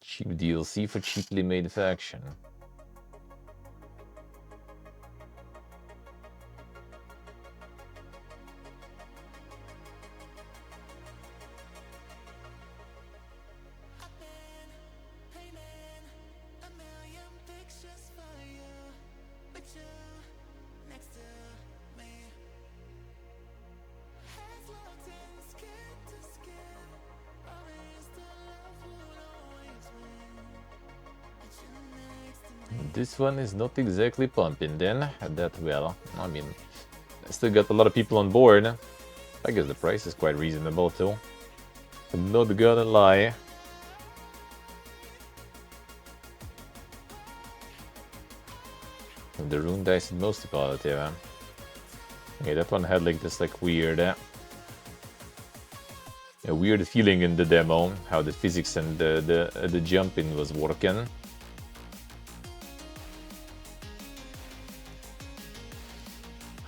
Cheap DLC for cheaply made faction. This one is not exactly pumping then that well. I mean, I still got a lot of people on board. I guess the price is quite reasonable too. I'm not gonna lie. And the rune dice is mostly positive. Yeah, that one had like this like weird, a weird feeling in the demo, how the physics and the jumping was working.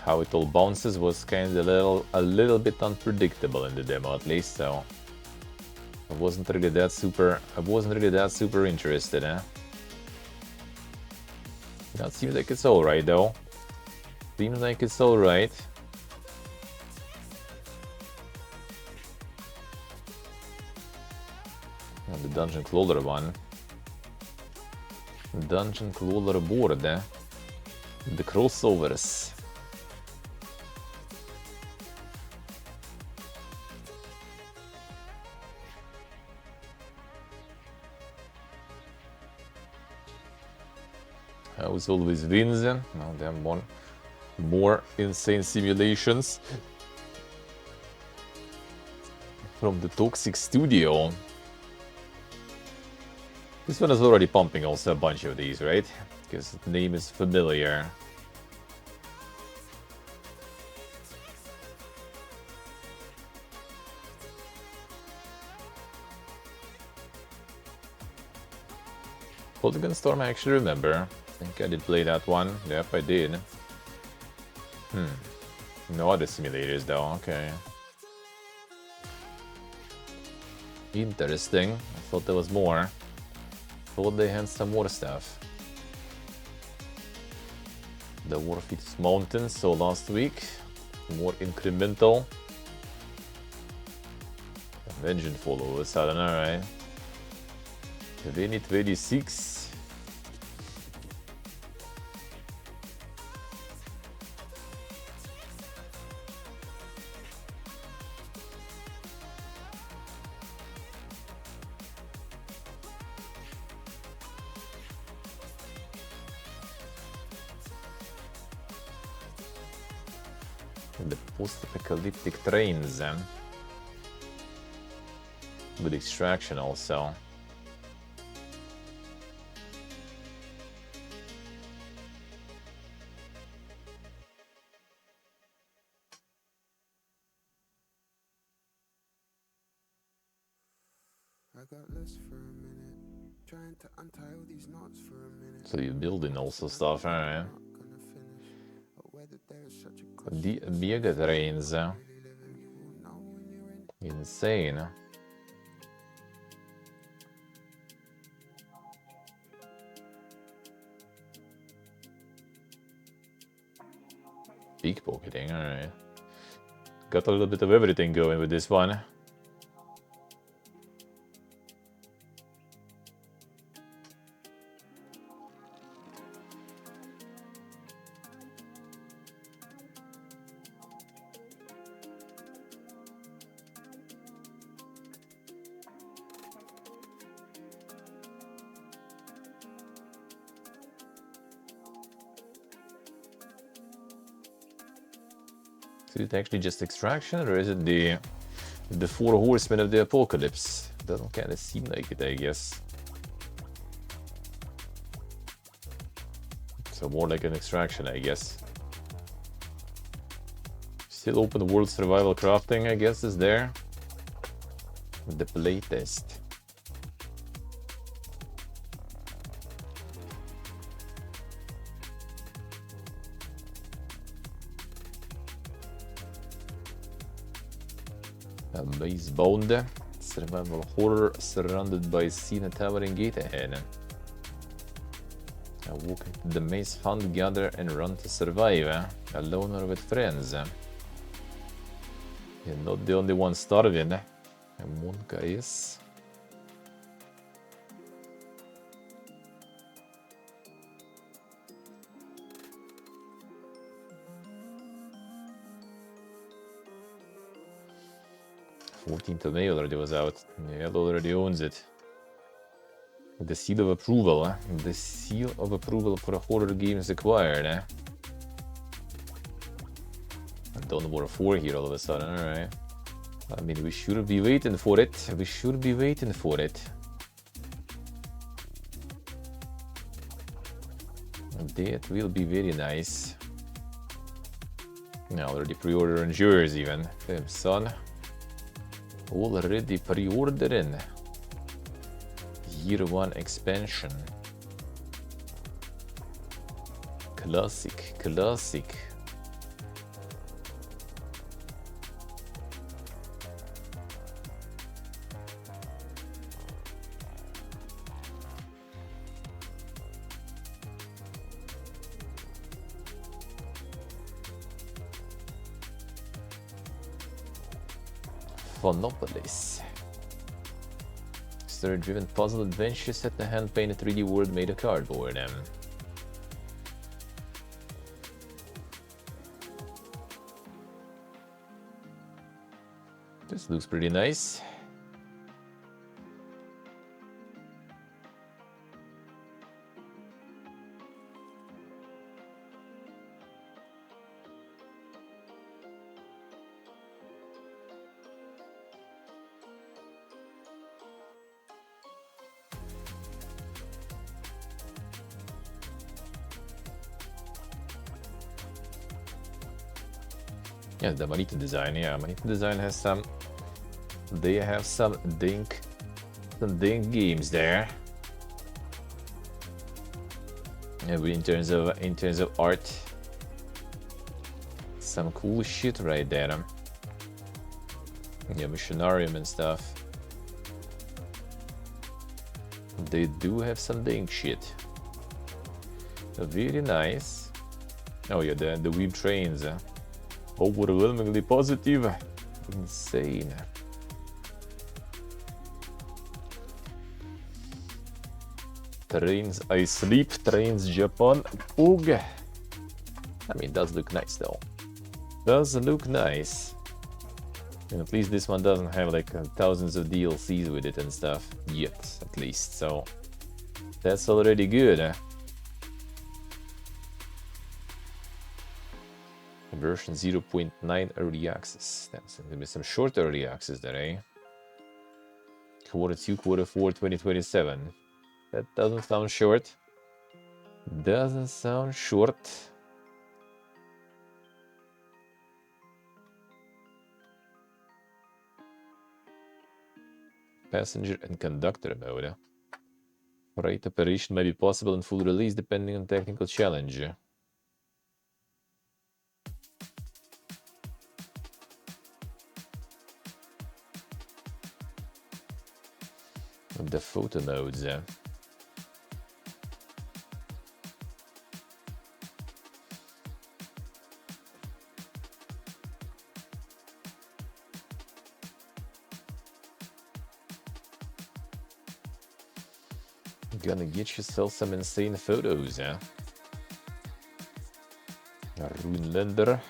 How it all bounces was kind of a little bit unpredictable in the demo, at least. So I wasn't really that super interested. That seems like it's all right though. Seems like it's all right. And the dungeon crawler one. Dungeon crawler board. The crossovers. House always wins. Now they have more insane simulations from the Toxic Studio. This one is already pumping also a bunch of these, right? Because the name is familiar. Polygon Storm I actually remember. I think I did play that one. Yep, I did. No other simulators though, okay. Interesting. I thought there was more. Thought they had some more stuff. The Warfeet Mountains, so last week. More incremental. Vengeance followers, I don't know, right? 2026. The post-apocalyptic trains. With extraction also. So you're building also stuff, alright. The mega trains. Insane. Pickpocketing, alright. Got a little bit of everything going with this one. Is it actually just extraction, or is it the four horsemen of the apocalypse? Doesn't kind of seem like it, I guess. So more like an extraction, I guess. Still open world survival crafting, I guess, is there. The playtest. A base bound. Survival horror surrounded by sea and towering gate ahead. Walk into the maze, hunt, gather, and run to survive. Alone or with friends. You're not the only one starving. Monka is. "14th of May already was out. Yeah, it already owns it. The seal of approval. The seal of approval for horror games acquired. Dawn of War 4 here all of a sudden, alright. I mean, we should be waiting for it. We should be waiting for it. That will be very nice. I already pre-order Endures even. Damn, son. Already pre-ordering. Year 1 expansion. Classic, classic. Phonopolis. Story-driven puzzle adventure set in a hand-painted 3D world made of cardboard. This looks pretty nice. Yeah, the Manito design. Yeah, Manito design has some. They have some dink games there. Yeah, but in terms of art, some cool shit right there. Yeah, Missionarium and stuff. They do have some dink shit. Very nice. Oh yeah, the Weeb trains. Overwhelmingly positive. Insane. Trains I sleep, trains Japan. Ugh. I mean, it does look nice though. Does look nice. And at least this one doesn't have like thousands of DLCs with it and stuff. Yet, at least. So that's already good. Version 0.9 early access. That's gonna be some short early access there, eh? Q2, Q4 2027. That doesn't sound short. Doesn't sound short. Passenger and conductor mode. Freight operation may be possible in full release depending on technical challenge. The photo modes. Gonna get yourself some insane photos, yeah? Ruinländer.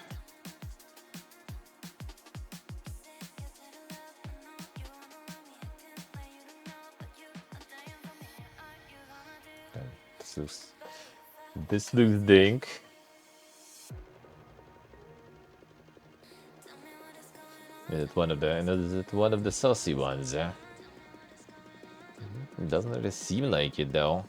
This looks dink. Is it one of the saucy ones, yeah? It doesn't really seem like it though.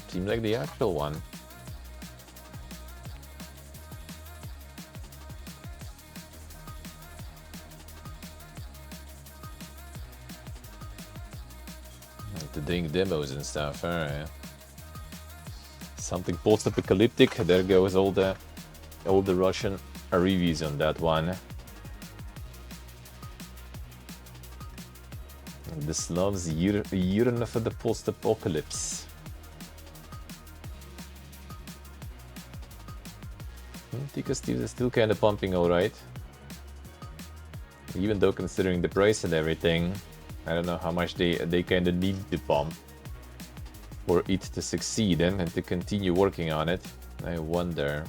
Seems like the actual one. Like the dink demos and stuff, alright. Something post-apocalyptic. There goes all the Russian reviews on that one. The Slavs yearn for the post-apocalypse. Tika Steves is still kind of pumping alright. Even though considering the price and everything, I don't know how much they kind of need to pump for it to succeed and to continue working on it. I wonder.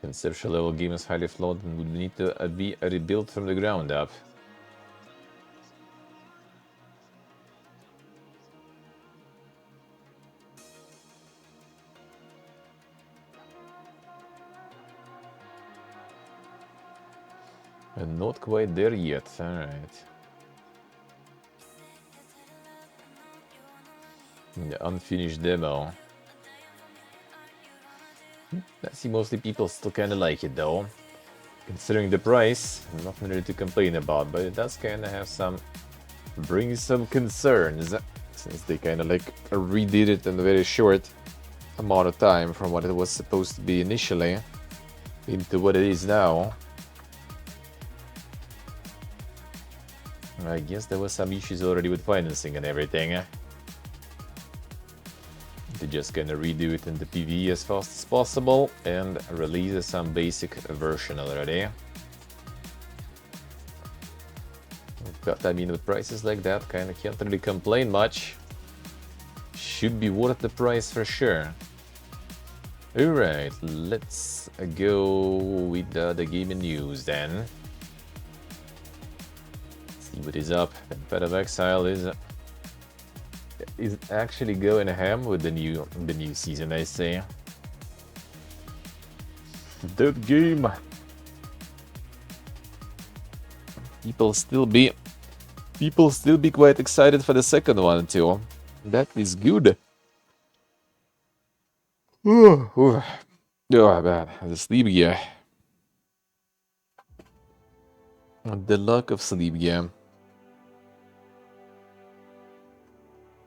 Conceptual level game is highly flawed and would need to be rebuilt from the ground up. And not quite there yet, alright. The unfinished demo. I see mostly people still kinda like it though. Considering the price, nothing really to complain about, but it does kinda have some... bring some concerns, since they kinda like redid it in a very short amount of time from what it was supposed to be initially into what it is now. I guess there was some issues already with financing and everything. They just gonna redo it in the PvE as fast as possible and release some basic version already. But I mean, with prices like that, kinda can't really complain much. Should be worth the price for sure. Alright, let's go with the gaming news then. See what is up. Path of Exile is actually going ham with the new season, I say. That game. People still be quite excited for the second one too. That is good. Oh man, the sleep gear. The luck of sleep gear.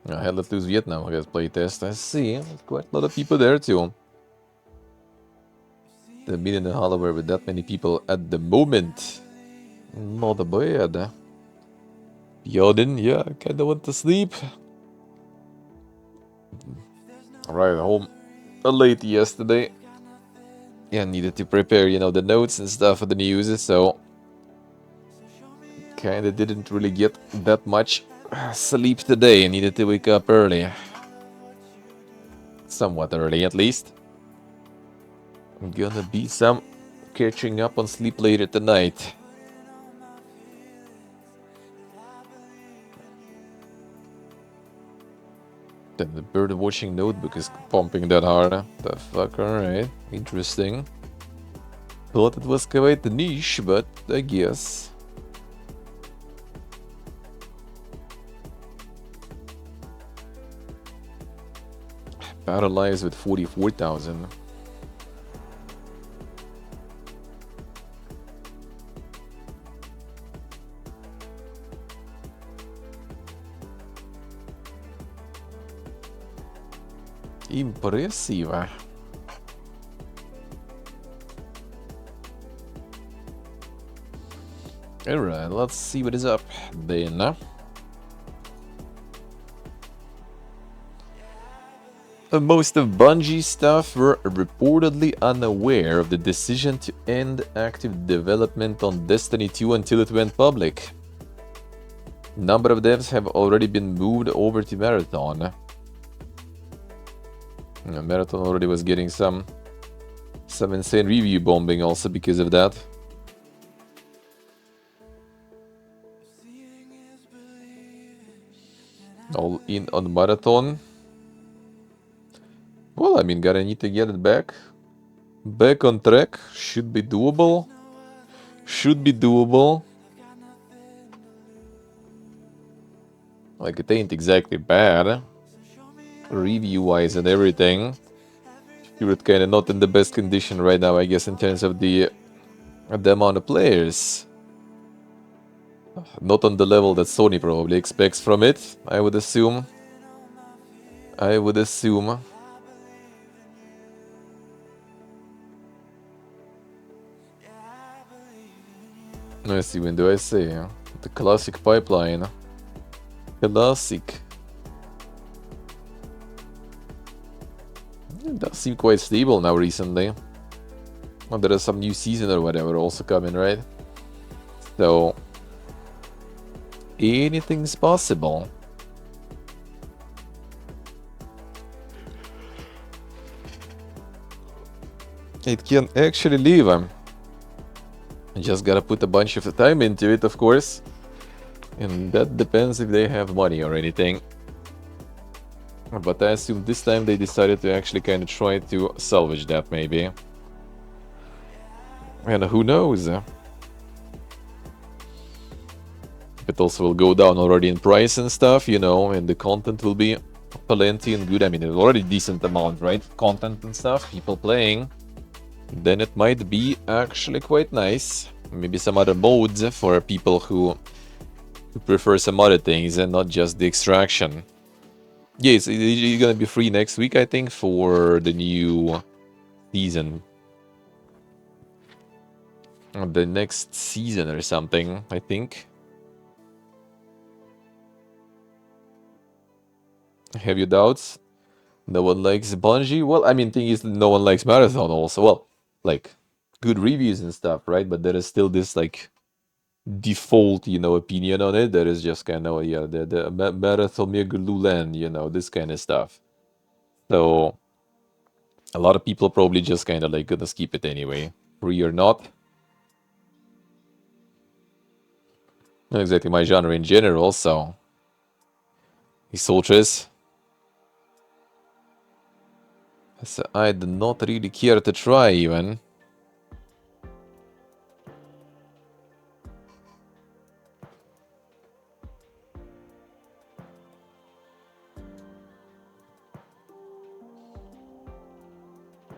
I had Let's Lose Vietnam, I guess, playtest. I see, quite a lot of people there too. The meeting in Holloway with that many people at the moment. Not bad. Yodin, yeah, I kinda want to sleep. Arrived home late yesterday. Yeah, needed to prepare, you know, the notes and stuff for the news, so kinda didn't really get that much sleep today. I needed to wake up early. Somewhat early, at least. I'm gonna be some catching up on sleep later tonight. Then the bird watching notebook is pumping that hard. The fuck, alright. Interesting. Thought it was quite the niche, but I guess. Paralyzed with 44,000. Impressive. Alright, let's see what is up then. Most of Bungie's staff were reportedly unaware of the decision to end active development on Destiny 2 until it went public. A number of devs have already been moved over to Marathon. Marathon already was getting some insane review bombing also because of that. All in on Marathon. Well, I mean, gotta need to get it back on track. Should be doable. Like, it ain't exactly bad, review-wise and everything. You're kind of not in the best condition right now, I guess, in terms of the amount of players. Not on the level that Sony probably expects from it, I would assume. Let's see, when do I say? The classic pipeline. Classic. It does seem quite stable now recently. Well, there is some new season or whatever also coming, right? So anything's possible. It can actually live. Just gotta put a bunch of time into it, of course. And that depends if they have money or anything. But I assume this time they decided to actually kind of try to salvage that, maybe. And who knows? It also will go down already in price and stuff, you know, and the content will be plenty and good. I mean, it's already decent amount, right? Content and stuff, people playing. Then it might be actually quite nice. Maybe some other modes for people who prefer some other things and not just the extraction. Yeah, it's gonna be free next week, I think, for the new season. The next season or something, I think. Have you doubts? No one likes Bungie? Well, I mean, thing is, no one likes Marathon also. Well, like, good reviews and stuff, right? But there is still this, like, default, you know, opinion on it. That is just kind of, yeah, the Marathon Megalulan, you know, this kind of stuff. So, a lot of people probably just kind of, like, gonna skip it anyway. Free or not. Not exactly my genre in general, so... Soldiers. So I do not really care to try, even.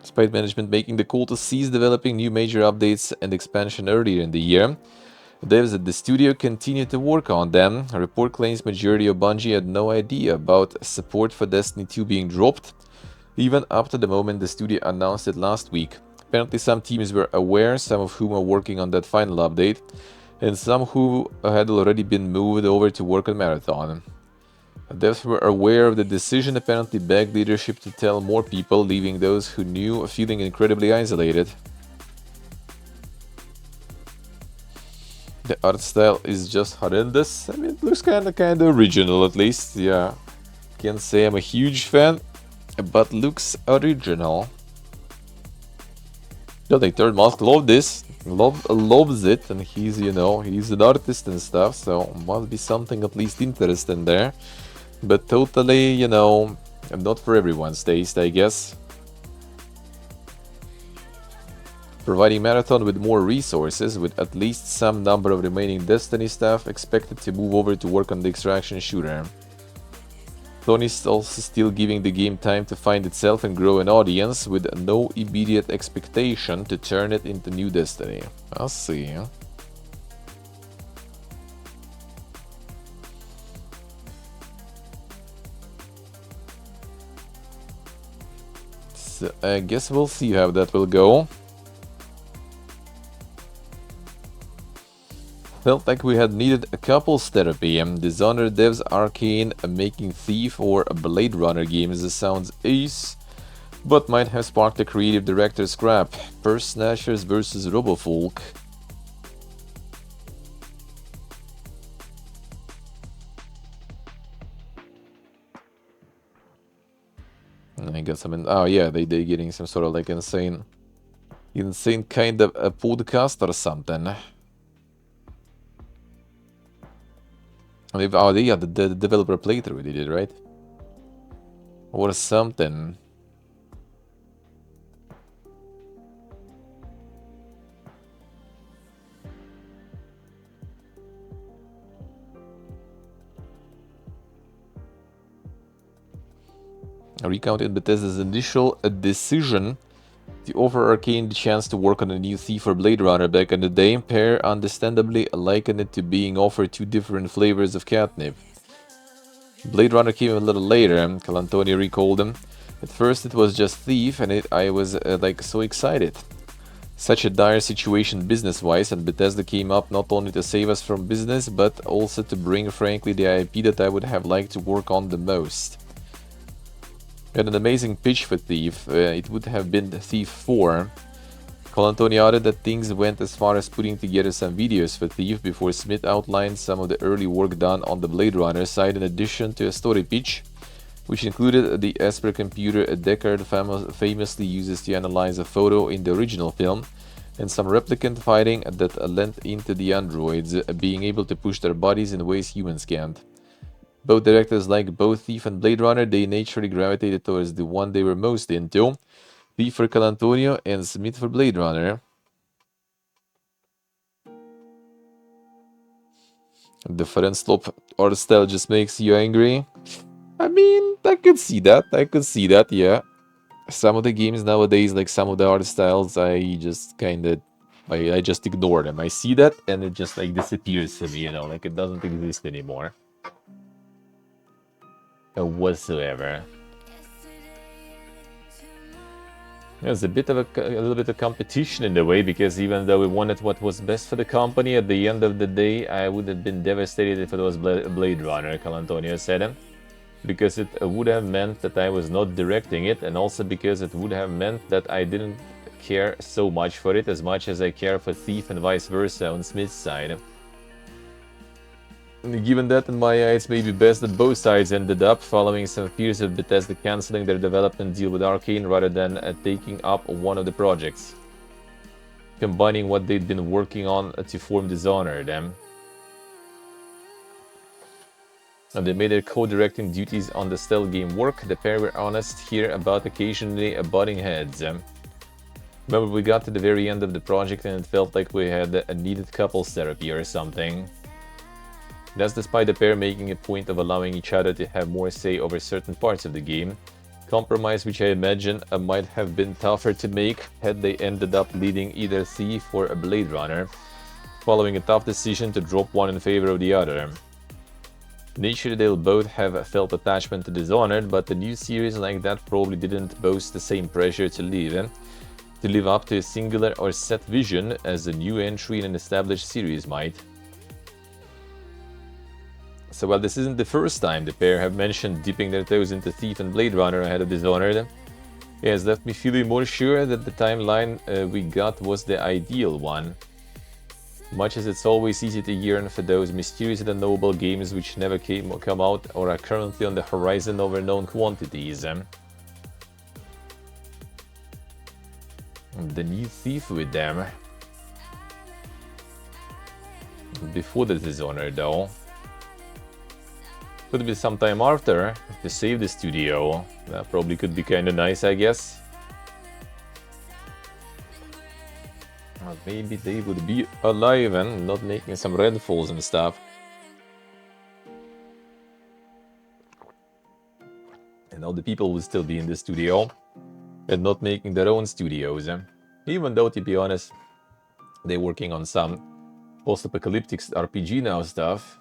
Despite management making the call to cease developing new major updates and expansion earlier in the year, devs at the studio continue to work on them. A report claims majority of Bungie had no idea about support for Destiny 2 being dropped, even up to the moment the studio announced it last week. Apparently some teams were aware, some of whom are working on that final update, and some who had already been moved over to work on Marathon. Devs were aware of the decision, apparently begged leadership to tell more people, leaving those who knew feeling incredibly isolated. The art style is just horrendous. I mean, it looks kind of original, at least. Yeah, can't say I'm a huge fan, but looks original. I think Third Mask loved this, loves it, and he's, you know, he's an artist and stuff, so must be something at least interesting there. But totally, you know, not for everyone's taste, I guess. Providing Marathon with more resources, with at least some number of remaining Destiny staff expected to move over to work on the extraction shooter. Sony's also still giving the game time to find itself and grow an audience, with no immediate expectation to turn it into new Destiny. I'll see. So I guess we'll see how that will go. Felt like we had needed a couples therapy. Dishonored devs, Arcane, making Thief or Blade Runner games sounds ace, but might have sparked a creative director scrap. Purse Snatchers versus Robofolk. I guess oh yeah, they getting some sort of like insane kind of a podcast or something. Oh, yeah, the developer playthrough they did, right? Or something. Recounted Bethesda's initial decision to offer Arcane the chance to work on a new Thief or Blade Runner back in the day. Pair understandably likened it to being offered two different flavors of catnip. Blade Runner came a little later, Calantonio recalled him. At first it was just Thief, and I was like so excited. Such a dire situation business-wise, and Bethesda came up not only to save us from business, but also to bring frankly the IP that I would have liked to work on the most. We had an amazing pitch for Thief. It would have been Thief 4. Colantonio added that things went as far as putting together some videos for Thief before Smith outlined some of the early work done on the Blade Runner side in addition to a story pitch, which included the Esper computer Deckard famously uses to analyze a photo in the original film, and some replicant fighting that lent into the androids being able to push their bodies in ways humans can't. Both directors, like both Thief and Blade Runner, they naturally gravitated towards the one they were most into. Thief for Calantonio and Smith for Blade Runner. The Ferenc art style just makes you angry. I mean, I could see that, yeah. Some of the games nowadays, like some of the art styles, I just I just ignore them. I see that and it just like disappears from me, you know, like it doesn't exist anymore. Whatsoever. There's a little bit of competition in a way, because even though we wanted what was best for the company, at the end of the day, I would have been devastated if it was Blade Runner, Calantonio said. Because it would have meant that I was not directing it, and also because it would have meant that I didn't care so much for it as much as I care for Thief and vice versa on Smith's side. Given that, in my eyes, maybe best that both sides ended up following some fears of Bethesda cancelling their development deal with Arcane rather than taking up one of the projects, combining what they'd been working on to form Dishonored. And they made their co-directing duties on the stealth game work. The pair were honest here about occasionally butting heads. Remember, we got to the very end of the project and it felt like we had a needed couples therapy or something. That's despite the pair making a point of allowing each other to have more say over certain parts of the game. Compromise which I imagine might have been tougher to make had they ended up leading either Thief or a Blade Runner, following a tough decision to drop one in favor of the other. Naturally, they'll both have felt attachment to Dishonored, but the new series like that probably didn't boast the same pressure to live up to a singular or set vision as a new entry in an established series might. So while this isn't the first time the pair have mentioned dipping their toes into Thief and Blade Runner ahead of Dishonored, it has left me feeling more sure that the timeline we got was the ideal one. Much as it's always easy to yearn for those mysterious and unknowable games which never come out or are currently on the horizon of known quantities. The new Thief with them. Before the Dishonored though. Could be sometime after, to save the studio. That probably could be kinda nice, I guess. Maybe they would be alive and not making some redfalls and stuff. And all the people would still be in the studio and not making their own studios. Even though, to be honest, they're working on some post-apocalyptic RPG now stuff.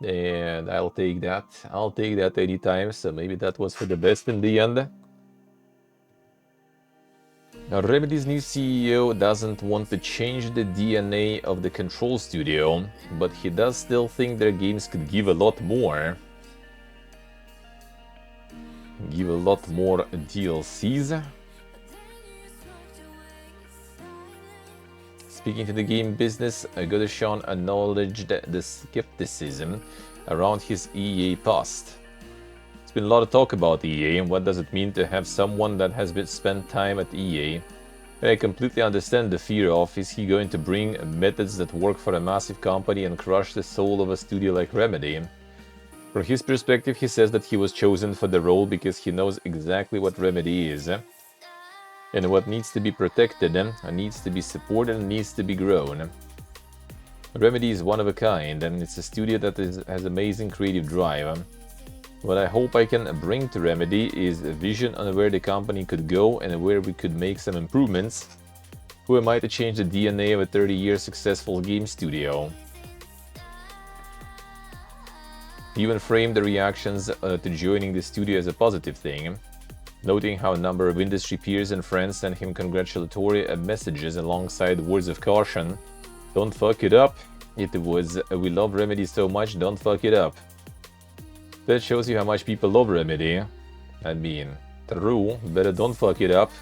And I'll take that. I'll take that anytime, so maybe that was for the best in the end. Now, Remedy's new CEO doesn't want to change the DNA of the Control studio, but he does still think their games could give a lot more. Give a lot more DLCs. Speaking to the game business, Godeshan acknowledged the skepticism around his EA past. There's been a lot of talk about EA and what does it mean to have someone that has been spent time at EA. And I completely understand the fear of, is he going to bring methods that work for a massive company and crush the soul of a studio like Remedy? From his perspective, he says that he was chosen for the role because he knows exactly what Remedy is. And what needs to be protected, needs to be supported, and needs to be grown. Remedy is one of a kind, and it's a studio that has amazing creative drive. What I hope I can bring to Remedy is a vision on where the company could go and where we could make some improvements. Who am I to change the DNA of a 30-year successful game studio? He even framed the reactions to joining the studio as a positive thing, noting how a number of industry peers and friends sent him congratulatory messages alongside words of caution. Don't fuck it up. It was, we love Remedy so much, don't fuck it up. That shows you how much people love Remedy. I mean, true, better don't fuck it up.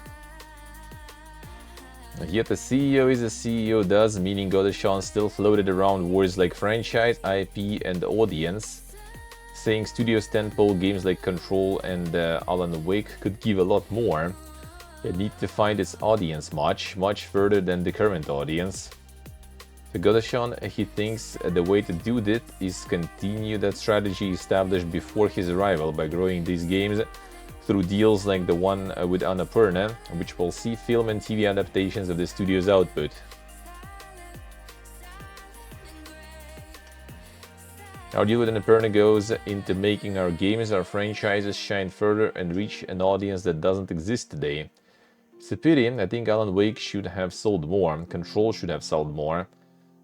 Yet a CEO is a CEO does, meaning Godeshan still floated around words like franchise, IP and audience, saying studio's tentpole games like Control and Alan Wake could give a lot more. It needs to find its audience much further than the current audience. For Godeshan, he thinks the way to do that is continue that strategy established before his arrival by growing these games through deals like the one with Annapurna, which will see film and TV adaptations of the studio's output. Our deal with Annapurna goes into making our games, our franchises shine further and reach an audience that doesn't exist today. It's a pity. I think Alan Wake should have sold more, Control should have sold more.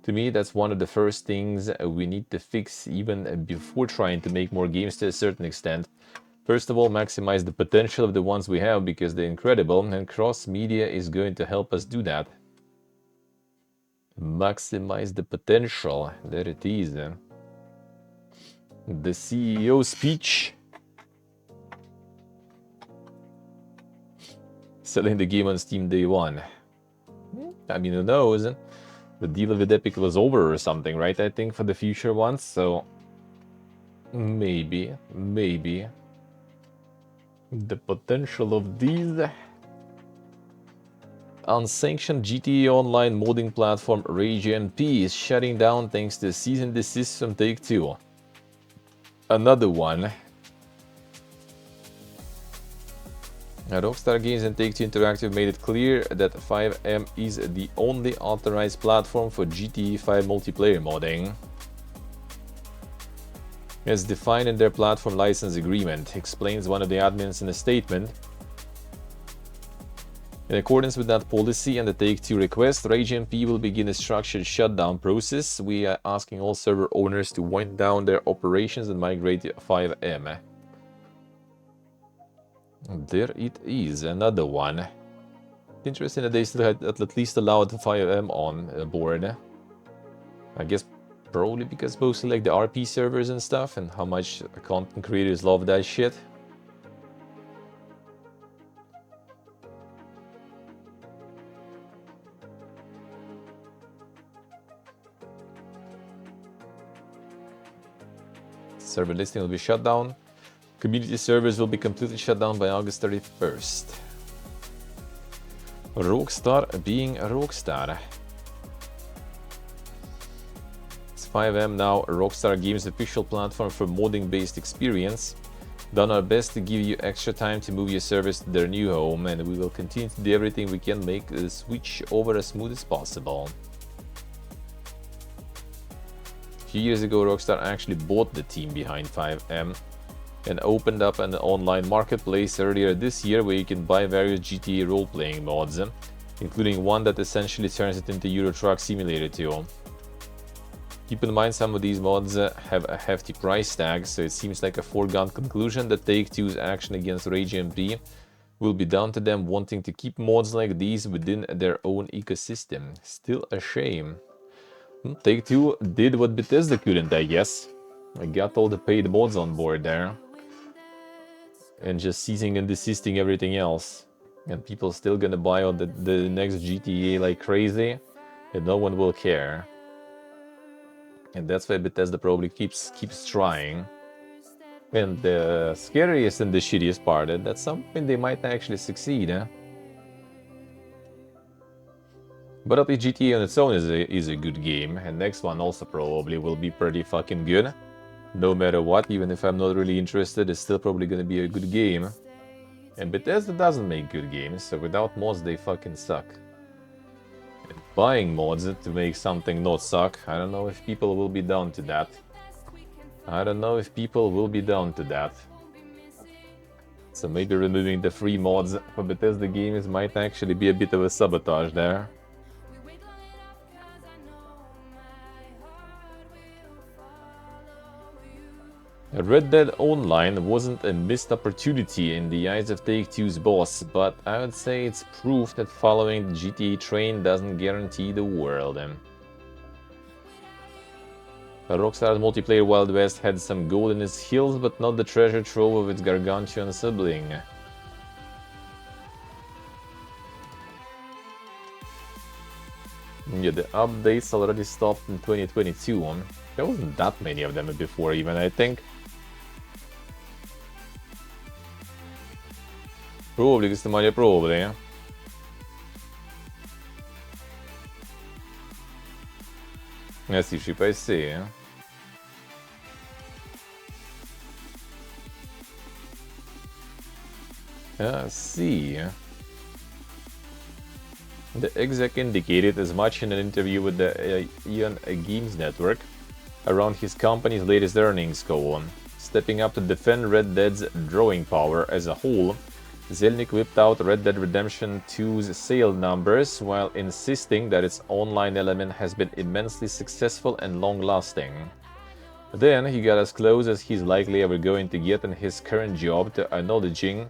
To me, that's one of the first things we need to fix even before trying to make more games to a certain extent. First of all, maximize the potential of the ones we have because they're incredible, and cross-media is going to help us do that. Maximize the potential. There it is. The CEO speech. Selling the game on Steam day one. I mean, who knows? The deal with Epic was over or something, right? I think for the future ones, so maybe the potential of these. Unsanctioned GTA Online modding platform RageMP is shutting down thanks to cease and desist from Take-Two. Another one. Rockstar Games and Take-Two Interactive made it clear that 5M is the only authorized platform for GTA 5 multiplayer modding, as defined in their platform license agreement, explains one of the admins in a statement. In accordance with that policy and the Take-Two request, RageMP will begin a structured shutdown process. We are asking all server owners to wind down their operations and migrate to 5M. There it is, another one. Interesting that they still had at least allowed 5M on board. I guess probably because mostly like the RP servers and stuff, and how much content creators love that shit. Server listing will be shut down. Community servers will be completely shut down by August 31st. Rockstar being a Rockstar. It's 5M now, Rockstar Games' official platform for modding-based experience. Done our best to give you extra time to move your servers to their new home, and we will continue to do everything we can to make the switch over as smooth as possible. A few years ago, Rockstar actually bought the team behind 5M and opened up an online marketplace earlier this year where you can buy various GTA role-playing mods, including one that essentially turns it into Euro Truck Simulator 2. Keep in mind some of these mods have a hefty price tag, so it seems like a foregone conclusion that Take-Two's action against RageMP will be down to them wanting to keep mods like these within their own ecosystem. Still a shame. Take-Two did what Bethesda couldn't, I guess. I got all the paid mods on board there. And just ceasing and desisting everything else. And people still gonna buy on the next GTA like crazy. And no one will care. And that's why Bethesda probably keeps trying. And the scariest and the shittiest part is that something they might actually succeed, eh? But at least GTA on its own is a good game, and next one also probably will be pretty fucking good. No matter what, even if I'm not really interested, it's still probably gonna be a good game. And Bethesda doesn't make good games, so without mods they fucking suck. And buying mods to make something not suck, I don't know if people will be down to that. I don't know if people will be down to that. So maybe removing the free mods for Bethesda games might actually be a bit of a sabotage there. Red Dead Online wasn't a missed opportunity in the eyes of Take-Two's boss, but I would say it's proof that following the GTA train doesn't guarantee the world. Rockstar's multiplayer Wild West had some gold in its heels, but not the treasure trove of its gargantuan sibling. Yeah, the updates already stopped in 2022. There wasn't that many of them before even, I think. Probably, questa probably. Sì, ci fai sì. See. The exec indicated as much in an interview with the Ion Games Network around his company's latest earnings call. Stepping up to defend Red Dead's drawing power as a whole, Zelnick whipped out Red Dead Redemption 2's sale numbers while insisting that its online element has been immensely successful and long-lasting. Then he got as close as he's likely ever going to get in his current job to acknowledging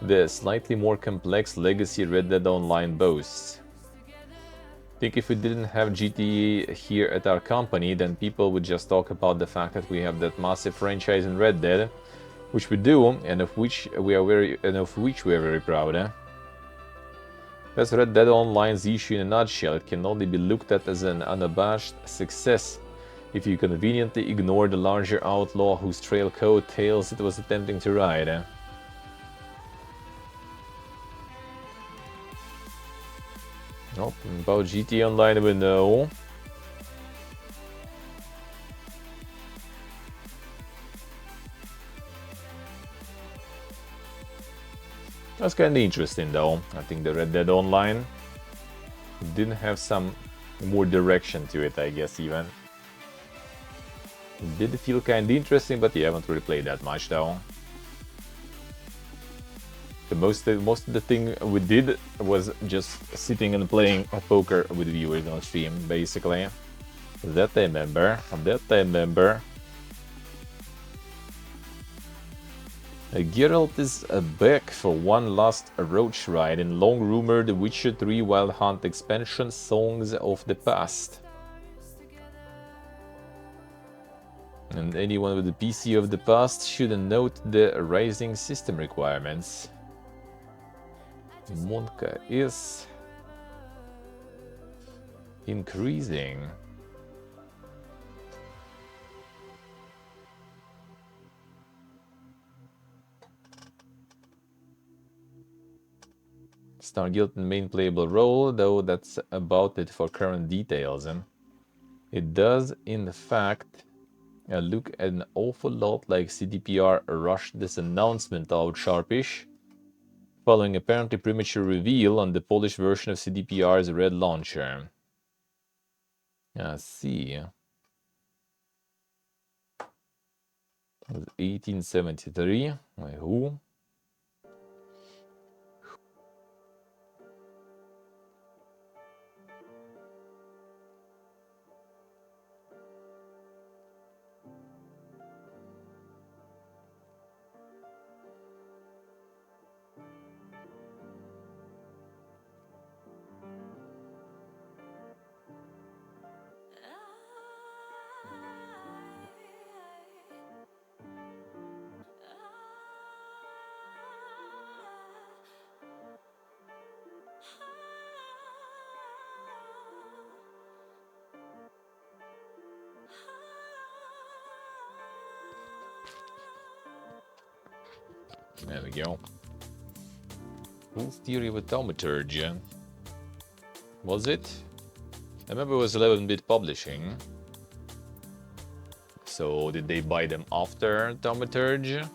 the slightly more complex legacy Red Dead Online boasts. I think if we didn't have GTA here at our company, then people would just talk about the fact that we have that massive franchise in Red Dead, which we do, and of which we are very proud. That's Red Dead Online's issue in a nutshell. It can only be looked at as an unabashed success if you conveniently ignore the larger outlaw whose trail coattails it was attempting to ride. Oh, about GTA Online we know. That's kinda interesting though. I think the Red Dead Online didn't have some more direction to it, I guess, even. It did feel kinda interesting, but yeah, I haven't really played that much though. Most of the thing we did was just sitting and playing poker with viewers on stream, basically. That I remember. Geralt is back for one last roach ride in long-rumored Witcher 3 Wild Hunt expansion Songs of the Past. And anyone with a PC of the past should note the rising system requirements. Monka is increasing. Starguild main playable role, though that's about it for current details. It does, in fact, look an awful lot like CDPR rushed this announcement out sharpish, following apparently premature reveal on the Polish version of CDPR's Red Launcher. I see. It was 1873. Who? There we go. Full theory of a thaumaturge. Was it? I remember it was 11-bit publishing. So did they buy them after thaumaturge?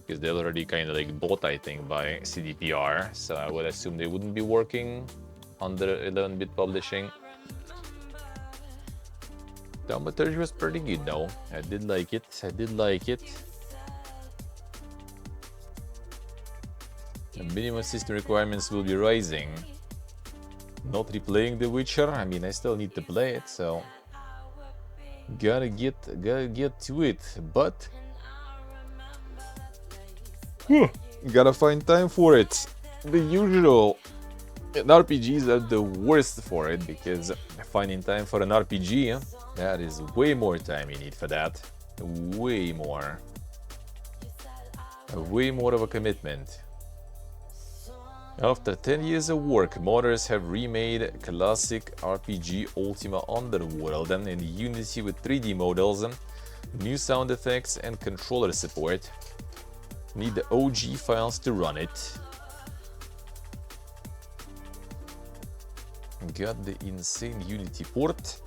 Because they're already kind of like bought, I think, by CDPR. So I would assume they wouldn't be working under 11-bit publishing. Thaumaturge was pretty good though. I did like it. I did like it. The minimum system requirements will be rising. Not replaying The Witcher. I mean, I still need to play it, so gotta get to it. But gotta find time for it. The usual. And RPGs are the worst for it, because finding time for an RPG, that is way more time you need for that. Way more. Way more of a commitment. After 10 years of work, modders have remade classic RPG Ultima Underworld in Unity with 3D models, new sound effects and controller support. Need the OG files to run it. Got the insane Unity port.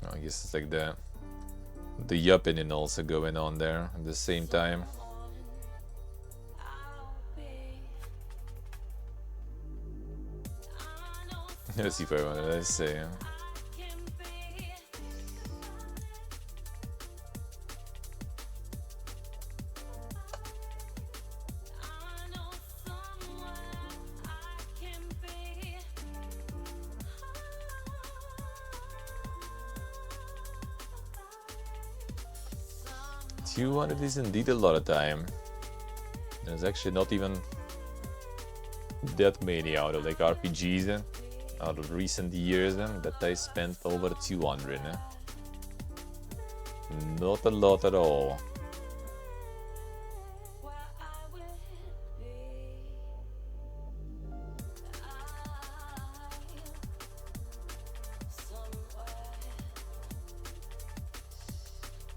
I guess it's like the yupping also going on there at the same time. Let's see if I want to say. $200 is indeed a lot of time. There's actually not even that many out of like RPGs out of recent years that I spent over 200. Not a lot at all.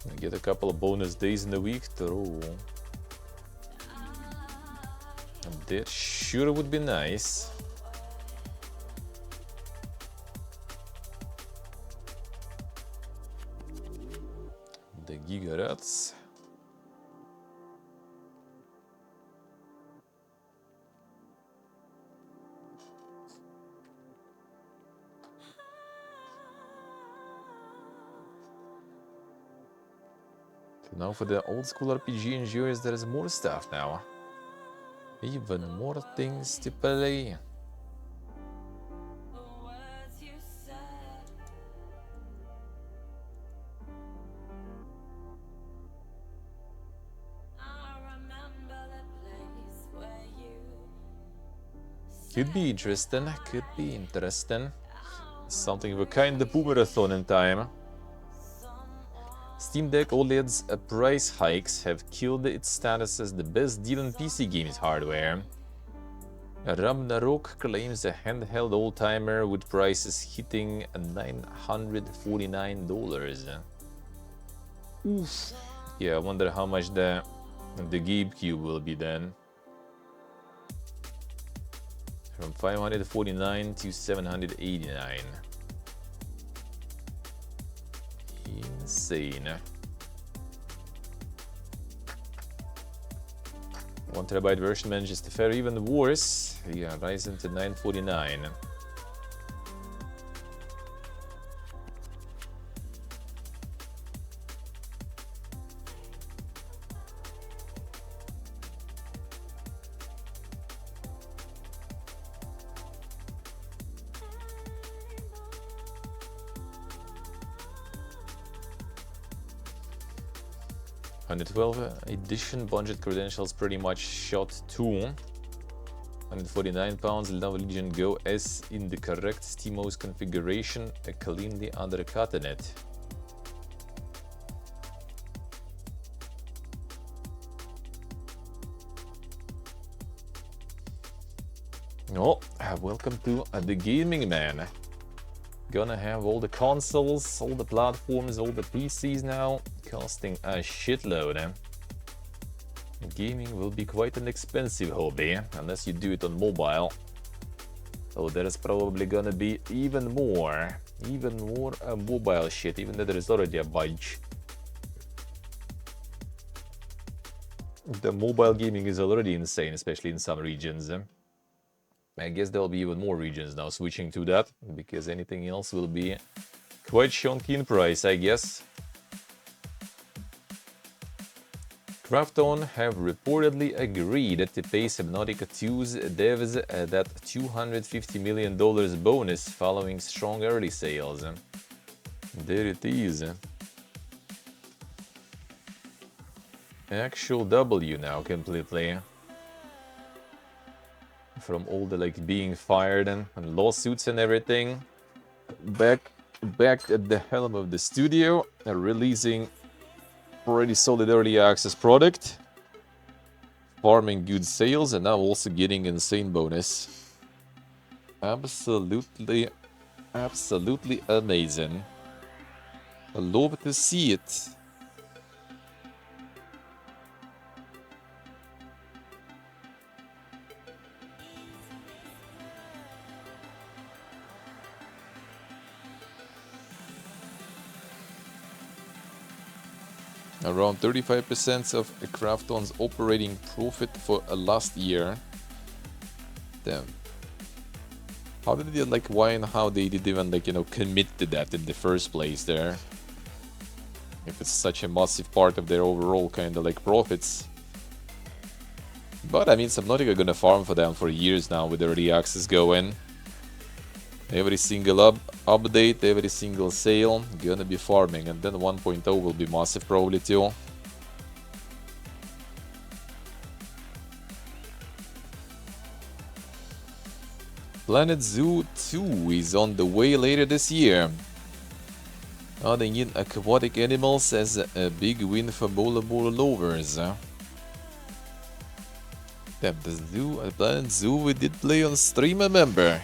I get a couple of bonus days in the week through. That sure would be nice. The gigarats. So now for the old school RPG enjoyers, there is more stuff now. Even more things to play. Could be interesting, could be interesting. Something of a kind of boomerathon in time. Steam Deck OLED's price hikes have killed its status as the best deal in PC games hardware. Ragnarok claims a handheld old-timer with prices hitting $949. Oof. Yeah, I wonder how much the GameCube will be then. From $549 to $789. Insane. 1TB version manages to fare even worse. Yeah, rising to $949. $112 edition budget credentials pretty much shot too. £149, Lenovo Legion Go S in the correct SteamOS configuration, cleanly undercutting it. Oh, welcome to the gaming man. Gonna have all the consoles, all the platforms, all the PCs now, costing a shitload. Gaming will be quite an expensive hobby, unless you do it on mobile. Oh, there's probably gonna be even more mobile shit, even though there is already a bunch. The mobile gaming is already insane, especially in some regions. I guess there'll be even more regions now switching to that, because anything else will be quite chunky in price, I guess. Krafton have reportedly agreed to pay Subnautica 2's devs that $250 million bonus following strong early sales. There it is. Actual W now completely. From all the being fired and lawsuits and everything. Back at the helm of the studio, releasing already solid early access product, farming good sales, and now also getting insane bonus. Absolutely amazing. I love to see it. Around 35% of Krafton's operating profit for last year. Damn. How did they why and how they did even commit to that in the first place there? If it's such a massive part of their overall kind of profits. But I mean, Subnautica gonna farm for them for years now with early access going. Every single update, every single sale, gonna be farming, and then 1.0 will be massive probably too. Planet Zoo 2 is on the way later this year. Adding in aquatic animals as a big win for Bola Bola lovers. Damn, the zoo, Planet Zoo we did play on stream, I remember.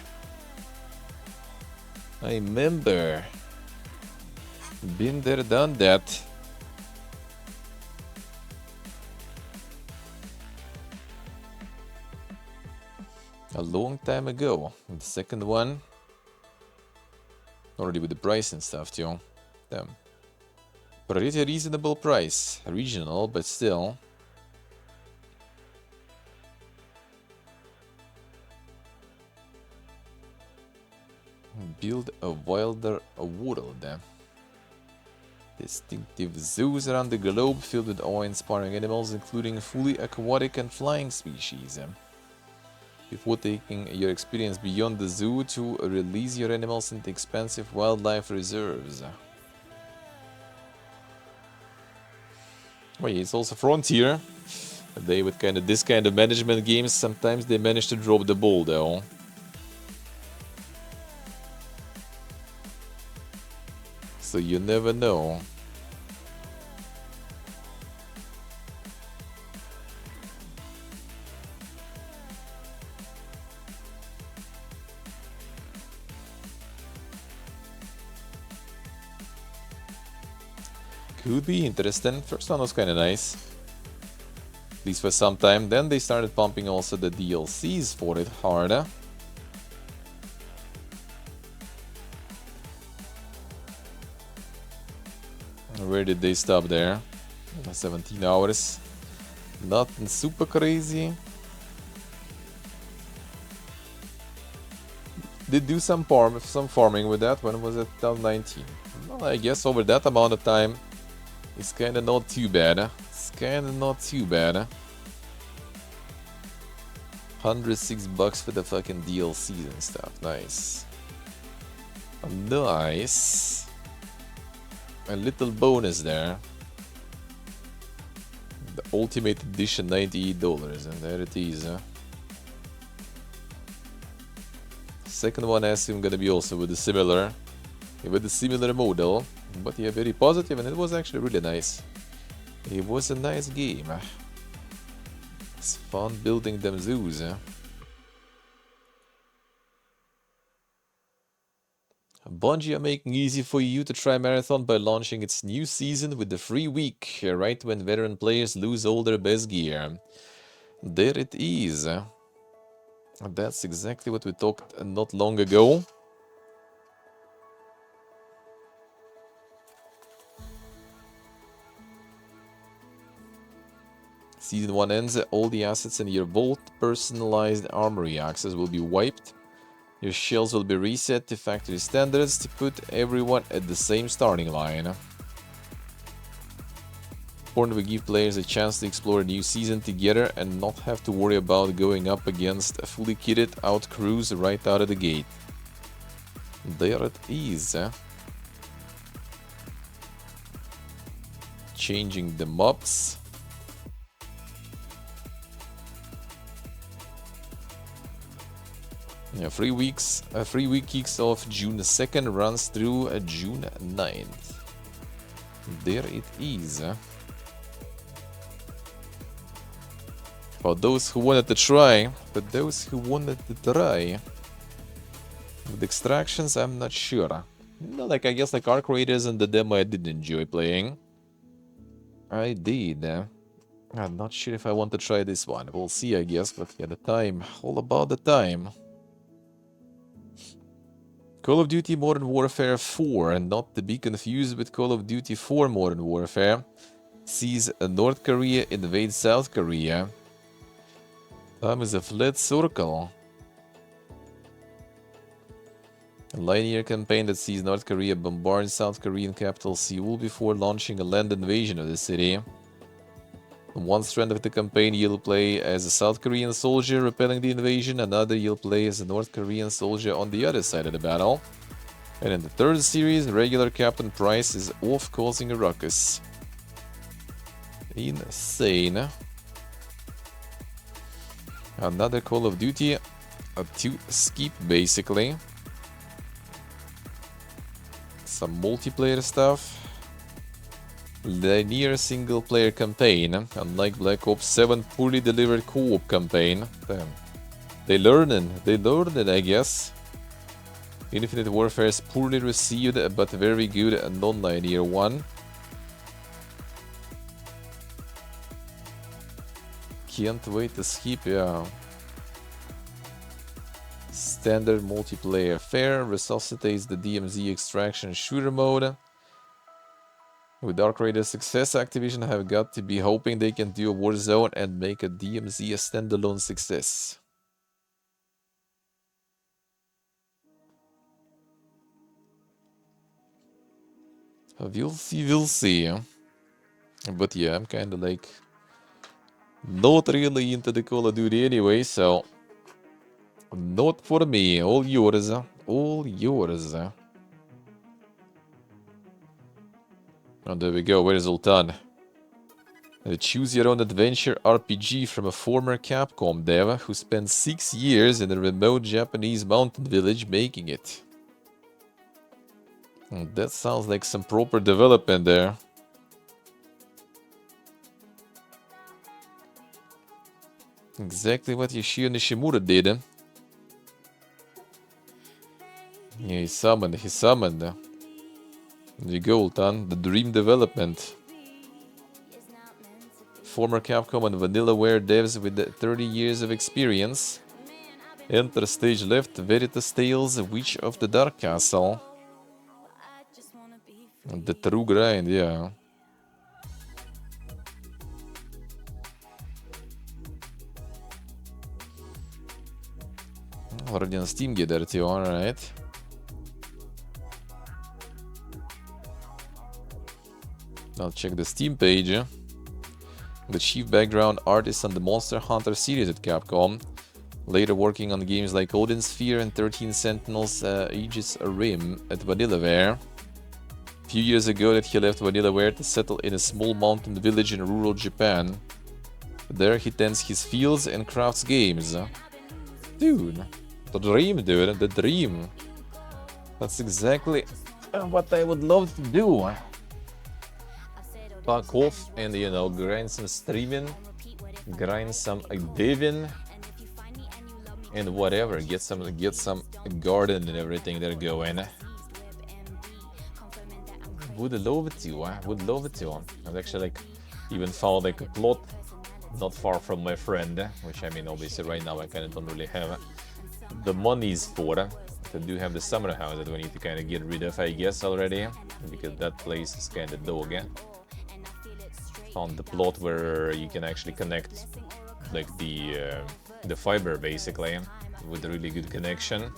Been there, done that. A long time ago. The second one, already with the price and stuff too. Damn. Pretty reasonable price. Regional, but still. Build a wilder world. Distinctive zoos around the globe filled with awe-inspiring animals, including fully aquatic and flying species. Before taking your experience beyond the zoo to release your animals into expansive wildlife reserves. Wait, it's also Frontier. They with this kind of management games, sometimes they manage to drop the ball though. So you never know. Could be interesting. First one was kind of nice. At least for some time. Then they started pumping also the DLCs for it harder. Where did they stop there? 17 hours. Nothing super crazy. Did do some farming with that. When was it? 2019. Well, I guess over that amount of time, it's kind of not too bad. It's kind of not too bad. $106 for the fucking DLCs and stuff. Nice. Nice. A little bonus there. The Ultimate Edition, $98, and there it is. Second one I assume gonna be also with a similar model, but yeah, very positive, and it was actually really nice. It was a nice game. It's fun building them zoos. Bungie are making easy for you to try Marathon by launching its new season with the free week, right when veteran players lose all their best gear. There it is. That's exactly what we talked not long ago. Season 1 ends, all the assets in your vault personalized armory access will be wiped. Your shells will be reset to factory standards to put everyone at the same starting line. Important we give players a chance to explore a new season together and not have to worry about going up against fully kitted out crews right out of the gate. There it is. Changing the mobs. Yeah, 3 weeks. 3 week kicks off June 2nd, runs through June 9th. There it is. For those who wanted to try, with extractions, I'm not sure. No, like I guess like Arc Raiders and the demo I did enjoy playing. I did. I'm not sure if I want to try this one. We'll see, I guess, but yeah, the time. All about the time. Call of Duty Modern Warfare 4, and not to be confused with Call of Duty 4 Modern Warfare, sees North Korea invade South Korea. Time is a flat circle. A linear campaign that sees North Korea bombard South Korean capital Seoul before launching a land invasion of the city. On one strand of the campaign, you'll play as a South Korean soldier repelling the invasion, another you'll play as a North Korean soldier on the other side of the battle. And in the third series, regular Captain Price is off causing a ruckus. Insane. Another Call of Duty to skip, basically. Some multiplayer stuff. Linear single-player campaign, unlike Black Ops 7 poorly delivered co-op campaign. Damn. They learned it, I guess. Infinite Warfare is poorly received, but very good non-linear one. Can't wait to skip, yeah. Standard multiplayer fair resuscitates the DMZ extraction shooter mode. With Arc Raiders' success, Activision have got to be hoping they can do a Warzone and make a DMZ a standalone success. We'll see. But yeah, I'm kinda like not really into the Call of Duty anyway, so not for me. All yours. All yours. Oh, there we go. Where's Zoltan? A choose-your-own-adventure RPG from a former Capcom dev who spent 6 years in a remote Japanese mountain village making it. That sounds like some proper development there. Exactly what Yoshio Nishimura did. Yeah, he summoned. There you go, Ultan. The dream development. Former Capcom and Vanillaware devs with 30 years of experience. Enter stage left, Veritas Tales, Witch of the Dark Castle. The true grind, yeah. Already on Steam get there too, alright. I'll check the Steam page. The chief background artist on the Monster Hunter series at Capcom. Later working on games like Odin Sphere and 13 Sentinels Aegis Rim at Vanillaware. A few years ago that he left Vanillaware to settle in a small mountain village in rural Japan. There he tends his fields and crafts games. Dude, the dream, dude, the dream. That's exactly what I would love to do. Fuck off and, you know, grind some streaming, grind some diving, and whatever. Get some garden and everything there going. would love to. I would love to. I've actually like even found like a plot not far from my friend, which I mean obviously right now I kind of don't really have the monies for. I do have the summer house that we need to kind of get rid of, I guess, already, because that place is kind of dog. Found the plot where you can actually connect like the fiber basically with a really good connection,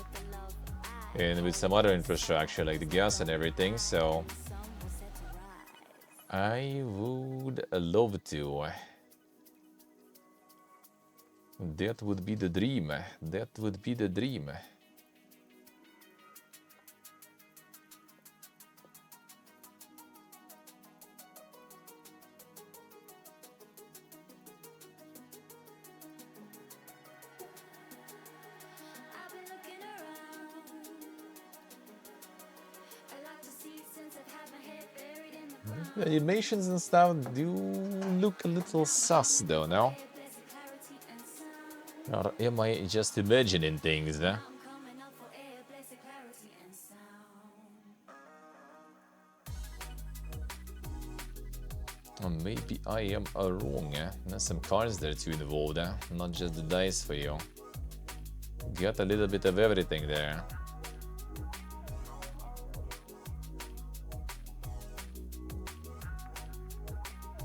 and with some other infrastructure like the gas and everything. So I would love to. That would be the dream. That would be the dream. The animations and stuff do look a little sus though, no? Or am I just imagining things, huh? Or maybe I am wrong, eh? There's some cards there too involved, eh? Not just the dice for you. Got a little bit of everything there.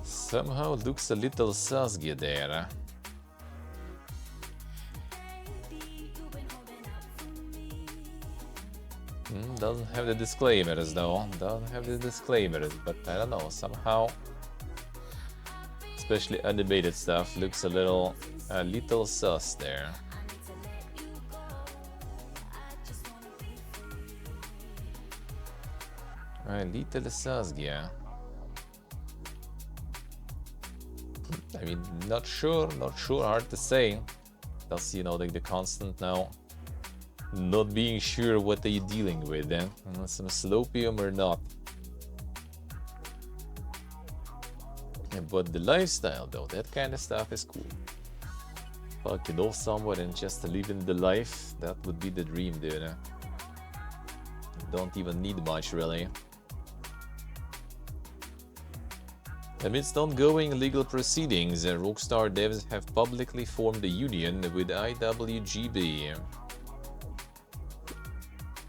Somehow looks a little susgy there. Doesn't have the disclaimers though. Doesn't have the disclaimers, but I don't know. Somehow, especially animated stuff, looks a little sus there. A little susgy, yeah. I mean, not sure, hard to say. That's, you know, like the constant now, not being sure what are you dealing with, then. Some slopium or not. Yeah, but the lifestyle, though, that kind of stuff is cool. Fucking off somewhere and just living the life, that would be the dream, dude. Don't even need much, really. Amidst ongoing legal proceedings, Rockstar devs have publicly formed a union with IWGB.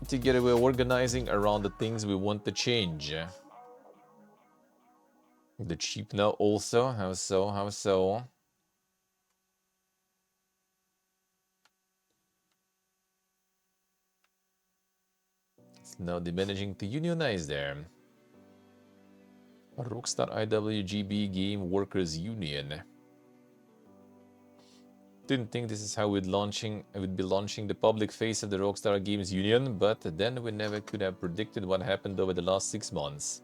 Together we're organizing around the things we want to change. The cheap now also? How so? How so? It's now managing to unionize there. Rockstar IWGB Game Workers Union. Didn't think this is how we'd be launching the public face of the Rockstar Games Union, but then we never could have predicted what happened over the last 6 months.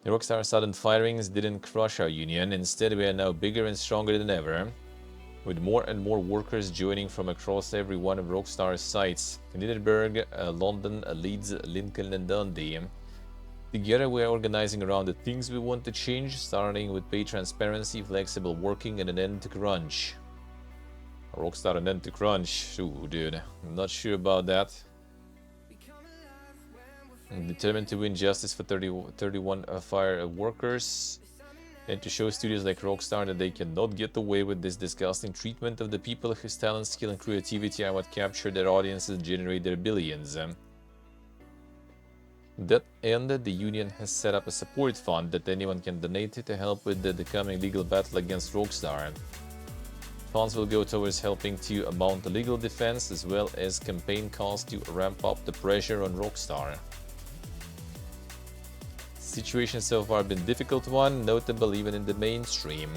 The Rockstar sudden firings didn't crush our union. Instead, we are now bigger and stronger than ever, with more and more workers joining from across every one of Rockstar's sites in Edinburgh, London, Leeds, Lincoln, and Dundee. Together we are organizing around the things we want to change, starting with pay transparency, flexible working, and an end to crunch. Rockstar an end to crunch. Ooh, dude, I'm not sure about that. I'm determined to win justice for 31 fire workers, and to show studios like Rockstar that they cannot get away with this disgusting treatment of the people whose talent, skill, and creativity are what capture their audiences and generate their billions. That end, the union has set up a support fund that anyone can donate to help with the coming legal battle against Rockstar. Funds will go towards helping to mount a legal defense as well as campaign costs to ramp up the pressure on Rockstar. The situation so far been a difficult one, notable even in the mainstream.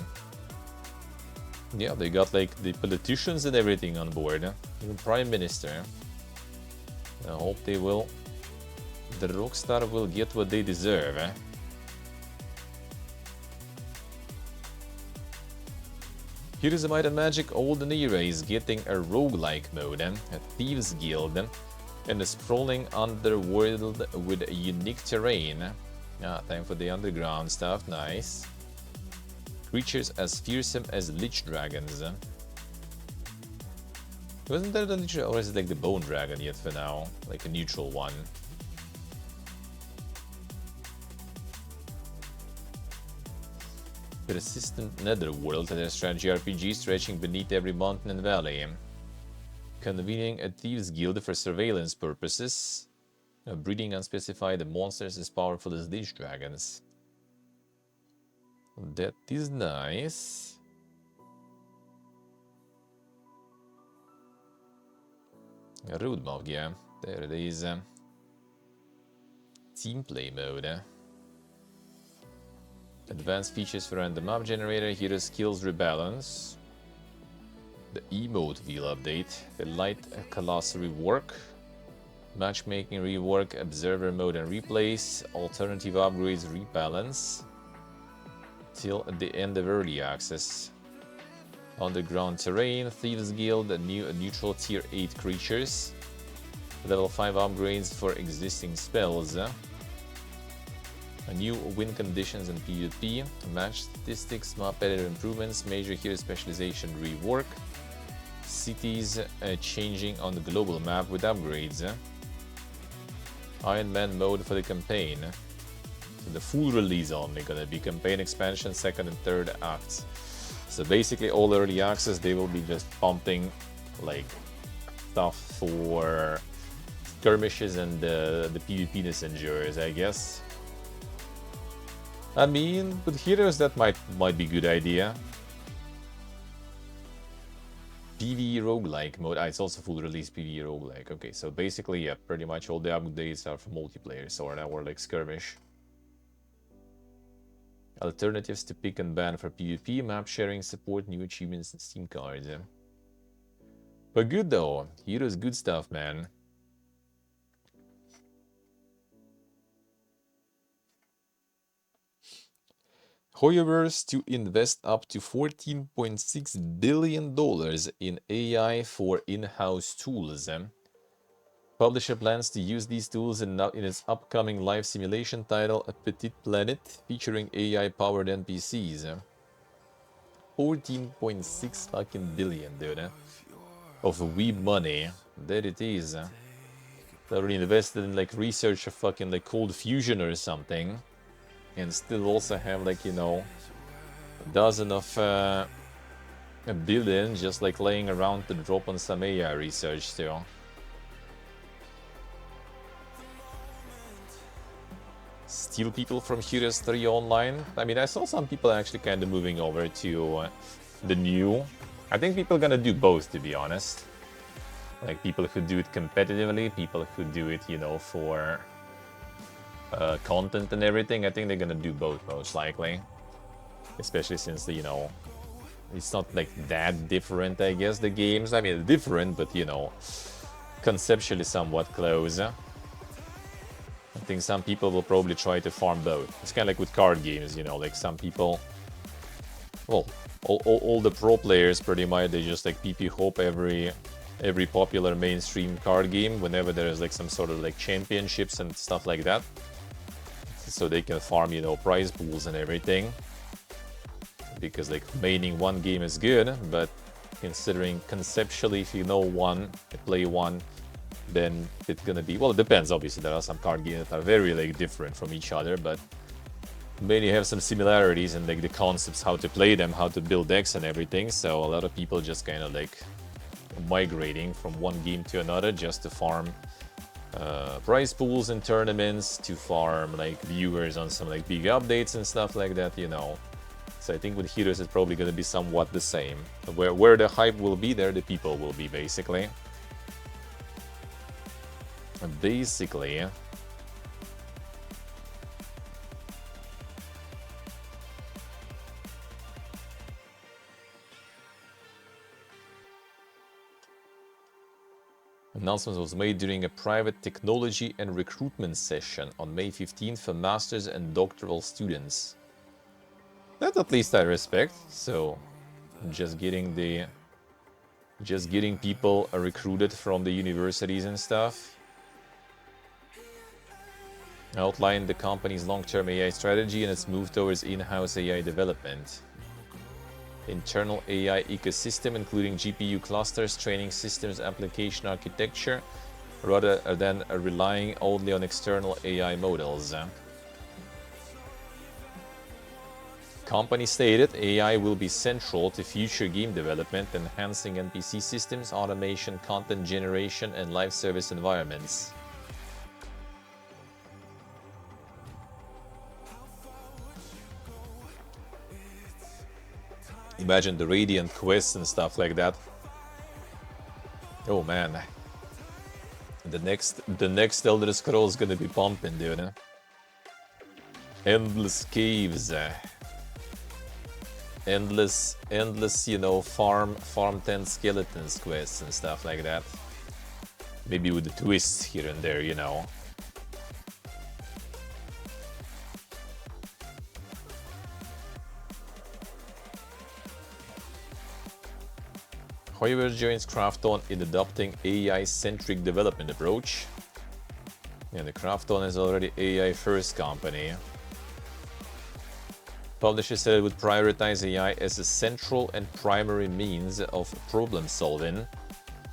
Yeah, they got like the politicians and everything on board, even Prime Minister. I hope they will. The Rockstar will get what they deserve, eh? Heroes of Might and Magic Olden Era is getting a roguelike mode, a Thieves Guild, and a sprawling underworld with unique terrain. Time for the underground stuff, nice. Creatures as fearsome as Lich Dragons. Wasn't there the Lich, or is it like the Bone Dragon yet for now? Like a neutral one. persistent netherworld, their strategy RPG stretching beneath every mountain and valley. Convening a thieves guild for surveillance purposes. Breeding unspecified monsters as powerful as these dragons. That is nice. Roadmap, yeah. There it is. Team play mode. Advanced features for random map generator, hero skills rebalance. The emote wheel update. The light class rework. Matchmaking rework, observer mode and replace. Alternative upgrades rebalance. Till the end of early access. Underground terrain, Thieves Guild, new neutral tier 8 creatures. Level 5 upgrades for existing spells. A new win conditions and PvP. Match statistics, map editor improvements, major hero specialization rework. Cities changing on the global map with upgrades. Iron Man mode for the campaign. So the full release only gonna be campaign expansion, second and third acts. So basically all early access, they will be just pumping like stuff for skirmishes and the PvP messengers, I guess. I mean, with heroes that might be good idea. PvE roguelike mode. It's also full release PvE roguelike. Okay, so basically, yeah, pretty much all the updates are for multiplayer, so or like skirmish. Alternatives to pick and ban for PvP, map sharing, support, new achievements, and Steam cards. But good though, Heroes good stuff, man. Hoyoverse to invest up to $14.6 billion in AI for in-house tools. Publisher plans to use these tools in its upcoming live simulation title, A Petit Planet, featuring AI-powered NPCs. 14.6 fucking billion, dude. Of weeb money. There it is. They already invested in like research of fucking like cold fusion or something. And still also have like, you know, a dozen of a billion just like laying around to drop on some AI research still. Steal people from Heroes 3 online. I mean, I saw some people actually kind of moving over to the new. I think people are gonna do both, to be honest. Like people who do it competitively, people who do it, you know, for content and everything. I think they're gonna do both most likely. Especially since, you know, it's not like that different, I guess, the games. I mean, different, but, you know, conceptually somewhat close. I think some people will probably try to farm both. It's kind of like with card games, you know, like some people... Well, all the pro players pretty much, they just like PP hope every popular mainstream card game whenever there's like some sort of like championships and stuff like that. So they can farm, you know, prize pools and everything. Because like maining one game is good, but considering conceptually if you know one, play one, then it's gonna be, well, it depends, obviously. There are some card games that are very like different from each other, but many have some similarities in like the concepts, how to play them, how to build decks and everything. So a lot of people just kind of like migrating from one game to another just to farm prize pools and tournaments, to farm like viewers on some like big updates and stuff like that, you know. So I think with Heroes it's probably going to be somewhat the same. Where the hype will be, there the people will be, basically. Basically. Announcement was made during a private technology and recruitment session on May 15th for masters and doctoral students. That at least I respect. So just getting people recruited from the universities and stuff. Outlined the company's long-term AI strategy and its move towards in-house AI development. Internal AI ecosystem, including GPU clusters, training systems, application architecture, rather than relying only on external AI models. company stated AI will be central to future game development, enhancing NPC systems, automation, content generation, and live service environments. Imagine the Radiant quests and stuff like that. Oh man. The next Elder Scrolls is gonna be pumping, dude. Endless caves. Endless, you know, farm 10 skeletons quests and stuff like that. Maybe with the twists here and there, you know. However, joins Krafton in adopting AI-centric development approach. And the Krafton is already AI-first company. Publisher said it would prioritize AI as a central and primary means of problem solving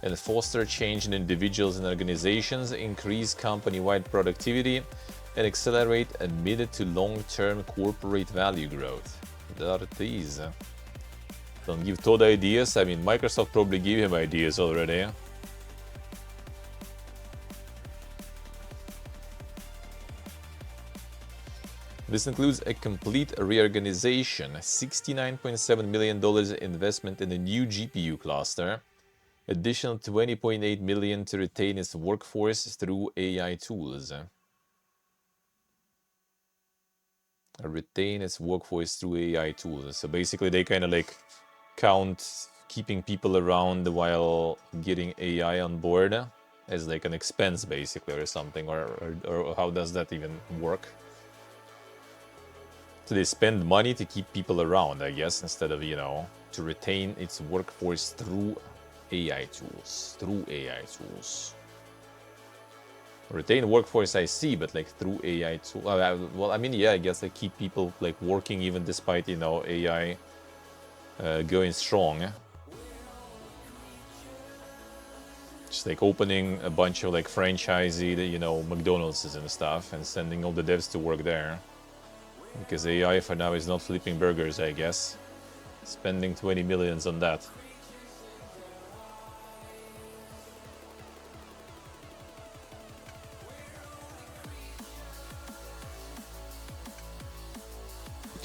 and foster change in individuals and organizations, increase company-wide productivity, and accelerate a mid to long-term corporate value growth. There are these. Don't give Todd ideas. I mean, Microsoft probably gave him ideas already. This includes a complete reorganization, $69.7 million investment in a new GPU cluster, additional $20.8 million to retain its workforce through AI tools. Retain its workforce through AI tools. So basically they kind of like count keeping people around while getting AI on board as like an expense basically or something, or how does that even work? So they spend money to keep people around, I guess, instead of, you know, to retain its workforce through AI tools. Retain workforce I see, but like through AI tools. Well, I mean, yeah, I guess they keep people like working even despite, you know, AI going strong. Just like opening a bunch of like franchisee, you know, McDonald's and stuff and sending all the devs to work there. Because AI for now is not flipping burgers, I guess. Spending 20 millions on that.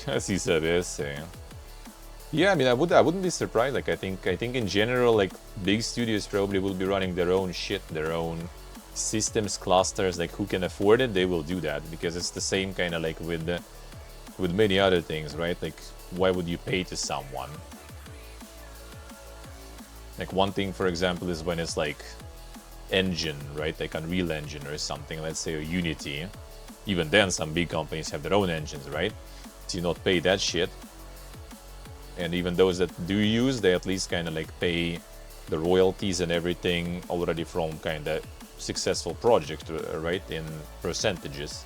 As he said, yes. Yeah, I mean, I wouldn't be surprised. Like, I think in general, like big studios probably will be running their own shit, their own systems, clusters. Like, who can afford it, they will do that because it's the same kind of like with many other things, right? Like, why would you pay to someone? Like, one thing, for example, is when it's like engine, right? Like Unreal Engine or something, let's say, or Unity. Even then, some big companies have their own engines, right? So you not pay that shit. And even those that do use, they at least kind of like pay the royalties and everything already from kind of successful project, right? In percentages.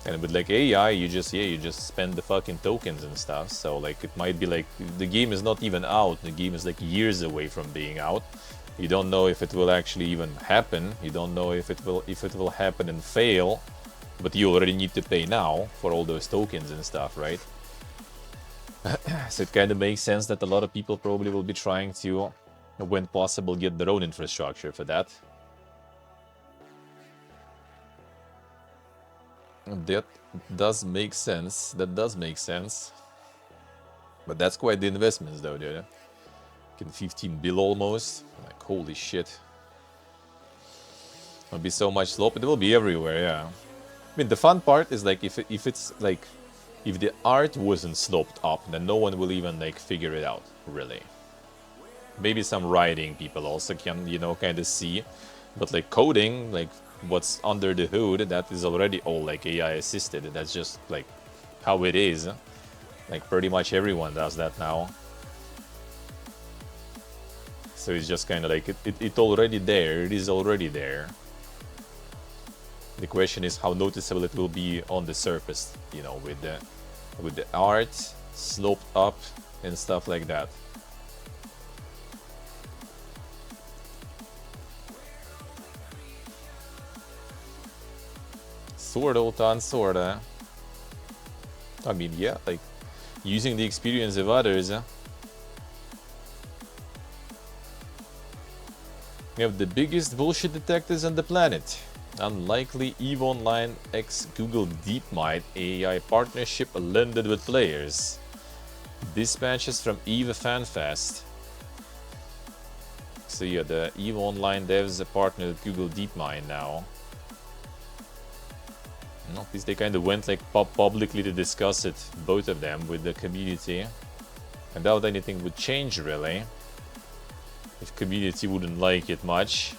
And with like AI, you just spend the fucking tokens and stuff. So like it might be like the game is not even out. The game is like years away from being out. You don't know if it will actually even happen. You don't know if it will happen and fail. But you already need to pay now for all those tokens and stuff, right? So it kind of makes sense that a lot of people probably will be trying to, when possible, get their own infrastructure for that. That does make sense. That does make sense. But that's quite the investments, though, dude. 15 bill almost. Like, holy shit. It'll be so much slope. It will be everywhere, yeah. I mean, the fun part is like if it's like if the art wasn't sloped up, then no one will even like figure it out, really. Maybe some writing people also can, you know, kind of see, but like coding, like what's under the hood, that is already all like AI assisted. That's just like how it is. Like pretty much everyone does that now. So it's just kind of like it already there. It is already there. The question is how noticeable it will be on the surface, you know, with the art sloped up and stuff like that. Sorta, Oltan, sorta. I mean, yeah, like using the experience of others. We have the biggest bullshit detectors on the planet. Unlikely EVE Online x Google DeepMind AI partnership landed with players. Dispatches from EVE FanFest. So yeah, the EVE Online devs are partnered with Google DeepMind now. At least they kind of went like publicly to discuss it, both of them, with the community. I doubt anything would change really, if community wouldn't like it much.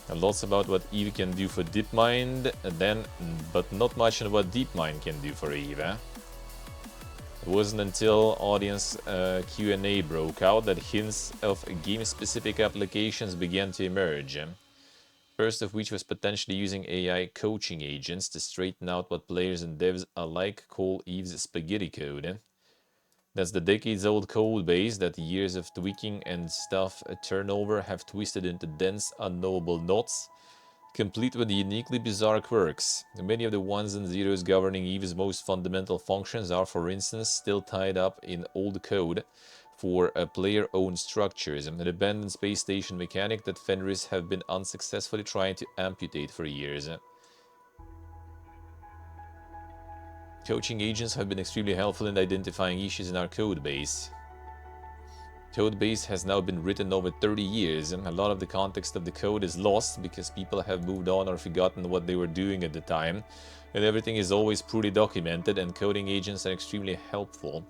And lots about what EVE can do for DeepMind, but not much on what DeepMind can do for EVE. It wasn't until audience Q&A broke out that hints of game-specific applications began to emerge. First of which was potentially using AI coaching agents to straighten out what players and devs alike call EVE's spaghetti code. That's the decades-old code base that years of tweaking and stuff turnover have twisted into dense, unknowable knots, complete with uniquely bizarre quirks. Many of the ones and zeros governing EVE's most fundamental functions are, for instance, still tied up in old code for player-owned structures, an abandoned space station mechanic that Fenris have been unsuccessfully trying to amputate for years. Coaching agents have been extremely helpful in identifying issues in our code base. Code base has now been written over 30 years, and a lot of the context of the code is lost because people have moved on or forgotten what they were doing at the time, and everything is always poorly documented, and coding agents are extremely helpful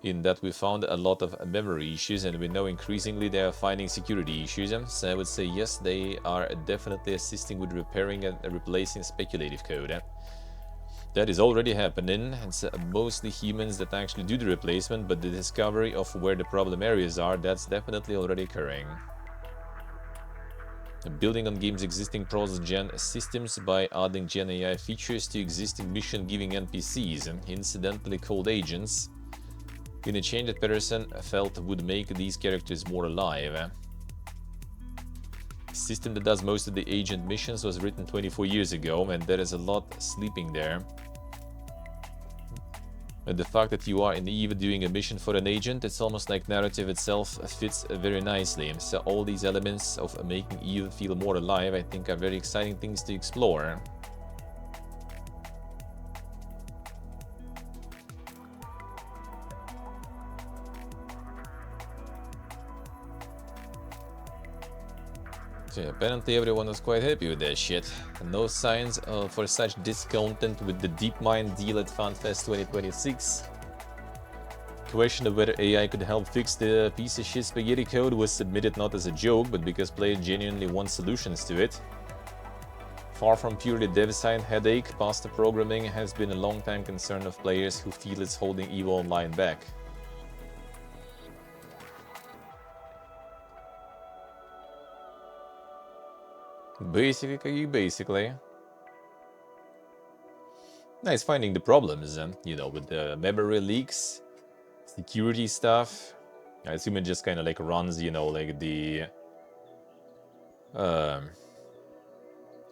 in that we found a lot of memory issues, and we know increasingly they are finding security issues. So I would say yes, they are definitely assisting with repairing and replacing speculative code. That is already happening. It's mostly humans that actually do the replacement, but the discovery of where the problem areas are, that's definitely already occurring. Building on games' existing process-gen systems by adding Gen AI features to existing mission-giving NPCs, incidentally called agents, in a change that Pedersen felt would make these characters more alive. The system that does most of the agent missions was written 24 years ago, and there is a lot sleeping there. And the fact that you are in EVE doing a mission for an agent, it's almost like narrative itself fits very nicely. So all these elements of making EVE feel more alive, I think, are very exciting things to explore. So apparently everyone was quite happy with that shit. No signs for such discontent with the DeepMind deal at FanFest 2026. Question of whether AI could help fix the piece of shit spaghetti code was submitted not as a joke, but because players genuinely want solutions to it. Far from purely dev-side headache, pasta programming has been a long-time concern of players who feel it's holding EVE Online back. Basically. Nice finding the problems, you know, with the memory leaks, security stuff. I assume it just kind of like runs, you know, like the...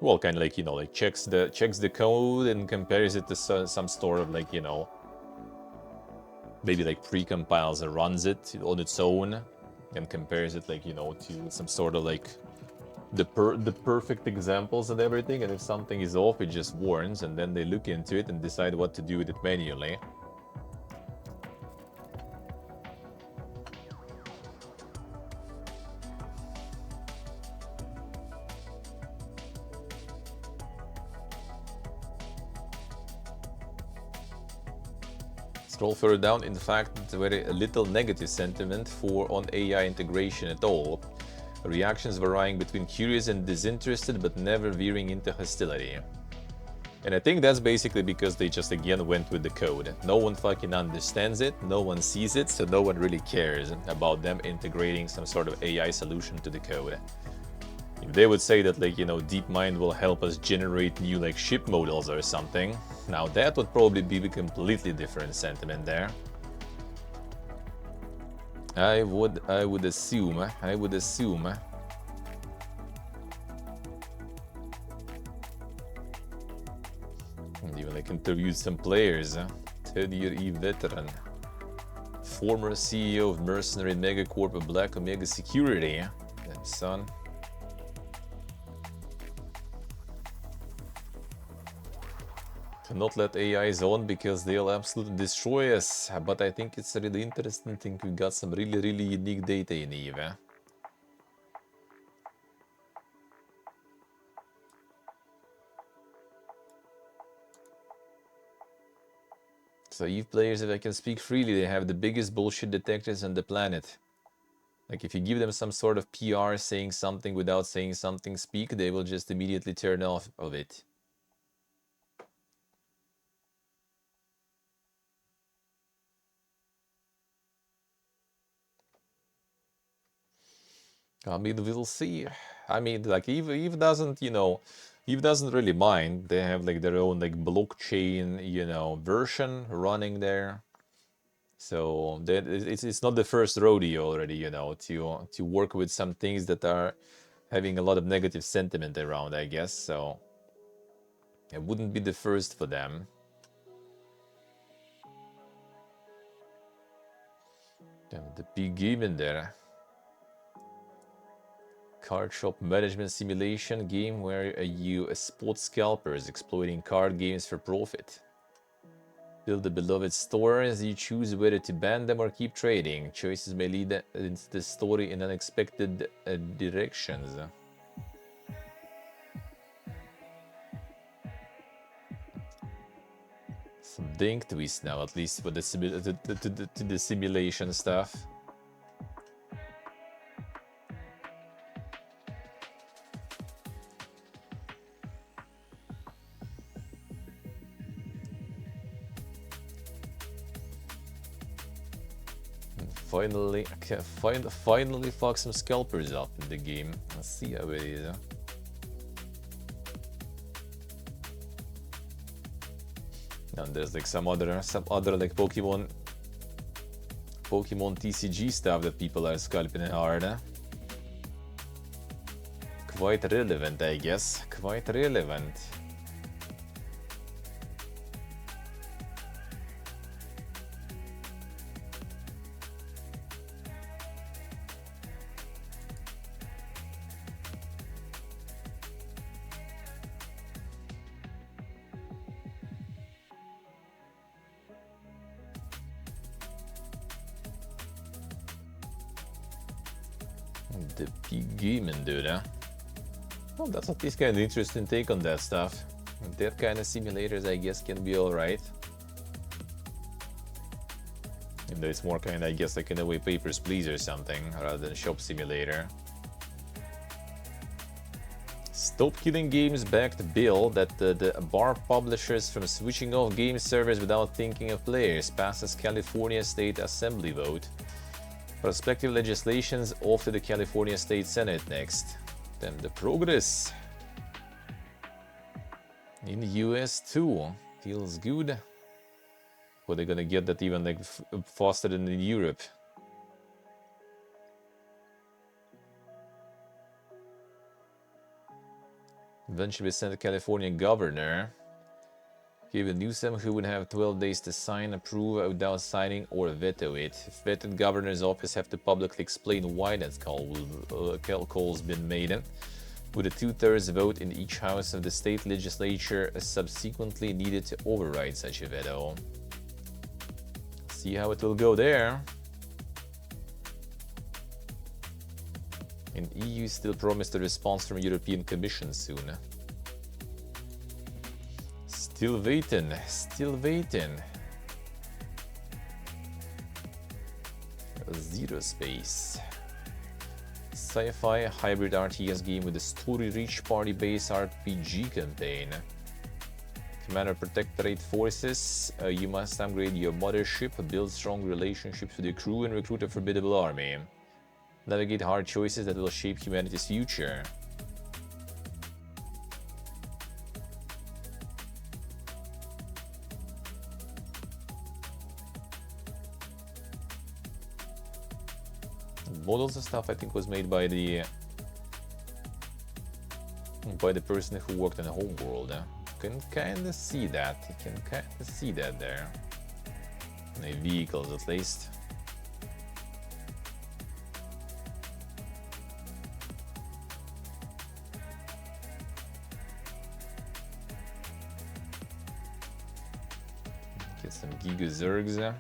well, kind of like, you know, like checks the code and compares it to some sort of like, you know, maybe like pre-compiles and runs it on its own and compares it like, you know, to some sort of like the perfect examples and everything, and if something is off, it just warns, and then they look into it and decide what to do with it manually. Scroll further down, in fact, very little negative sentiment on AI integration at all. Reactions varying between curious and disinterested, but never veering into hostility. And I think that's basically because they just again went with the code. No one fucking understands it, no one sees it, so no one really cares about them integrating some sort of AI solution to the code. If they would say that, like, you know, DeepMind will help us generate new like ship models or something, now that would probably be a completely different sentiment there. I would assume. And even like interviewed some players. 10-year E veteran. Former CEO of mercenary megacorp of Black Omega Security. Damn son. Cannot let AIs on because they'll absolutely destroy us. But I think it's a really interesting thing. We got some really unique data in EVE. So EVE players, if I can speak freely, they have the biggest bullshit detectors on the planet. Like if you give them some sort of PR saying something without saying something, speak, they will just immediately turn off of it. I mean, we'll see. I mean, like EVE doesn't, you know, EVE doesn't really mind. They have like their own like blockchain, you know, version running there. So it's not the first rodeo already, you know, to work with some things that are having a lot of negative sentiment around, I guess. So it wouldn't be the first for them. Damn, the big game in there. Card shop management simulation game where you spot scalpers exploiting card games for profit. Build the beloved store as you choose whether to ban them or keep trading. Choices may lead into the story in unexpected directions. Some dink twist now, at least for the simulation stuff. Finally, finally fuck some scalpers up in the game. Let's see how it is. And there's like some other like Pokemon TCG stuff that people are scalping hard. Quite relevant, I guess. Quite relevant. The big gaming dude, huh? Well, that's at least kind of interesting take on that stuff. That kind of simulators, I guess, can be alright. Even though it's more kind of, I guess, like in a way Papers, Please or something, rather than Shop Simulator. Stop Killing Games backed bill that the bar publishers from switching off game servers without thinking of players passes California State Assembly vote. Prospective legislations off to the California State Senate next. Then the progress in the US too feels good. Or they're gonna get that even like faster than in Europe. Eventually sent the California governor. Gavin Newsom, who would have 12 days to sign, approve without signing, or veto it. If vetted, governor's office have to publicly explain why that call's been made. With a 2/3 vote in each house of the state legislature subsequently needed to override such a veto. See how it will go there. And EU still promised a response from European Commission soon. Still waiting, still waiting. Zero Space. Sci-fi hybrid RTS game with a story-rich party-based RPG campaign. Commander Protectorate forces, you must upgrade your mothership, build strong relationships with your crew, and recruit a formidable army. Navigate hard choices that will shape humanity's future. Models and stuff I think was made by the person who worked on the Homeworld. can kind of see that. You can kind of see that there. In the vehicles, at least. Get some Giga Zergs.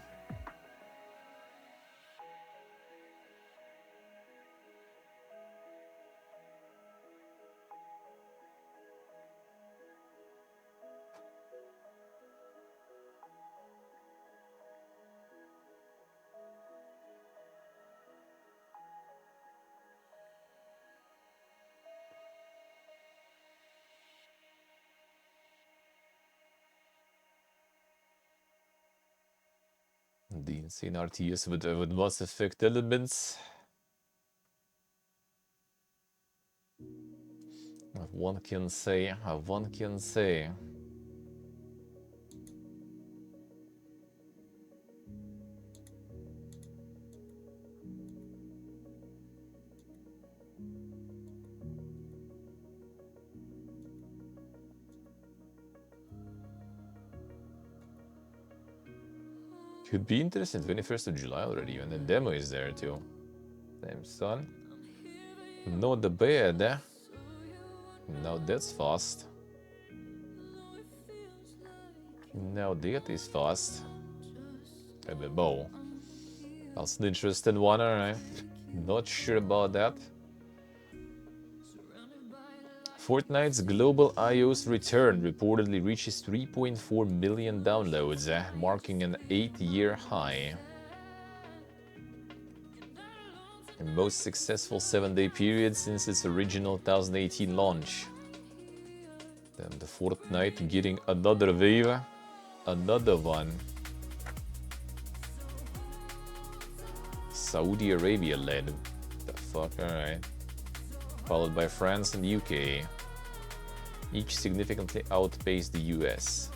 The insane RTS with Mass Effect elements. One can say, one can say. Could be interesting, 21st of July already, and the demo is there too. Damn son. Not the bad, eh? Now that's fast. Now that is fast. MMO. That's an interesting one, alright. Not sure about that. Fortnite's global iOS return reportedly reaches 3.4 million downloads, marking an 8-year high. The most successful 7-day period since its original 2018 launch. Then the Fortnite getting another wave, another one. Saudi Arabia led. The fuck, alright. Followed by France and UK. Each significantly outpaced the US.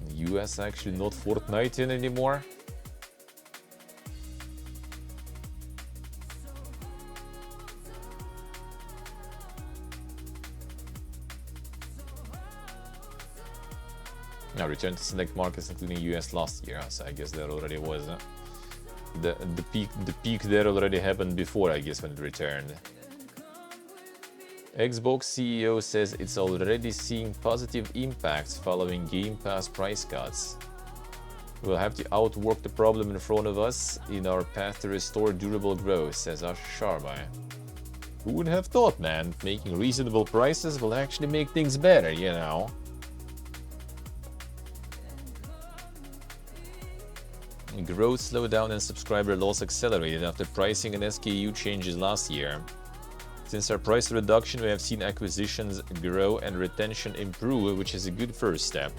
The US actually not Fortnite in anymore. Now returned to select markets including US last year, so I guess that already was the peak there already happened before, I guess, when it returned. Xbox CEO says it's already seeing positive impacts following Game Pass price cuts. We'll have to outwork the problem in front of us in our path to restore durable growth, says Ash Sharma. Who would have thought, man? Making reasonable prices will actually make things better, you know? Growth slowed down and subscriber loss accelerated after pricing and SKU changes last year. Since our price reduction, we have seen acquisitions grow and retention improve, which is a good first step.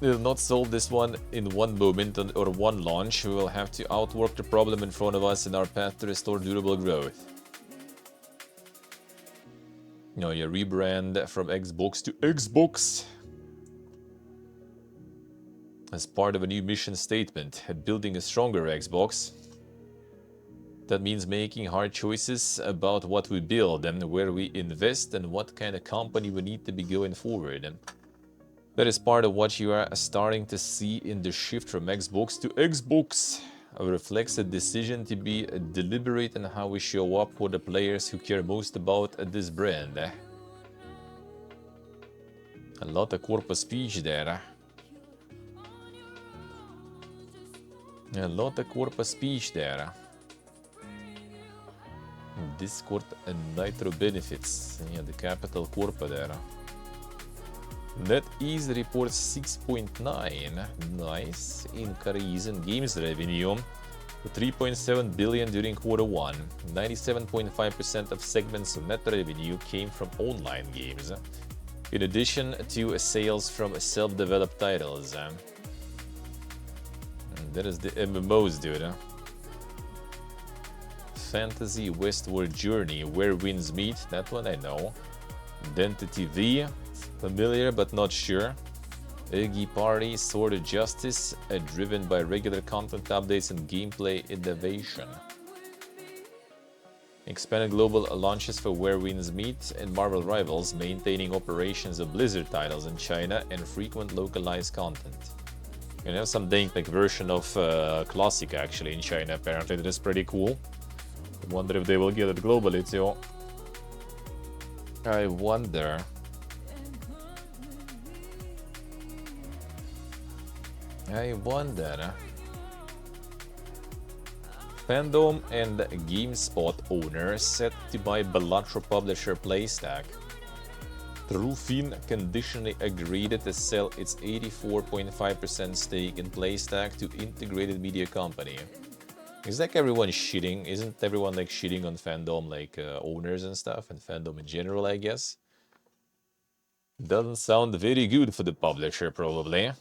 We will not solve this one in one moment or one launch. We will have to outwork the problem in front of us in our path to restore durable growth. You rebrand from Xbox to Xbox. As part of a new mission statement, building a stronger Xbox. That means making hard choices about what we build and where we invest and what kind of company we need to be going forward. And that is part of what you are starting to see in the shift from Xbox to Xbox. It reflects a decision to be deliberate in how we show up for the players who care most about this brand. A lot of corporate speech there. A lot of corporate speech there. Discord and Nitro benefits. Yeah, the capital corporate there. NetEase reports 6.9. Nice increase in games revenue. 3.7 billion during Q1. 97.5% of segments of net revenue came from online games, in addition to sales from self-developed titles. And that is the MMOs, dude. Fantasy Westward Journey, Where Winds Meet, that one I know. Identity V, familiar but not sure. Iggy Party, Sword of Justice, driven by regular content updates and gameplay innovation. Expanded global launches for Where Winds Meet and Marvel Rivals, maintaining operations of Blizzard titles in China and frequent localized content. You know, some dank like version of Classic actually in China. Apparently, that is pretty cool. I wonder if they will get it globally too. I wonder. Fandom and GameSpot owner set to buy Balatro publisher Playstack. Trufin conditionally agreed to sell its 84.5% stake in Playstack to Integrated Media Company. Is like everyone shitting? Isn't everyone like shitting on fandom, like owners and stuff, and fandom in general, I guess? Doesn't sound very good for the publisher, probably.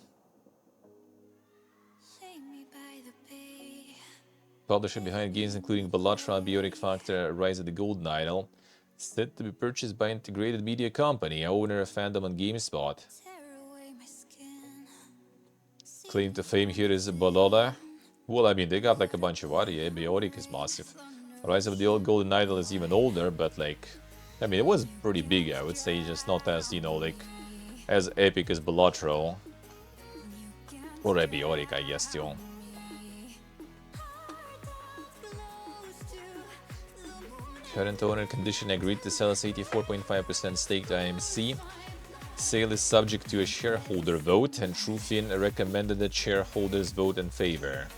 Publisher behind games including Balatro, Biotic Factor, Rise of the Golden Idol, set to be purchased by Integrated Media Company, owner of Fandom and GameSpot. Claim to fame here is Balola. Well, I mean, they got like a bunch of audio. Biotic is massive. Rise of the Old Golden Idol is even older, but like, I mean, it was pretty big, I would say, just not as, you know, like, as epic as Balatro. Or Biotic, I guess, too. Current owner condition agreed to sell its 84.5% stake to IMC. Sale is subject to a shareholder vote, and Trufin recommended that shareholders vote in favor.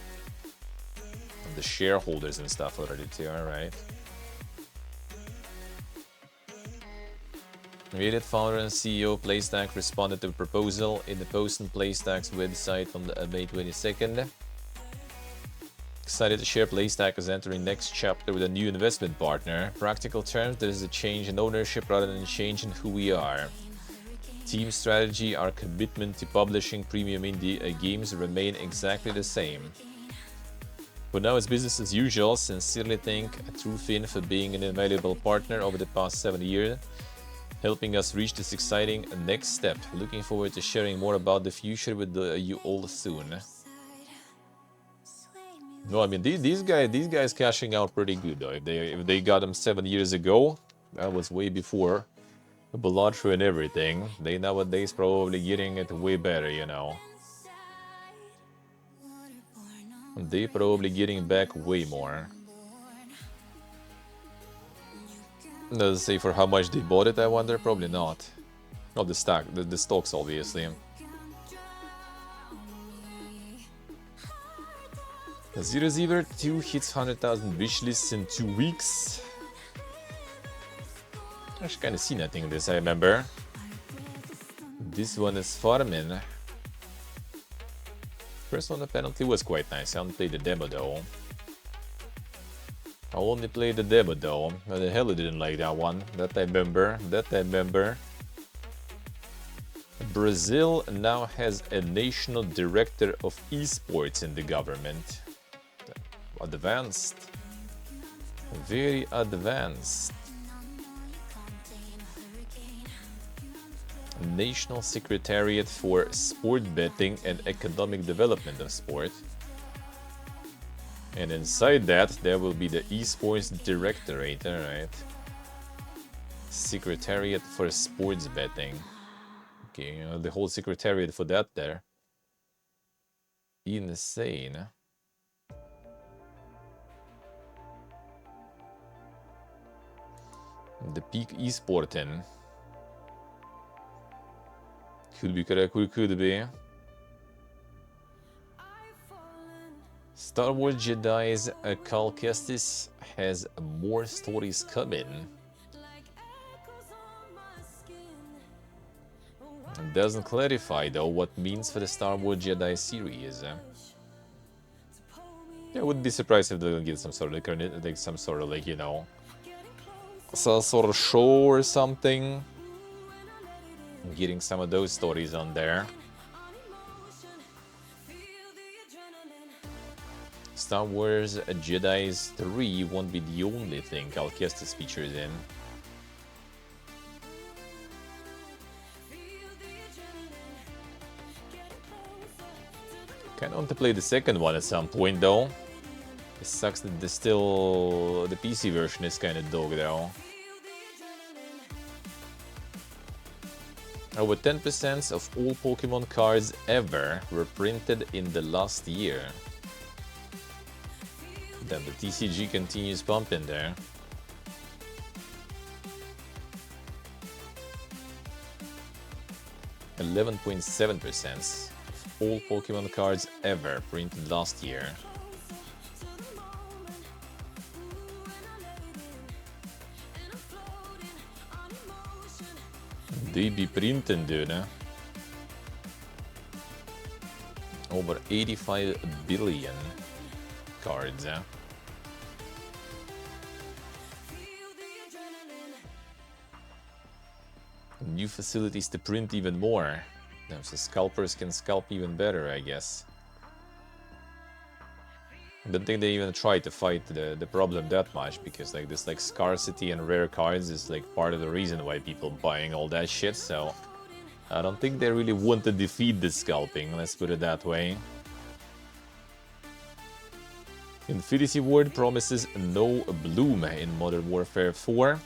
And the shareholders and stuff already too, alright. Reddit founder and CEO Playstack responded to a proposal in the post on Playstack's website on May 22nd. Excited to share Playstack is entering next chapter with a new investment partner. Practical terms, there is a change in ownership rather than a change in who we are. Team strategy, our commitment to publishing premium indie games remain exactly the same. For now, it's business as usual. Sincerely thank Trufin for being an invaluable partner over the past 7 years, helping us reach this exciting next step. Looking forward to sharing more about the future with you all soon. No, I mean these guys cashing out pretty good though. If they got them 7 years ago, that was way before Balatro and everything. They nowadays probably getting it way better, you know. They probably getting back way more. Does it say for how much they bought it? I wonder. Probably not. Not the stock, the stocks obviously. Zero Zero 2 hits 100,000 wishlists in 2 weeks. Actually kind of seen I think this, I remember. This one is farming. First one apparently was quite nice. I haven't played the demo though. I only played the demo though. What the hell I didn't like that one. That I remember. Brazil now has a national director of esports in the government. Advanced. Very advanced. National Secretariat for Sport Betting and Economic Development of Sport. And inside that, there will be the Esports Directorate, alright. Secretariat for Sports Betting. Okay, the whole secretariat for that there. Insane. The peak esporting. Could be correct, could be. Star Wars Jedi's Cal Kestis has more stories coming. It doesn't clarify though what means for the Star Wars Jedi series. I wouldn't be surprised if they'll get some sort of like, you know, some sort of show or something. Getting some of those stories on there. Star Wars Jedi's 3 won't be the only thing Cal Kestis features in. Kinda want to play the second one at some point though. It sucks that the PC version is kind of dog though. Over 10% of all Pokemon cards ever were printed in the last year. Then the TCG continues pumping there. 11.7% of all Pokemon cards ever printed last year. They be printing, dude. Over 85 billion cards. New facilities to print even more. So scalpers can scalp even better, I guess. I don't think they even try to fight the problem that much, because like this like scarcity and rare cards is like part of the reason why people buying all that shit, so I don't think they really want to defeat the scalping, let's put it that way. Infinity Ward promises no bloom in Modern Warfare 4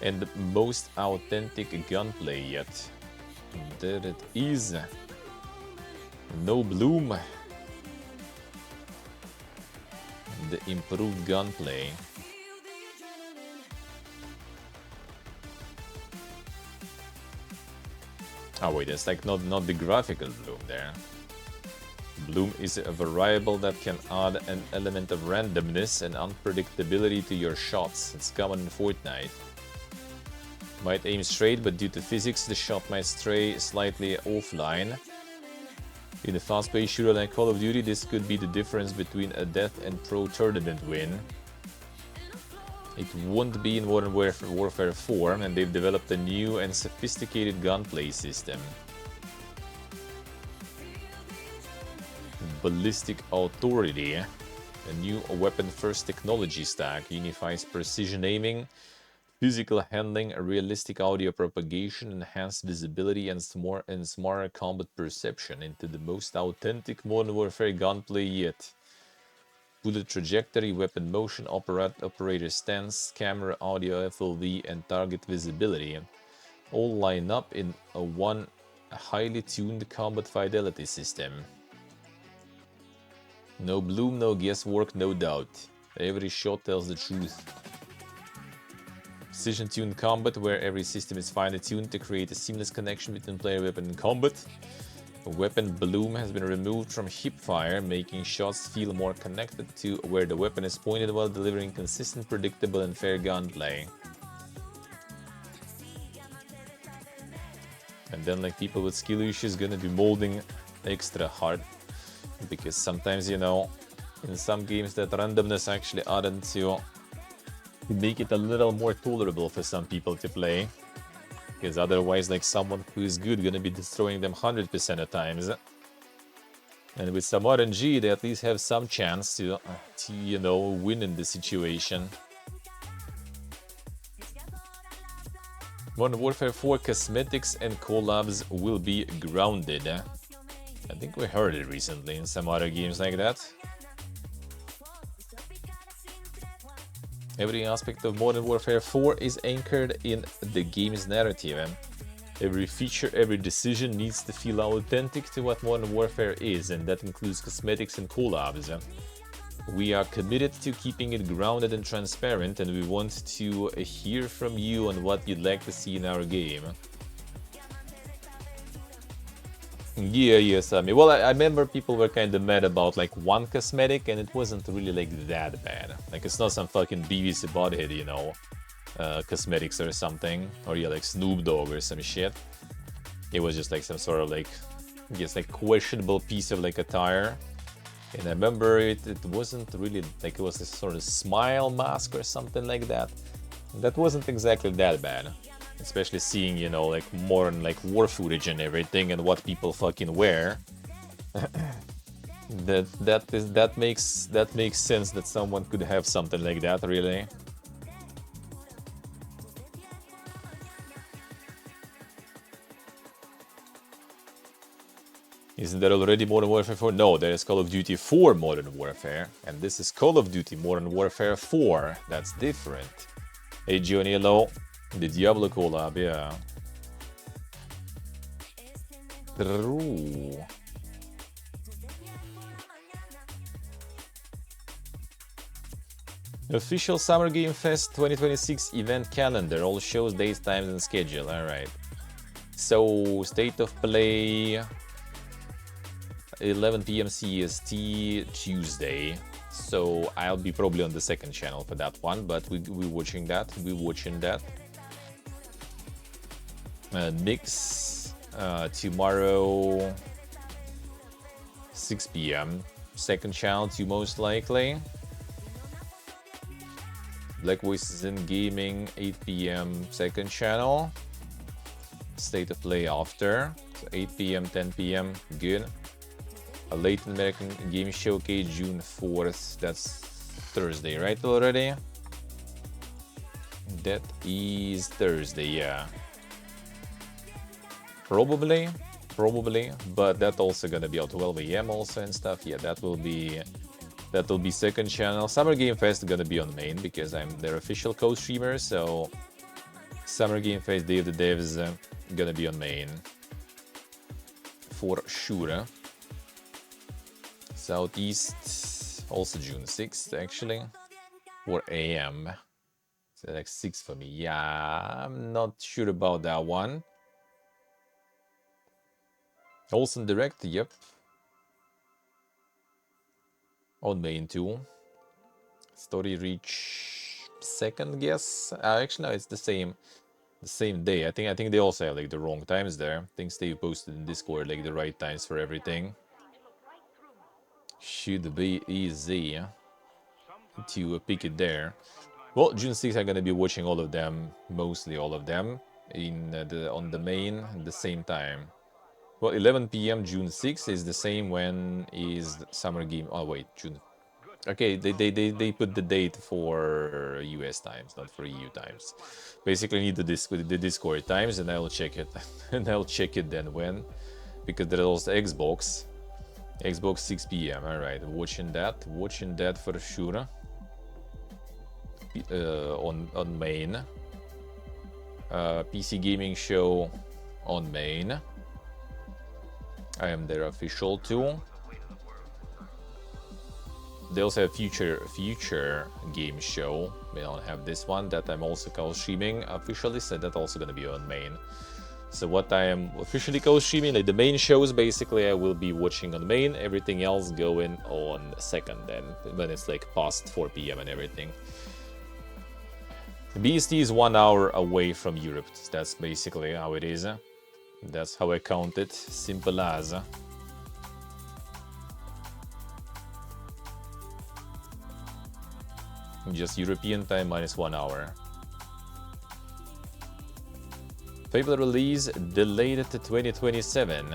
and the most authentic gunplay yet. There it is. No bloom. The improved gunplay. Oh wait, that's like not the graphical bloom there. Bloom is a variable that can add an element of randomness and unpredictability to your shots. It's common in Fortnite. Might aim straight, but due to physics, the shot might stray slightly offline. In a fast-paced shooter like Call of Duty, this could be the difference between a death and pro tournament win. It won't be in Modern Warfare 4, and they've developed a new and sophisticated gunplay system. Ballistic Authority, a new weapon-first technology stack, unifies precision aiming, physical handling, realistic audio propagation, enhanced visibility, and smarter combat perception into the most authentic Modern Warfare gunplay yet. Bullet trajectory, weapon motion, operator stance, camera, audio, FOV, and target visibility all line up in one highly tuned combat fidelity system. No bloom, no guesswork, no doubt. Every shot tells the truth. Precision-tuned combat, where every system is finely tuned to create a seamless connection between player, weapon, and combat. Weapon bloom has been removed from hipfire, making shots feel more connected to where the weapon is pointed while delivering consistent, predictable, and fair gunplay. And then like people with skill issues gonna be molding extra hard, because sometimes, you know, in some games that randomness actually added to make it a little more tolerable for some people to play, because otherwise like someone who is good gonna be destroying them 100% of times, and with some RNG they at least have some chance to you know, win in this situation. Modern Warfare 4 cosmetics and collabs will be grounded. I think we heard it recently in some other games like that. Every aspect of Modern Warfare 4 is anchored in the game's narrative. Every feature, every decision needs to feel authentic to what Modern Warfare is, and that includes cosmetics and collabs. We are committed to keeping it grounded and transparent, and we want to hear from you on what you'd like to see in our game. Yeah, Sammy. Well, I remember people were kind of mad about like one cosmetic, and it wasn't really like that bad. Like it's not some fucking BBC Butthead, you know, cosmetics or something, or yeah, like Snoop Dogg or some shit. It was just like some sort of like, I guess like questionable piece of like attire. And I remember it wasn't really like, it was a sort of smile mask or something like that. That wasn't exactly that bad. Especially seeing, you know, like more on like war footage and everything and what people fucking wear. that makes sense that someone could have something like that, really. Isn't there already Modern Warfare 4? No, there is Call of Duty 4 Modern Warfare. And this is Call of Duty Modern Warfare 4. That's different. Hey Johnny, hello. The Diablo collab, yeah. True. Official Summer Game Fest 2026 event calendar. All shows, dates, times, and schedule. Alright. So, state of play... 11 PM CST Tuesday, so I'll be probably on the second channel for that one, but we're watching that. Mix tomorrow 6 PM, second channel too most likely. Black Voices in Gaming 8 PM, second channel. State of play after, so 8 PM, 10 PM, good. A late American Game Showcase, June 4th. That's Thursday, right, already? That is Thursday, yeah. Probably, but that also gonna be at 12 AM also and stuff. Yeah, that will be second channel. Summer Game Fest gonna be on main because I'm their official co-streamer, so Summer Game Fest Day of the Devs gonna be on main. For sure. Southeast, also June 6th, actually. 4 AM. So like 6 for me. Yeah, I'm not sure about that one. Olsen Direct, yep. On main too. Story Reach second, guess. Actually, no, it's the same day. I think they also have like the wrong times there. I think they posted in Discord like the right times for everything. Should be easy to pick it there. Well, June 6th I'm gonna be watching all of them, mostly all of them, on the main at the same time. Well, 11 PM June 6th is the same when is Summer Game. Oh wait, June. Okay, they put the date for US times, not for EU times. Basically, I need the Discord times, and I'll check it, and I'll check it then when, because there's also Xbox 6 PM. All right, watching that for sure. On main. PC Gaming Show on main. I am their official too. They also have future game show. They don't have this one that I'm also co-streaming officially, so that's also gonna be on main. So what I am officially co-streaming, like the main shows, basically I will be watching on main, everything else going on second then, when it's like past 4 PM and everything. BST is 1 hour away from Europe, that's basically how it is. That's how I count it, simple as. Just European time minus 1 hour. Fable release delayed to 2027.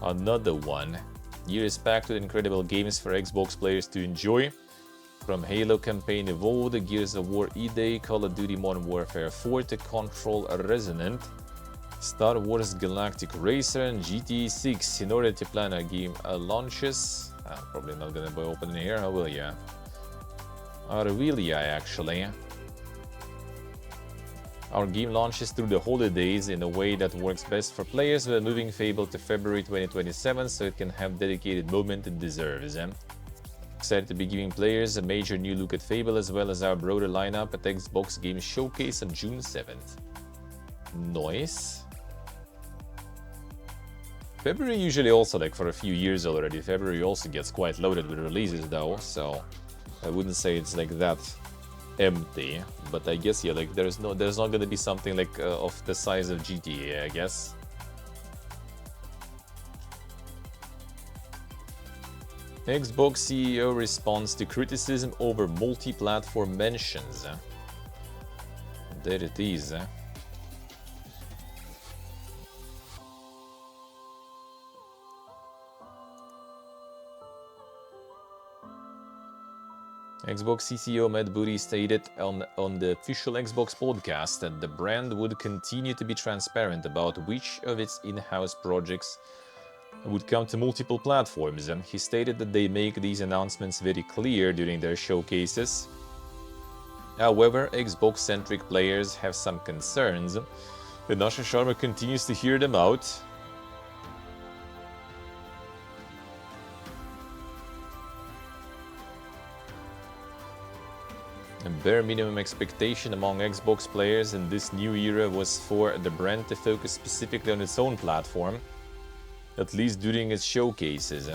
Another one. Year is packed with incredible games for Xbox players to enjoy. From Halo campaign Evolved, Gears of War E-Day, Call of Duty Modern Warfare 4 to Control Resonant, Star Wars Galactic Racer and GTA 6. In order to plan our game launches, probably not gonna be opening here, how will ya? Or will ya actually? Our game launches through the holidays in a way that works best for players. We're moving Fable to February 2027 so it can have dedicated moment it deserves. Excited to be giving players a major new look at Fable as well as our broader lineup at Xbox Game Showcase on June 7th. Nice. February usually also, like for a few years already, February also gets quite loaded with releases though, so I wouldn't say it's like that empty, but I guess yeah, like there's not gonna be something like of the size of GTA, I guess. Xbox CEO responds to criticism over multi-platform mentions. There it is. Xbox CCO Matt Booty stated on the official Xbox podcast that the brand would continue to be transparent about which of its in-house projects would come to multiple platforms, and he stated that they make these announcements very clear during their showcases. However, Xbox-centric players have some concerns, and Nasha Sharma continues to hear them out. A bare minimum expectation among Xbox players in this new era was for the brand to focus specifically on its own platform, at least during its showcases.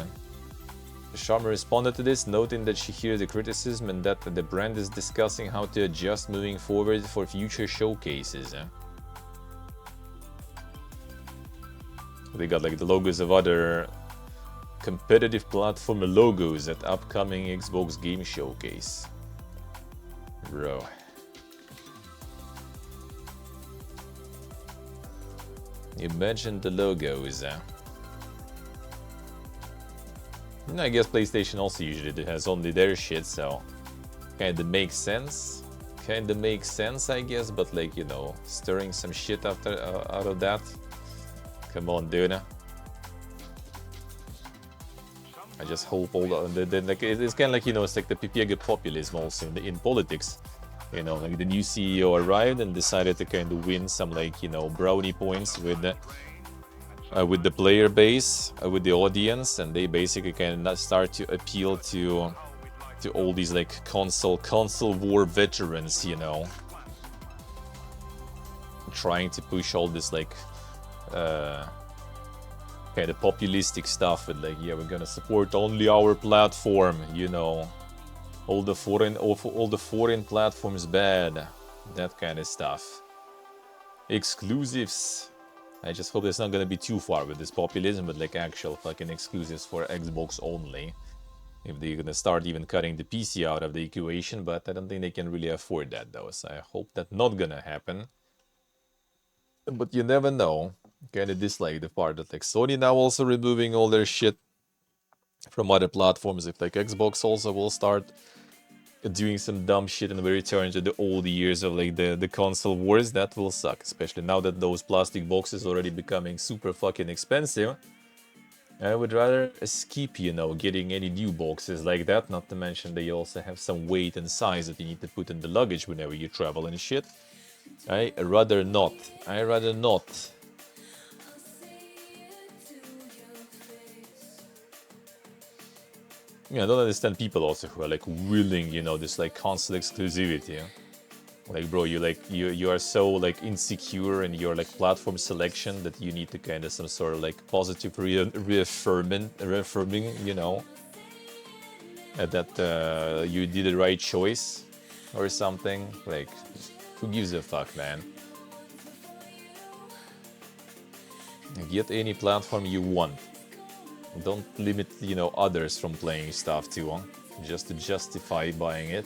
Sharma responded to this, noting that she hears the criticism and that the brand is discussing how to adjust moving forward for future showcases. They got like the logos of other competitive platform logos at upcoming Xbox Game Showcase. Bro. Imagine the logos. I guess PlayStation also usually has only their shit, so kinda makes sense. Kinda makes sense, I guess, but like, you know, stirring some shit out of that. Come on, dude. I just hope all the like it's kind of like, you know, it's like the pipiega populism also in politics. You know, like the new CEO arrived and decided to kind of win some, like, you know, brownie points with the player base, with the audience, and they basically kind of start to appeal to all these like console war veterans, you know, trying to push all this like kind of populistic stuff with like, yeah, we're gonna support only our platform, you know, all the foreign platforms bad, that kind of stuff. Exclusives. I just hope it's not gonna be too far with this populism, but like actual fucking exclusives for Xbox only. If they're gonna start even cutting the PC out of the equation, but I don't think they can really afford that though, so I hope that's not gonna happen. But you never know. Kinda dislike the part that like Sony now also removing all their shit from other platforms. If like Xbox also will start doing some dumb shit and we return to the old years of like the console wars, that will suck. Especially now that those plastic boxes already becoming super fucking expensive. I would rather skip, you know, getting any new boxes like that. Not to mention they also have some weight and size that you need to put in the luggage whenever you travel and shit. I rather not. Yeah, I don't understand people also who are like willing, you know, this like console exclusivity. Like, bro, you are so like insecure in your like platform selection that you need to kind of some sort of like positive reaffirming, you know, that you did the right choice or something. Like, who gives a fuck, man? Get any platform you want. Don't limit, you know, others from playing stuff too, huh? Just to justify buying it.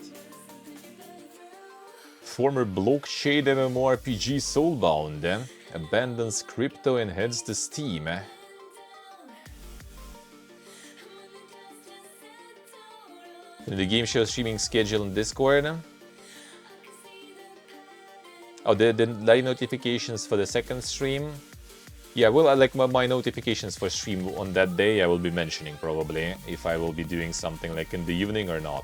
Former blockchain MMORPG Soulbound abandons crypto and heads to Steam. The game show streaming schedule in Discord. Oh, the live notifications for the second stream. Yeah, well, I like my notifications for stream on that day. I will be mentioning probably if I will be doing something like in the evening or not.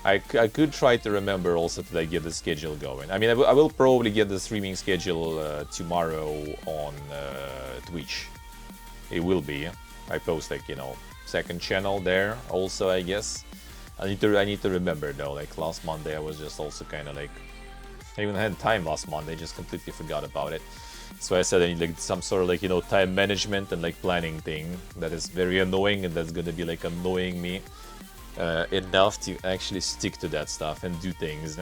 I could try to remember also to like get the schedule going. I mean, I will probably get the streaming schedule tomorrow on Twitch. It will be. I post like, you know, second channel there also, I guess. I need to remember though. Like last Monday, I was just also kind of like, I even had time last Monday, just completely forgot about it. So I said I need like some sort of like, you know, time management and like planning thing that is very annoying, and that's gonna be like annoying me enough to actually stick to that stuff and do things.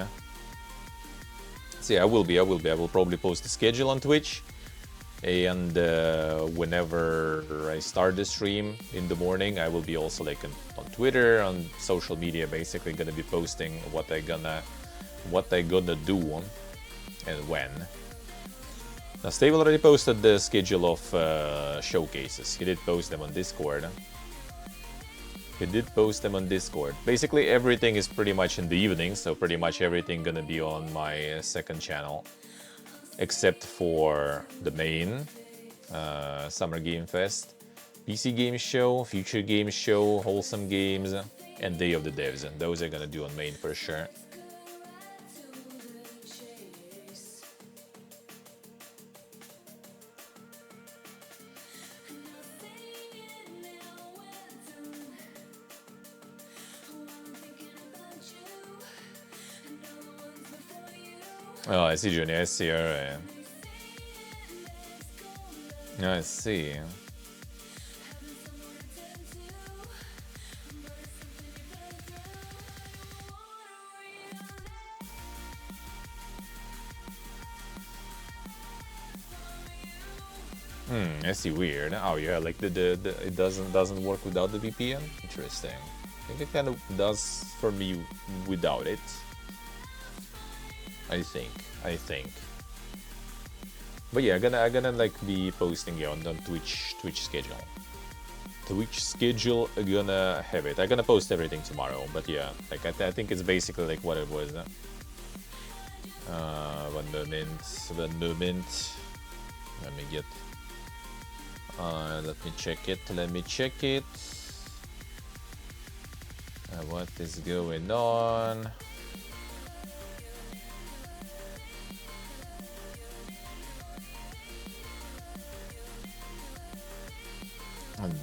So yeah, I will probably post the schedule on Twitch, and whenever I start the stream in the morning, I will be also like on Twitter, on social media, basically gonna be posting what I gonna do and when. Now, Stave already posted the schedule of showcases. He did post them on Discord. He did post them on Discord. Basically, everything is pretty much in the evening, so pretty much everything gonna be on my second channel, except for the main Summer Game Fest, PC Game Show, Future Game Show, Wholesome Games, and Day of the Devs. And those are gonna do on main for sure. Oh, I see, Johnny. I see. Alright. I see. I see. Weird. Oh yeah, like the it doesn't work without the VPN. Interesting. I think it kind of does for me without it. I think. But yeah, I'm gonna like be posting it on Twitch schedule. Twitch schedule, gonna have it. I'm gonna post everything tomorrow. But yeah, like I think it's basically like what it was. One moment. Let me get. Let me check it. What is going on?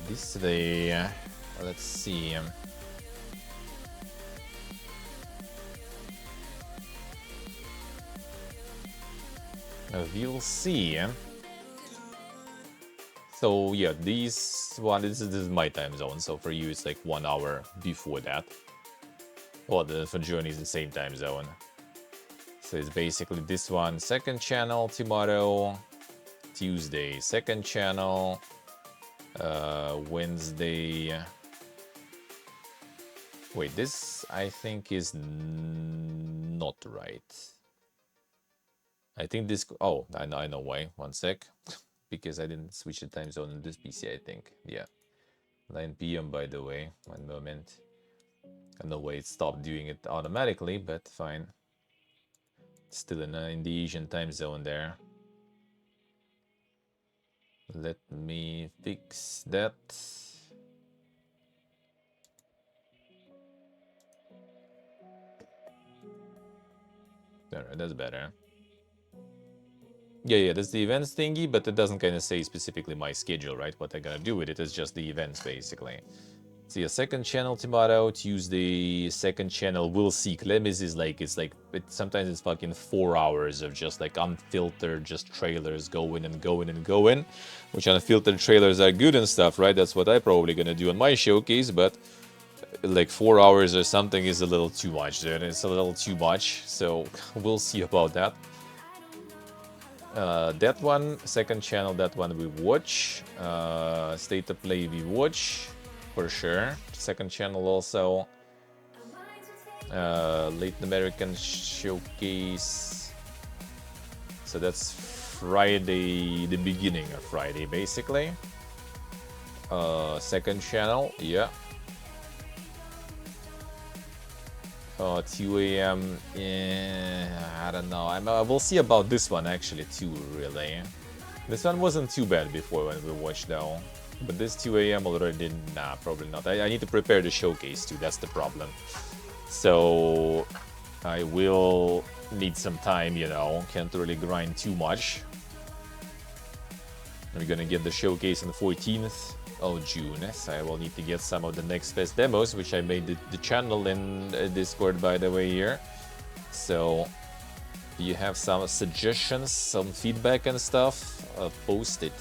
This day, let's see. We'll see. So yeah, this is my time zone. So for you, it's like 1 hour before that. Well, for Journey is the same time zone. So it's basically this one, second channel tomorrow, Tuesday, second channel. Wednesday. Wait, this I think is not right. I think this. Oh, I know why. 1 sec, because I didn't switch the time zone on this PC. I think, yeah, 9 p.m. by the way. 1 moment. I know why it stopped doing it automatically, but fine. Still in the Asian time zone there. Let me fix that. There, that's better. Yeah, that's the events thingy, but it doesn't kind of say specifically my schedule, right? What I gotta do with it is just the events, basically. See, a second channel tomorrow, Tuesday, second channel, we'll see. Clemis is like, sometimes it's fucking 4 hours of just like unfiltered, just trailers going and going and going. Which unfiltered trailers are good and stuff, right? That's what I probably gonna do on my showcase, but like 4 hours or something is a little too much, dude. It's a little too much, so we'll see about that. That one, second channel, that one we watch. State of Play we watch. For sure. Second channel also. Latin American Showcase. So that's Friday, the beginning of Friday, basically. Second channel, yeah. 2 a.m. I don't know. I will see about this one actually too, really. This one wasn't too bad before when we watched though. But this 2 a.m. already, nah, probably not. I need to prepare the showcase too, that's the problem. So I will need some time, you know, can't really grind too much. We're gonna get the showcase on the 14th of June, so I will need to get some of the Next Fest demos, which I made the channel in Discord, by the way, here. So if you have some suggestions, some feedback and stuff, post it.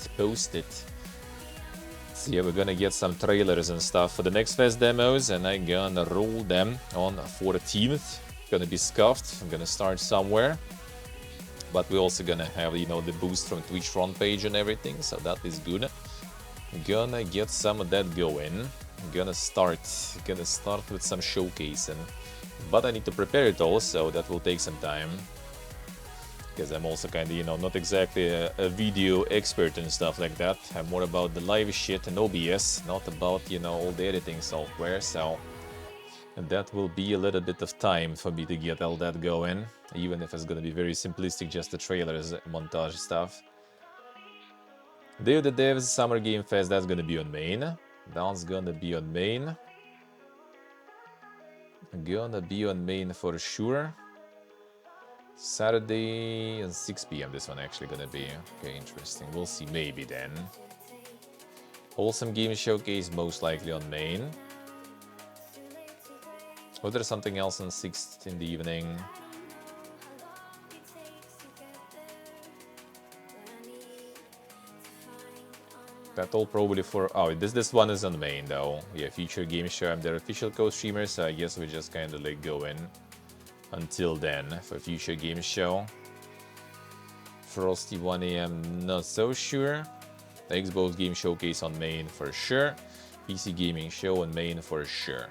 So yeah, we're gonna get some trailers and stuff for the Next Fest demos, and I'm gonna roll them on 14th. Gonna be scuffed. I'm gonna start somewhere, but we're also gonna have, you know, the boost from Twitch front page and everything, so that is good. I'm gonna get some of that going. I'm gonna start with some showcasing, but I need to prepare it all, so that will take some time. because I'm also kind of, you know, not exactly a video expert and stuff like that. I'm more about the live shit and OBS, not about, you know, all the editing software, so... And that will be a little bit of time for me to get all that going, even if it's gonna be very simplistic, just the trailers, montage stuff. Day of the Devs, Summer Game Fest, that's gonna be on main. That's gonna be on main. Gonna be on main for sure. Saturday at 6 p.m. this one actually gonna be. Okay, interesting. We'll see, maybe then. Wholesome Game Showcase, most likely on main. Was there something else on 6th in the evening? That all probably for... Oh, this one is on main though. Yeah, Future Game Show. I'm their official co-streamer, so I guess we just kind of like go in until then for Future Game Show. Frosty 1 AM, not so sure. The Xbox Game Showcase on main for sure. PC Gaming Show on main for sure.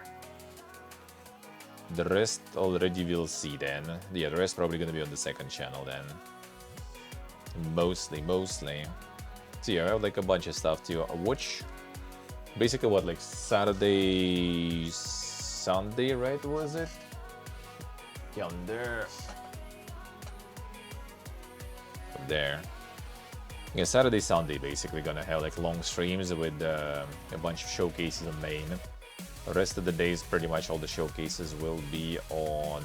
The rest already we'll see then. Yeah, the rest probably gonna be on the second channel then. Mostly. So yeah, I have like a bunch of stuff to watch. Basically what, like Saturday, Sunday, right, was it? Yonder. There. Yeah, Saturday, Sunday basically gonna have like long streams with a bunch of showcases on main. The rest of the days, pretty much all the showcases will be on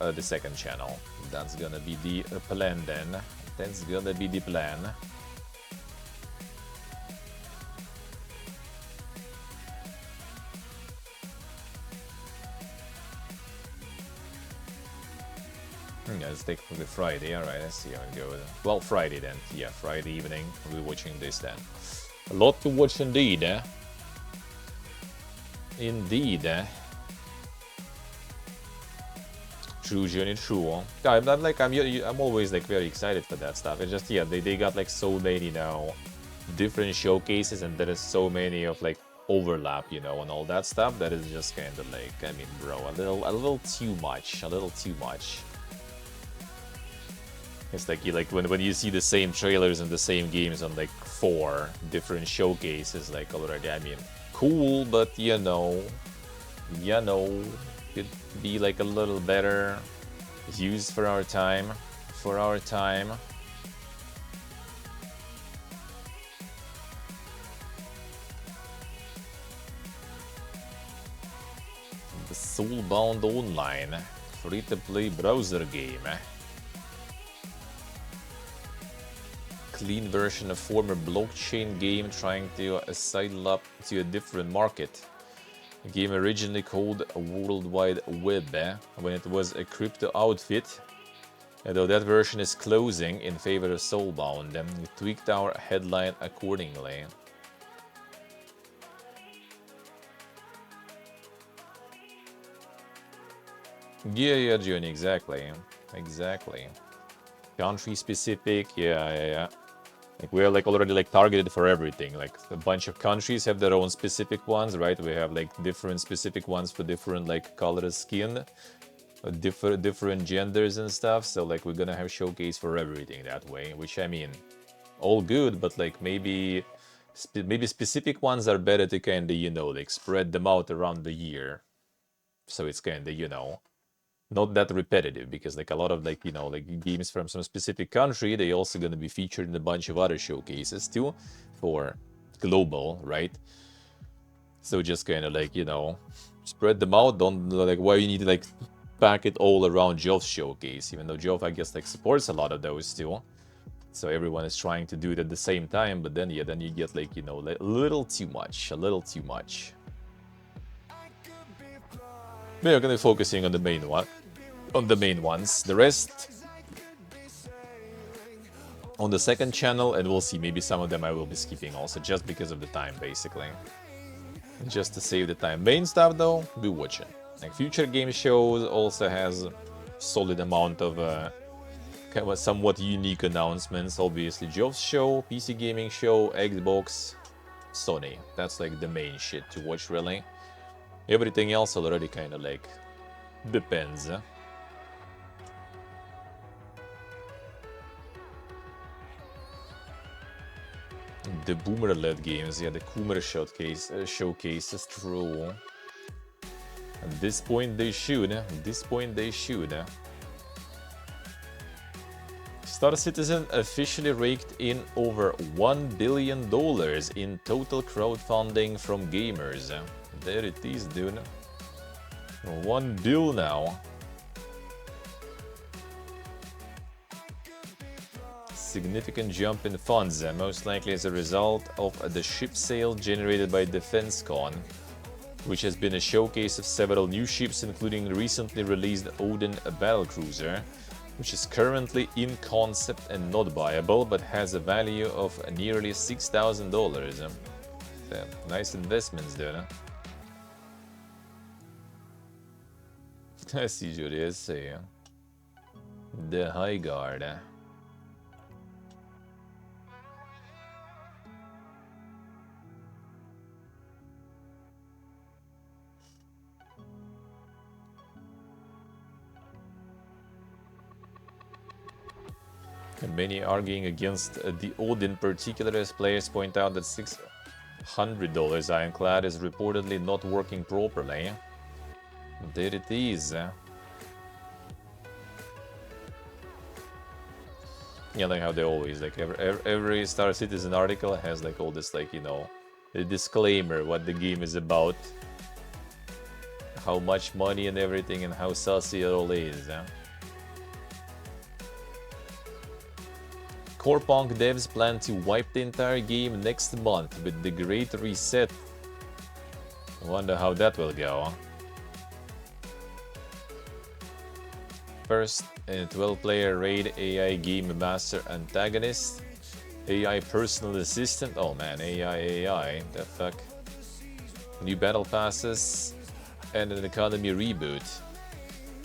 the second channel. That's gonna be the plan then. That's gonna be the plan. Yeah, let's take the Friday. Alright, let's see how it goes. Well, Friday then. Yeah, Friday evening. We'll be watching this then. A lot to watch indeed, eh? Indeed, eh? True, Journey, true. I'm always like very excited for that stuff. It's just, yeah, they got like so many now different showcases, and there is so many of like overlap, you know, and all that stuff that is just kind of like, I mean, bro, a little too much, It's like when you see the same trailers and the same games on like 4 different showcases, like already, I mean, cool, but you know, could be like a little better used for our time. The Soulbound Online, free-to-play browser game. Clean version of former blockchain game trying to sidle up to a different market. A game originally called World Wide Web when it was a crypto outfit. Though that version is closing in favor of Soulbound, we tweaked our headline accordingly. Yeah, Johnny, exactly. Country specific, yeah. Like we're like already like targeted for everything. Like a bunch of countries have their own specific ones, right? We have like different specific ones for different like color of skin, different genders and stuff. So like we're gonna have showcase for everything that way. Which I mean, all good, but like maybe specific ones are better to kind of, you know, like spread them out around the year. So it's kind of, you know, not that repetitive, because like a lot of like, you know, like games from some specific country, they also going to be featured in a bunch of other showcases too for global, right? So just kind of like, you know, spread them out. Don't like why you need to like pack it all around Jov's showcase, even though Jov I guess like supports a lot of those too. So everyone is trying to do it at the same time, but then yeah, then you get like, you know, like a little too much. We're gonna be focusing on the main one, on the main ones. The rest on the second channel, and we'll see. Maybe some of them I will be skipping also, just because of the time, basically. Just to save the time. Main stuff though, be watching. Like Future Game Shows also has a solid amount of kind of somewhat unique announcements. Obviously, Jov's show, PC Gaming Show, Xbox, Sony. That's like the main shit to watch, really. Everything else already kind of like depends. the boomer-led games. Yeah, the Coomer showcase is true. At this point they should. At this point they should. Star Citizen officially raked in over $1 billion in total crowdfunding from gamers. There it is, dude. 1 bill now. Significant jump in funds, most likely as a result of the ship sale generated by DefenseCon, which has been a showcase of several new ships, including the recently released Odin battlecruiser, which is currently in concept and not buyable, but has a value of nearly $6,000. Nice investments there. Si giuresse. The High Guard. And many arguing against the Odin, particularly as players point out that $600 Ironclad is reportedly not working properly. There it is. Yeah, like how they always, like every Star Citizen article has like all this, like, you know, a disclaimer what the game is about, how much money and everything, and how saucy it all is. Core Punk devs plan to wipe the entire game next month with the Great Reset. I wonder how that will go. First, a 12-player raid AI Game Master Antagonist, AI Personal Assistant, oh man, AI, the fuck. New battle passes, and an economy reboot.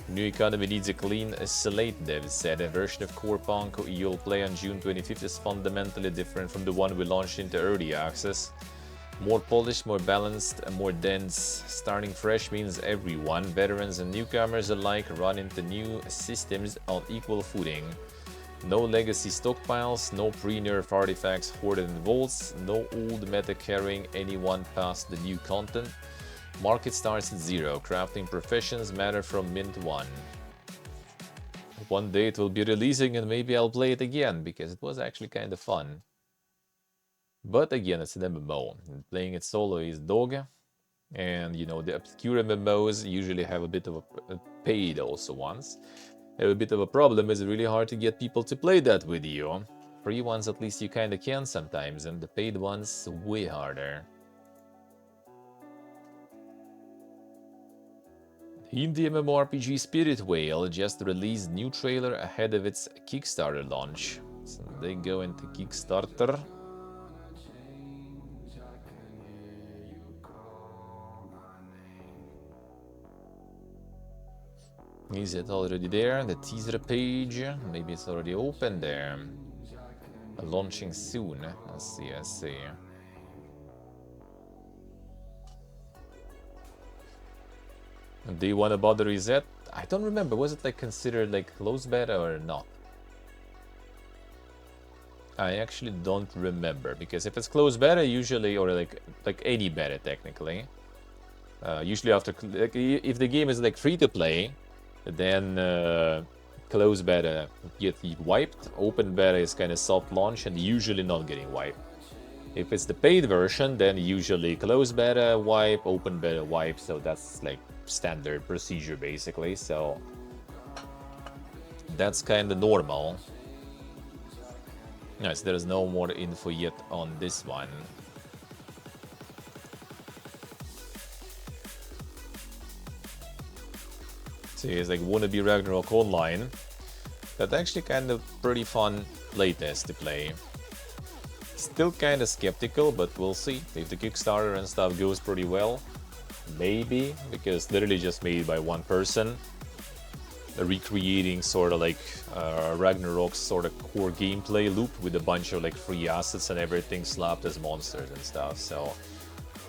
New economy needs a clean slate, devs said. A version of Core Punk you'll play on June 25th is fundamentally different from the one we launched into early access. More polished, more balanced, and more dense. Starting fresh means everyone, veterans and newcomers alike, run into new systems on equal footing. No legacy stockpiles, no pre-nerf artifacts hoarded in vaults, no old meta carrying anyone past the new content. Market starts at 0. Crafting professions matter from mint 1. One day it will be releasing and maybe I'll play it again, because it was actually kind of fun. But again, it's an MMO. And playing it solo is dog. And you know, the obscure MMOs usually have a bit of a paid also ones. Have a bit of a problem, it's really hard to get people to play that with you. Free ones at least you kinda can sometimes, and the paid ones way harder. Indie MMORPG Spirit Whale just released new trailer ahead of its Kickstarter launch. So they go into Kickstarter. Is it already there? The teaser page? Maybe it's already open there. Launching soon. I see. Do you want about the reset? I don't remember. Was it like considered like closed beta or not? I actually don't remember, because if it's closed beta, usually, or like any beta technically, usually after, like, if the game is like free to play, then closed beta get wiped. Open beta is kind of soft launch and usually not getting wiped. If it's the paid version, then usually closed beta wipe, open beta wipe. So that's like standard procedure basically. So that's kind of normal. Nice, there's no more info yet on this one. See, it's like wannabe Ragnarok Online. That's actually kind of pretty fun playtest to play. Still kind of skeptical, but we'll see. If the Kickstarter and stuff goes pretty well, maybe, because literally just made by one person. Recreating sort of like Ragnarok's sort of core gameplay loop with a bunch of like free assets and everything slapped as monsters and stuff. So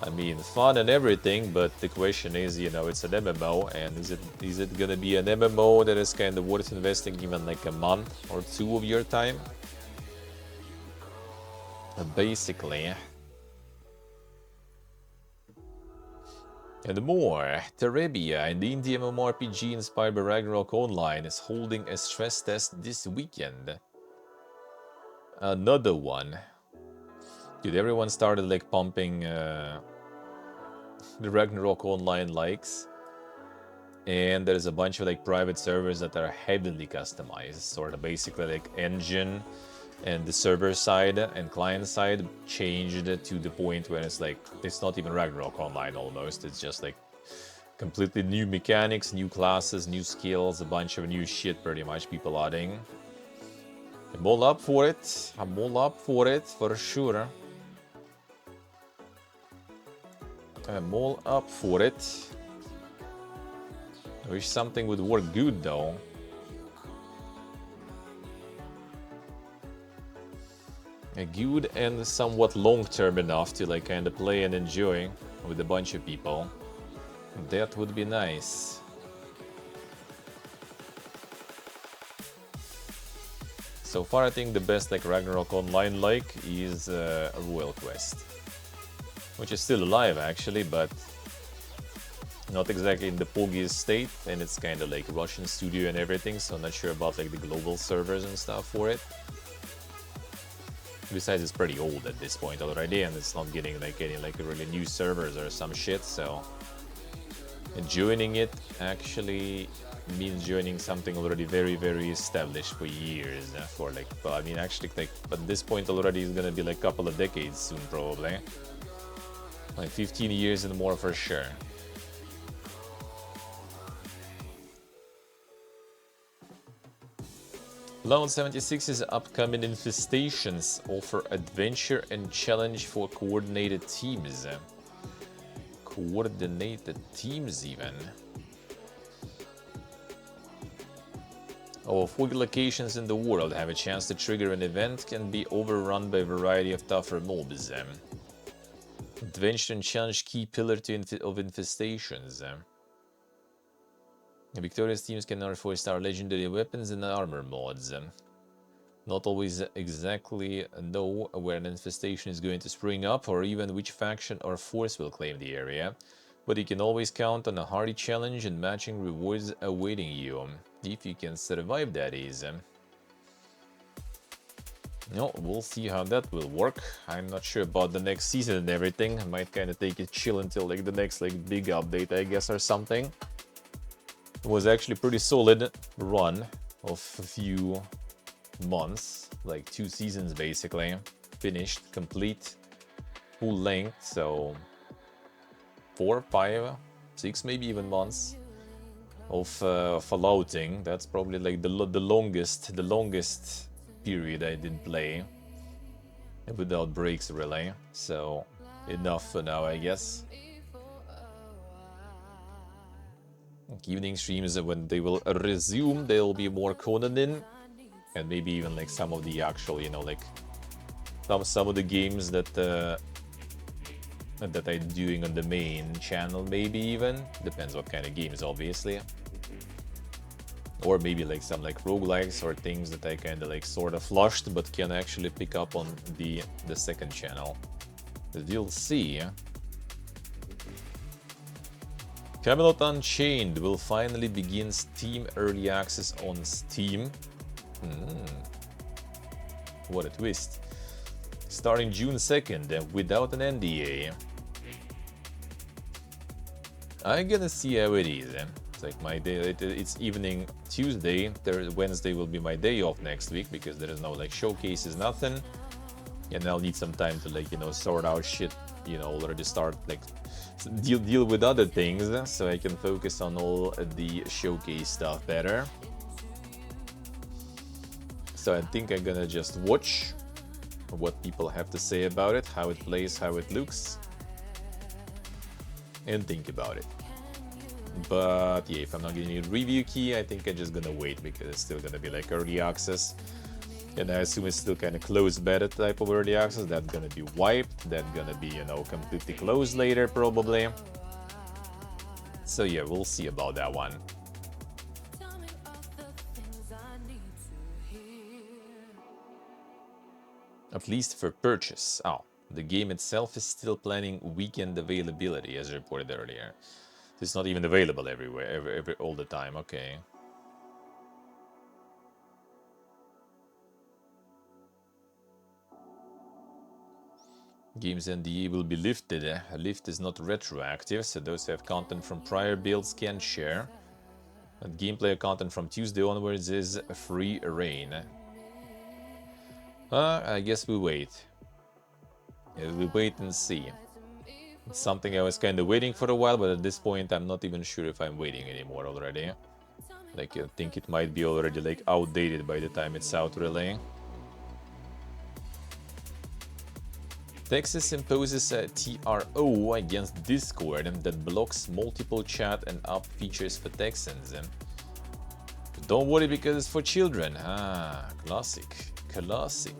I mean, fun and everything, but the question is, you know, it's an MMO, and is it gonna be an MMO that is kind of worth investing even like a month or two of your time? Basically. And more, Terabia, an indie MMORPG inspired by Ragnarok Online, is holding a stress test this weekend. Another one. Dude, everyone started like pumping the Ragnarok Online likes. And there's a bunch of like private servers that are heavily customized, sort of basically like engine and the server side and client side changed to the point where it's like, it's not even Ragnarok Online almost, it's just like completely new mechanics, new classes, new skills, a bunch of new shit pretty much people adding. I'm all up for it, I'm all up for it, for sure. I'm all up for it. I wish something would work good though. Good and somewhat long-term enough to like kind of play and enjoy with a bunch of people. That would be nice. So far I think the best like Ragnarok Online like is Royal Quest. Which is still alive actually, but not exactly in the poggiest state, and it's kind of like Russian studio and everything, so I'm not sure about like the global servers and stuff for it. Besides, it's pretty old at this point already, and it's not getting like any like really new servers or some shit, so joining it actually means joining something already very, very established for years. For like, well, I mean, actually, like, at this point already is gonna be like a couple of decades soon, probably. Like 15 years and more for sure. Level 76's upcoming infestations offer adventure and challenge for coordinated teams. Coordinated teams even. Over 40 locations in the world have a chance to trigger an event can be overrun by a variety of tougher mobs. Adventure and challenge key pillar of infestations. Victorious teams can earn 4-star legendary weapons and armor mods. Not always exactly know where an infestation is going to spring up or even which faction or force will claim the area, but you can always count on a hearty challenge and matching rewards awaiting you, if you can survive, that is. No, we'll see how that will work. I'm not sure about the next season and everything. I might kind of take it chill until like the next like big update, I guess, or something. It was actually pretty solid run of a few months, like 2 seasons basically, finished, complete, full length, so 4, 5, 6 maybe even months of fallouting. That's probably like the longest period I did play without breaks really, so enough for now, I guess. Evening streams, when they will resume, there will be more Conan in, and maybe even like some of the actual, you know, like some of the games that that I'm doing on the main channel, maybe even depends what kind of games, obviously, or maybe like some like roguelikes or things that I kind of like sort of flushed but can actually pick up on the second channel. We'll see. Camelot Unchained will finally begin Steam Early Access on Steam. What a twist. Starting June 2nd without an NDA. I'm gonna see how it is. It's like my day, it's evening Tuesday, Wednesday will be my day off next week because there is no like showcases, nothing. And I'll need some time to like, you know, sort out shit, you know, already start like deal with other things so I can focus on all the showcase stuff better. So I think I'm gonna just watch what people have to say about it, how it plays, how it looks, and think about it. But yeah, if I'm not getting a review key, I think I'm just gonna wait because it's still gonna be like early access. And I assume it's still kind of closed beta type of early access. That's gonna be wiped. That's gonna be, you know, completely closed later probably. So yeah, we'll see about that one. At least for purchase. Oh, the game itself is still planning weekend availability, as reported earlier. It's not even available everywhere, all the time. Okay. Games NDA will be lifted. A lift is not retroactive, so those who have content from prior builds can share. But gameplay content from Tuesday onwards is free reign. I guess we wait. Yeah, we wait and see. It's something I was kind of waiting for a while, but at this point I'm not even sure if I'm waiting anymore already. Like, I think it might be already like outdated by the time it's out, really. Texas imposes a TRO against Discord that blocks multiple chat and app features for Texans. But don't worry, because it's for children. Ah, classic. Classic.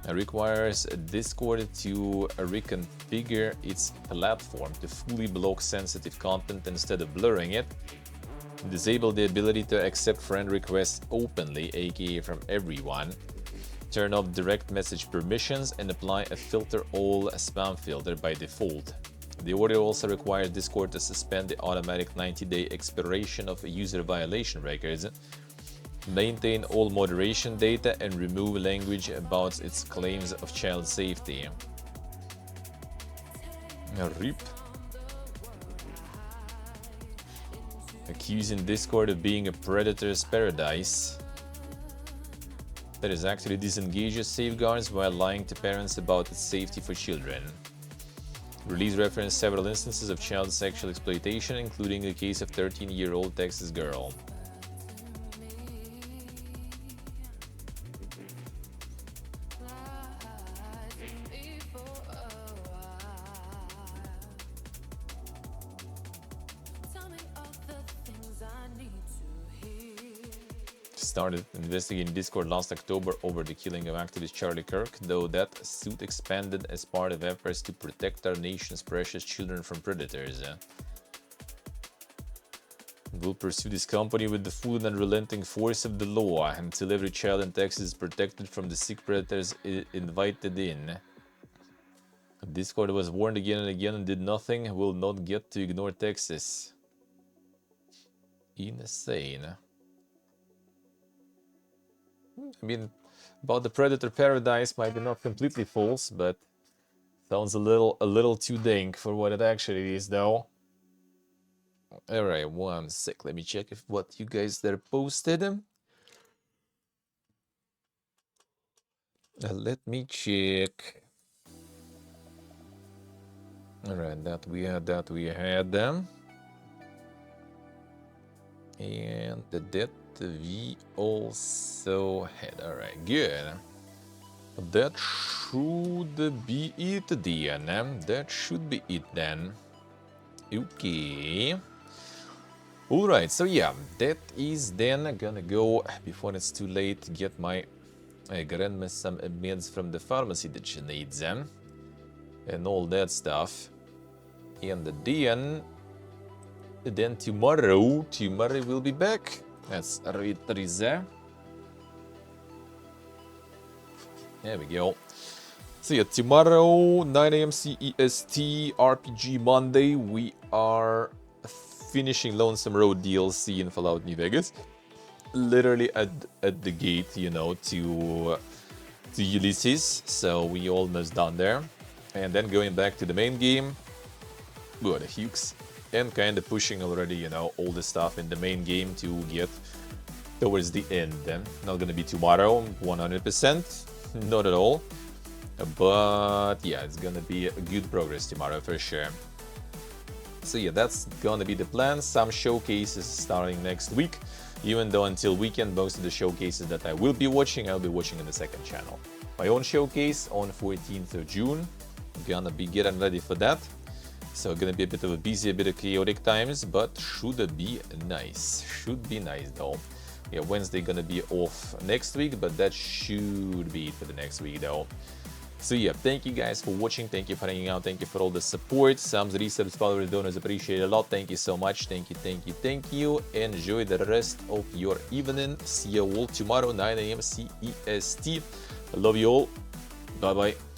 It requires Discord to reconfigure its platform to fully block sensitive content instead of blurring it. Disable the ability to accept friend requests openly, aka from everyone. Turn off direct message permissions and apply a filter all spam filter by default. The order also requires Discord to suspend the automatic 90-day expiration of user violation records, maintain all moderation data, and remove language about its claims of child safety. RIP. Accusing Discord of being a predator's paradise. That is actually disengages safeguards while lying to parents about its safety for children. Release referenced several instances of child sexual exploitation, including the case of 13-year-old Texas girl. Started investigating Discord last October over the killing of activist Charlie Kirk, though that suit expanded as part of efforts to protect our nation's precious children from predators. We'll pursue this company with the full and unrelenting force of the law until every child in Texas is protected from the sick predators invited in. Discord was warned again and again and did nothing. Will not get to ignore Texas. Insane. I mean, about the predator paradise might be not completely false, but sounds a little too dank for what it actually is, though. All right, one sec. Let me check if what you guys there posted. Let me check. All right, that we had them, and that we also had. All right, good. That should be it then. That should be it then. Okay. All right, so yeah, that is then gonna go before it's too late to get my grandma some meds from the pharmacy that she needs them and all that stuff. And then tomorrow we'll be back. That's Riza. There we go. So yeah, tomorrow 9 AM CEST RPG Monday we are finishing Lonesome Road DLC in Fallout New Vegas. Literally at the gate, you know, to Ulysses. So we almost done there. And then going back to the main game. Good, Hughes. And kind of pushing already, you know, all the stuff in the main game to get towards the end. Then not gonna be tomorrow, 100%, not at all. But yeah, it's gonna be a good progress tomorrow for sure. So yeah, that's gonna be the plan. Some showcases starting next week. Even though until weekend, most of the showcases that I will be watching, I'll be watching in the second channel. My own showcase on 14th of June. Gonna be getting ready for that. So gonna be a bit of a busy, a bit of chaotic times, but should be nice. Should be nice though. Yeah, Wednesday gonna be off next week, but that should be it for the next week though. So yeah, thank you guys for watching, thank you for hanging out, thank you for all the support. Subs, resubs, followers, donors, appreciate it a lot. Thank you so much, thank you. Enjoy the rest of your evening. See you all tomorrow, 9 AM CEST. I love you all. Bye bye.